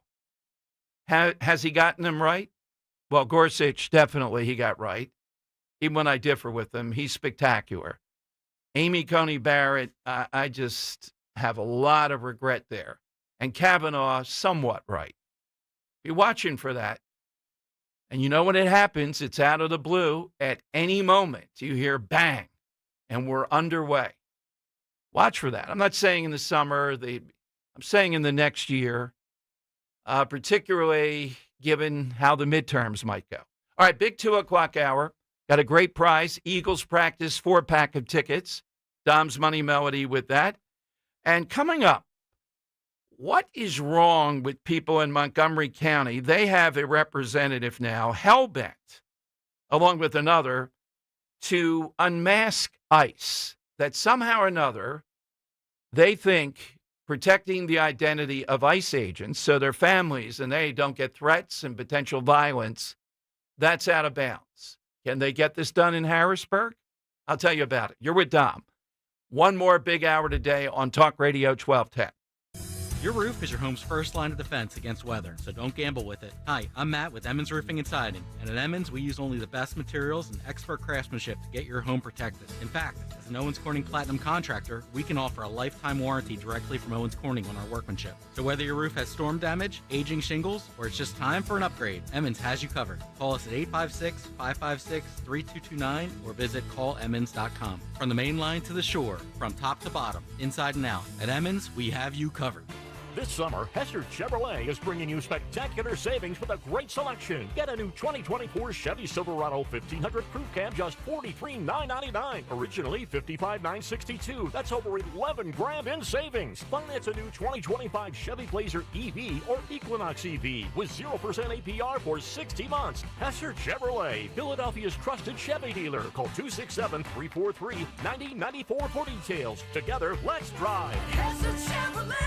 Has he gotten them right? Well, Gorsuch, definitely he got right. Even when I differ with him, he's spectacular. Amy Coney Barrett, I just have a lot of regret there. And Kavanaugh, somewhat right. Be watching for that. And you know when it happens, it's out of the blue. At any moment, you hear bang, and we're underway. Watch for that. I'm not saying in the summer. I'm saying in the next year, particularly given how the midterms might go. All right, big 2 o'clock hour. Got a great prize. Eagles practice 4-pack of tickets. Dom's Money Melody with that. And coming up, what is wrong with people in Montgomery County? They have a representative now, hell-bent, along with another, to unmask ICE. That somehow or another, they think protecting the identity of ICE agents so their families and they don't get threats and potential violence, that's out of bounds. Can they get this done in Harrisburg? I'll tell you about it. You're with Dom. One more big hour today on Talk Radio 1210. Your roof is your home's first line of defense against weather, so don't gamble with it. Hi, I'm Matt with Emmons Roofing and Siding, and at Emmons, we use only the best materials and expert craftsmanship to get your home protected. In fact, as an Owens Corning Platinum contractor, we can offer a lifetime warranty directly from Owens Corning on our workmanship. So whether your roof has storm damage, aging shingles, or it's just time for an upgrade, Emmons has you covered. Call us at 856-556-3229 or visit callemmons.com. From the main line to the shore, from top to bottom, inside and out, at Emmons, we have you covered. This summer, Hester Chevrolet is bringing you spectacular savings with a great selection. Get a new 2024 Chevy Silverado 1500 Crew Cab, just $43,999. Originally $55,962. That's over $11,000 in savings. Finance a new 2025 Chevy Blazer EV or Equinox EV with 0% APR for 60 months. Hester Chevrolet, Philadelphia's trusted Chevy dealer. Call 267-343-9094 for details. Together, let's drive. Hester Chevrolet!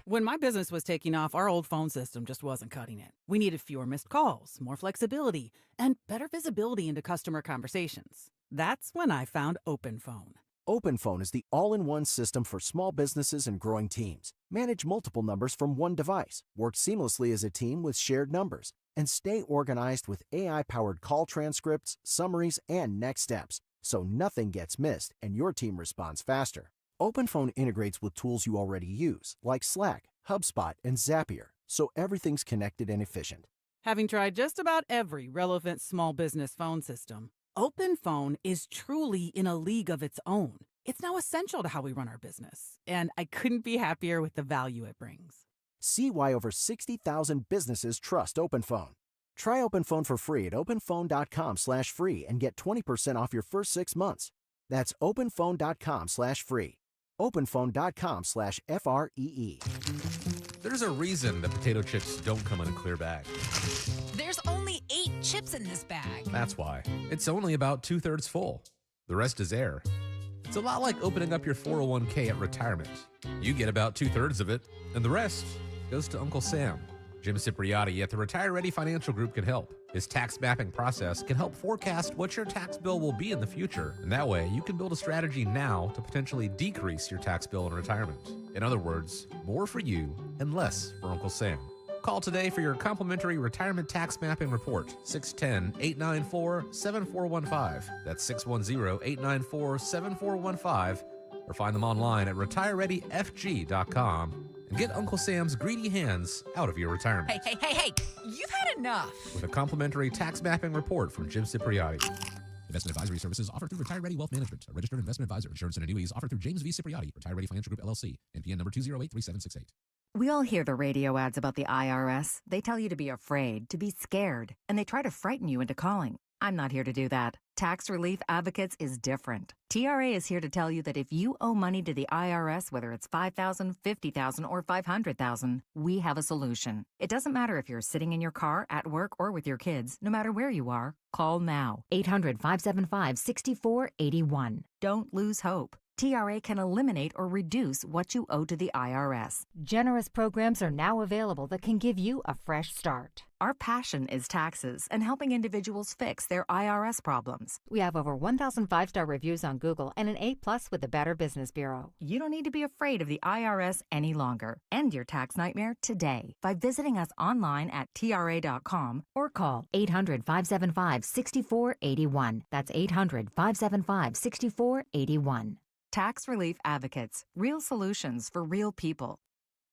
When my business was taking off, our old phone system just wasn't cutting it. We needed fewer missed calls, more flexibility, and better visibility into customer conversations. That's when I found OpenPhone. OpenPhone is the all-in-one system for small businesses and growing teams. Manage multiple numbers from one device, work seamlessly as a team with shared numbers, and stay organized with AI-powered call transcripts, summaries, and next steps, so nothing gets missed and your team responds faster. OpenPhone integrates with tools you already use, like Slack, HubSpot, and Zapier, so everything's connected and efficient. Having tried just about every relevant small business phone system, OpenPhone is truly in a league of its own. It's now essential to how we run our business, and I couldn't be happier with the value it brings. See why over 60,000 businesses trust OpenPhone. Try OpenPhone for free at openphone.com/free and get 20% off your first 6 months. That's openphone.com/free. openphone.com/FREE. There's a reason that potato chips don't come in a clear bag. There's only 8 chips in this bag. That's why. It's only about 2/3 full. The rest is air. It's a lot like opening up your 401k at retirement. You get about 2/3 of it, and the rest goes to Uncle Sam. Jim Cipriotti at the Retire Ready Financial Group can help. His tax mapping process can help forecast what your tax bill will be in the future, and that way you can build a strategy now to potentially decrease your tax bill in retirement. In other words, more for you and less for Uncle Sam. Call today for your complimentary retirement tax mapping report, 610-894-7415. That's 610-894-7415, or find them online at retirereadyfg.com. and get Uncle Sam's greedy hands out of your retirement. Hey, you've had enough. With a complimentary tax mapping report from Jim Cipriotti. Investment advisory services offered through Retire Ready Wealth Management, a registered investment advisor. Insurance and annuities offered through James V. Cipriotti, Retire Ready Financial Group, LLC, NPN number 2083768. We all hear the radio ads about the IRS. They tell you to be afraid, to be scared, and they try to frighten you into calling. I'm not here to do that. Tax Relief Advocates is different. TRA is here to tell you that if you owe money to the IRS, whether it's $5,000, $50,000, or $500,000, we have a solution. It doesn't matter if you're sitting in your car, at work, or with your kids. No matter where you are, call now. 800-575-6481. Don't lose hope. TRA can eliminate or reduce what you owe to the IRS. Generous programs are now available that can give you a fresh start. Our passion is taxes and helping individuals fix their IRS problems. We have over 1,000 five-star reviews on Google and an A+ with the Better Business Bureau. You don't need to be afraid of the IRS any longer. End your tax nightmare today by visiting us online at TRA.com or call 800-575-6481. That's 800-575-6481. Tax Relief Advocates. Real solutions for real people.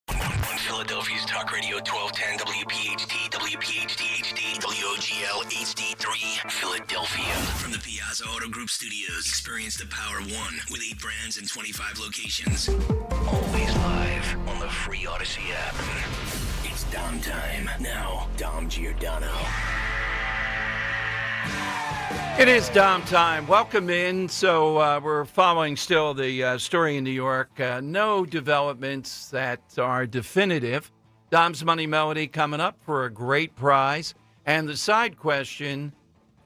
On Philadelphia's Talk Radio 1210 WPHT, WPHT HD, WOGL HD3, Philadelphia. From the Piazza Auto Group Studios, experience the power of one with 8 brands and 25 locations. Always live on the free Odyssey app. It's Dom time. Now, Dom Giordano. It is Dom time. Welcome in. So we're following still the story in New York. No developments that are definitive. Dom's Money Melody coming up for a great prize. And the side question,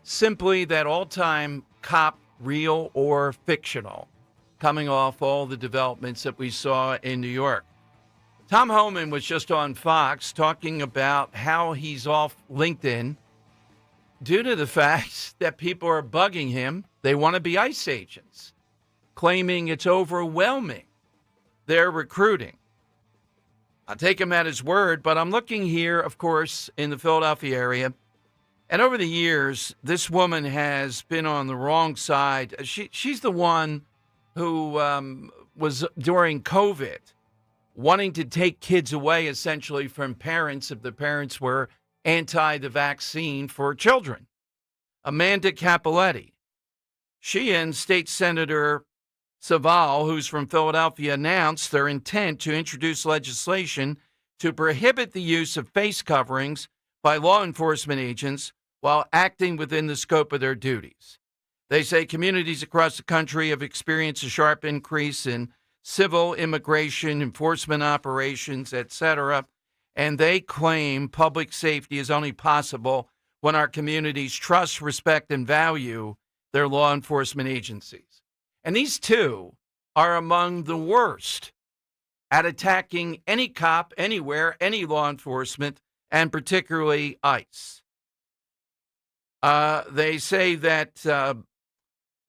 simply that all-time cop, real or fictional, coming off all the developments that we saw in New York. Tom Homan was just on Fox talking about how he's off LinkedIn due to the fact that people are bugging him. They want to be ICE agents, claiming it's overwhelming their recruiting. I'll take him at his word, but I'm looking here, of course, in the Philadelphia area. And over the years, this woman has been on the wrong side. She's the one who was, during COVID, wanting to take kids away, essentially, from parents if the parents were anti the vaccine for children. Amanda Capoletti. She and State Senator Saval, who's from Philadelphia, announced their intent to introduce legislation to prohibit the use of face coverings by law enforcement agents while acting within the scope of their duties. They say communities across the country have experienced a sharp increase in civil immigration, enforcement operations, etc., and they claim public safety is only possible when our communities trust, respect, and value their law enforcement agencies. And these two are among the worst at attacking any cop, anywhere, any law enforcement, and particularly ICE. They say that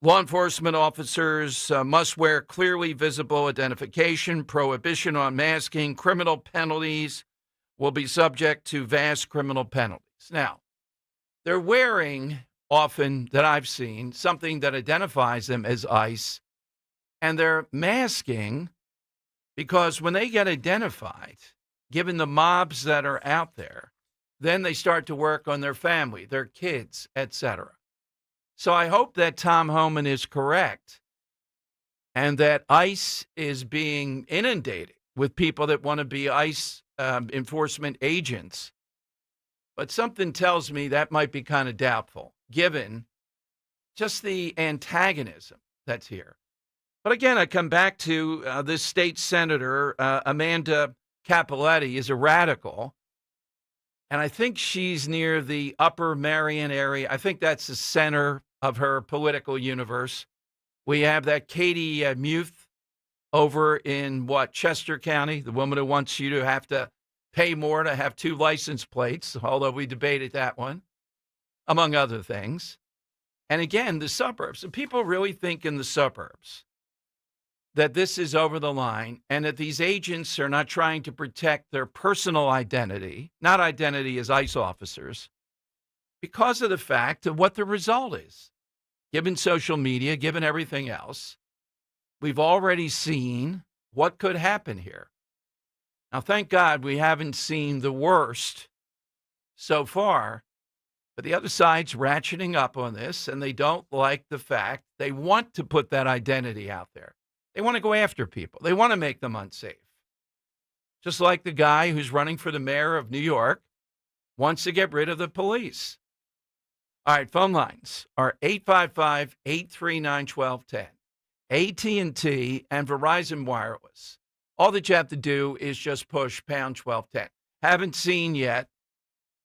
law enforcement officers must wear clearly visible identification, prohibition on masking, criminal penalties, will be subject to vast criminal penalties. Now, they're wearing, often that I've seen, something that identifies them as ICE, and they're masking because when they get identified, given the mobs that are out there, then they start to work on their family, their kids, etc. So I hope that Tom Homan is correct and that ICE is being inundated with people that want to be ICE enforcement agents. But something tells me that might be kind of doubtful, given just the antagonism that's here. But again, I come back to this state senator, Amanda Capoletti, is a radical. And I think she's near the Upper Marion area. I think that's the center of her political universe. We have that Katie Muth over in, Chester County, the woman who wants you to have to pay more to have 2 license plates, although we debated that one, among other things. And again, the suburbs. And people really think in the suburbs that this is over the line and that these agents are not trying to protect their personal identity, not identity as ICE officers, because of the fact of what the result is. Given social media, given everything else, we've already seen what could happen here. Now, thank God we haven't seen the worst so far, but the other side's ratcheting up on this, and they don't like the fact they want to put that identity out there. They want to go after people. They want to make them unsafe. Just like the guy who's running for the mayor of New York wants to get rid of the police. All right, phone lines are 855-839-1210. AT&T and Verizon Wireless. All that you have to do is just push pound 1210. Haven't seen yet,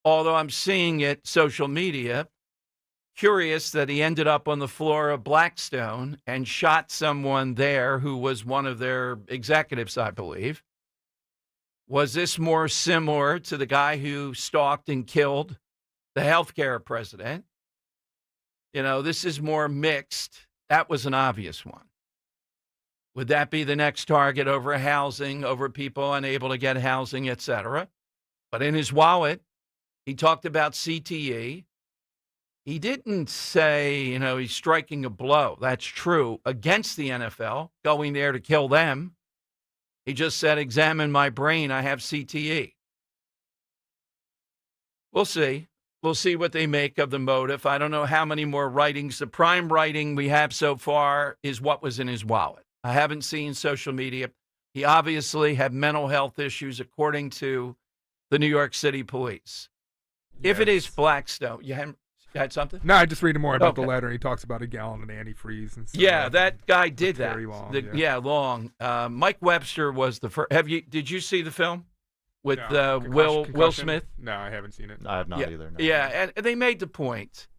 although I'm seeing it social media. Curious that he ended up on the floor of Blackstone and shot someone there who was one of their executives, I believe. Was this more similar to the guy who stalked and killed the healthcare president? You know, this is more mixed. That was an obvious one. Would that be the next target over housing, over people unable to get housing, et cetera? But in his wallet, he talked about CTE. He didn't say, you know, he's striking a blow. That's true against the NFL, going there to kill them. He just said, examine my brain. I have CTE. We'll see. We'll see what they make of the motive. I don't know how many more writings. The prime writing we have so far is what was in his wallet. I haven't seen social media. He obviously had mental health issues, according to the New York City police. Yes. If it is Blackstone, you had something? No, I just reading more about the letter. He talks about a gallon of antifreeze and stuff. Yeah, that guy did that. Very long. Long. Mike Webster was the first. Did you see the film with Concussion? Will Smith? No, I haven't seen it. I have not either. No. Yeah, and they made the point.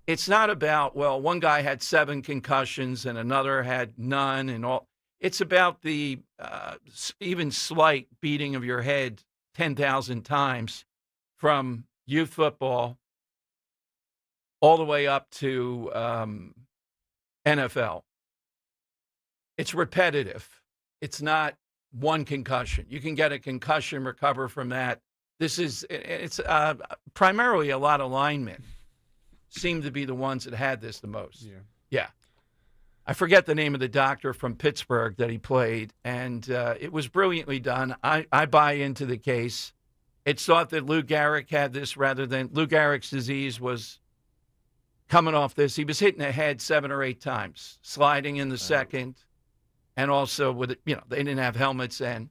It's not about, well, one guy had 7 concussions and another had none and all. It's about the even slight beating of your head 10,000 times from youth football all the way up to NFL. It's repetitive. It's not one concussion. You can get a concussion, recover from that. It's primarily a lot of linemen seem to be the ones that had this the most. Yeah. I forget the name of the doctor from Pittsburgh that he played, and it was brilliantly done. I buy into the case. It's thought that Lou Gehrig had this rather than Lou Gehrig's disease was coming off this. He was hitting the head 7 or 8 times, sliding in the second, and also with it, they didn't have helmets then.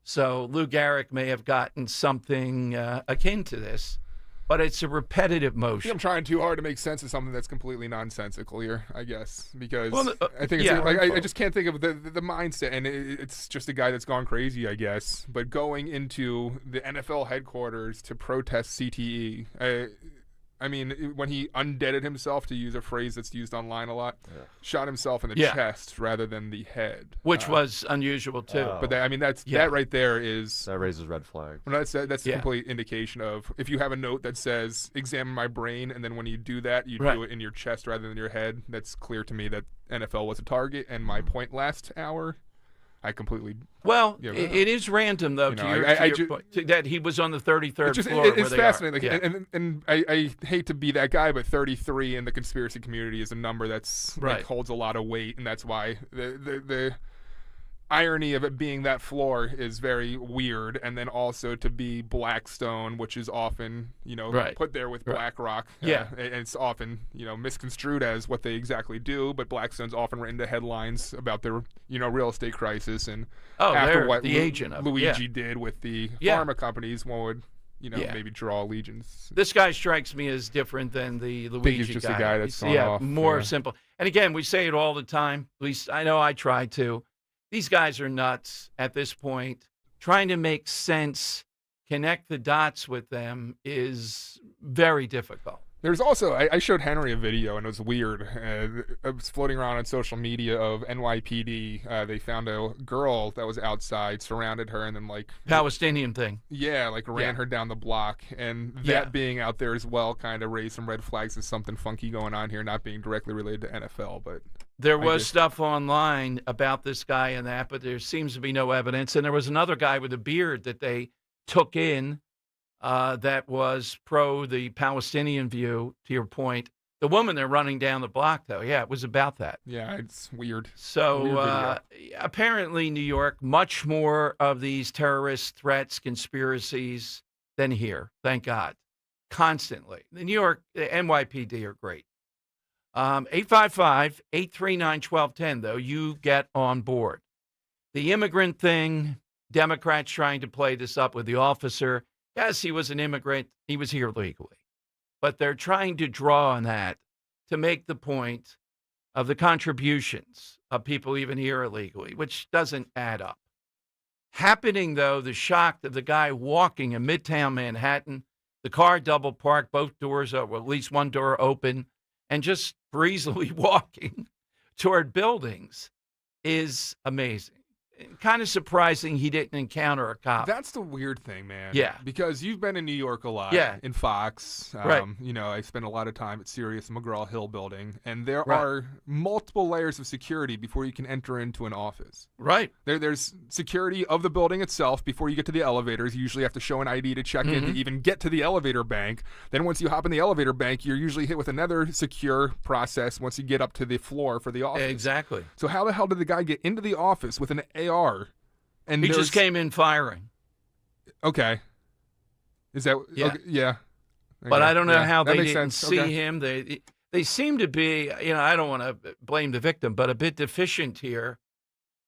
So Lou Gehrig may have gotten something akin to this. But it's a repetitive motion. I'm trying too hard to make sense of something that's completely nonsensical here, I guess, because I think I just can't think of the mindset, and it's just a guy that's gone crazy, I guess. But going into the NFL headquarters to protest CTE, I mean, when he undeaded himself, to use a phrase that's used online a lot, shot himself in the chest rather than the head, which was unusual too. But that right there is that raises red flag. Well, that's a complete indication of if you have a note that says "examine my brain," and then when you do that, you do it in your chest rather than your head. That's clear to me that NFL was a target. And my point last hour, I completely. Well, it is random, though, to your point, that he was on the 33rd floor. It's fascinating. And I hate to be that guy, but 33 in the conspiracy community is a number that's holds a lot of weight, and that's why the irony of it being that floor is very weird. And then also to be Blackstone, which is often put there with BlackRock. And it's often misconstrued as what they exactly do, but Blackstone's often written to headlines about their real estate crisis, and after what the agent of Luigi did with the pharma companies, one would maybe draw allegiance. This guy strikes me as different than the Luigi guy. He's just a guy that's gone off. More simple. And again, we say it all the time. At least I know I try to. These guys are nuts at this point. Trying to make sense, connect the dots with them is very difficult. There's also, I showed Henry a video, and it was weird. It was floating around on social media of NYPD. They found a girl that was outside, surrounded her, and then Palestinian thing. Yeah, ran her down the block. And that being out there as well kind of raised some red flags as something funky going on here, not being directly related to NFL. But there was stuff online about this guy and that, but there seems to be no evidence. And there was another guy with a beard that they took in that was pro the Palestinian view, to your point. The woman they're running down the block, though, yeah, it was about that. Yeah, it's weird. So Weird apparently, New York, much more of these terrorist threats, conspiracies than here. Thank God. Constantly. The New York, the NYPD are great. 855-839-1210, though, you get on board. The immigrant thing, Democrats trying to play this up with the officer. Yes, he was an immigrant. He was here legally. But they're trying to draw on that to make the point of the contributions of people even here illegally, which doesn't add up. Happening, though, the shock of the guy walking in Midtown Manhattan, the car double parked, both doors, or at least one door open, and just breezily walking toward buildings is amazing. Kind of surprising he didn't encounter a cop. That's the weird thing, man. Yeah. Because you've been in New York a lot. Yeah. In Fox. Right. You know, I spent a lot of time at Sirius McGraw-Hill building, and there Right. are multiple layers of security before you can enter into an office. Right. There's security of the building itself before you get to the elevators. You usually have to show an ID to check in to even get to the elevator bank. Then once you hop in the elevator bank, you're usually hit with another secure process once you get up to the floor for the office. Exactly. So how the hell did the guy get into the office with an AR? And He just came in firing. Okay. Is that Yeah. Okay, yeah. But Okay. I don't know Yeah, how that they makes didn't sense. see Okay. him. They seem to be, I don't want to blame the victim, but a bit deficient here.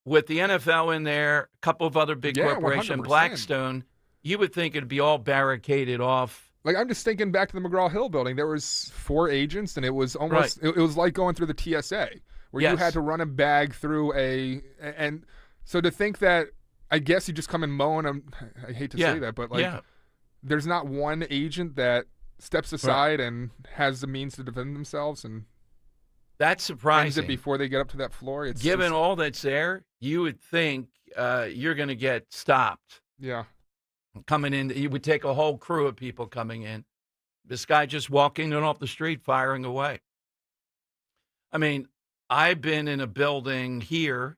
With the NFL in there, a couple of other big Yeah, corporations, 100%. Blackstone, you would think it'd be all barricaded off. Like, I'm just thinking back to the McGraw-Hill building. There was 4 agents, and it was almost it was like going through the TSA, where you Yes. had to run a bag through and so to think that, I guess you just come and mow, and I hate to Yeah. say that, but like, Yeah. there's not one agent that steps aside and has the means to defend themselves and That's ends surprising. it before they get up to that floor. It's Given just- all that's there, you would think you're going to get stopped yeah. coming in. You would take a whole crew of people coming in. This guy just walking in off the street, firing away. I mean, I've been in a building here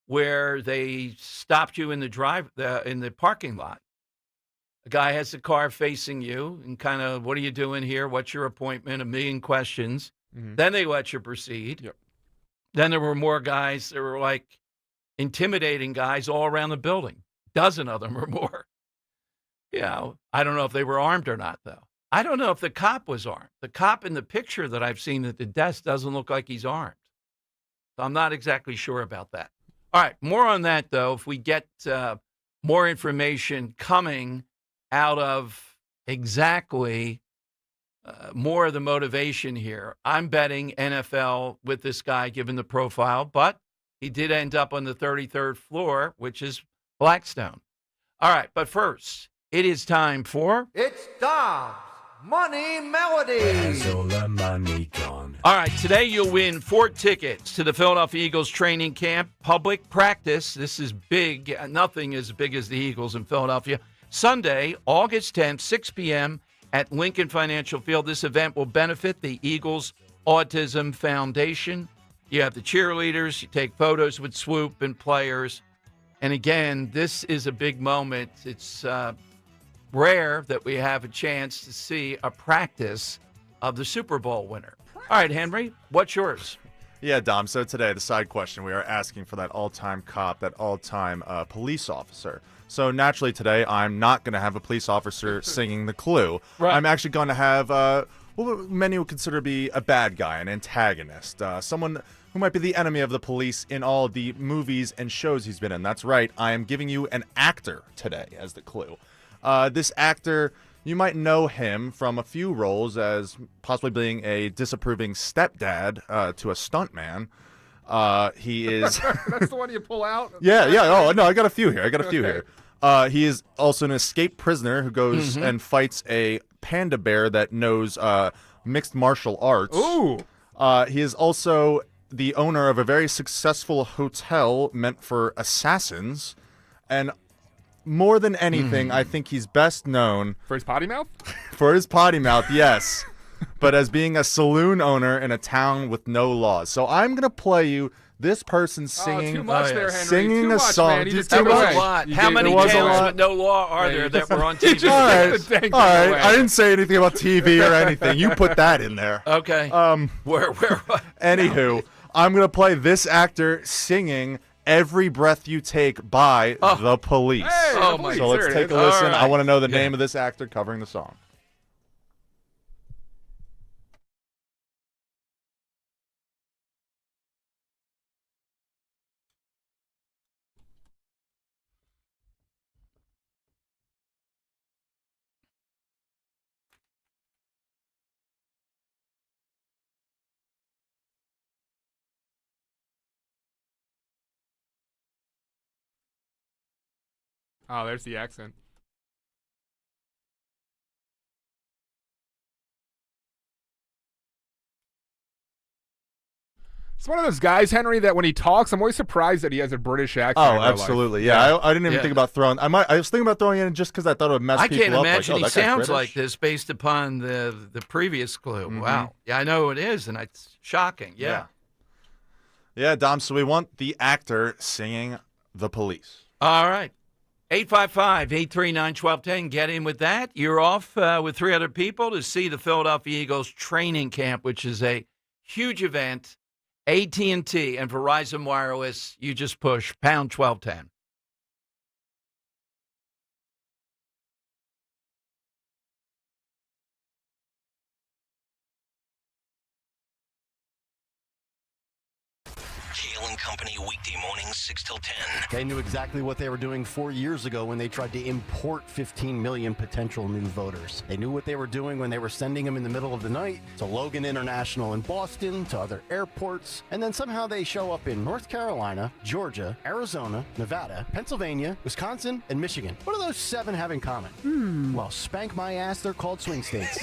where they stopped you in the parking lot. A guy has the car facing you and kind of, what are you doing here? What's your appointment? A million questions. Then they let you proceed. Yep. Then there were more guys. There were like intimidating guys all around the building. Dozen of them or more. I don't know if they were armed or not, though. I don't know if the cop was armed. The cop in the picture that I've seen at the desk doesn't look like he's armed. So I'm not exactly sure about that. All right, more on that, though, if we get more information coming out of exactly more of the motivation here. I'm betting NFL with this guy, given the profile, but he did end up on the 33rd floor, which is Blackstone. All right, but first, it is time for... It's Dom's Money Melody. All right, today you'll win 4 tickets to the Philadelphia Eagles training camp, public practice. This is big. Nothing as big as the Eagles in Philadelphia. Sunday, August 10th, 6 p.m. at Lincoln Financial Field. This event will benefit the Eagles Autism Foundation. You have the cheerleaders. You take photos with Swoop and players. And again, this is a big moment. It's rare that we have a chance to see a practice of the Super Bowl winner. All right, Henry, what's yours? Yeah, Dom. So today, the side question, we are asking for that all-time cop, that all-time police officer. So naturally today, I'm not going to have a police officer singing the clue. Right. I'm actually going to have what many would consider to be a bad guy, an antagonist, someone who might be the enemy of the police in all the movies and shows he's been in. That's right. I am giving you an actor today as the clue. This actor, you might know him from a few roles as possibly being a disapproving stepdad to a stuntman. He is... That's the one you pull out? Yeah. Oh, no, I got a few here. He is also an escaped prisoner who goes and fights a panda bear that knows mixed martial arts. Ooh. He is also the owner of a very successful hotel meant for assassins. And more than anything, I think he's best known... For his potty mouth? For his potty mouth, yes. But as being a saloon owner in a town with no laws. So I'm going to play you This person singing, too much there, Henry. singing Too a much, song. man. You just That gave was away. a lot. You How gave many it away. towns with no law are Yeah, there you that just- were on you TV? just All gave right, the dang all thing right. away. I didn't say anything about TV or anything. You put that in there. Okay. Where? Anywho, I'm gonna play this actor singing "Every Breath You Take" by the Police. Hey, Oh, the my- Police. So let's There it take a is. listen. All right. I want to know the Yeah. name of this actor covering the song. Oh, there's the accent. It's one of those guys, Henry, that when he talks, I'm always surprised that he has a British accent. Oh, in real life. absolutely. Yeah, I didn't even Yeah. think about throwing. I was thinking about throwing it in just because I thought it would mess I people can't up. imagine like, he that guy's sounds British. like this based upon the previous clue. Wow. Yeah, I know it is, and it's shocking. Yeah. Yeah, Dom. So we want the actor singing "The Police." All right. 855-839-1210. Get in with that. You're off with 3 other people to see the Philadelphia Eagles training camp, which is a huge event. AT&T and Verizon Wireless, you just push pound 1210. Kale and Company weekday mornings 6 till 10. They knew exactly what they were doing 4 years ago when they tried to import 15 million potential new voters. They knew what they were doing when they were sending them in the middle of the night to Logan International in Boston, to other airports, and then somehow they show up in North Carolina, Georgia, Arizona, Nevada, Pennsylvania, Wisconsin, and Michigan. What do those 7 have in common? Well, spank my ass, they're called swing states.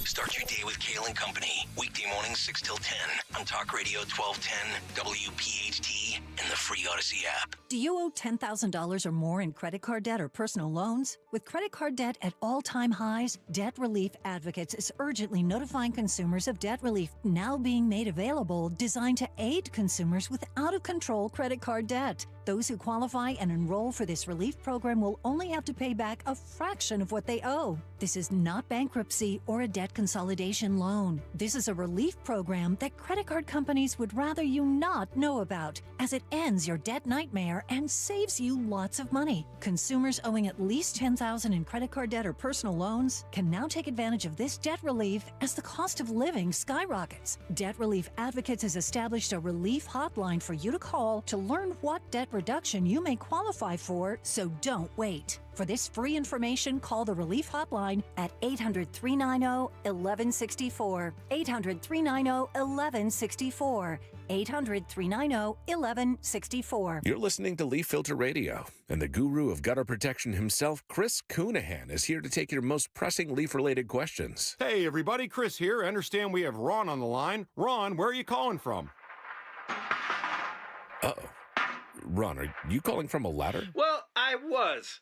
Start your day with Kale and Company. Weekday mornings 6 till 10 on Talk Radio 1210, WPHT, and the free Odyssey app. Do you owe $10,000 or more in credit card debt or personal loans? With credit card debt at all-time highs, Debt Relief Advocates is urgently notifying consumers of debt relief now being made available, designed to aid consumers with out-of-control credit card debt. Those who qualify and enroll for this relief program will only have to pay back a fraction of what they owe. This is not bankruptcy or a debt consolidation loan. This is a relief program that credit card companies would rather you not know about, as it ends your debt nightmare and saves you lots of money. Consumers owing at least $10,000 in credit card debt or personal loans can now take advantage of this debt relief as the cost of living skyrockets. Debt Relief Advocates has established a relief hotline for you to call to learn what debt reduction you may qualify for, so don't wait. For this free information, call the Relief Hotline at 800-390-1164. 800-390-1164. 800-390-1164. You're listening to Leaf Filter Radio, and the guru of gutter protection himself, Chris Coonahan, is here to take your most pressing leaf-related questions. Hey, everybody, Chris here. I understand we have Ron on the line. Ron, where are you calling from? Uh-oh. Ron, are you calling from a ladder? Well, I was.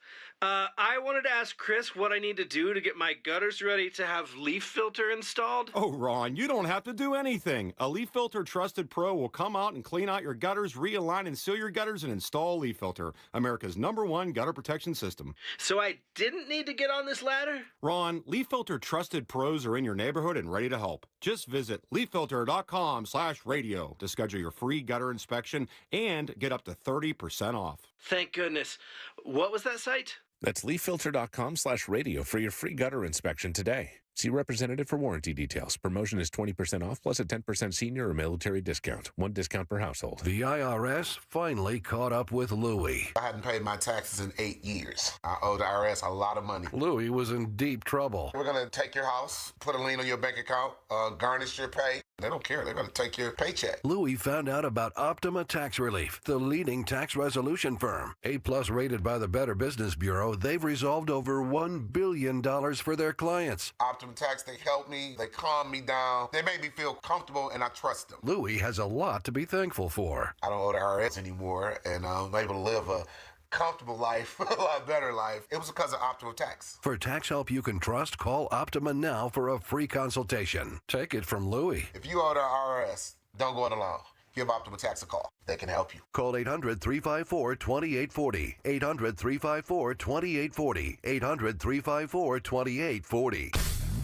I wanted to ask Chris what I need to do to get my gutters ready to have leaf filter installed. Oh, Ron, you don't have to do anything. A Leaf Filter Trusted Pro will come out and clean out your gutters, realign and seal your gutters, and install Leaf Filter, America's #1 gutter protection system. So I didn't need to get on this ladder? Ron, Leaf Filter Trusted Pros are in your neighborhood and ready to help. Just visit leaffilter.com/radio to schedule your free gutter inspection and get up to 30% off. Thank goodness. What was that site? That's leaffilter.com/radio for your free gutter inspection today. See representative for warranty details. Promotion is 20% off plus a 10% senior or military discount. 1 discount per household. The IRS finally caught up with Louie. I hadn't paid my taxes in 8 years. I owe the IRS a lot of money. Louie was in deep trouble. We're going to take your house, put a lien on your bank account, garnish your pay. They don't care. They're going to take your paycheck. Louie found out about Optima Tax Relief, the leading tax resolution firm. A+ rated by the Better Business Bureau, they've resolved over $1 billion for their clients. Optima Tax, they help me. They calm me down. They make me feel comfortable, and I trust them. Louie has a lot to be thankful for. I don't owe the IRS anymore, and I'm able to live a comfortable life, a lot better life. It was because of Optima Tax. For tax help you can trust, call Optima now for a free consultation. Take it from Louie. If you owe the IRS, don't go it alone. give Optima Tax a call. They can help you. Call 800-354-2840. 800-354-2840. 800-354-2840.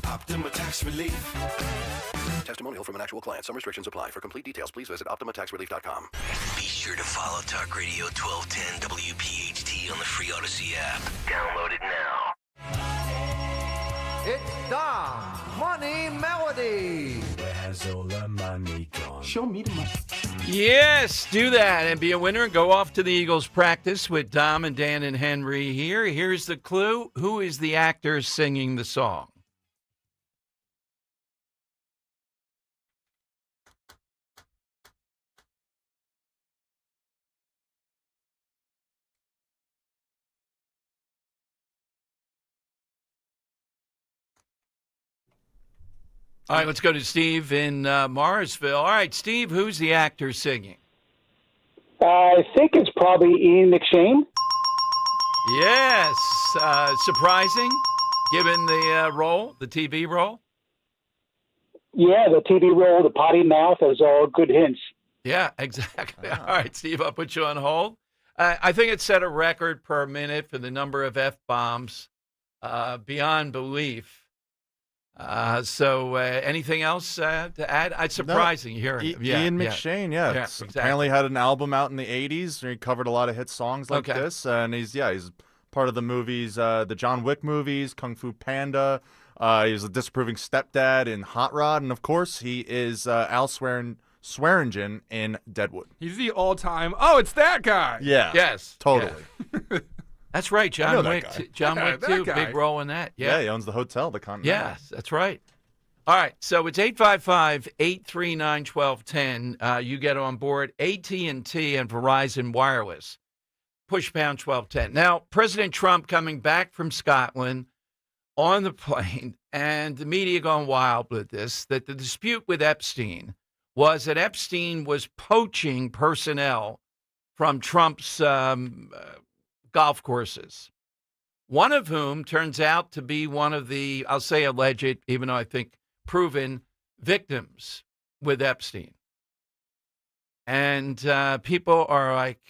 Optima Tax Relief. Testimonial from an actual client. Some restrictions apply. For complete details, please visit OptimaTaxRelief.com. Be sure to follow Talk Radio 1210 WPHT on the free Odyssey app. Download it now. It's Dom's Money Melody. Where's all the money gone? Show me the money. Yes, do that and be a winner and go off to the Eagles practice with Dom and Dan and Henry here. Here's the clue. Who is the actor singing the song? All right, let's go to Steve in Morrisville. All right, Steve, who's the actor singing? I think it's probably Ian McShane. Yes. Surprising, given the role, the TV role? Yeah, the TV role, the potty mouth, those are all good hints. Yeah, exactly. All right, Steve, I'll put you on hold. I think it set a record per minute for the number of F-bombs beyond belief. So anything else to add? It's surprising hearing him. Ian McShane, exactly. Apparently had an album out in the 80s where he covered a lot of hit songs like this. And he's part of the movies, the John Wick movies, Kung Fu Panda. He's a disapproving stepdad in Hot Rod. And, of course, he is Al Swearingen in Deadwood. He's the all-time, it's that guy. Yeah. Yes. Totally. Yeah. That's right, John Wick. John Wick, too. Guy. Big role in that. Yeah, he owns the hotel, the Continental. Yes, that's right. All right, so it's 855-839-1210. You get on board AT&T and Verizon Wireless. Push pound 1210. Now, President Trump coming back from Scotland on the plane, and the media gone wild with this, that the dispute with Epstein was that Epstein was poaching personnel from Trump's golf courses, one of whom turns out to be one of the, I'll say alleged, even though I think proven, victims with Epstein. And people are like,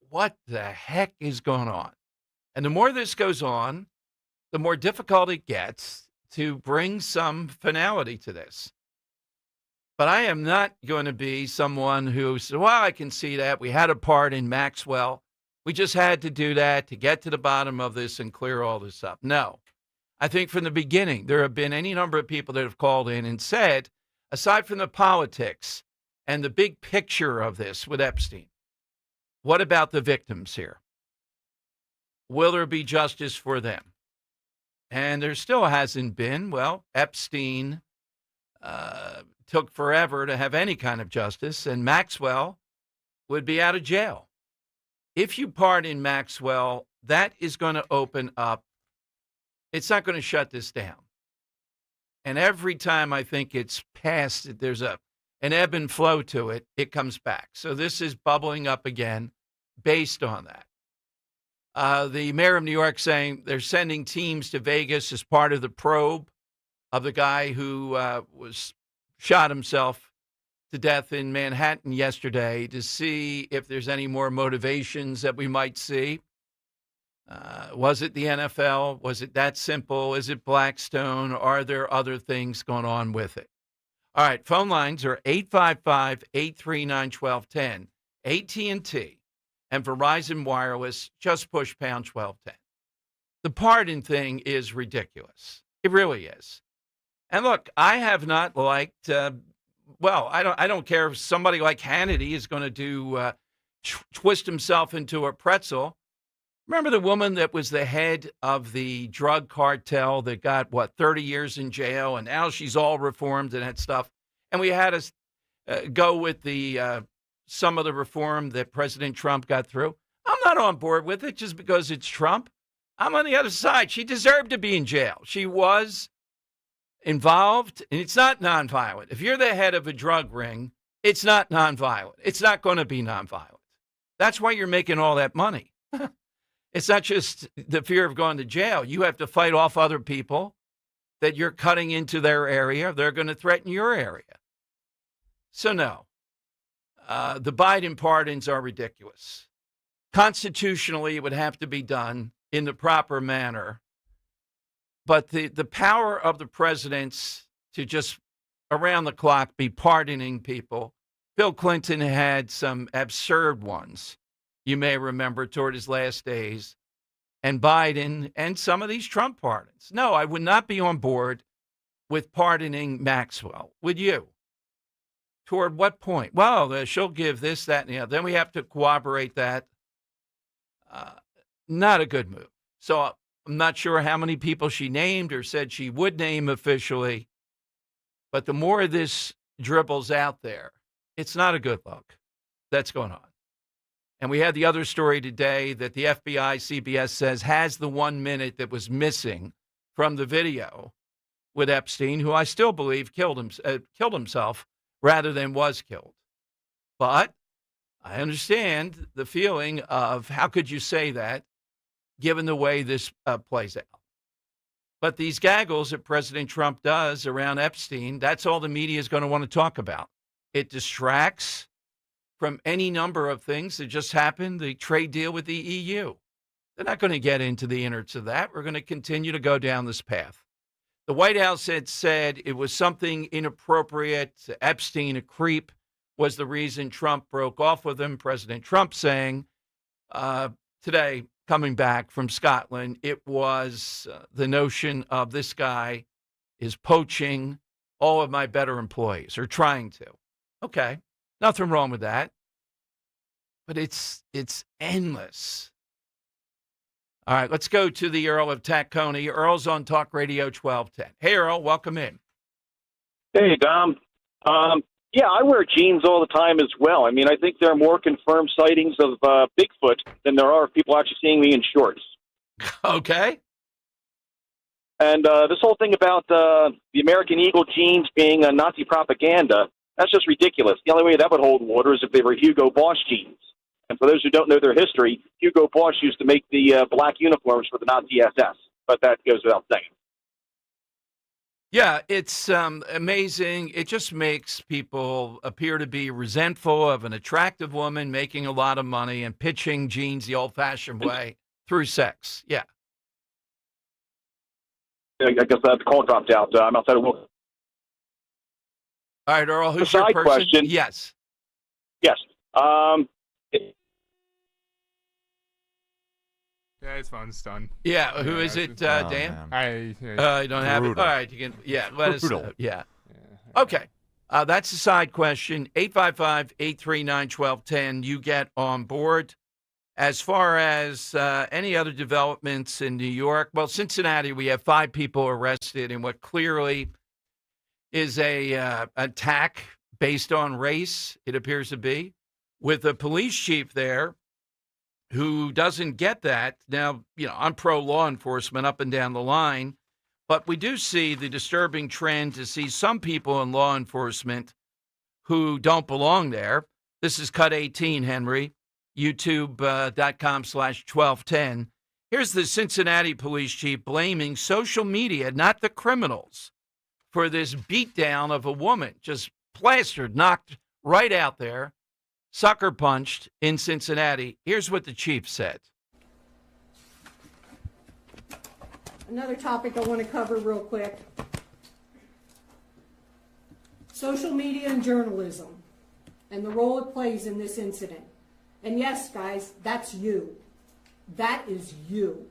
what the heck is going on? And the more this goes on, the more difficult it gets to bring some finality to this. But I am not going to be someone who says, well, I can see that. We had a part in Maxwell. We just had to do that to get to the bottom of this and clear all this up. No. I think from the beginning, there have been any number of people that have called in and said, aside from the politics and the big picture of this with Epstein, what about the victims here? Will there be justice for them? And there still hasn't been. Well, Epstein took forever to have any kind of justice, and Maxwell would be out of jail. If you pardon Maxwell, that is going to open up. It's not going to shut this down. And every time I think it's past, there's an ebb and flow to it, it comes back. So this is bubbling up again based on that. The mayor of New York saying they're sending teams to Vegas as part of the probe of the guy who shot himself to death in Manhattan yesterday to see if there's any more motivations that we might see. Was it the NFL? Was it that simple? Is it Blackstone? Are there other things going on with it? All right, phone lines are 855-839-1210, AT&T, and Verizon Wireless. Just push pound 1210. The pardon thing is ridiculous. It really is. And look, I have not liked I don't care if somebody like Hannity is going to twist himself into a pretzel. Remember the woman that was the head of the drug cartel that got, 30 years in jail, and now she's all reformed and that stuff. And we had to go with the some of the reform that President Trump got through. I'm not on board with it just because it's Trump. I'm on the other side. She deserved to be in jail. She was involved, and it's not nonviolent. If you're the head of a drug ring, it's not nonviolent. It's not going to be nonviolent. That's why you're making all that money. It's not just the fear of going to jail. You have to fight off other people that you're cutting into their area. They're going to threaten your area. So no. The Biden pardons are ridiculous. Constitutionally, it would have to be done in the proper manner. But the power of the presidents to just around the clock be pardoning people. Bill Clinton had some absurd ones, you may remember, toward his last days. And Biden and some of these Trump pardons. No, I would not be on board with pardoning Maxwell. Would you? Toward what point? Well, she'll give this, that, and the other. Then we have to corroborate that. Not a good move. So I'm not sure how many people she named or said she would name officially. But the more this dribbles out there, it's not a good look that's going on. And we had the other story today that the FBI, CBS says, has the 1 minute that was missing from the video with Epstein, who I still believe killed himself rather than was killed. But I understand the feeling of how could you say that given the way this plays out. But these gaggles that President Trump does around Epstein, that's all the media is going to want to talk about. It distracts from any number of things that just happened, the trade deal with the EU. They're not going to get into the innards of that. We're going to continue to go down this path. The White House had said it was something inappropriate. Epstein, a creep, was the reason Trump broke off with him. President Trump saying today, coming back from Scotland, it was the notion of this guy is poaching all of my better employees, or trying to. Okay, nothing wrong with that. But it's endless. All right, let's go to the Earl of Tacony. Earl's on Talk Radio 1210. Hey, Earl, welcome in. Hey, Dom. Yeah, I wear jeans all the time as well. I mean, I think there are more confirmed sightings of Bigfoot than there are of people actually seeing me in shorts. Okay. And this whole thing about the American Eagle jeans being Nazi propaganda, that's just ridiculous. The only way that would hold water is if they were Hugo Boss jeans. And for those who don't know their history, Hugo Boss used to make the black uniforms for the Nazi SS. But that goes without saying. Yeah, it's amazing. It just makes people appear to be resentful of an attractive woman making a lot of money and pitching jeans the old-fashioned way through sex. Yeah. I guess the call dropped out. I'm outside of Wilkes. All right, Earl, who's Side your person? question. Yes. Yes. Yeah, it's fun. It's done. Yeah, who is it, Dan? I don't have it. All right, you can. Yeah, let us know. Yeah. Okay. That's the side question. 855-839-1210. You get on board. As far as any other developments in New York, well, Cincinnati, we have 5 people arrested in what clearly is a attack based on race, it appears to be, with a police chief there who doesn't get that. Now, I'm pro-law enforcement up and down the line, but we do see the disturbing trend to see some people in law enforcement who don't belong there. This is Cut 18, Henry, youtube.com/1210. Here's the Cincinnati police chief blaming social media, not the criminals, for this beatdown of a woman, just plastered, knocked right out there, sucker punched in Cincinnati. Here's what the chief said. Another topic I want to cover real quick. Social media and journalism and the role it plays in this incident. And yes, guys, that's you. That is you.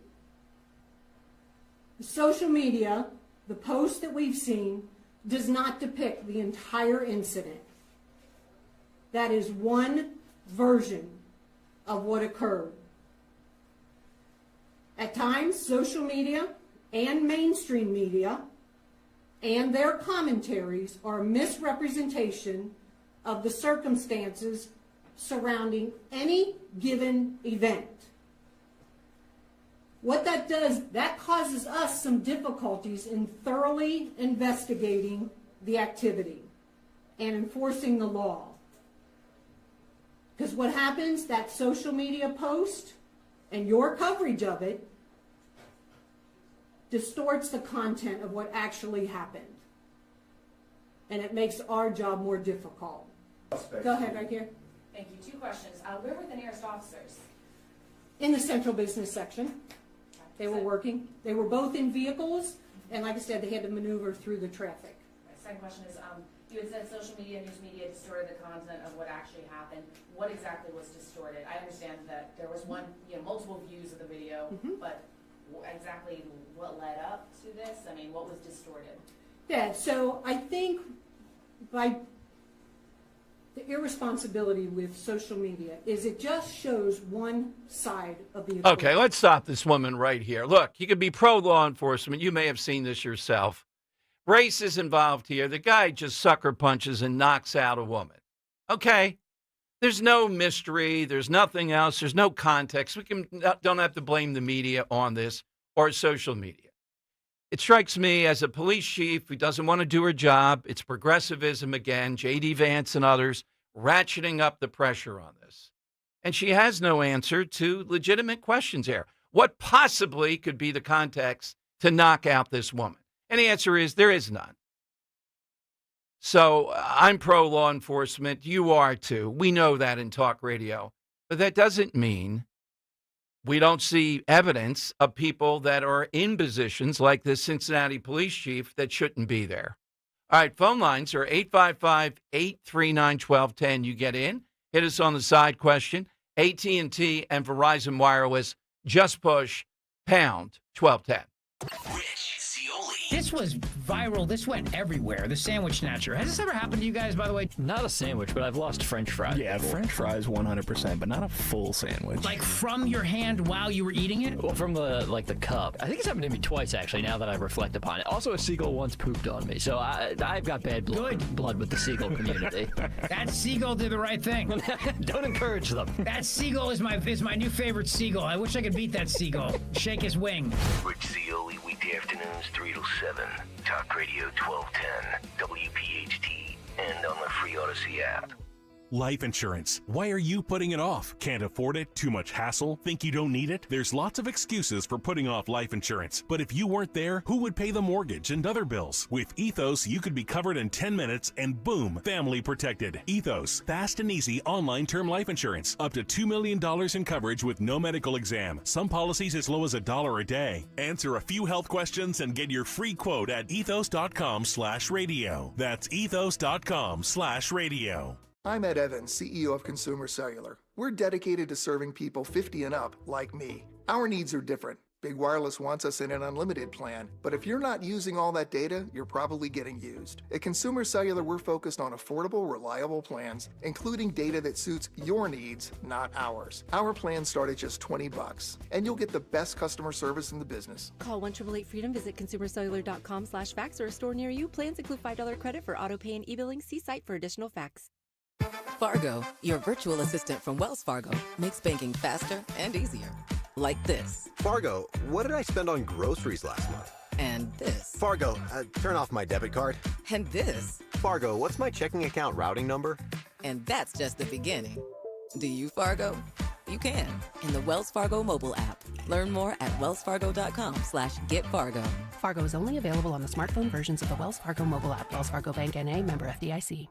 Social media, the post that we've seen, does not depict the entire incident. That is one version of what occurred. At times, social media and mainstream media and their commentaries are a misrepresentation of the circumstances surrounding any given event. What that does, that causes us some difficulties in thoroughly investigating the activity and enforcing the law. Because what happens, that social media post and your coverage of it distorts the content of what actually happened. And it makes our job more difficult. Go ahead, right here. Thank you. 2 questions. Where were the nearest officers? In the central business section. They were working. They were both in vehicles, and like I said, they had to maneuver through the traffic. My second question is, you had said social media, news media distorted the content of what actually happened. What exactly was distorted? I understand that there was multiple views of the video, but exactly what led up to this? I mean, what was distorted? Yeah, so I think by the irresponsibility with social media is it just shows one side of the equation. Okay, let's stop this woman right here. Look, you could be pro-law enforcement. You may have seen this yourself. Race is involved here. The guy just sucker punches and knocks out a woman. Okay, there's no mystery. There's nothing else. There's no context. We don't have to blame the media on this or social media. It strikes me as a police chief who doesn't want to do her job. It's progressivism again, J.D. Vance and others ratcheting up the pressure on this. And she has no answer to legitimate questions here. What possibly could be the context to knock out this woman? And the answer is there is none. So I'm pro-law enforcement. You are too. We know that in talk radio. But that doesn't mean we don't see evidence of people that are in positions like this Cincinnati police chief that shouldn't be there. All right, phone lines are 855-839-1210. You get in, hit us on the side question. AT&T and Verizon Wireless, just push pound 1210. This was viral. This went everywhere. The sandwich snatcher. Has this ever happened to you guys, by the way? Not a sandwich, but I've lost French fries. Yeah, French fries 100%, but not a full sandwich. Like from your hand while you were eating it? Well, from the cup. I think it's happened to me twice, actually, now that I reflect upon it. Also, a seagull once pooped on me, so I've got bad blood with the seagull community. That seagull did the right thing. Don't encourage them. That seagull is my new favorite seagull. I wish I could beat that seagull. Shake his wing. Rich Zioli, weekday afternoons 3 to 7. Talk Radio 1210, WPHT, and on the free Odyssey app. Life insurance. Why are you putting it off? Can't afford it? Too much hassle? Think you don't need it? There's lots of excuses for putting off life insurance. But if you weren't there, who would pay the mortgage and other bills? With Ethos, you could be covered in 10 minutes and boom, family protected. Ethos, fast and easy online term life insurance. Up to $2 million in coverage with no medical exam. Some policies as low as $1 a day. Answer a few health questions and get your free quote at ethos.com/radio. That's ethos.com/radio. I'm Ed Evans, CEO of Consumer Cellular. We're dedicated to serving people 50 and up, like me. Our needs are different. Big Wireless wants us in an unlimited plan, but if you're not using all that data, you're probably getting used. At Consumer Cellular, we're focused on affordable, reliable plans, including data that suits your needs, not ours. Our plans start at just $20, and you'll get the best customer service in the business. Call 1-888-FREEDOM, visit consumercellular.com/facts or a store near you. Plans include $5 credit for auto pay and e-billing. See site for additional facts. Fargo, your virtual assistant from Wells Fargo, makes banking faster and easier. Like this. Fargo, what did I spend on groceries last month? And this. Fargo, turn off my debit card. And this. Fargo, what's my checking account routing number? And that's just the beginning. Do you, Fargo? You can in the Wells Fargo mobile app. Learn more at wellsfargo.com/getfargo. Fargo is only available on the smartphone versions of the Wells Fargo mobile app. Wells Fargo Bank N.A., member FDIC.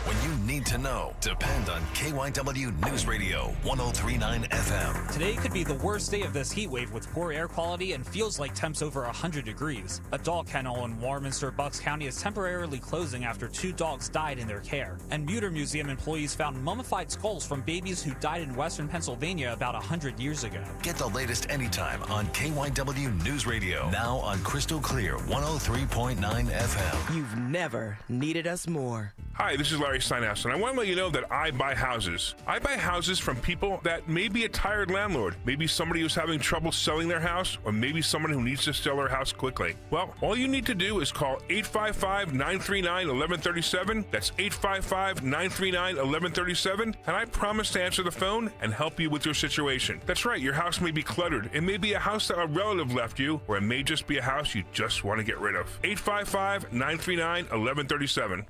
When you need to know, depend on KYW News Radio 103.9 FM. Today could be the worst day of this heat wave with poor air quality and feels like temps over 100 degrees. A dog kennel in Warminster, Bucks County is temporarily closing after 2 dogs died in their care. And Muter Museum employees found mummified skulls from babies who died in western Pennsylvania about 100 years ago. Get the latest anytime on KYW News Radio. Now on Crystal Clear 103.9 FM. You've never needed us more. Hi, this is Larry Steinhaus, and I want to let you know that I buy houses. I buy houses from people that may be a tired landlord, maybe somebody who's having trouble selling their house, or maybe someone who needs to sell their house quickly. Well, all you need to do is call 855-939-1137. That's 855-939-1137, and I promise to answer the phone and help you with your situation. That's right, your house may be cluttered. It may be a house that a relative left you, or it may just be a house you just want to get rid of. 855-939-1137.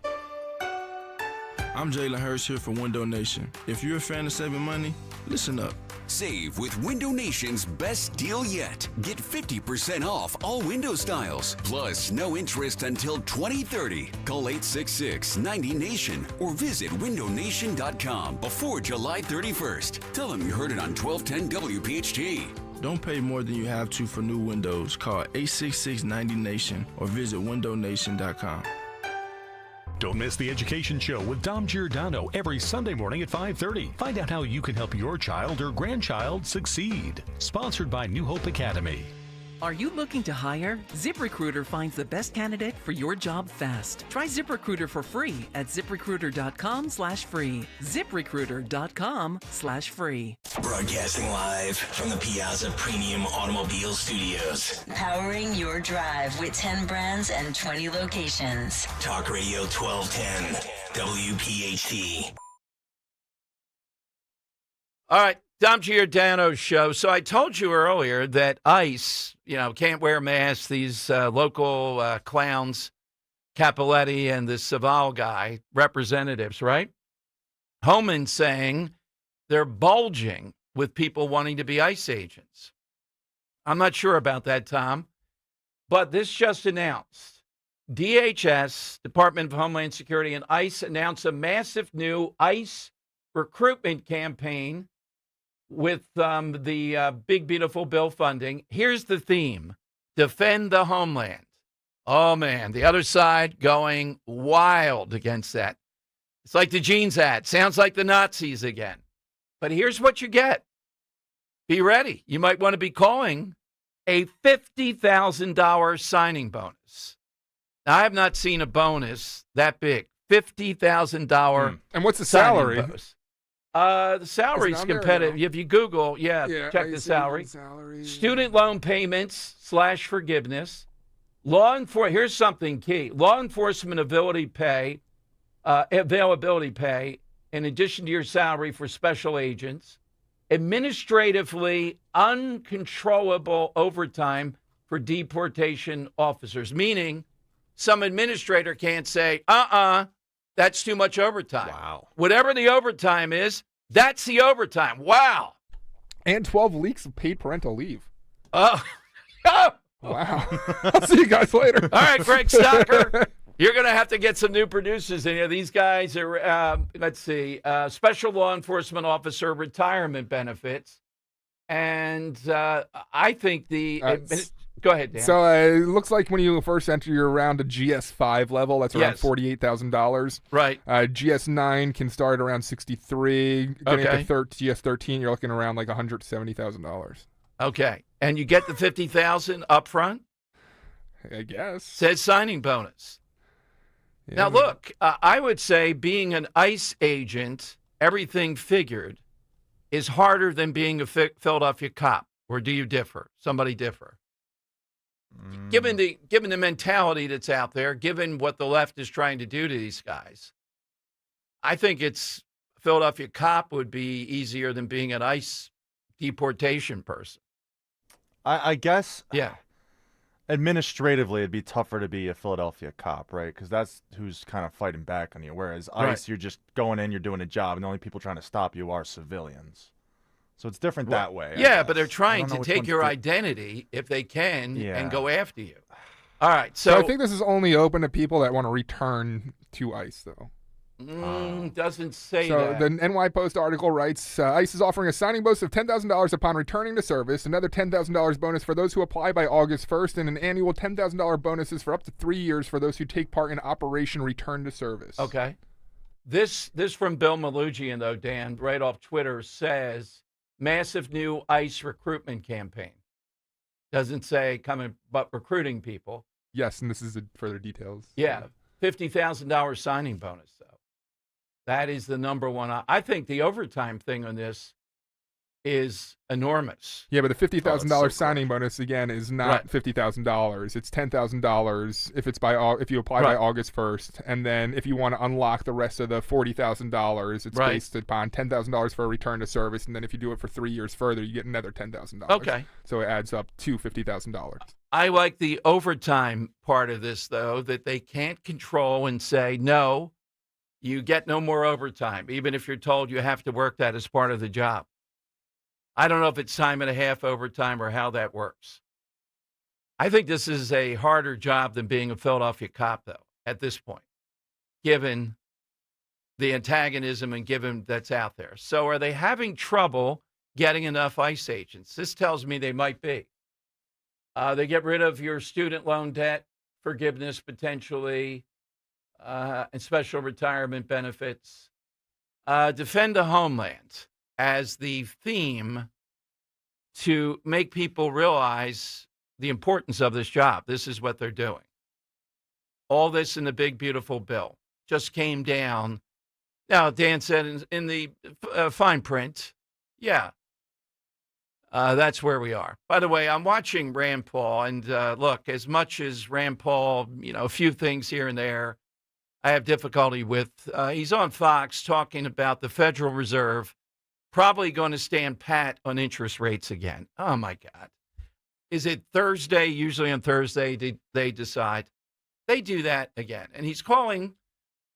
I'm Jalen Hurst here for Window Nation. If you're a fan of saving money, listen up. Save with Window Nation's best deal yet. Get 50% off all window styles, plus no interest until 2030. Call 866-90-NATION or visit windownation.com before July 31st. Tell them you heard it on 1210 WPHT. Don't pay more than you have to for new windows. Call 866-90-NATION or visit windownation.com. Don't miss the Education Show with Dom Giordano every Sunday morning at 5:30. Find out how you can help your child or grandchild succeed. Sponsored by New Hope Academy. Are you looking to hire? ZipRecruiter finds the best candidate for your job fast. Try ZipRecruiter for free at ziprecruiter.com/free. ZipRecruiter.com/free. Broadcasting live from the Piazza Premium Automobile Studios. Powering your drive with 10 brands and 20 locations. Talk Radio 1210, WPHT. All right, Dom Giordano's show. So I told you earlier that ICE, can't wear masks. These local clowns, Capoletti and the Saval guy, representatives, right? Homan saying they're bulging with people wanting to be ICE agents. I'm not sure about that, Tom, but this just announced. DHS, Department of Homeland Security, and ICE announced a massive new ICE recruitment campaign with the Big Beautiful Bill funding. Here's the theme: defend the homeland. Oh, man, the other side going wild against that. It's like the jeans ad. Sounds like the Nazis again. But here's what you get. Be ready. You might want to be calling a $50,000 signing bonus. Now, I have not seen a bonus that big. $50,000. And what's the salary? Bonus. The salary is competitive. If you Google, check the salary. Student loan payments / forgiveness. Here's something key. Law enforcement availability pay, in addition to your salary for special agents. Administratively uncontrollable overtime for deportation officers, meaning some administrator can't say, that's too much overtime. Wow. Whatever the overtime is, that's the overtime. Wow. And 12 weeks of paid parental leave. Oh. Wow. I'll see you guys later. All right, Greg Stocker. You're going to have to get some new producers in here. These guys are, special law enforcement officer retirement benefits. And I think go ahead, Dan. So it looks like when you first enter, you're around a GS5 level. That's around $48,000. Right. GS9 can start around $63,000. Getting up to GS13, you're looking around like $170,000. Okay. And you get the $50,000 up front? I guess. Says signing bonus. Yeah, now, look, I would say being an ICE agent, everything figured, is harder than being a Philadelphia cop. Or do you differ? Somebody differ? Given the mentality that's out there, given what the left is trying to do to these guys, I think it's Philadelphia cop would be easier than being an ICE deportation person. I guess. Yeah. Administratively, it'd be tougher to be a Philadelphia cop, right? Because that's who's kind of fighting back on you. Whereas ICE, you're just going in, you're doing a job, and the only people trying to stop you are civilians. So it's different that way. Yeah, but they're trying to take your identity, if they can, and go after you. All right, so I think this is only open to people that want to return to ICE, though. Doesn't say so that. The NY Post article writes, ICE is offering a signing bonus of $10,000 upon returning to service, another $10,000 bonus for those who apply by August 1st, and an annual $10,000 bonuses for up to 3 years for those who take part in Operation Return to Service. Okay. This from Bill Malugian, though, Dan, right off Twitter, says massive new ICE recruitment campaign. Doesn't say coming, but recruiting people. Yes, and this is further details. Yeah, $50,000 signing bonus, though. That is the number one. I think the overtime thing on this is enormous. Yeah, but the $50,000 signing bonus again is not $50,000. It's $10,000 if you apply by August 1st, and then if you want to unlock the rest of the $40,000, it's based upon $10,000 for a return to service, and then if you do it for 3 years further, you get another $10,000. Okay, so it adds up to $50,000. I like the overtime part of this, though, that they can't control and say no. You get no more overtime, even if you're told you have to work that as part of the job. I don't know if it's time and a half overtime or how that works. I think this is a harder job than being a Philadelphia cop, though, at this point, given the antagonism and given that's out there. So are they having trouble getting enough ICE agents? This tells me they might be. They get rid of your student loan debt forgiveness potentially, and special retirement benefits. Defend the homeland as the theme to make people realize the importance of this job. This is what they're doing. All this in the big, beautiful bill just came down. Now, Dan said in the fine print, yeah, that's where we are. By the way, I'm watching Rand Paul, and look, as much as Rand Paul, a few things here and there, I have difficulty with. He's on Fox talking about the Federal Reserve probably going to stand pat on interest rates again. Oh, my God. Is it Thursday? Usually on Thursday, they decide. They do that again. And he's calling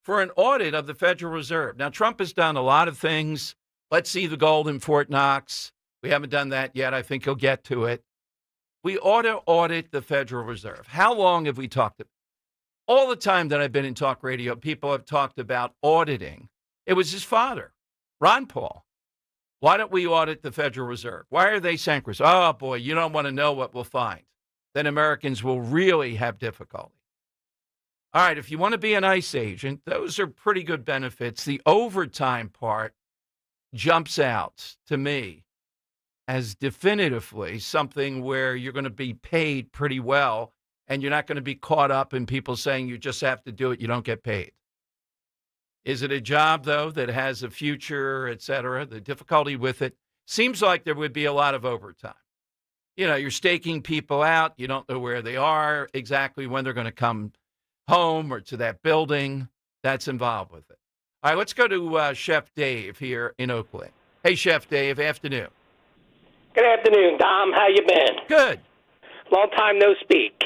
for an audit of the Federal Reserve. Now, Trump has done a lot of things. Let's see the gold in Fort Knox. We haven't done that yet. I think he'll get to it. We ought to audit the Federal Reserve. How long have we talked about? All the time that I've been in talk radio, people have talked about auditing. It was his father, Ron Paul. Why don't we audit the Federal Reserve? Why are they sacrosanct? Oh, boy, you don't want to know what we'll find. Then Americans will really have difficulty. All right, if you want to be an ICE agent, those are pretty good benefits. The overtime part jumps out to me as definitively something where you're going to be paid pretty well, and you're not going to be caught up in people saying you just have to do it, you don't get paid. Is it a job, though, that has a future, et cetera? The difficulty with it seems like there would be a lot of overtime. You're staking people out. You don't know where they are exactly, when they're going to come home or to that building that's involved with it. All right, let's go to Chef Dave here in Oakland. Hey, Chef Dave, afternoon. Good afternoon, Dom. How you been? Good. Long time no speak.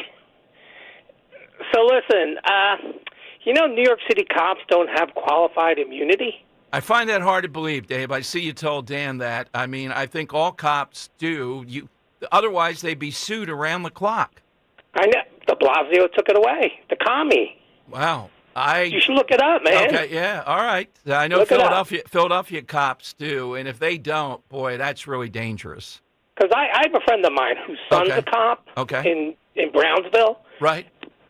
So listen, New York City cops don't have qualified immunity? I find that hard to believe, Dave. I see you told Dan that. I mean, I think all cops do. Otherwise, they'd be sued around the clock. I know. De Blasio took it away. The commie. Wow. You should look it up, man. Okay, yeah, all right. I know Philadelphia cops do, and if they don't, boy, that's really dangerous. Because I have a friend of mine whose son's a cop in Brownsville. Right.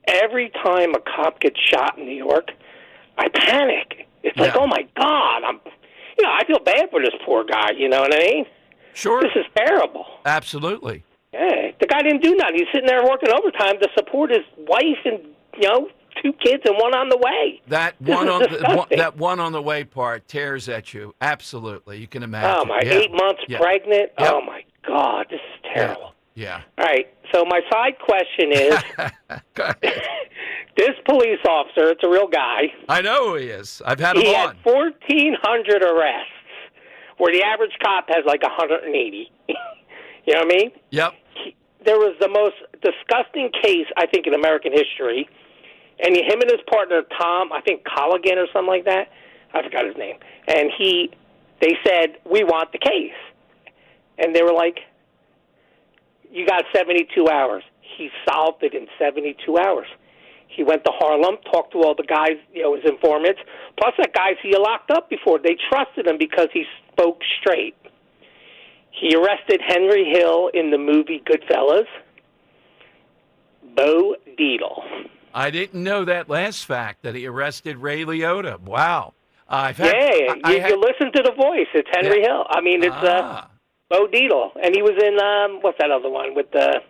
Every time a cop gets shot in New York, I panic. It's like, oh, my God. I feel bad for this poor guy, you know what I mean? Sure. This is terrible. Absolutely. Yeah, the guy didn't do nothing. He's sitting there working overtime to support his wife and, 2 kids and one on the way. That one on the way part tears at you. Absolutely. You can imagine. Oh, my, 8 months pregnant. Yep. Oh, my God, this is terrible. Yeah. All right, so my side question is, this police officer, it's a real guy. I know who he is. I've had him on. He had 1,400 arrests, where the average cop has like 180. You know what I mean? Yep. There was the most disgusting case, I think, in American history. And him and his partner, Tom, I think Colligan or something like that. I forgot his name. And they said, we want the case. And they were like, you got 72 hours. He solved it in 72 hours. He went to Harlem, talked to all the guys, his informants, plus the guys he locked up before. They trusted him because he spoke straight. He arrested Henry Hill in the movie Goodfellas. Bo Dietl. I didn't know that last fact, that he arrested Ray Liotta. Wow. You listen to the voice. It's Henry Hill. I mean, it's Bo Dietl. And he was in, what's that other one, with The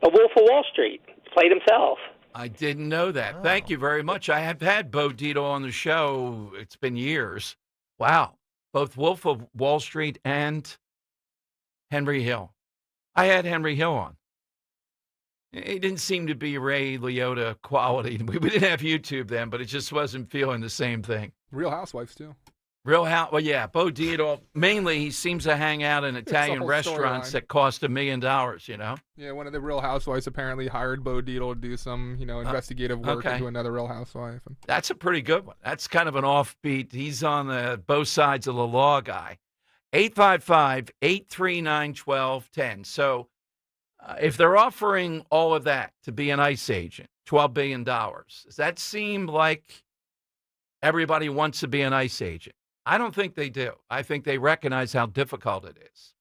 Wolf of Wall Street. Played himself. I didn't know that. Oh. Thank you very much. I have had Bo Dietl on the show. It's been years. Wow. Both Wolf of Wall Street and Henry Hill. I had Henry Hill on. He didn't seem to be Ray Liotta quality. We didn't have YouTube then, but it just wasn't feeling the same thing. Real Housewives, too. Well, yeah, Bo Dietl, mainly he seems to hang out in Italian restaurants that cost $1 million, Yeah, one of the Real Housewives apparently hired Bo Dietl to do some, investigative work into another Real Housewife. That's a pretty good one. That's kind of an offbeat. He's on both sides of the law guy. 855-839-1210. So if they're offering all of that to be an ICE agent, $12 billion, does that seem like everybody wants to be an ICE agent? I don't think they do. I think they recognize how difficult it is.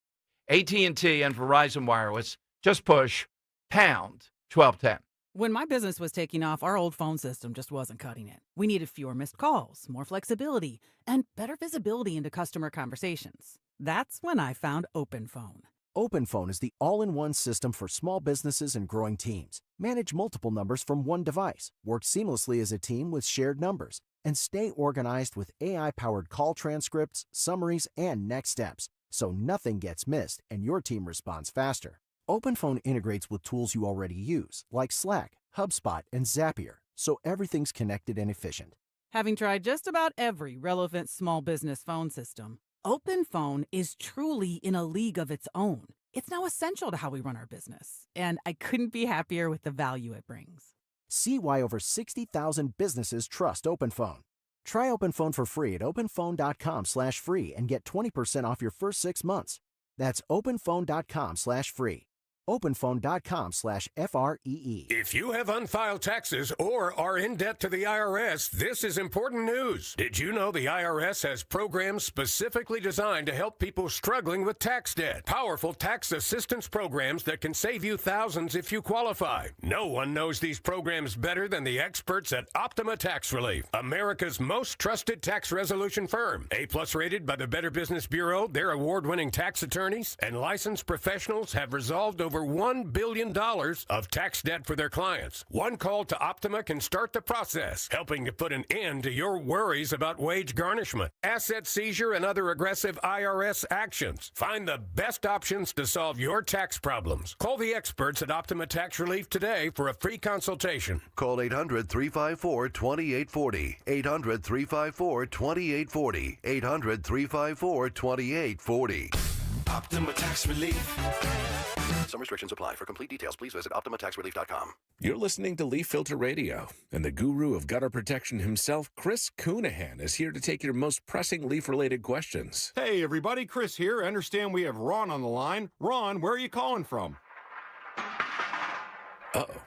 AT&T and Verizon Wireless, just push pound 1210. When my business was taking off, our old phone system just wasn't cutting it. We needed fewer missed calls, more flexibility, and better visibility into customer conversations. That's when I found OpenPhone. OpenPhone is the all-in-one system for small businesses and growing teams. Manage multiple numbers from one device, work seamlessly as a team with shared numbers, and stay organized with AI-powered call transcripts, summaries, and next steps, so nothing gets missed and your team responds faster. OpenPhone integrates with tools you already use, like Slack, HubSpot, and Zapier, so everything's connected and efficient. Having tried just about every relevant small business phone system, OpenPhone is truly in a league of its own. It's now essential to how we run our business, and I couldn't be happier with the value it brings. See why over 60,000 businesses trust OpenPhone. Try OpenPhone for free at openphone.com/free and get 20% off your first 6 months. That's openphone.com/free. openphone.com/FREE. If you have unfiled taxes or are in debt to the IRS, this is important news. Did you know the IRS has programs specifically designed to help people struggling with tax debt? Powerful tax assistance programs that can save you thousands if you qualify. No one knows these programs better than the experts at Optima Tax Relief, America's most trusted tax resolution firm. A+ rated by the Better Business Bureau, their award-winning tax attorneys and licensed professionals have resolved over $1 billion of tax debt for their clients. One call to Optima can start the process, helping to put an end to your worries about wage garnishment, asset seizure, and other aggressive IRS actions. Find the best options to solve your tax problems. Call the experts at Optima Tax Relief today for a free consultation. Call 800-354-2840. 800-354-2840. 800-354-2840. Optima Tax Relief. Some restrictions apply. For complete details, please visit OptimaTaxRelief.com. You're listening to Leaf Filter Radio, and the guru of gutter protection himself, Chris Coonahan, is here to take your most pressing leaf-related questions. Hey, everybody. Chris here. I understand we have Ron on the line. Ron, where are you calling from? Uh-oh.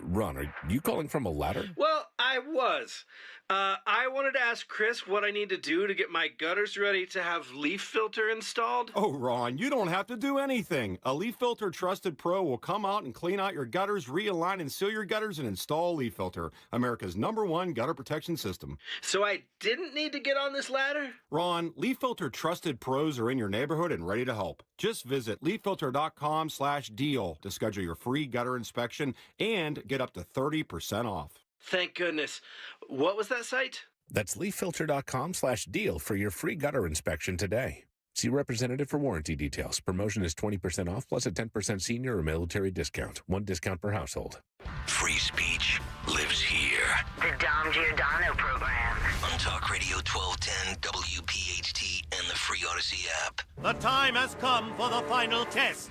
Ron, are you calling from a ladder? Well, I was. I wanted to ask Chris what I need to do to get my gutters ready to have leaf filter installed. Oh, Ron, you don't have to do anything. A Leaf Filter Trusted Pro will come out and clean out your gutters, realign and seal your gutters, and install Leaf Filter, America's #1 gutter protection system. So I didn't need to get on this ladder? Ron, Leaf Filter Trusted Pros are in your neighborhood and ready to help. Just visit leaffilter.com/deal to schedule your free gutter inspection and get up to 30% off. Thank goodness. What was that site? That's leaffilter.com/deal for your free gutter inspection today. See representative for warranty details. Promotion is 20% off plus a 10% senior or military discount. One discount per household. Free speech lives here. The Dom Giordano program. On Talk Radio 1210, WPHT, and the free Odyssey app. The time has come for the final test.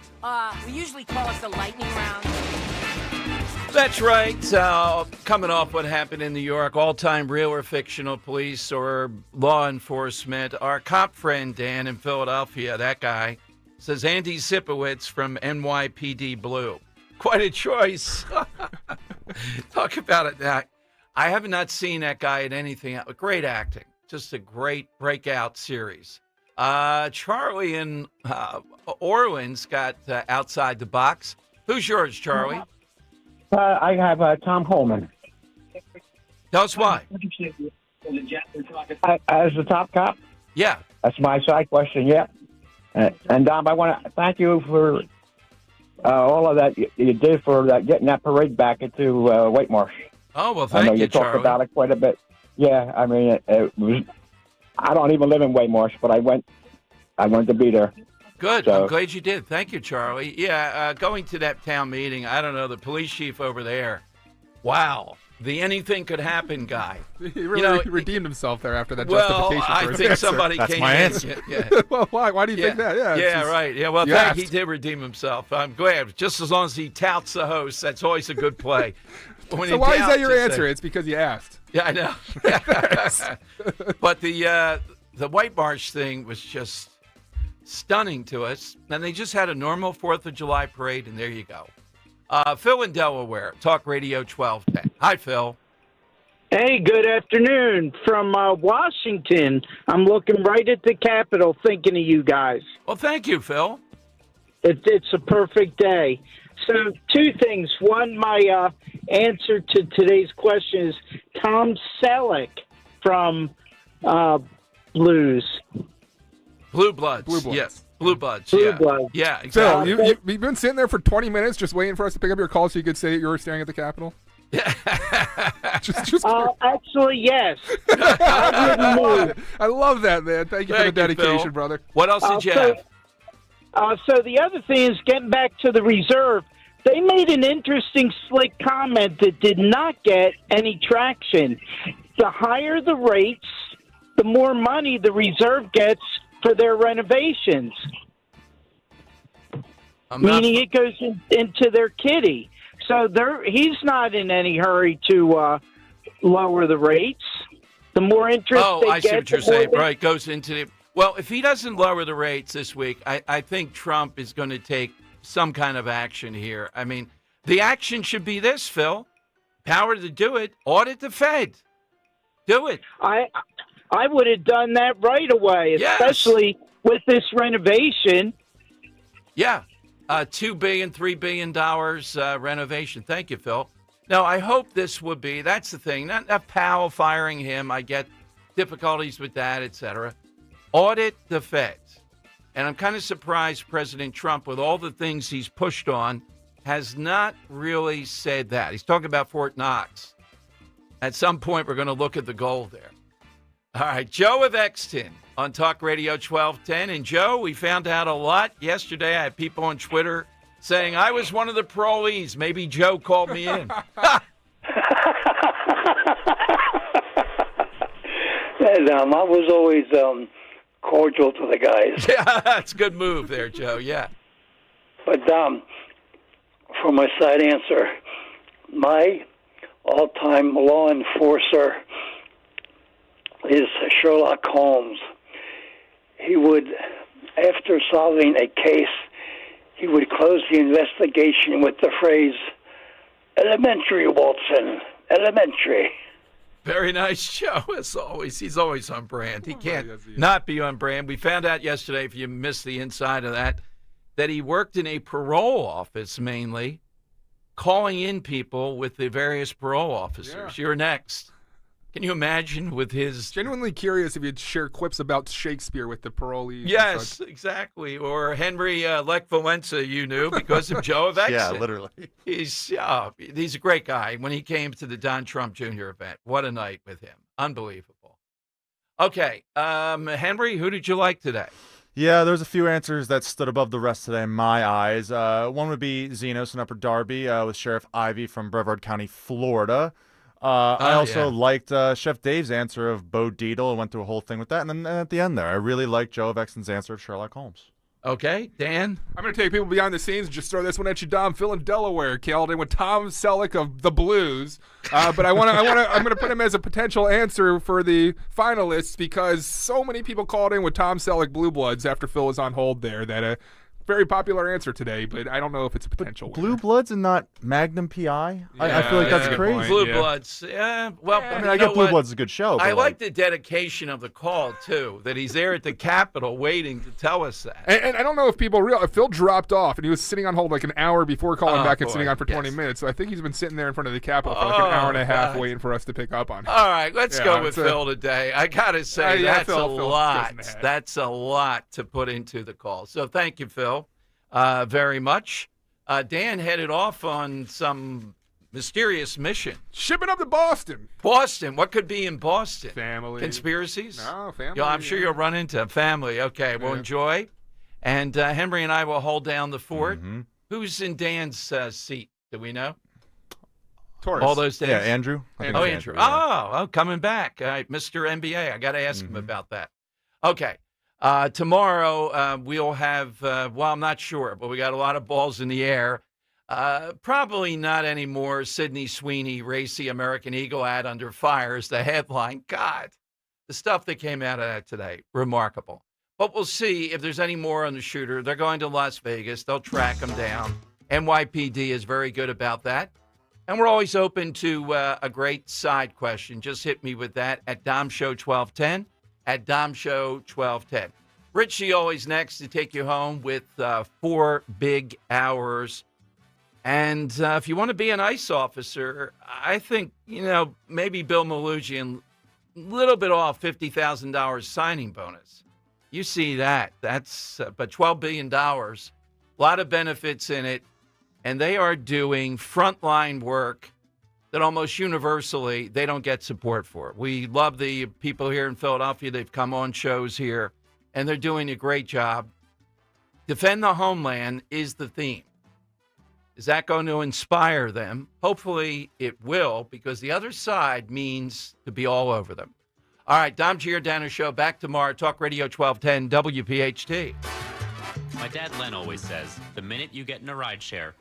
We usually call it the lightning round. That's right. Coming off what happened in New York, all-time real or fictional police or law enforcement. Our cop friend, Dan, in Philadelphia, that guy, says Andy Sipowicz from NYPD Blue. Quite a choice. Talk about it. I have not seen that guy in anything. Great acting. Just a great breakout series. Charlie in Orleans got Outside the Box. Who's yours, Charlie? I have Tom Holman. Tell us why. As the top cop? Yeah. That's my side question, yeah. And Dom, I want to thank you for all of that you did for getting that parade back into White Marsh. Oh, well, I know thank you, talked Charlie. about it quite a bit. Yeah, I mean, it was, I don't even live in White Marsh, but I went to be there. Good. So, I'm glad you did. Thank you, Charlie. Yeah, going to that town meeting, I don't know, the police chief over there, wow, the anything could happen guy. He really redeemed himself there after that justification. I for his think answer. somebody That's came my in. answer. Yeah. Well, why do you think that? Yeah, Yeah, right. Yeah, well, you he did redeem himself. I'm glad. Just as long as he touts the host, that's always a good play. When So in why is doubt, that your just answer? say- It's because you asked. Yeah, I know. But the White Marsh thing was just stunning to us. And they just had a normal 4th of July parade, and there you go. Phil in Delaware, Talk Radio 1210. Hi, Phil. Hey, good afternoon from Washington. I'm looking right at the Capitol thinking of you guys. Well, thank you, Phil. It's a perfect day. So, two things. One, my answer to today's question is Tom Selleck from Blues. Blue Bloods. Blue Bloods. Yes. Blue Bloods. Blue Yeah. Bloods. Yeah, exactly. Phil, you've been sitting there for 20 minutes just waiting for us to pick up your call so you could say that you were staring at the Capitol? Actually, yes. I wouldn't move. I love that, man. Thank you for the dedication, Phil. brother. What else did you have? So the other thing is getting back to the reserve. They made an interesting, slick comment that did not get any traction. The higher the rates, the more money the reserve gets for their renovations. Meaning it goes into their kitty. So he's not in any hurry to lower the rates. The more interest they I get, see what you're the more saying. they- Right, goes into the... Well, if he doesn't lower the rates this week, I think Trump is going to take some kind of action here. I mean, the action should be this, Phil. Power to do it. Audit the Fed. Do it. I would have done that right away, especially with this renovation. Yeah. $2 billion, $3 billion renovation. Thank you, Phil. Now, I hope this would be, that's the thing, not Powell firing him. I get difficulties with that, et cetera. Audit the Fed. And I'm kind of surprised President Trump, with all the things he's pushed on, has not really said that. He's talking about Fort Knox. At some point, we're going to look at the goal there. All right, Joe of Exton on Talk Radio 1210. And Joe, we found out a lot yesterday. I had people on Twitter saying I was one of the parolees. Maybe Joe called me in. I was always cordial to the guys. Yeah, that's a good move there, Joe. Yeah. But for my side answer, my all-time law enforcer is Sherlock Holmes. He would, after solving a case, he would close the investigation with the phrase, "Elementary, Watson, elementary." Very nice, Joe, as always. He's always on brand. He can't not be on brand. We found out yesterday, if you missed the inside of that he worked in a parole office mainly, calling in people with the various parole officers. Yeah. You're next. Can you imagine with his... Genuinely curious if you'd share quips about Shakespeare with the parolees. Yes, exactly. Or Henry Lech Walesa, you knew, because of Joe of Exton. Yeah, literally. He's a great guy. When he came to the Don Trump Jr. event, what a night with him. Unbelievable. Okay, Henry, who did you like today? Yeah, there's a few answers that stood above the rest today in my eyes. One would be Zenos in Upper Darby with Sheriff Ivey from Brevard County, Florida. I also liked Chef Dave's answer of Bo Dietl. I went through a whole thing with that. And then at the end there, I really liked Joe of Exton's answer of Sherlock Holmes. Okay, Dan? I'm going to take people behind the scenes and just throw this one at you, Dom. Phil in Delaware called in with Tom Selleck of the Blues. But I'm going to put him as a potential answer for the finalists because so many people called in with Tom Selleck Blue Bloods after Phil was on hold there that very popular answer today, but I don't know if it's a potential winner. Blue Bloods and not Magnum PI? I feel like that's crazy. Blue Bloods. Yeah, well, I mean, I get Blue Bloods is a good show. But I like the dedication of the call, too, that he's there at the Capitol waiting to tell us that. And I don't know if people realize, Phil dropped off, and he was sitting on hold like an hour before calling back and sitting on for 20 minutes. So I think he's been sitting there in front of the Capitol for like an hour and a half waiting for us to pick up on him. All right, let's go with Phil today. I got to say, that's a lot. That's a lot to put into the call. So thank you, Phil. Very much. Dan headed off on some mysterious mission. Shipping up to Boston. Boston. What could be in Boston? Family. Conspiracies? No, family. I'm sure you'll run into family. Okay, we'll enjoy. And Henry and I will hold down the fort. Mm-hmm. Who's in Dan's seat? Do we know? Taurus. All those days? Yeah, Andrew. Andrew. Yeah. Oh, coming back. All right, Mr. NBA. I got to ask him about that. Okay. Tomorrow we'll have, I'm not sure, but we got a lot of balls in the air. Probably not anymore. Sydney Sweeney, racy American Eagle ad under fire is the headline. God, the stuff that came out of that today, remarkable. But we'll see if there's any more on the shooter. They're going to Las Vegas. They'll track him down. NYPD is very good about that. And we're always open to a great side question. Just hit me with that at Dom Show 1210, at Dom Show 1210. Richie always next to take you home with 4 big hours. And if you want to be an ICE officer, I think, maybe Bill Malugian, a little bit off $50,000 signing bonus. You see that. That's but $12 billion, a lot of benefits in it. And they are doing frontline work that almost universally they don't get support for. We love the people here in Philadelphia. They've come on shows here, and they're doing a great job. Defend the homeland is the theme. Is that going to inspire them? Hopefully it will, because the other side means to be all over them. All right, Dom Giordano Show, back tomorrow. Talk Radio 1210 WPHT. My dad Len always says, the minute you get in a rideshare,